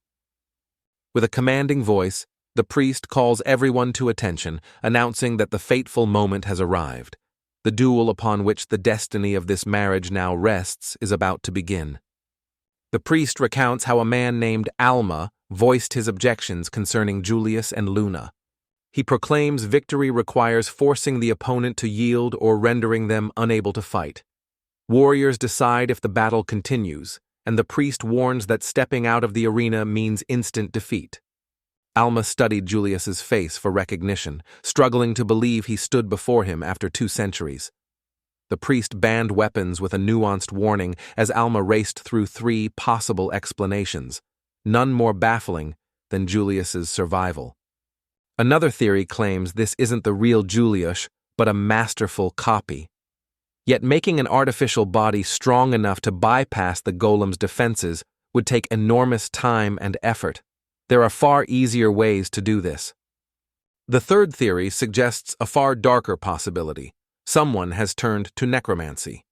With a commanding voice, the priest calls everyone to attention, announcing that the fateful moment has arrived. The duel upon which the destiny of this marriage now rests is about to begin. The priest recounts how a man named Alma voiced his objections concerning Julius and Luna. He proclaims victory requires forcing the opponent to yield or rendering them unable to fight. Warriors decide if the battle continues, and the priest warns that stepping out of the arena means instant defeat. Alma studied Julius's face for recognition, struggling to believe he stood before him after 2 centuries. The priest banned weapons with a nuanced warning as Alma raced through 3 possible explanations, none more baffling than Julius's survival. Another theory claims this isn't the real Julius, but a masterful copy. Yet making an artificial body strong enough to bypass the golem's defenses would take enormous time and effort. There are far easier ways to do this. The third theory suggests a far darker possibility. Someone has turned to necromancy.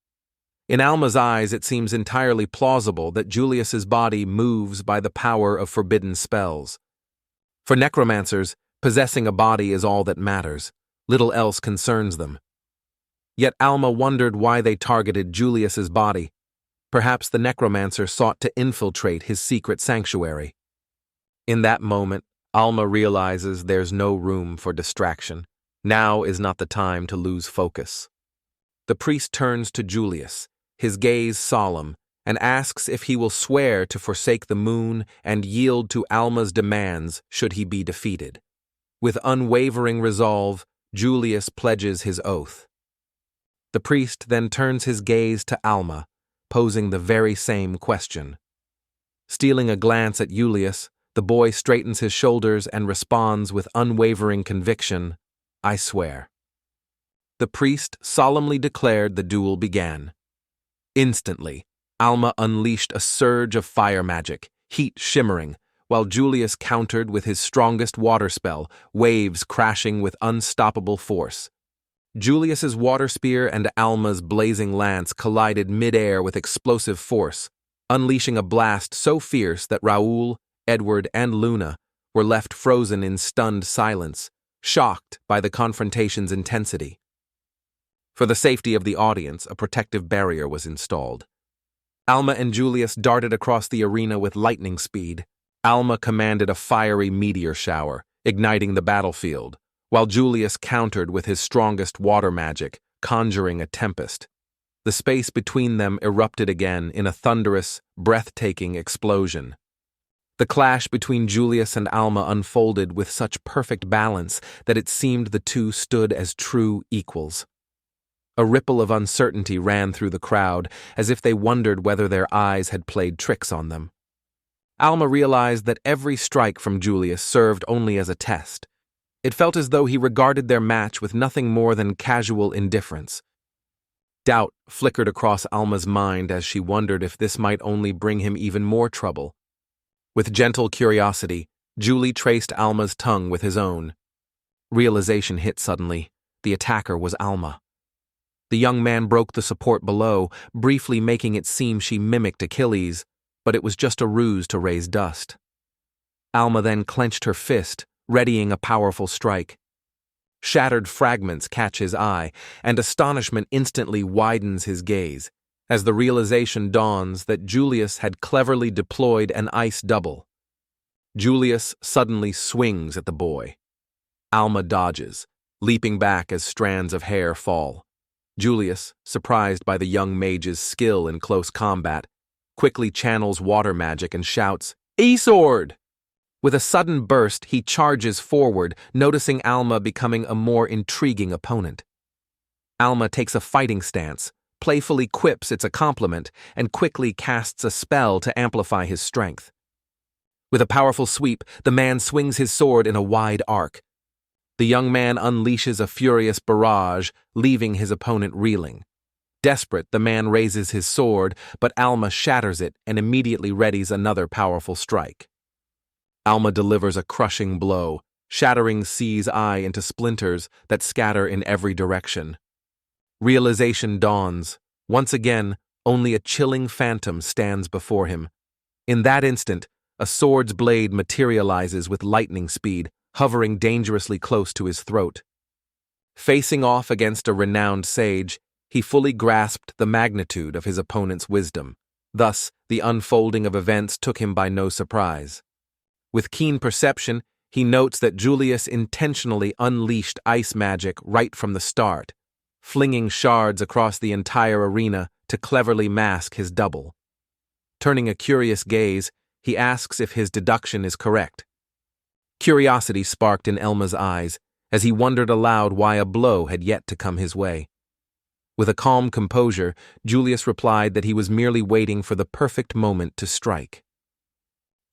In Alma's eyes, it seems entirely plausible that Julius's body moves by the power of forbidden spells. For necromancers, possessing a body is all that matters. Little else concerns them. Yet Alma wondered why they targeted Julius's body. Perhaps the necromancer sought to infiltrate his secret sanctuary. In that moment, Alma realizes there's no room for distraction. Now is not the time to lose focus. The priest turns to Julius, his gaze solemn, and asks if he will swear to forsake the moon and yield to Alma's demands should he be defeated. With unwavering resolve, Julius pledges his oath. The priest then turns his gaze to Alma, posing the very same question. Stealing a glance at Julius, the boy straightens his shoulders and responds with unwavering conviction, "I swear." The priest solemnly declared the duel began. Instantly, Alma unleashed a surge of fire magic, heat shimmering, while Julius countered with his strongest water spell, waves crashing with unstoppable force. Julius's water spear and Alma's blazing lance collided mid-air with explosive force, unleashing a blast so fierce that Raul, Edward, and Luna were left frozen in stunned silence, shocked by the confrontation's intensity. For the safety of the audience, a protective barrier was installed. Alma and Julius darted across the arena with lightning speed. Alma commanded a fiery meteor shower, igniting the battlefield, while Julius countered with his strongest water magic, conjuring a tempest. The space between them erupted again in a thunderous, breathtaking explosion. The clash between Julius and Alma unfolded with such perfect balance that it seemed the two stood as true equals. A ripple of uncertainty ran through the crowd, as if they wondered whether their eyes had played tricks on them. Alma realized that every strike from Julius served only as a test. It felt as though he regarded their match with nothing more than casual indifference. Doubt flickered across Alma's mind as she wondered if this might only bring him even more trouble. With gentle curiosity, Julie traced Alma's tongue with his own. Realization hit suddenly. The attacker was Alma. The young man broke the support below, briefly making it seem she mimicked Achilles, but it was just a ruse to raise dust. Alma then clenched her fist, readying a powerful strike. Shattered fragments catch his eye, and astonishment instantly widens his gaze, as the realization dawns that Julius had cleverly deployed an ice double. Julius suddenly swings at the boy. Alma dodges, leaping back as strands of hair fall. Julius, surprised by the young mage's skill in close combat, quickly channels water magic and shouts, "E-sword!" With a sudden burst, he charges forward, noticing Alma becoming a more intriguing opponent. Alma takes a fighting stance, playfully quips it's a compliment, and quickly casts a spell to amplify his strength. With a powerful sweep, the man swings his sword in a wide arc. The young man unleashes a furious barrage, leaving his opponent reeling. Desperate, the man raises his sword, but Alma shatters it and immediately readies another powerful strike. Alma delivers a crushing blow, shattering C's eye into splinters that scatter in every direction. Realization dawns. Once again, only a chilling phantom stands before him. In that instant, a sword's blade materializes with lightning speed, hovering dangerously close to his throat. Facing off against a renowned sage, he fully grasped the magnitude of his opponent's wisdom. Thus, the unfolding of events took him by no surprise. With keen perception, he notes that Julius intentionally unleashed ice magic right from the start, flinging shards across the entire arena to cleverly mask his double. Turning a curious gaze, he asks if his deduction is correct. Curiosity sparked in Alma's eyes as he wondered aloud why a blow had yet to come his way. With a calm composure, Julius replied that he was merely waiting for the perfect moment to strike.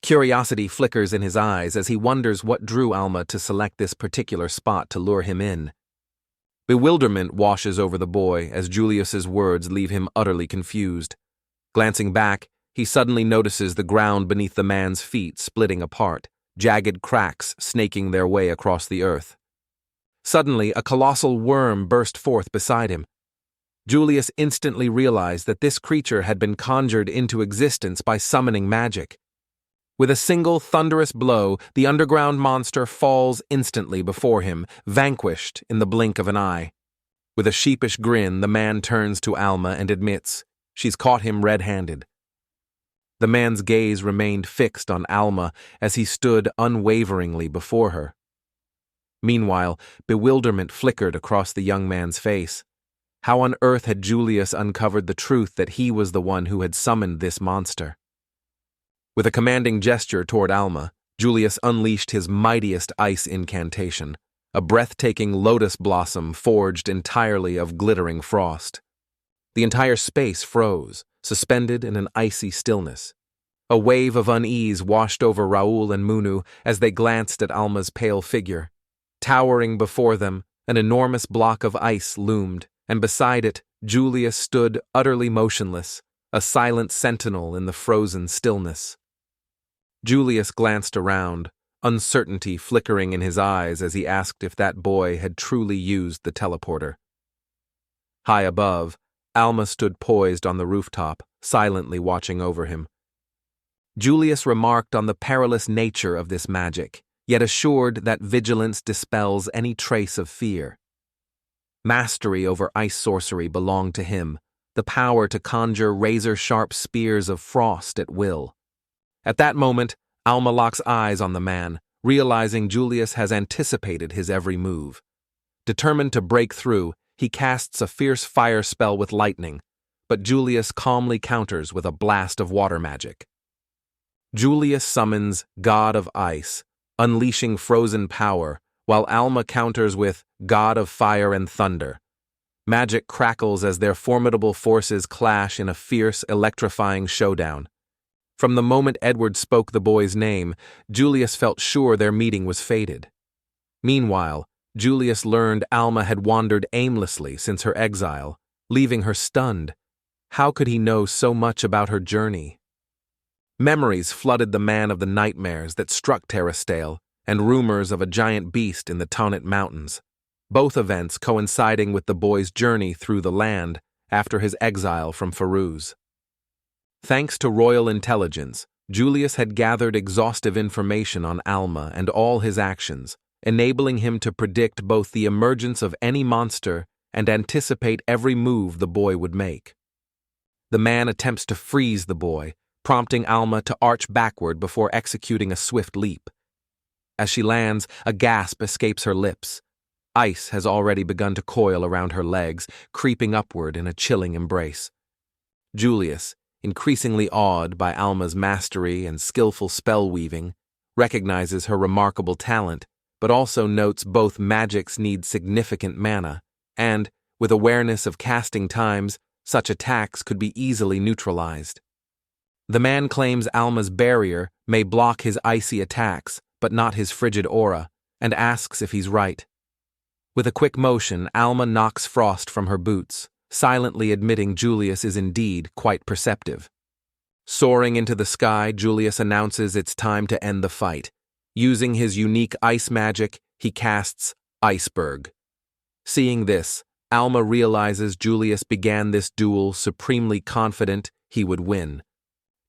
Curiosity flickers in his eyes as he wonders what drew Alma to select this particular spot to lure him in. Bewilderment washes over the boy as Julius's words leave him utterly confused. Glancing back, he suddenly notices the ground beneath the man's feet splitting apart, jagged cracks snaking their way across the earth. Suddenly, a colossal worm burst forth beside him. Julius instantly realized that this creature had been conjured into existence by summoning magic. With a single thunderous blow, the underground monster falls instantly before him, vanquished in the blink of an eye. With a sheepish grin, the man turns to Alma and admits she's caught him red-handed. The man's gaze remained fixed on Alma as he stood unwaveringly before her. Meanwhile, bewilderment flickered across the young man's face. How on earth had Julius uncovered the truth that he was the one who had summoned this monster? With a commanding gesture toward Alma, Julius unleashed his mightiest ice incantation, a breathtaking lotus blossom forged entirely of glittering frost. The entire space froze, suspended in an icy stillness. A wave of unease washed over Raul and Munu as they glanced at Alma's pale figure. Towering before them, an enormous block of ice loomed, and beside it, Julius stood utterly motionless, a silent sentinel in the frozen stillness. Julius glanced around, uncertainty flickering in his eyes as he asked if that boy had truly used the teleporter. High above, Alma stood poised on the rooftop, silently watching over him. Julius remarked on the perilous nature of this magic, yet assured that vigilance dispels any trace of fear. Mastery over ice sorcery belonged to him, the power to conjure razor-sharp spears of frost at will. At that moment, Alma locks eyes on the man, realizing Julius has anticipated his every move. Determined to break through, he casts a fierce fire spell with lightning, but Julius calmly counters with a blast of water magic. Julius summons God of Ice, unleashing frozen power, while Alma counters with God of Fire and Thunder. Magic crackles as their formidable forces clash in a fierce, electrifying showdown. From the moment Edward spoke the boy's name, Julius felt sure their meeting was fated. Meanwhile, Julius learned Alma had wandered aimlessly since her exile, leaving her stunned. How could he know so much about her journey? Memories flooded the man of the nightmares that struck Terrastale, and rumors of a giant beast in the Tonnet Mountains, both events coinciding with the boy's journey through the land after his exile from Feruz. Thanks to royal intelligence, Julius had gathered exhaustive information on Alma and all his actions, enabling him to predict both the emergence of any monster and anticipate every move the boy would make. The man attempts to freeze the boy, prompting Alma to arch backward before executing a swift leap. As she lands, a gasp escapes her lips. Ice has already begun to coil around her legs, creeping upward in a chilling embrace. Julius, increasingly awed by Alma's mastery and skillful spell-weaving, recognizes her remarkable talent, but also notes both magics need significant mana, and, with awareness of casting times, such attacks could be easily neutralized. The man claims Alma's barrier may block his icy attacks, but not his frigid aura, and asks if he's right. With a quick motion, Alma knocks frost from her boots, silently admitting Julius is indeed quite perceptive. Soaring into the sky, Julius announces it's time to end the fight. Using his unique ice magic, he casts Iceberg. Seeing this, Alma realizes Julius began this duel supremely confident he would win.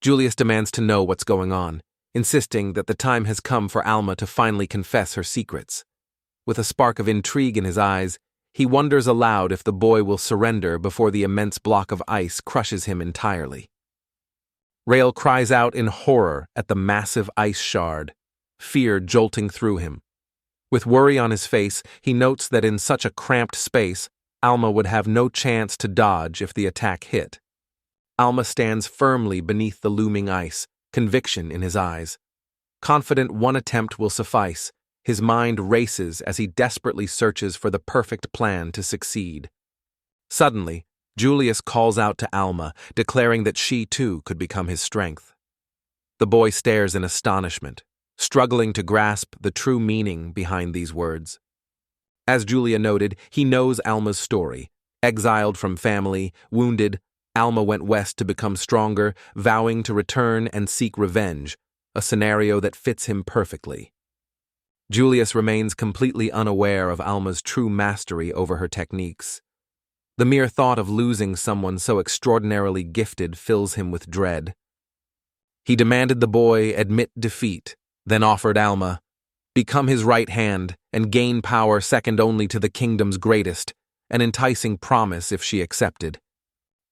Julius demands to know what's going on, insisting that the time has come for Alma to finally confess her secrets. With a spark of intrigue in his eyes, he wonders aloud if the boy will surrender before the immense block of ice crushes him entirely. Raul cries out in horror at the massive ice shard, fear jolting through him. With worry on his face, he notes that in such a cramped space, Alma would have no chance to dodge if the attack hit. Alma stands firmly beneath the looming ice, conviction in his eyes. Confident one attempt will suffice, his mind races as he desperately searches for the perfect plan to succeed. Suddenly, Julius calls out to Alma, declaring that she too could become his strength. The boy stares in astonishment, struggling to grasp the true meaning behind these words. As Julia noted, he knows Alma's story. Exiled from family, wounded, Alma went west to become stronger, vowing to return and seek revenge, a scenario that fits him perfectly. Julius remains completely unaware of Alma's true mastery over her techniques. The mere thought of losing someone so extraordinarily gifted fills him with dread. He demanded the boy admit defeat, then offered Alma, become his right hand and gain power second only to the kingdom's greatest, an enticing promise if she accepted.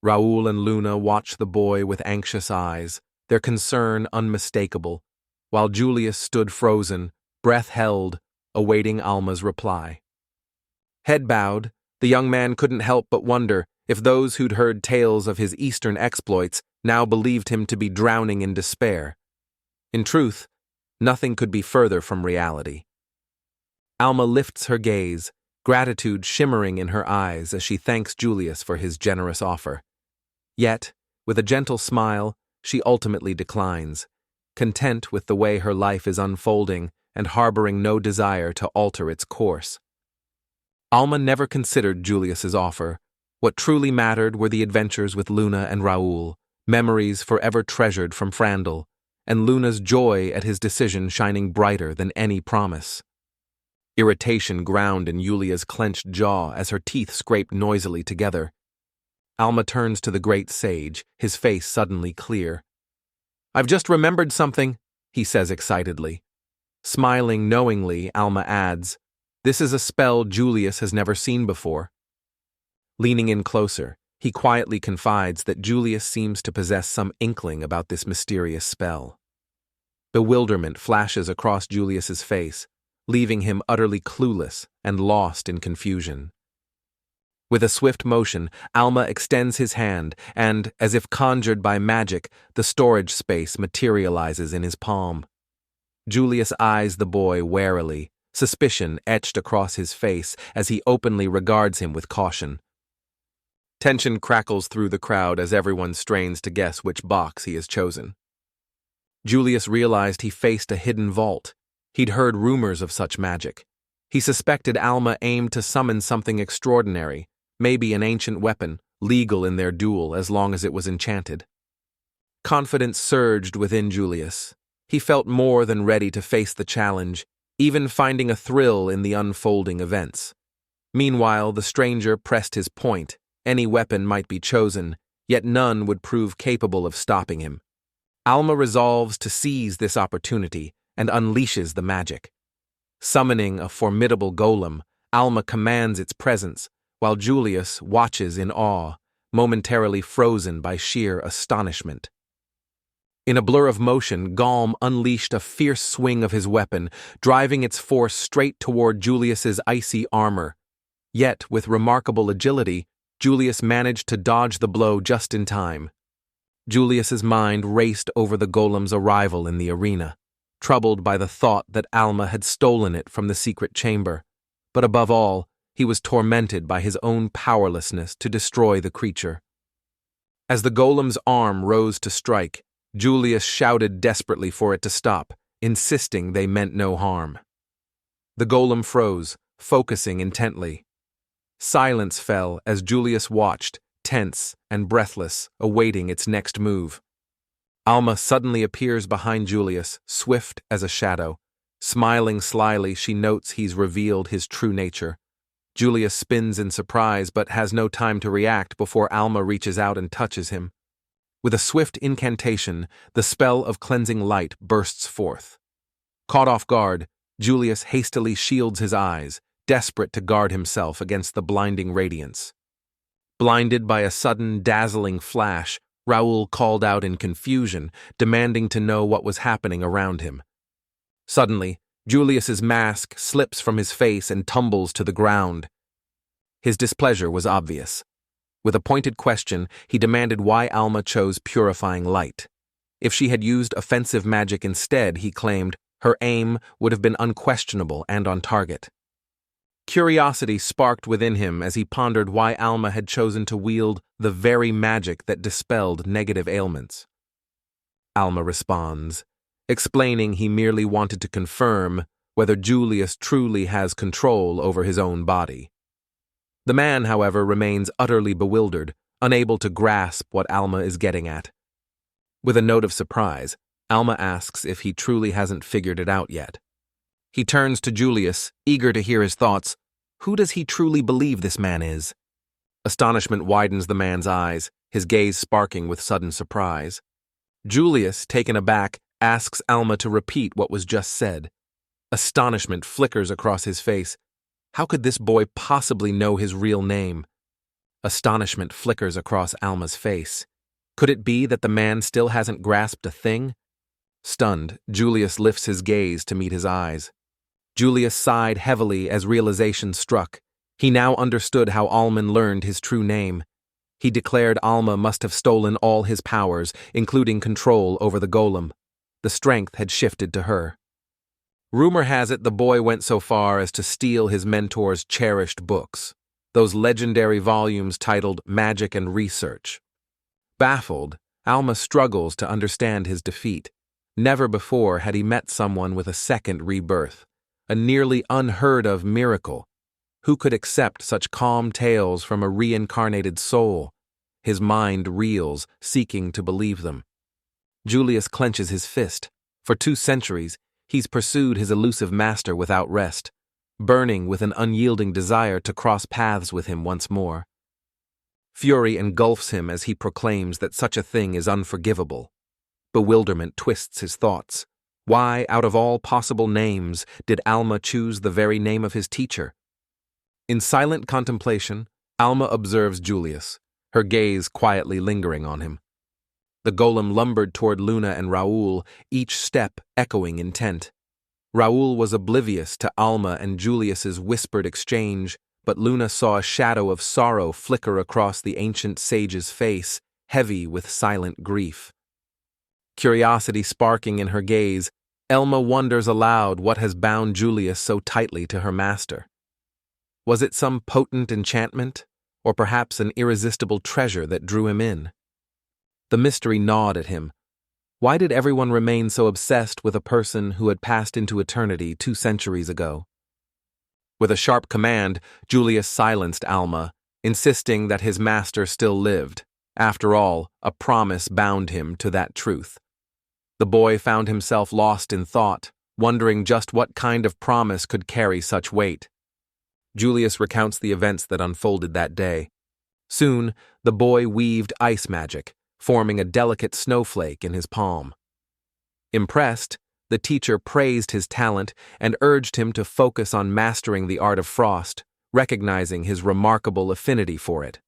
Raul and Luna watched the boy with anxious eyes, their concern unmistakable, while Julius stood frozen, breath held, awaiting Alma's reply. Head bowed, the young man couldn't help but wonder if those who'd heard tales of his eastern exploits now believed him to be drowning in despair. In truth, nothing could be further from reality. Alma lifts her gaze, gratitude shimmering in her eyes as she thanks Julius for his generous offer. Yet, with a gentle smile, she ultimately declines, content with the way her life is unfolding and harboring no desire to alter its course. Alma never considered Julius's offer. What truly mattered were the adventures with Luna and Raul, memories forever treasured from Fandle, and Luna's joy at his decision shining brighter than any promise. Irritation ground in Yulia's clenched jaw as her teeth scraped noisily together. Alma turns to the great sage, his face suddenly clear. "I've just remembered something," he says excitedly. Smiling knowingly, Alma adds, "This is a spell Julius has never seen before." Leaning in closer, he quietly confides that Julius seems to possess some inkling about this mysterious spell. Bewilderment flashes across Julius's face, leaving him utterly clueless and lost in confusion. With a swift motion, Alma extends his hand, and, as if conjured by magic, the storage space materializes in his palm. Julius eyes the boy warily, suspicion etched across his face as he openly regards him with caution. Tension crackles through the crowd as everyone strains to guess which box he has chosen. Julius realized he faced a hidden vault. He'd heard rumors of such magic. He suspected Alma aimed to summon something extraordinary, maybe an ancient weapon, legal in their duel as long as it was enchanted. Confidence surged within Julius. He felt more than ready to face the challenge, even finding a thrill in the unfolding events. Meanwhile, the stranger pressed his point. Any weapon might be chosen, yet none would prove capable of stopping him. Alma resolves to seize this opportunity and unleashes the magic. Summoning a formidable golem, Alma commands its presence, while Julius watches in awe, momentarily frozen by sheer astonishment. In a blur of motion, Galm unleashed a fierce swing of his weapon, driving its force straight toward Julius's icy armor. Yet, with remarkable agility, Julius managed to dodge the blow just in time. Julius's mind raced over the golem's arrival in the arena, troubled by the thought that Alma had stolen it from the secret chamber. But above all, he was tormented by his own powerlessness to destroy the creature. As the golem's arm rose to strike, Julius shouted desperately for it to stop, insisting they meant no harm. The golem froze, focusing intently. Silence fell as Julius watched, tense and breathless, awaiting its next move. Alma suddenly appears behind Julius, swift as a shadow. Smiling slyly, she notes he's revealed his true nature. Julius spins in surprise but has no time to react before Alma reaches out and touches him. With a swift incantation, the spell of cleansing light bursts forth. Caught off guard, Julius hastily shields his eyes, desperate to guard himself against the blinding radiance. Blinded by a sudden, dazzling flash, Raul called out in confusion, demanding to know what was happening around him. Suddenly, Julius's mask slips from his face and tumbles to the ground. His displeasure was obvious. With a pointed question, he demanded why Alma chose purifying light. If she had used offensive magic instead, he claimed, her aim would have been unquestionable and on target. Curiosity sparked within him as he pondered why Alma had chosen to wield the very magic that dispelled negative ailments. Alma responds, explaining he merely wanted to confirm whether Julius truly has control over his own body. The man, however, remains utterly bewildered, unable to grasp what Alma is getting at. With a note of surprise, Alma asks if he truly hasn't figured it out yet. He turns to Julius, eager to hear his thoughts. Who does he truly believe this man is? Astonishment widens the man's eyes, his gaze sparking with sudden surprise. Julius, taken aback, asks Alma to repeat what was just said. Astonishment flickers across his face. How could this boy possibly know his real name? Astonishment flickers across Alma's face. Could it be that the man still hasn't grasped a thing? Stunned, Julius lifts his gaze to meet his eyes. Julius sighed heavily as realization struck. He now understood how Alman learned his true name. He declared Alma must have stolen all his powers, including control over the golem. The strength had shifted to her. Rumor has it the boy went so far as to steal his mentor's cherished books, those legendary volumes titled Magic and Research. Baffled, Alma struggles to understand his defeat. Never before had he met someone with a second rebirth, a nearly unheard-of miracle. Who could accept such calm tales from a reincarnated soul? His mind reels, seeking to believe them. Julius clenches his fist. For 2 centuries, he's pursued his elusive master without rest, burning with an unyielding desire to cross paths with him once more. Fury engulfs him as he proclaims that such a thing is unforgivable. Bewilderment twists his thoughts. Why, out of all possible names, did Alma choose the very name of his teacher? In silent contemplation, Alma observes Julius, her gaze quietly lingering on him. The golem lumbered toward Luna and Raul, each step echoing intent. Raul was oblivious to Alma and Julius's whispered exchange, but Luna saw a shadow of sorrow flicker across the ancient sage's face, heavy with silent grief. Curiosity sparking in her gaze, Alma wonders aloud what has bound Julius so tightly to her master. Was it some potent enchantment, or perhaps an irresistible treasure that drew him in? The mystery gnawed at him. Why did everyone remain so obsessed with a person who had passed into eternity 2 centuries ago? With a sharp command, Julius silenced Alma, insisting that his master still lived. After all, a promise bound him to that truth. The boy found himself lost in thought, wondering just what kind of promise could carry such weight. Julius recounts the events that unfolded that day. Soon, the boy weaved ice magic, forming a delicate snowflake in his palm. Impressed, the teacher praised his talent and urged him to focus on mastering the art of frost, recognizing his remarkable affinity for it.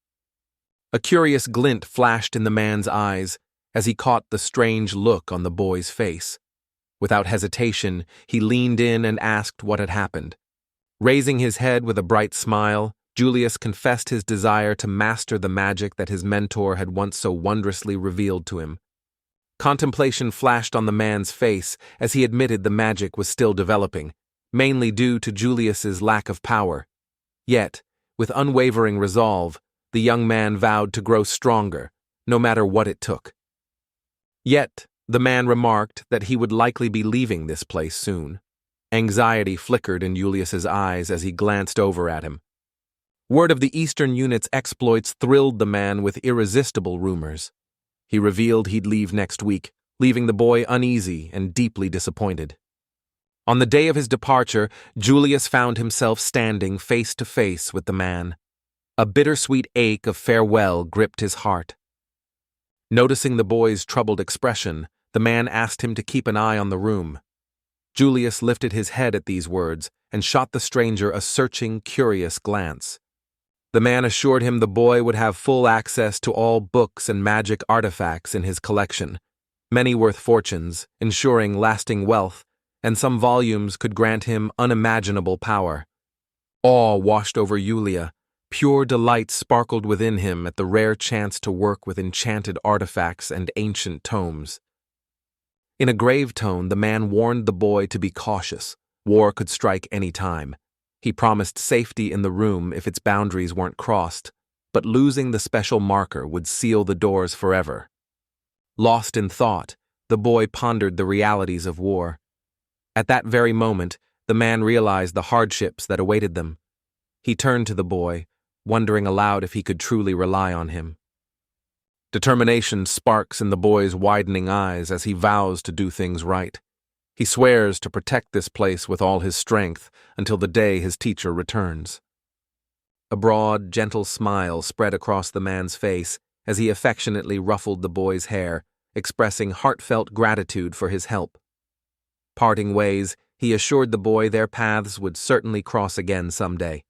A curious glint flashed in the man's eyes as he caught the strange look on the boy's face. Without hesitation, he leaned in and asked what had happened. Raising his head with a bright smile, Julius confessed his desire to master the magic that his mentor had once so wondrously revealed to him. Contemplation flashed on the man's face as he admitted the magic was still developing, mainly due to Julius's lack of power. Yet, with unwavering resolve, the young man vowed to grow stronger, no matter what it took. Yet, the man remarked that he would likely be leaving this place soon. Anxiety flickered in Julius's eyes as he glanced over at him. Word of the Eastern Unit's exploits thrilled the man with irresistible rumors. He revealed he'd leave next week, leaving the boy uneasy and deeply disappointed. On the day of his departure, Julius found himself standing face to face with the man. A bittersweet ache of farewell gripped his heart. Noticing the boy's troubled expression, the man asked him to keep an eye on the room. Julius lifted his head at these words and shot the stranger a searching, curious glance. The man assured him the boy would have full access to all books and magic artifacts in his collection, many worth fortunes, ensuring lasting wealth, and some volumes could grant him unimaginable power. Awe washed over Julia. Pure delight sparkled within him at the rare chance to work with enchanted artifacts and ancient tomes. In a grave tone, the man warned the boy to be cautious. War could strike any time. He promised safety in the room if its boundaries weren't crossed, but losing the special marker would seal the doors forever. Lost in thought, the boy pondered the realities of war. At that very moment, the man realized the hardships that awaited them. He turned to the boy, wondering aloud if he could truly rely on him. Determination sparks in the boy's widening eyes as he vows to do things right. He swears to protect this place with all his strength until the day his teacher returns. A broad, gentle smile spread across the man's face as he affectionately ruffled the boy's hair, expressing heartfelt gratitude for his help. Parting ways, he assured the boy their paths would certainly cross again someday.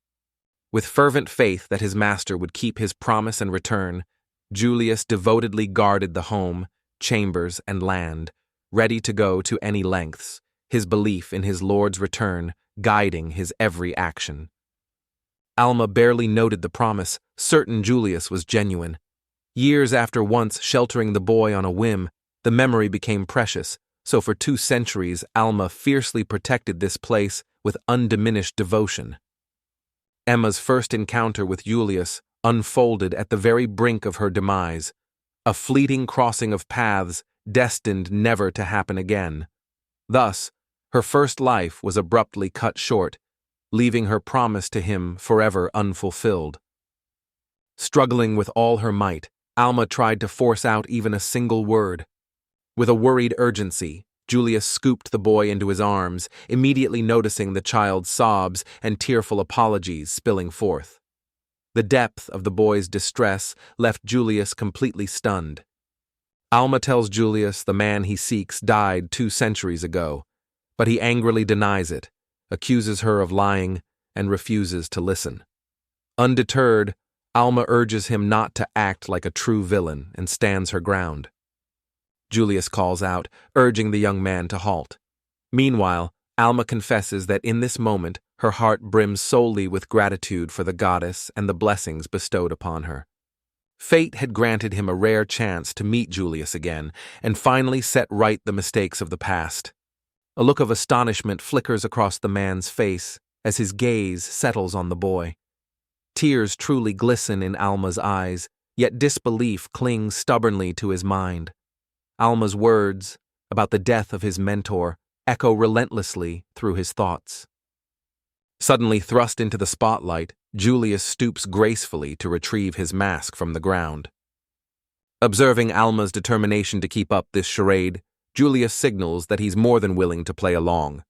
With fervent faith that his master would keep his promise and return, Julius devotedly guarded the home, chambers, and land, ready to go to any lengths, his belief in his lord's return guiding his every action. Alma barely noted the promise, certain Julius was genuine. Years after once sheltering the boy on a whim, the memory became precious, so for 2 centuries Alma fiercely protected this place with undiminished devotion. Emma's first encounter with Julius unfolded at the very brink of her demise, a fleeting crossing of paths destined never to happen again. Thus, her first life was abruptly cut short, leaving her promise to him forever unfulfilled. Struggling with all her might, Alma tried to force out even a single word. With a worried urgency, Julius scooped the boy into his arms, immediately noticing the child's sobs and tearful apologies spilling forth. The depth of the boy's distress left Julius completely stunned. Alma tells Julius the man he seeks died 2 centuries ago, but he angrily denies it, accuses her of lying, and refuses to listen. Undeterred, Alma urges him not to act like a true villain and stands her ground. Julius calls out, urging the young man to halt. Meanwhile, Alma confesses that in this moment her heart brims solely with gratitude for the goddess and the blessings bestowed upon her. Fate had granted him a rare chance to meet Julius again and finally set right the mistakes of the past. A look of astonishment flickers across the man's face as his gaze settles on the boy. Tears truly glisten in Alma's eyes, yet disbelief clings stubbornly to his mind. Alma's words about the death of his mentor echo relentlessly through his thoughts. Suddenly thrust into the spotlight, Julius stoops gracefully to retrieve his mask from the ground. Observing Alma's determination to keep up this charade, Julius signals that he's more than willing to play along.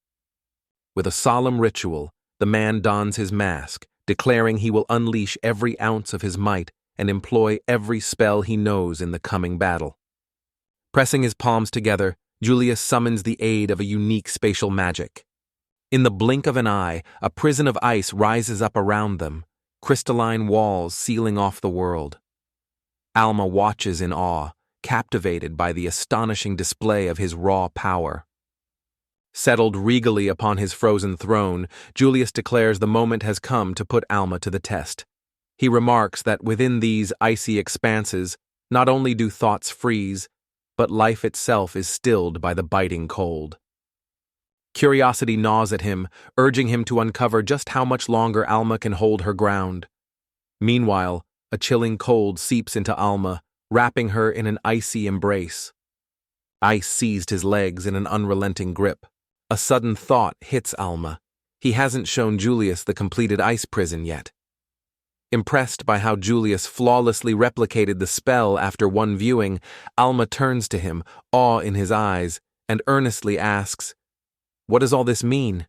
With a solemn ritual, the man dons his mask, declaring he will unleash every ounce of his might and employ every spell he knows in the coming battle. Pressing his palms together, Julius summons the aid of a unique spatial magic. In the blink of an eye, a prison of ice rises up around them, crystalline walls sealing off the world. Alma watches in awe, captivated by the astonishing display of his raw power. Settled regally upon his frozen throne, Julius declares the moment has come to put Alma to the test. He remarks that within these icy expanses, not only do thoughts freeze, but life itself is stilled by the biting cold. Curiosity gnaws at him, urging him to uncover just how much longer Alma can hold her ground. Meanwhile, a chilling cold seeps into Alma, wrapping her in an icy embrace. Ice seized his legs in an unrelenting grip. A sudden thought hits Alma. He hasn't shown Julius the completed ice prison yet. Impressed by how Julius flawlessly replicated the spell after one viewing, Alma turns to him, awe in his eyes, and earnestly asks, "What does all this mean?"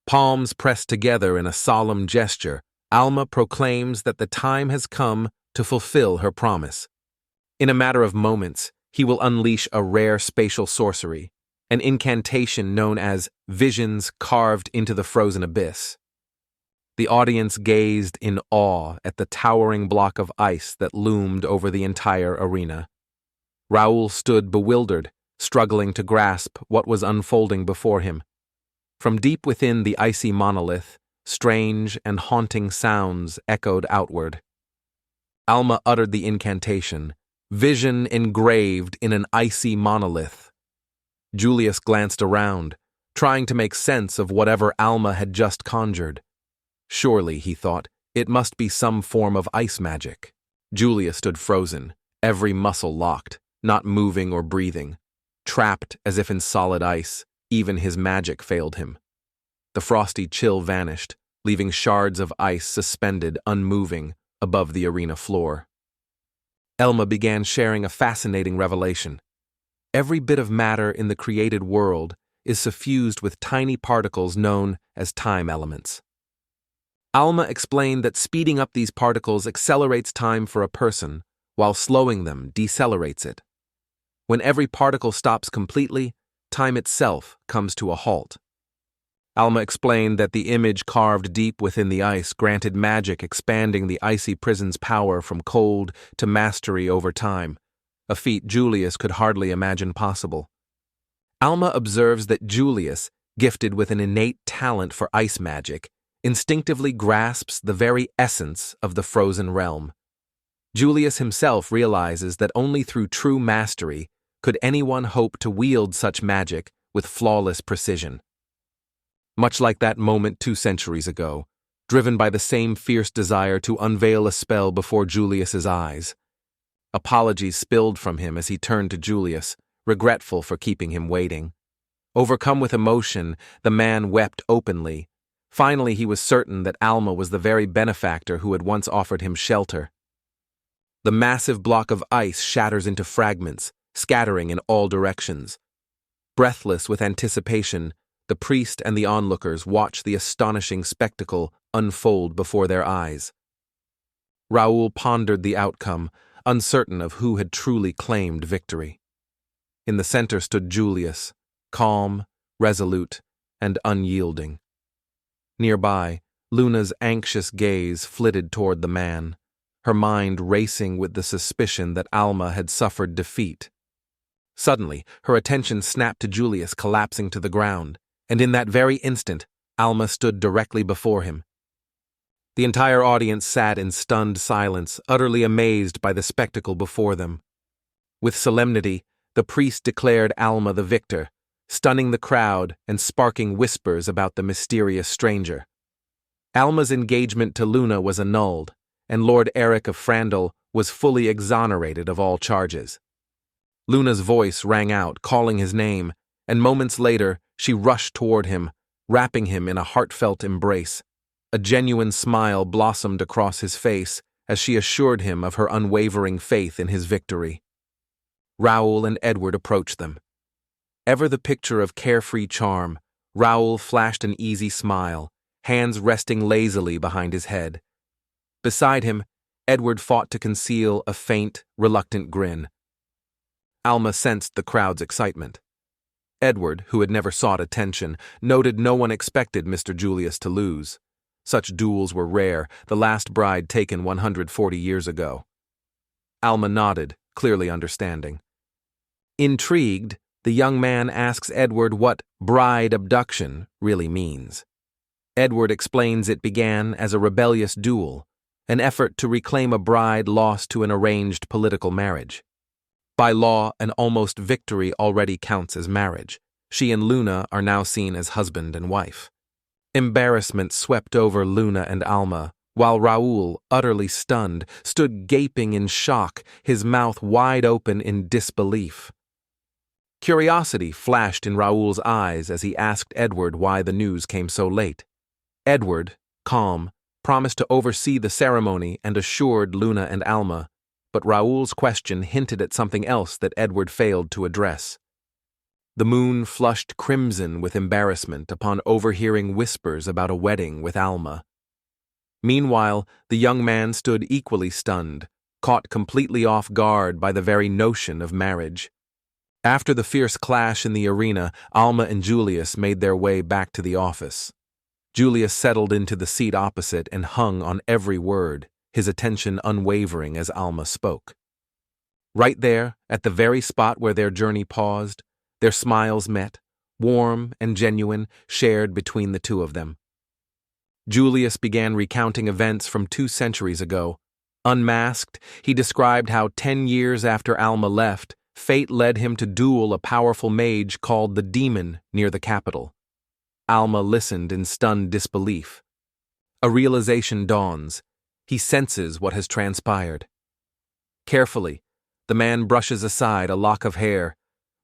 Palms pressed together in a solemn gesture, Alma proclaims that the time has come to fulfill her promise. In a matter of moments, he will unleash a rare spatial sorcery, an incantation known as visions carved into the frozen abyss. The audience gazed in awe at the towering block of ice that loomed over the entire arena. Raul stood bewildered, struggling to grasp what was unfolding before him. From deep within the icy monolith, strange and haunting sounds echoed outward. Alma uttered the incantation, vision engraved in an icy monolith. Julius glanced around, trying to make sense of whatever Alma had just conjured. Surely, he thought, it must be some form of ice magic. Julius stood frozen, every muscle locked, not moving or breathing. Trapped as if in solid ice, even his magic failed him. The frosty chill vanished, leaving shards of ice suspended, unmoving, above the arena floor. Alma began sharing a fascinating revelation. Every bit of matter in the created world is suffused with tiny particles known as time elements. Alma explained that speeding up these particles accelerates time for a person, while slowing them decelerates it. When every particle stops completely, time itself comes to a halt. Alma explained that the image carved deep within the ice granted magic, expanding the icy prison's power from cold to mastery over time, a feat Julius could hardly imagine possible. Alma observes that Julius, gifted with an innate talent for ice magic, instinctively grasps the very essence of the frozen realm. Julius himself realizes that only through true mastery could anyone hope to wield such magic with flawless precision. Much like that moment 2 centuries ago, driven by the same fierce desire to unveil a spell before Julius's eyes. Apologies spilled from him as he turned to Julius, regretful for keeping him waiting. Overcome with emotion, the man wept openly. Finally, he was certain that Alma was the very benefactor who had once offered him shelter. The massive block of ice shatters into fragments, scattering in all directions. Breathless with anticipation, the priest and the onlookers watch the astonishing spectacle unfold before their eyes. Raul pondered the outcome, uncertain of who had truly claimed victory. In the center stood Julius, calm, resolute, and unyielding. Nearby, Luna's anxious gaze flitted toward the man, her mind racing with the suspicion that Alma had suffered defeat. Suddenly, her attention snapped to Julius collapsing to the ground, and in that very instant, Alma stood directly before him. The entire audience sat in stunned silence, utterly amazed by the spectacle before them. With solemnity, the priest declared Alma the victor, stunning the crowd and sparking whispers about the mysterious stranger. Alma's engagement to Luna was annulled, and Lord Eric of Fandle was fully exonerated of all charges. Luna's voice rang out, calling his name, and moments later, she rushed toward him, wrapping him in a heartfelt embrace. A genuine smile blossomed across his face as she assured him of her unwavering faith in his victory. Raul and Edward approached them. Ever the picture of carefree charm, Raul flashed an easy smile, hands resting lazily behind his head. Beside him, Edward fought to conceal a faint, reluctant grin. Alma sensed the crowd's excitement. Edward, who had never sought attention, noted no one expected Mr. Julius to lose. Such duels were rare, the last bride taken 140 years ago. Alma nodded, clearly understanding. Intrigued, the young man asks Edward what bride abduction really means. Edward explains it began as a rebellious duel, an effort to reclaim a bride lost to an arranged political marriage. By law, an almost victory already counts as marriage. She and Luna are now seen as husband and wife. Embarrassment swept over Luna and Alma, while Raul, utterly stunned, stood gaping in shock, his mouth wide open in disbelief. Curiosity flashed in Raul's eyes as he asked Edward why the news came so late. Edward, calm, promised to oversee the ceremony and assured Luna and Alma, but Raul's question hinted at something else that Edward failed to address. The moon flushed crimson with embarrassment upon overhearing whispers about a wedding with Alma. Meanwhile, the young man stood equally stunned, caught completely off guard by the very notion of marriage. After the fierce clash in the arena, Alma and Julius made their way back to the office. Julius settled into the seat opposite and hung on every word, his attention unwavering as Alma spoke. Right there, at the very spot where their journey paused, their smiles met, warm and genuine, shared between the two of them. Julius began recounting events from 2 centuries ago. Unmasked, he described how 10 years after Alma left, fate led him to duel a powerful mage called the Demon near the capital. Alma listened in stunned disbelief. A realization dawns. He senses what has transpired. Carefully, the man brushes aside a lock of hair,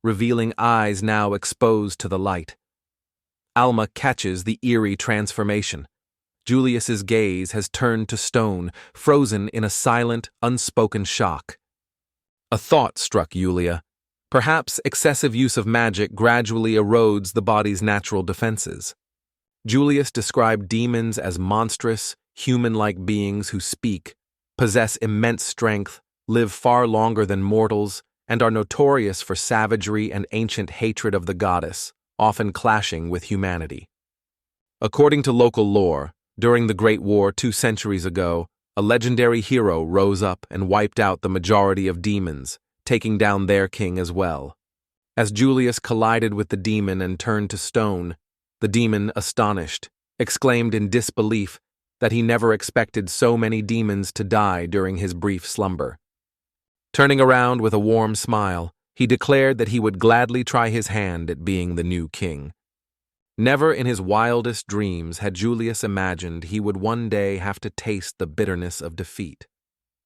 revealing eyes now exposed to the light. Alma catches the eerie transformation. Julius's gaze has turned to stone, frozen in a silent, unspoken shock. A thought struck Yulia. Perhaps excessive use of magic gradually erodes the body's natural defenses. Julius described demons as monstrous, human-like beings who speak, possess immense strength, live far longer than mortals, and are notorious for savagery and ancient hatred of the goddess, often clashing with humanity. According to local lore, during the Great War 2 centuries ago, a legendary hero rose up and wiped out the majority of demons, taking down their king as well. As Julius collided with the demon and turned to stone, the demon, astonished, exclaimed in disbelief that he never expected so many demons to die during his brief slumber. Turning around with a warm smile, he declared that he would gladly try his hand at being the new king. Never in his wildest dreams had Julius imagined he would one day have to taste the bitterness of defeat.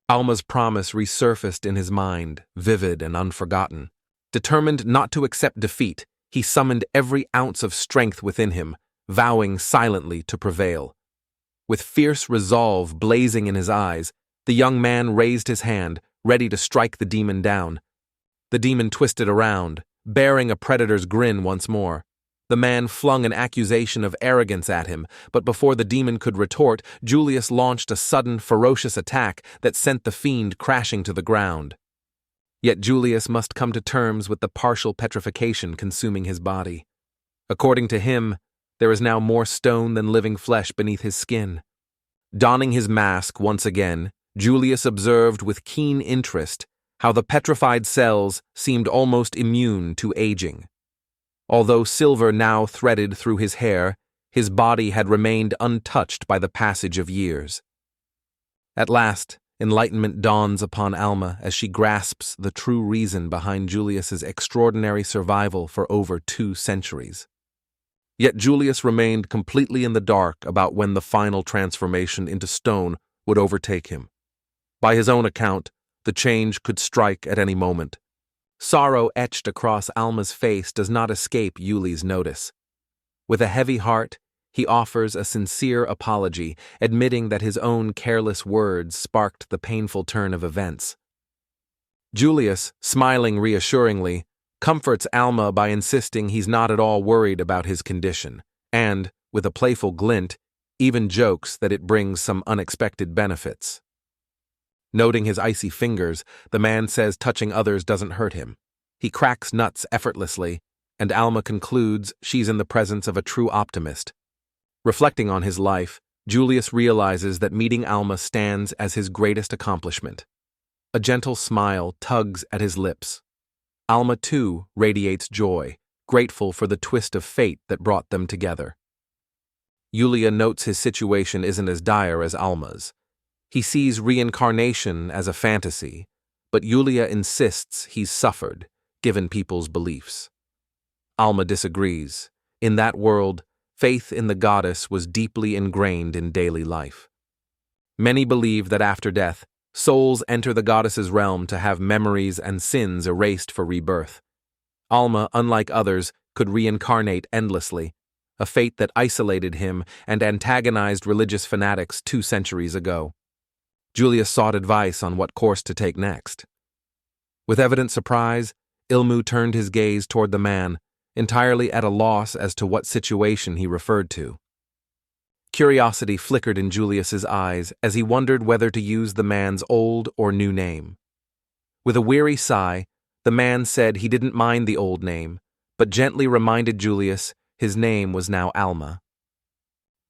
Alma's promise resurfaced in his mind, vivid and unforgotten. Determined not to accept defeat, he summoned every ounce of strength within him, vowing silently to prevail. With fierce resolve blazing in his eyes, the young man raised his hand, ready to strike the demon down. The demon twisted around, bearing a predator's grin once more. The man flung an accusation of arrogance at him, but before the demon could retort, Julius launched a sudden, ferocious attack that sent the fiend crashing to the ground. Yet Julius must come to terms with the partial petrification consuming his body. According to him, there is now more stone than living flesh beneath his skin. Donning his mask once again, Julius observed with keen interest how the petrified cells seemed almost immune to aging. Although silver now threaded through his hair, his body had remained untouched by the passage of years. At last, enlightenment dawns upon Alma as she grasps the true reason behind Julius's extraordinary survival for over 2 centuries. Yet Julius remained completely in the dark about when the final transformation into stone would overtake him. By his own account, the change could strike at any moment. Sorrow etched across Alma's face does not escape Yuli's notice. With a heavy heart, he offers a sincere apology, admitting that his own careless words sparked the painful turn of events. Julius, smiling reassuringly, comforts Alma by insisting he's not at all worried about his condition, and, with a playful glint, even jokes that it brings some unexpected benefits. Noting his icy fingers, the man says touching others doesn't hurt him. He cracks nuts effortlessly, and Alma concludes she's in the presence of a true optimist. Reflecting on his life, Julius realizes that meeting Alma stands as his greatest accomplishment. A gentle smile tugs at his lips. Alma, too, radiates joy, grateful for the twist of fate that brought them together. Yulia notes his situation isn't as dire as Alma's. He sees reincarnation as a fantasy, but Yulia insists he's suffered, given people's beliefs. Alma disagrees. In that world, faith in the goddess was deeply ingrained in daily life. Many believe that after death, souls enter the goddess's realm to have memories and sins erased for rebirth. Alma, unlike others, could reincarnate endlessly, a fate that isolated him and antagonized religious fanatics 2 centuries ago. Julius sought advice on what course to take next. With evident surprise, Ilmu turned his gaze toward the man, entirely at a loss as to what situation he referred to. Curiosity flickered in Julius's eyes as he wondered whether to use the man's old or new name. With a weary sigh, the man said he didn't mind the old name, but gently reminded Julius his name was now Alma.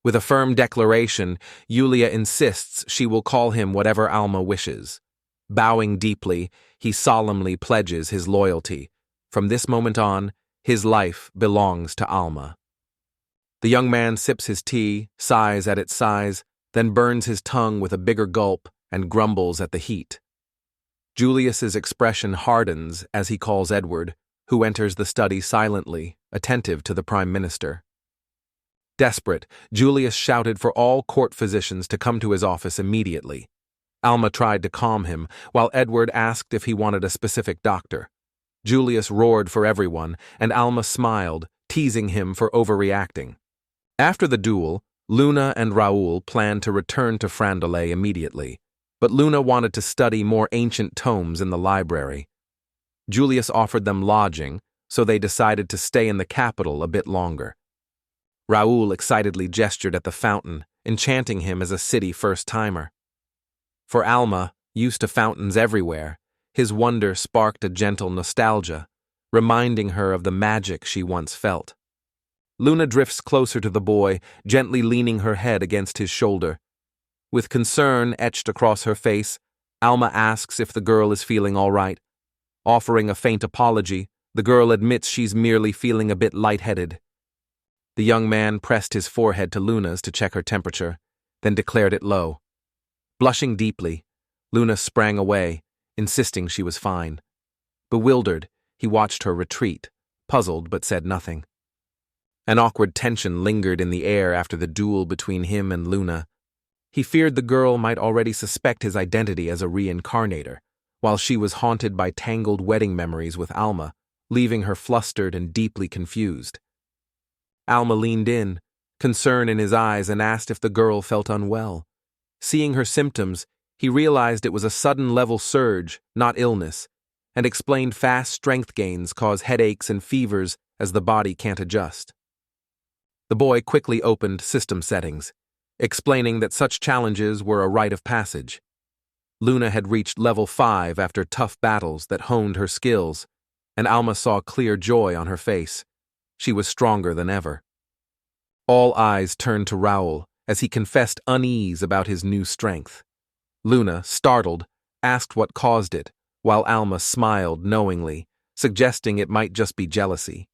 With a firm declaration, Yulia insists she will call him whatever Alma wishes. Bowing deeply, he solemnly pledges his loyalty. From this moment on, his life belongs to Alma. The young man sips his tea, sighs at its size, then burns his tongue with a bigger gulp and grumbles at the heat. Julius's expression hardens as he calls Edward, who enters the study silently, attentive to the Prime Minister. Desperate, Julius shouted for all court physicians to come to his office immediately. Alma tried to calm him, while Edward asked if he wanted a specific doctor. Julius roared for everyone, and Alma smiled, teasing him for overreacting. After the duel, Luna and Raul planned to return to Fandle immediately, but Luna wanted to study more ancient tomes in the library. Julius offered them lodging, so they decided to stay in the capital a bit longer. Raul excitedly gestured at the fountain, enchanting him as a city first-timer. For Alma, used to fountains everywhere, his wonder sparked a gentle nostalgia, reminding her of the magic she once felt. Luna drifts closer to the boy, gently leaning her head against his shoulder. With concern etched across her face, Alma asks if the girl is feeling all right. Offering a faint apology, the girl admits she's merely feeling a bit lightheaded. The young man pressed his forehead to Luna's to check her temperature, then declared it low. Blushing deeply, Luna sprang away, insisting she was fine. Bewildered, he watched her retreat, puzzled but said nothing. An awkward tension lingered in the air after the duel between him and Luna. He feared the girl might already suspect his identity as a reincarnator, while she was haunted by tangled wedding memories with Alma, leaving her flustered and deeply confused. Alma leaned in, concern in his eyes, and asked if the girl felt unwell. Seeing her symptoms, he realized it was a sudden level surge, not illness, and explained fast strength gains cause headaches and fevers as the body can't adjust. The boy quickly opened system settings, explaining that such challenges were a rite of passage. Luna had reached level 5 after tough battles that honed her skills, and Alma saw clear joy on her face. She was stronger than ever. All eyes turned to Raul as he confessed unease about his new strength. Luna, startled, asked what caused it, while Alma smiled knowingly, suggesting it might just be jealousy.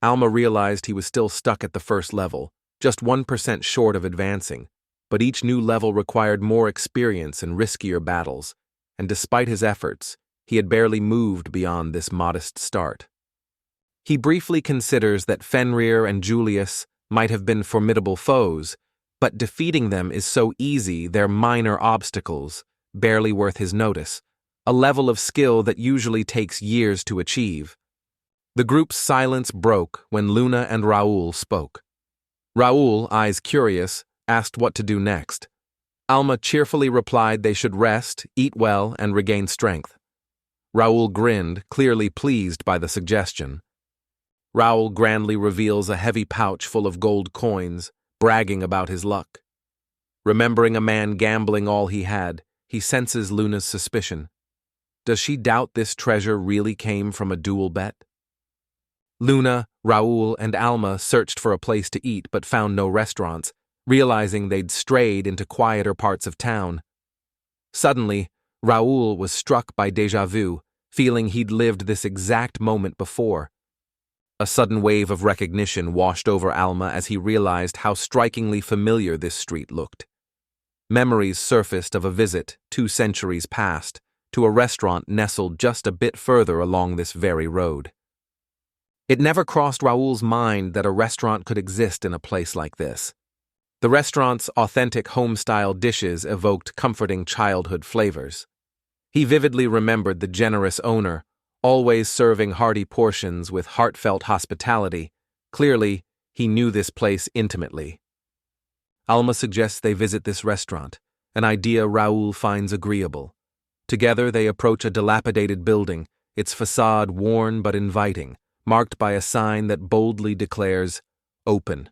Alma realized he was still stuck at the first level, just 1% short of advancing, but each new level required more experience and riskier battles, and despite his efforts, he had barely moved beyond this modest start. He briefly considers that Fenrir and Julius might have been formidable foes, but defeating them is so easy they're minor obstacles, barely worth his notice, a level of skill that usually takes years to achieve. The group's silence broke when Luna and Raul spoke. Raul, eyes curious, asked what to do next. Alma cheerfully replied they should rest, eat well, and regain strength. Raul grinned, clearly pleased by the suggestion. Raul grandly reveals a heavy pouch full of gold coins, bragging about his luck. Remembering a man gambling all he had, he senses Luna's suspicion. Does she doubt this treasure really came from a duel bet? Luna, Raul, and Alma searched for a place to eat but found no restaurants, realizing they'd strayed into quieter parts of town. Suddenly, Raul was struck by déjà vu, feeling he'd lived this exact moment before. A sudden wave of recognition washed over Alma as he realized how strikingly familiar this street looked. Memories surfaced of a visit 2 centuries past to a restaurant nestled just a bit further along this very road. It never crossed Raul's mind that a restaurant could exist in a place like this. The restaurant's authentic home-style dishes evoked comforting childhood flavors. He vividly remembered the generous owner, always serving hearty portions with heartfelt hospitality. Clearly, he knew this place intimately. Alma suggests they visit this restaurant, an idea Raul finds agreeable. Together they approach a dilapidated building, its facade worn but inviting, marked by a sign that boldly declares, "Open."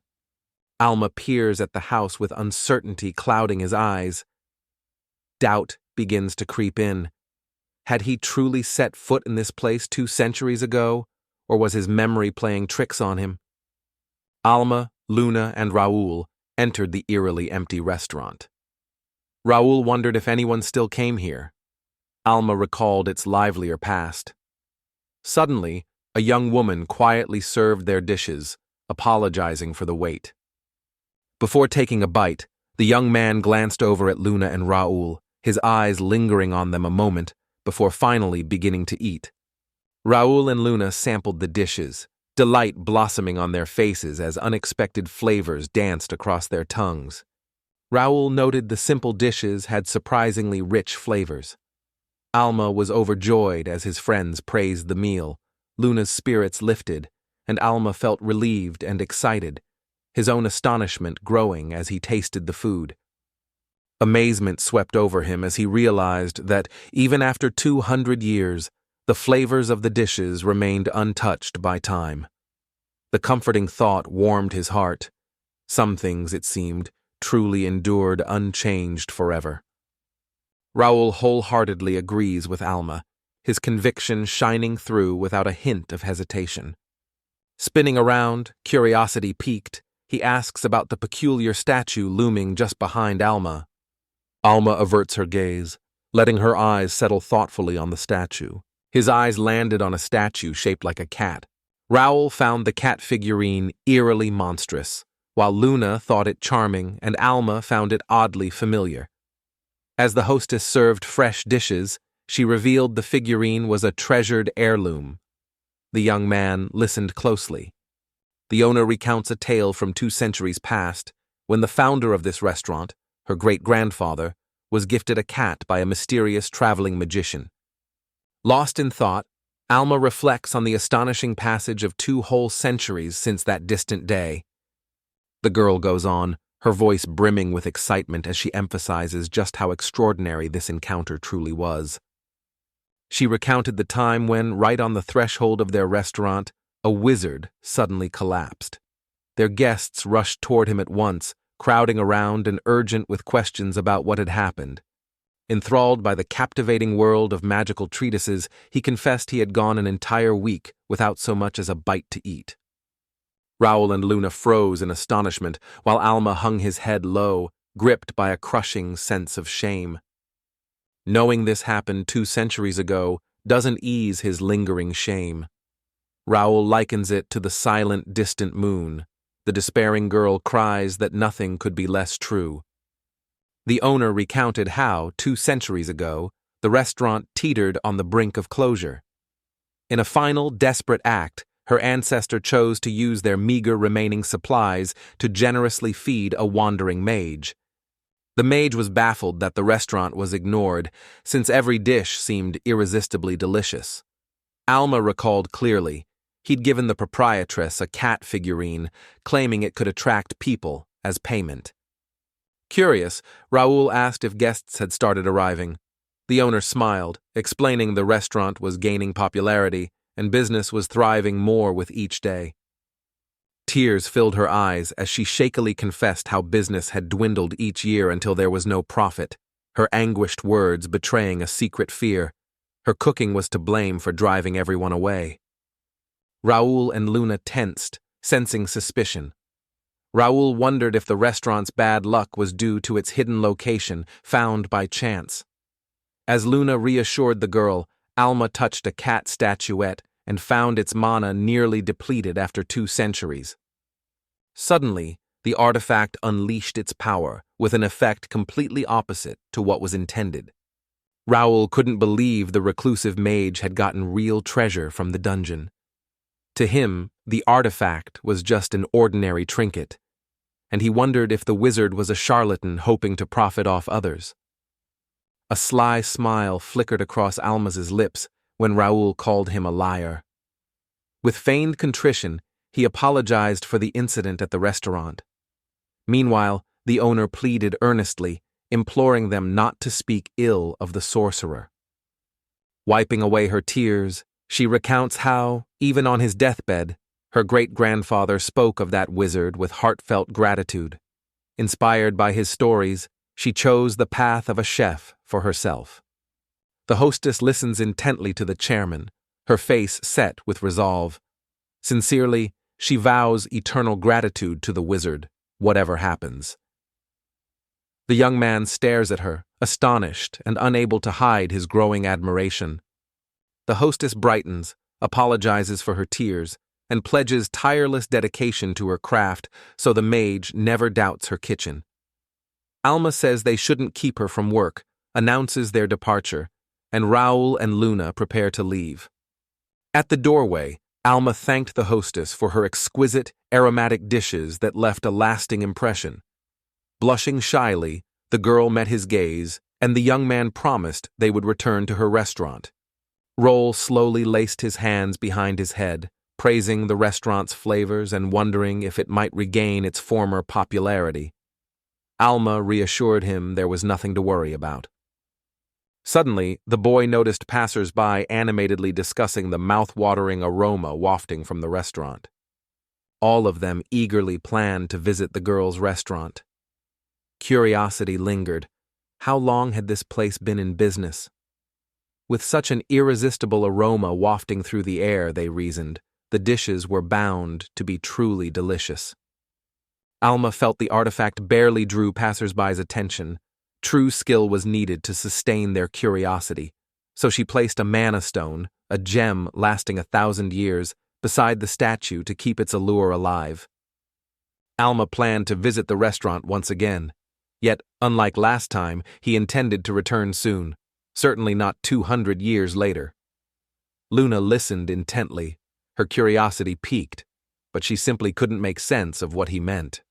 Alma peers at the house with uncertainty clouding his eyes. Doubt begins to creep in. Had he truly set foot in this place 2 centuries ago, or was his memory playing tricks on him? Alma, Luna, and Raul entered the eerily empty restaurant. Raul wondered if anyone still came here. Alma recalled its livelier past. Suddenly, a young woman quietly served their dishes, apologizing for the wait. Before taking a bite, the young man glanced over at Luna and Raul, his eyes lingering on them a moment before finally beginning to eat. Raul and Luna sampled the dishes, delight blossoming on their faces as unexpected flavors danced across their tongues. Raul noted the simple dishes had surprisingly rich flavors. Alma was overjoyed as his friends praised the meal. Luna's spirits lifted, and Alma felt relieved and excited, his own astonishment growing as he tasted the food. Amazement swept over him as he realized that, even after 200 years, the flavors of the dishes remained untouched by time. The comforting thought warmed his heart. Some things, it seemed, truly endured unchanged forever. Raul wholeheartedly agrees with Alma, his conviction shining through without a hint of hesitation. Spinning around, curiosity piqued, he asks about the peculiar statue looming just behind Alma. Alma averts her gaze, letting her eyes settle thoughtfully on the statue. His eyes landed on a statue shaped like a cat. Raul found the cat figurine eerily monstrous, while Luna thought it charming and Alma found it oddly familiar. As the hostess served fresh dishes, she revealed the figurine was a treasured heirloom. The young man listened closely. The owner recounts a tale from 2 centuries past, when the founder of this restaurant, her great-grandfather, was gifted a cat by a mysterious traveling magician. Lost in thought, Alma reflects on the astonishing passage of 2 whole centuries since that distant day. The girl goes on, her voice brimming with excitement as she emphasizes just how extraordinary this encounter truly was. She recounted the time when, right on the threshold of their restaurant, a wizard suddenly collapsed. Their guests rushed toward him at once, crowding around and urgent with questions about what had happened. Enthralled by the captivating world of magical treatises, he confessed he had gone an entire week without so much as a bite to eat. Raul and Luna froze in astonishment, while Alma hung his head low, gripped by a crushing sense of shame. Knowing this happened 2 centuries ago doesn't ease his lingering shame. Raul likens it to the silent, distant moon. The despairing girl cries that nothing could be less true. The owner recounted how, 2 centuries ago, the restaurant teetered on the brink of closure. In a final, desperate act, her ancestor chose to use their meager remaining supplies to generously feed a wandering mage. The mage was baffled that the restaurant was ignored, since every dish seemed irresistibly delicious. Alma recalled clearly, he'd given the proprietress a cat figurine, claiming it could attract people as payment. Curious, Raul asked if guests had started arriving. The owner smiled, explaining the restaurant was gaining popularity and business was thriving more with each day. Tears filled her eyes as she shakily confessed how business had dwindled each year until there was no profit, her anguished words betraying a secret fear. Her cooking was to blame for driving everyone away. Raul and Luna tensed, sensing suspicion. Raul wondered if the restaurant's bad luck was due to its hidden location, found by chance. As Luna reassured the girl, Alma touched a cat statuette and found its mana nearly depleted after 2 centuries. Suddenly, the artifact unleashed its power, with an effect completely opposite to what was intended. Raul couldn't believe the reclusive mage had gotten real treasure from the dungeon. To him, the artifact was just an ordinary trinket, and he wondered if the wizard was a charlatan hoping to profit off others. A sly smile flickered across Alma's lips when Raul called him a liar. With feigned contrition, he apologized for the incident at the restaurant. Meanwhile, the owner pleaded earnestly, imploring them not to speak ill of the sorcerer. Wiping away her tears, she recounts how, even on his deathbed, her great-grandfather spoke of that wizard with heartfelt gratitude. Inspired by his stories, she chose the path of a chef for herself. The hostess listens intently to the chairman, her face set with resolve. Sincerely, she vows eternal gratitude to the wizard, whatever happens. The young man stares at her, astonished and unable to hide his growing admiration. The hostess brightens, apologizes for her tears, and pledges tireless dedication to her craft so the mage never doubts her kitchen. Alma says they shouldn't keep her from work, announces their departure, and Raul and Luna prepare to leave. At the doorway, Alma thanked the hostess for her exquisite, aromatic dishes that left a lasting impression. Blushing shyly, the girl met his gaze, and the young man promised they would return to her restaurant. Raul slowly laced his hands behind his head, praising the restaurant's flavors and wondering if it might regain its former popularity. Alma reassured him there was nothing to worry about. Suddenly, the boy noticed passers-by animatedly discussing the mouth-watering aroma wafting from the restaurant. All of them eagerly planned to visit the girl's restaurant. Curiosity lingered. How long had this place been in business? With such an irresistible aroma wafting through the air, they reasoned, the dishes were bound to be truly delicious. Alma felt the artifact barely drew passers-by's attention. True skill was needed to sustain their curiosity, so she placed a mana stone, a gem lasting 1,000 years, beside the statue to keep its allure alive. Alma planned to visit the restaurant once again, yet, unlike last time, he intended to return soon, certainly not 200 years later. Luna listened intently, her curiosity piqued, but she simply couldn't make sense of what he meant.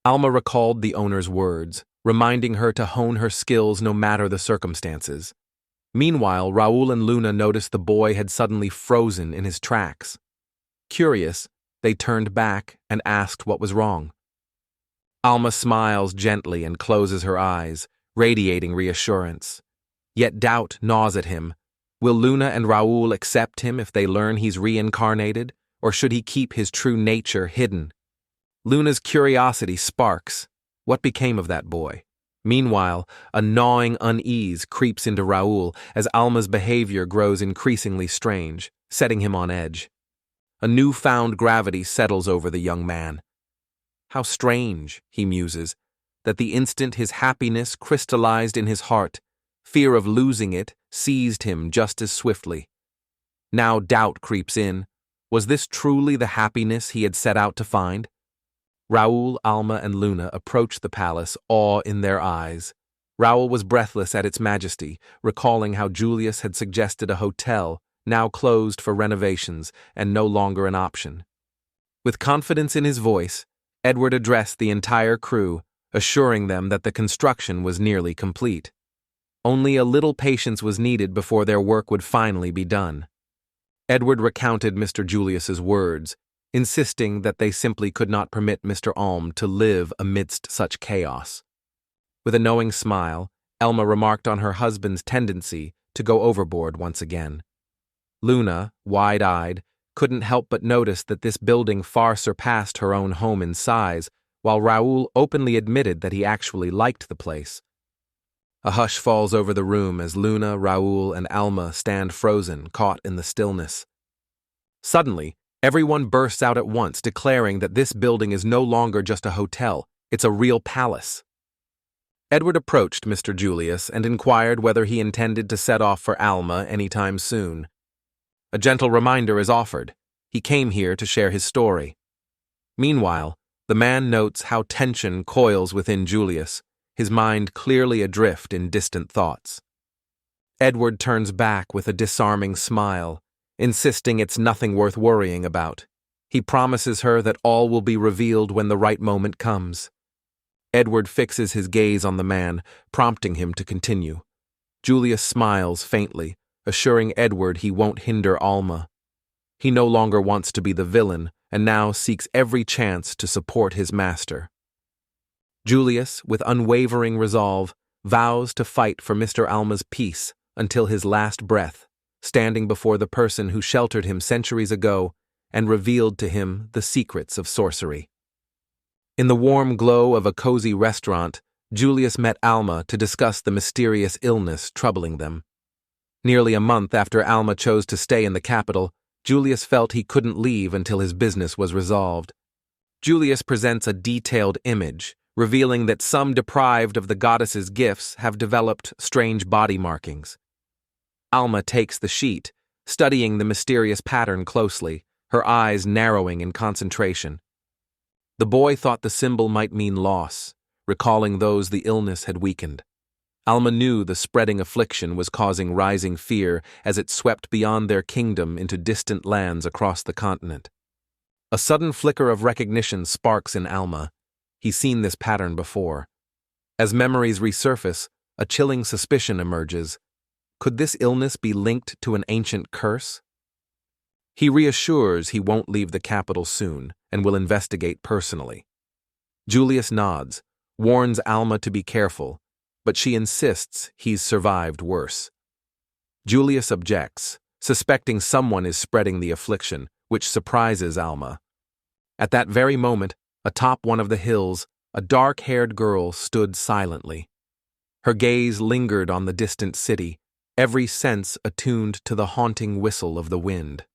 Alma recalled the owner's words, reminding her to hone her skills no matter the circumstances. Meanwhile, Raul and Luna noticed the boy had suddenly frozen in his tracks. Curious, they turned back and asked what was wrong. Alma smiles gently and closes her eyes, radiating reassurance. Yet doubt gnaws at him. Will Luna and Raul accept him if they learn he's reincarnated, or should he keep his true nature hidden? Luna's curiosity sparks. What became of that boy? Meanwhile, a gnawing unease creeps into Raul as Alma's behavior grows increasingly strange, setting him on edge. A newfound gravity settles over the young man. How strange, he muses, that the instant his happiness crystallized in his heart, fear of losing it seized him just as swiftly. Now doubt creeps in. Was this truly the happiness he had set out to find? Raul, Alma, and Luna approached the palace, awe in their eyes. Raul was breathless at its majesty, recalling how Julius had suggested a hotel, now closed for renovations and no longer an option. With confidence in his voice, Edward addressed the entire crew, assuring them that the construction was nearly complete. Only a little patience was needed before their work would finally be done. Edward recounted Mr. Julius's words, insisting that they simply could not permit Mr. Alm to live amidst such chaos. With a knowing smile, Alma remarked on her husband's tendency to go overboard once again. Luna, wide-eyed, couldn't help but notice that this building far surpassed her own home in size, while Raul openly admitted that he actually liked the place. A hush falls over the room as Luna, Raul, and Alma stand frozen, caught in the stillness. Suddenly, everyone bursts out at once, declaring that this building is no longer just a hotel, it's a real palace. Edward approached Mr. Julius and inquired whether he intended to set off for Alma any time soon. A gentle reminder is offered. He came here to share his story. Meanwhile, the man notes how tension coils within Julius, his mind clearly adrift in distant thoughts. Edward turns back with a disarming smile, insisting it's nothing worth worrying about. He promises her that all will be revealed when the right moment comes. Edward fixes his gaze on the man, prompting him to continue. Julius smiles faintly, assuring Edward he won't hinder Alma. He no longer wants to be the villain, and now seeks every chance to support his master. Julius, with unwavering resolve, vows to fight for Mr. Alma's peace until his last breath, standing before the person who sheltered him centuries ago and revealed to him the secrets of sorcery. In the warm glow of a cozy restaurant, Julius met Alma to discuss the mysterious illness troubling them. Nearly a month after Alma chose to stay in the capital, Julius felt he couldn't leave until his business was resolved. Julius presents a detailed image, revealing that some deprived of the goddess's gifts have developed strange body markings. Alma takes the sheet, studying the mysterious pattern closely, her eyes narrowing in concentration. The boy thought the symbol might mean loss, recalling those the illness had weakened. Alma knew the spreading affliction was causing rising fear as it swept beyond their kingdom into distant lands across the continent. A sudden flicker of recognition sparks in Alma. He's seen this pattern before. As memories resurface, a chilling suspicion emerges. Could this illness be linked to an ancient curse? He reassures he won't leave the capital soon and will investigate personally. Julius nods, warns Alma to be careful, but she insists he's survived worse. Julius objects, suspecting someone is spreading the affliction, which surprises Alma. At that very moment, atop one of the hills, a dark-haired girl stood silently. Her gaze lingered on the distant city, every sense attuned to the haunting whistle of the wind.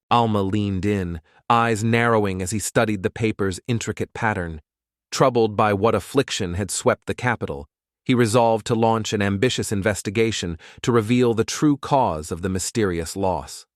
Alma leaned in, eyes narrowing as he studied the paper's intricate pattern. Troubled by what affliction had swept the capital, he resolved to launch an ambitious investigation to reveal the true cause of the mysterious loss.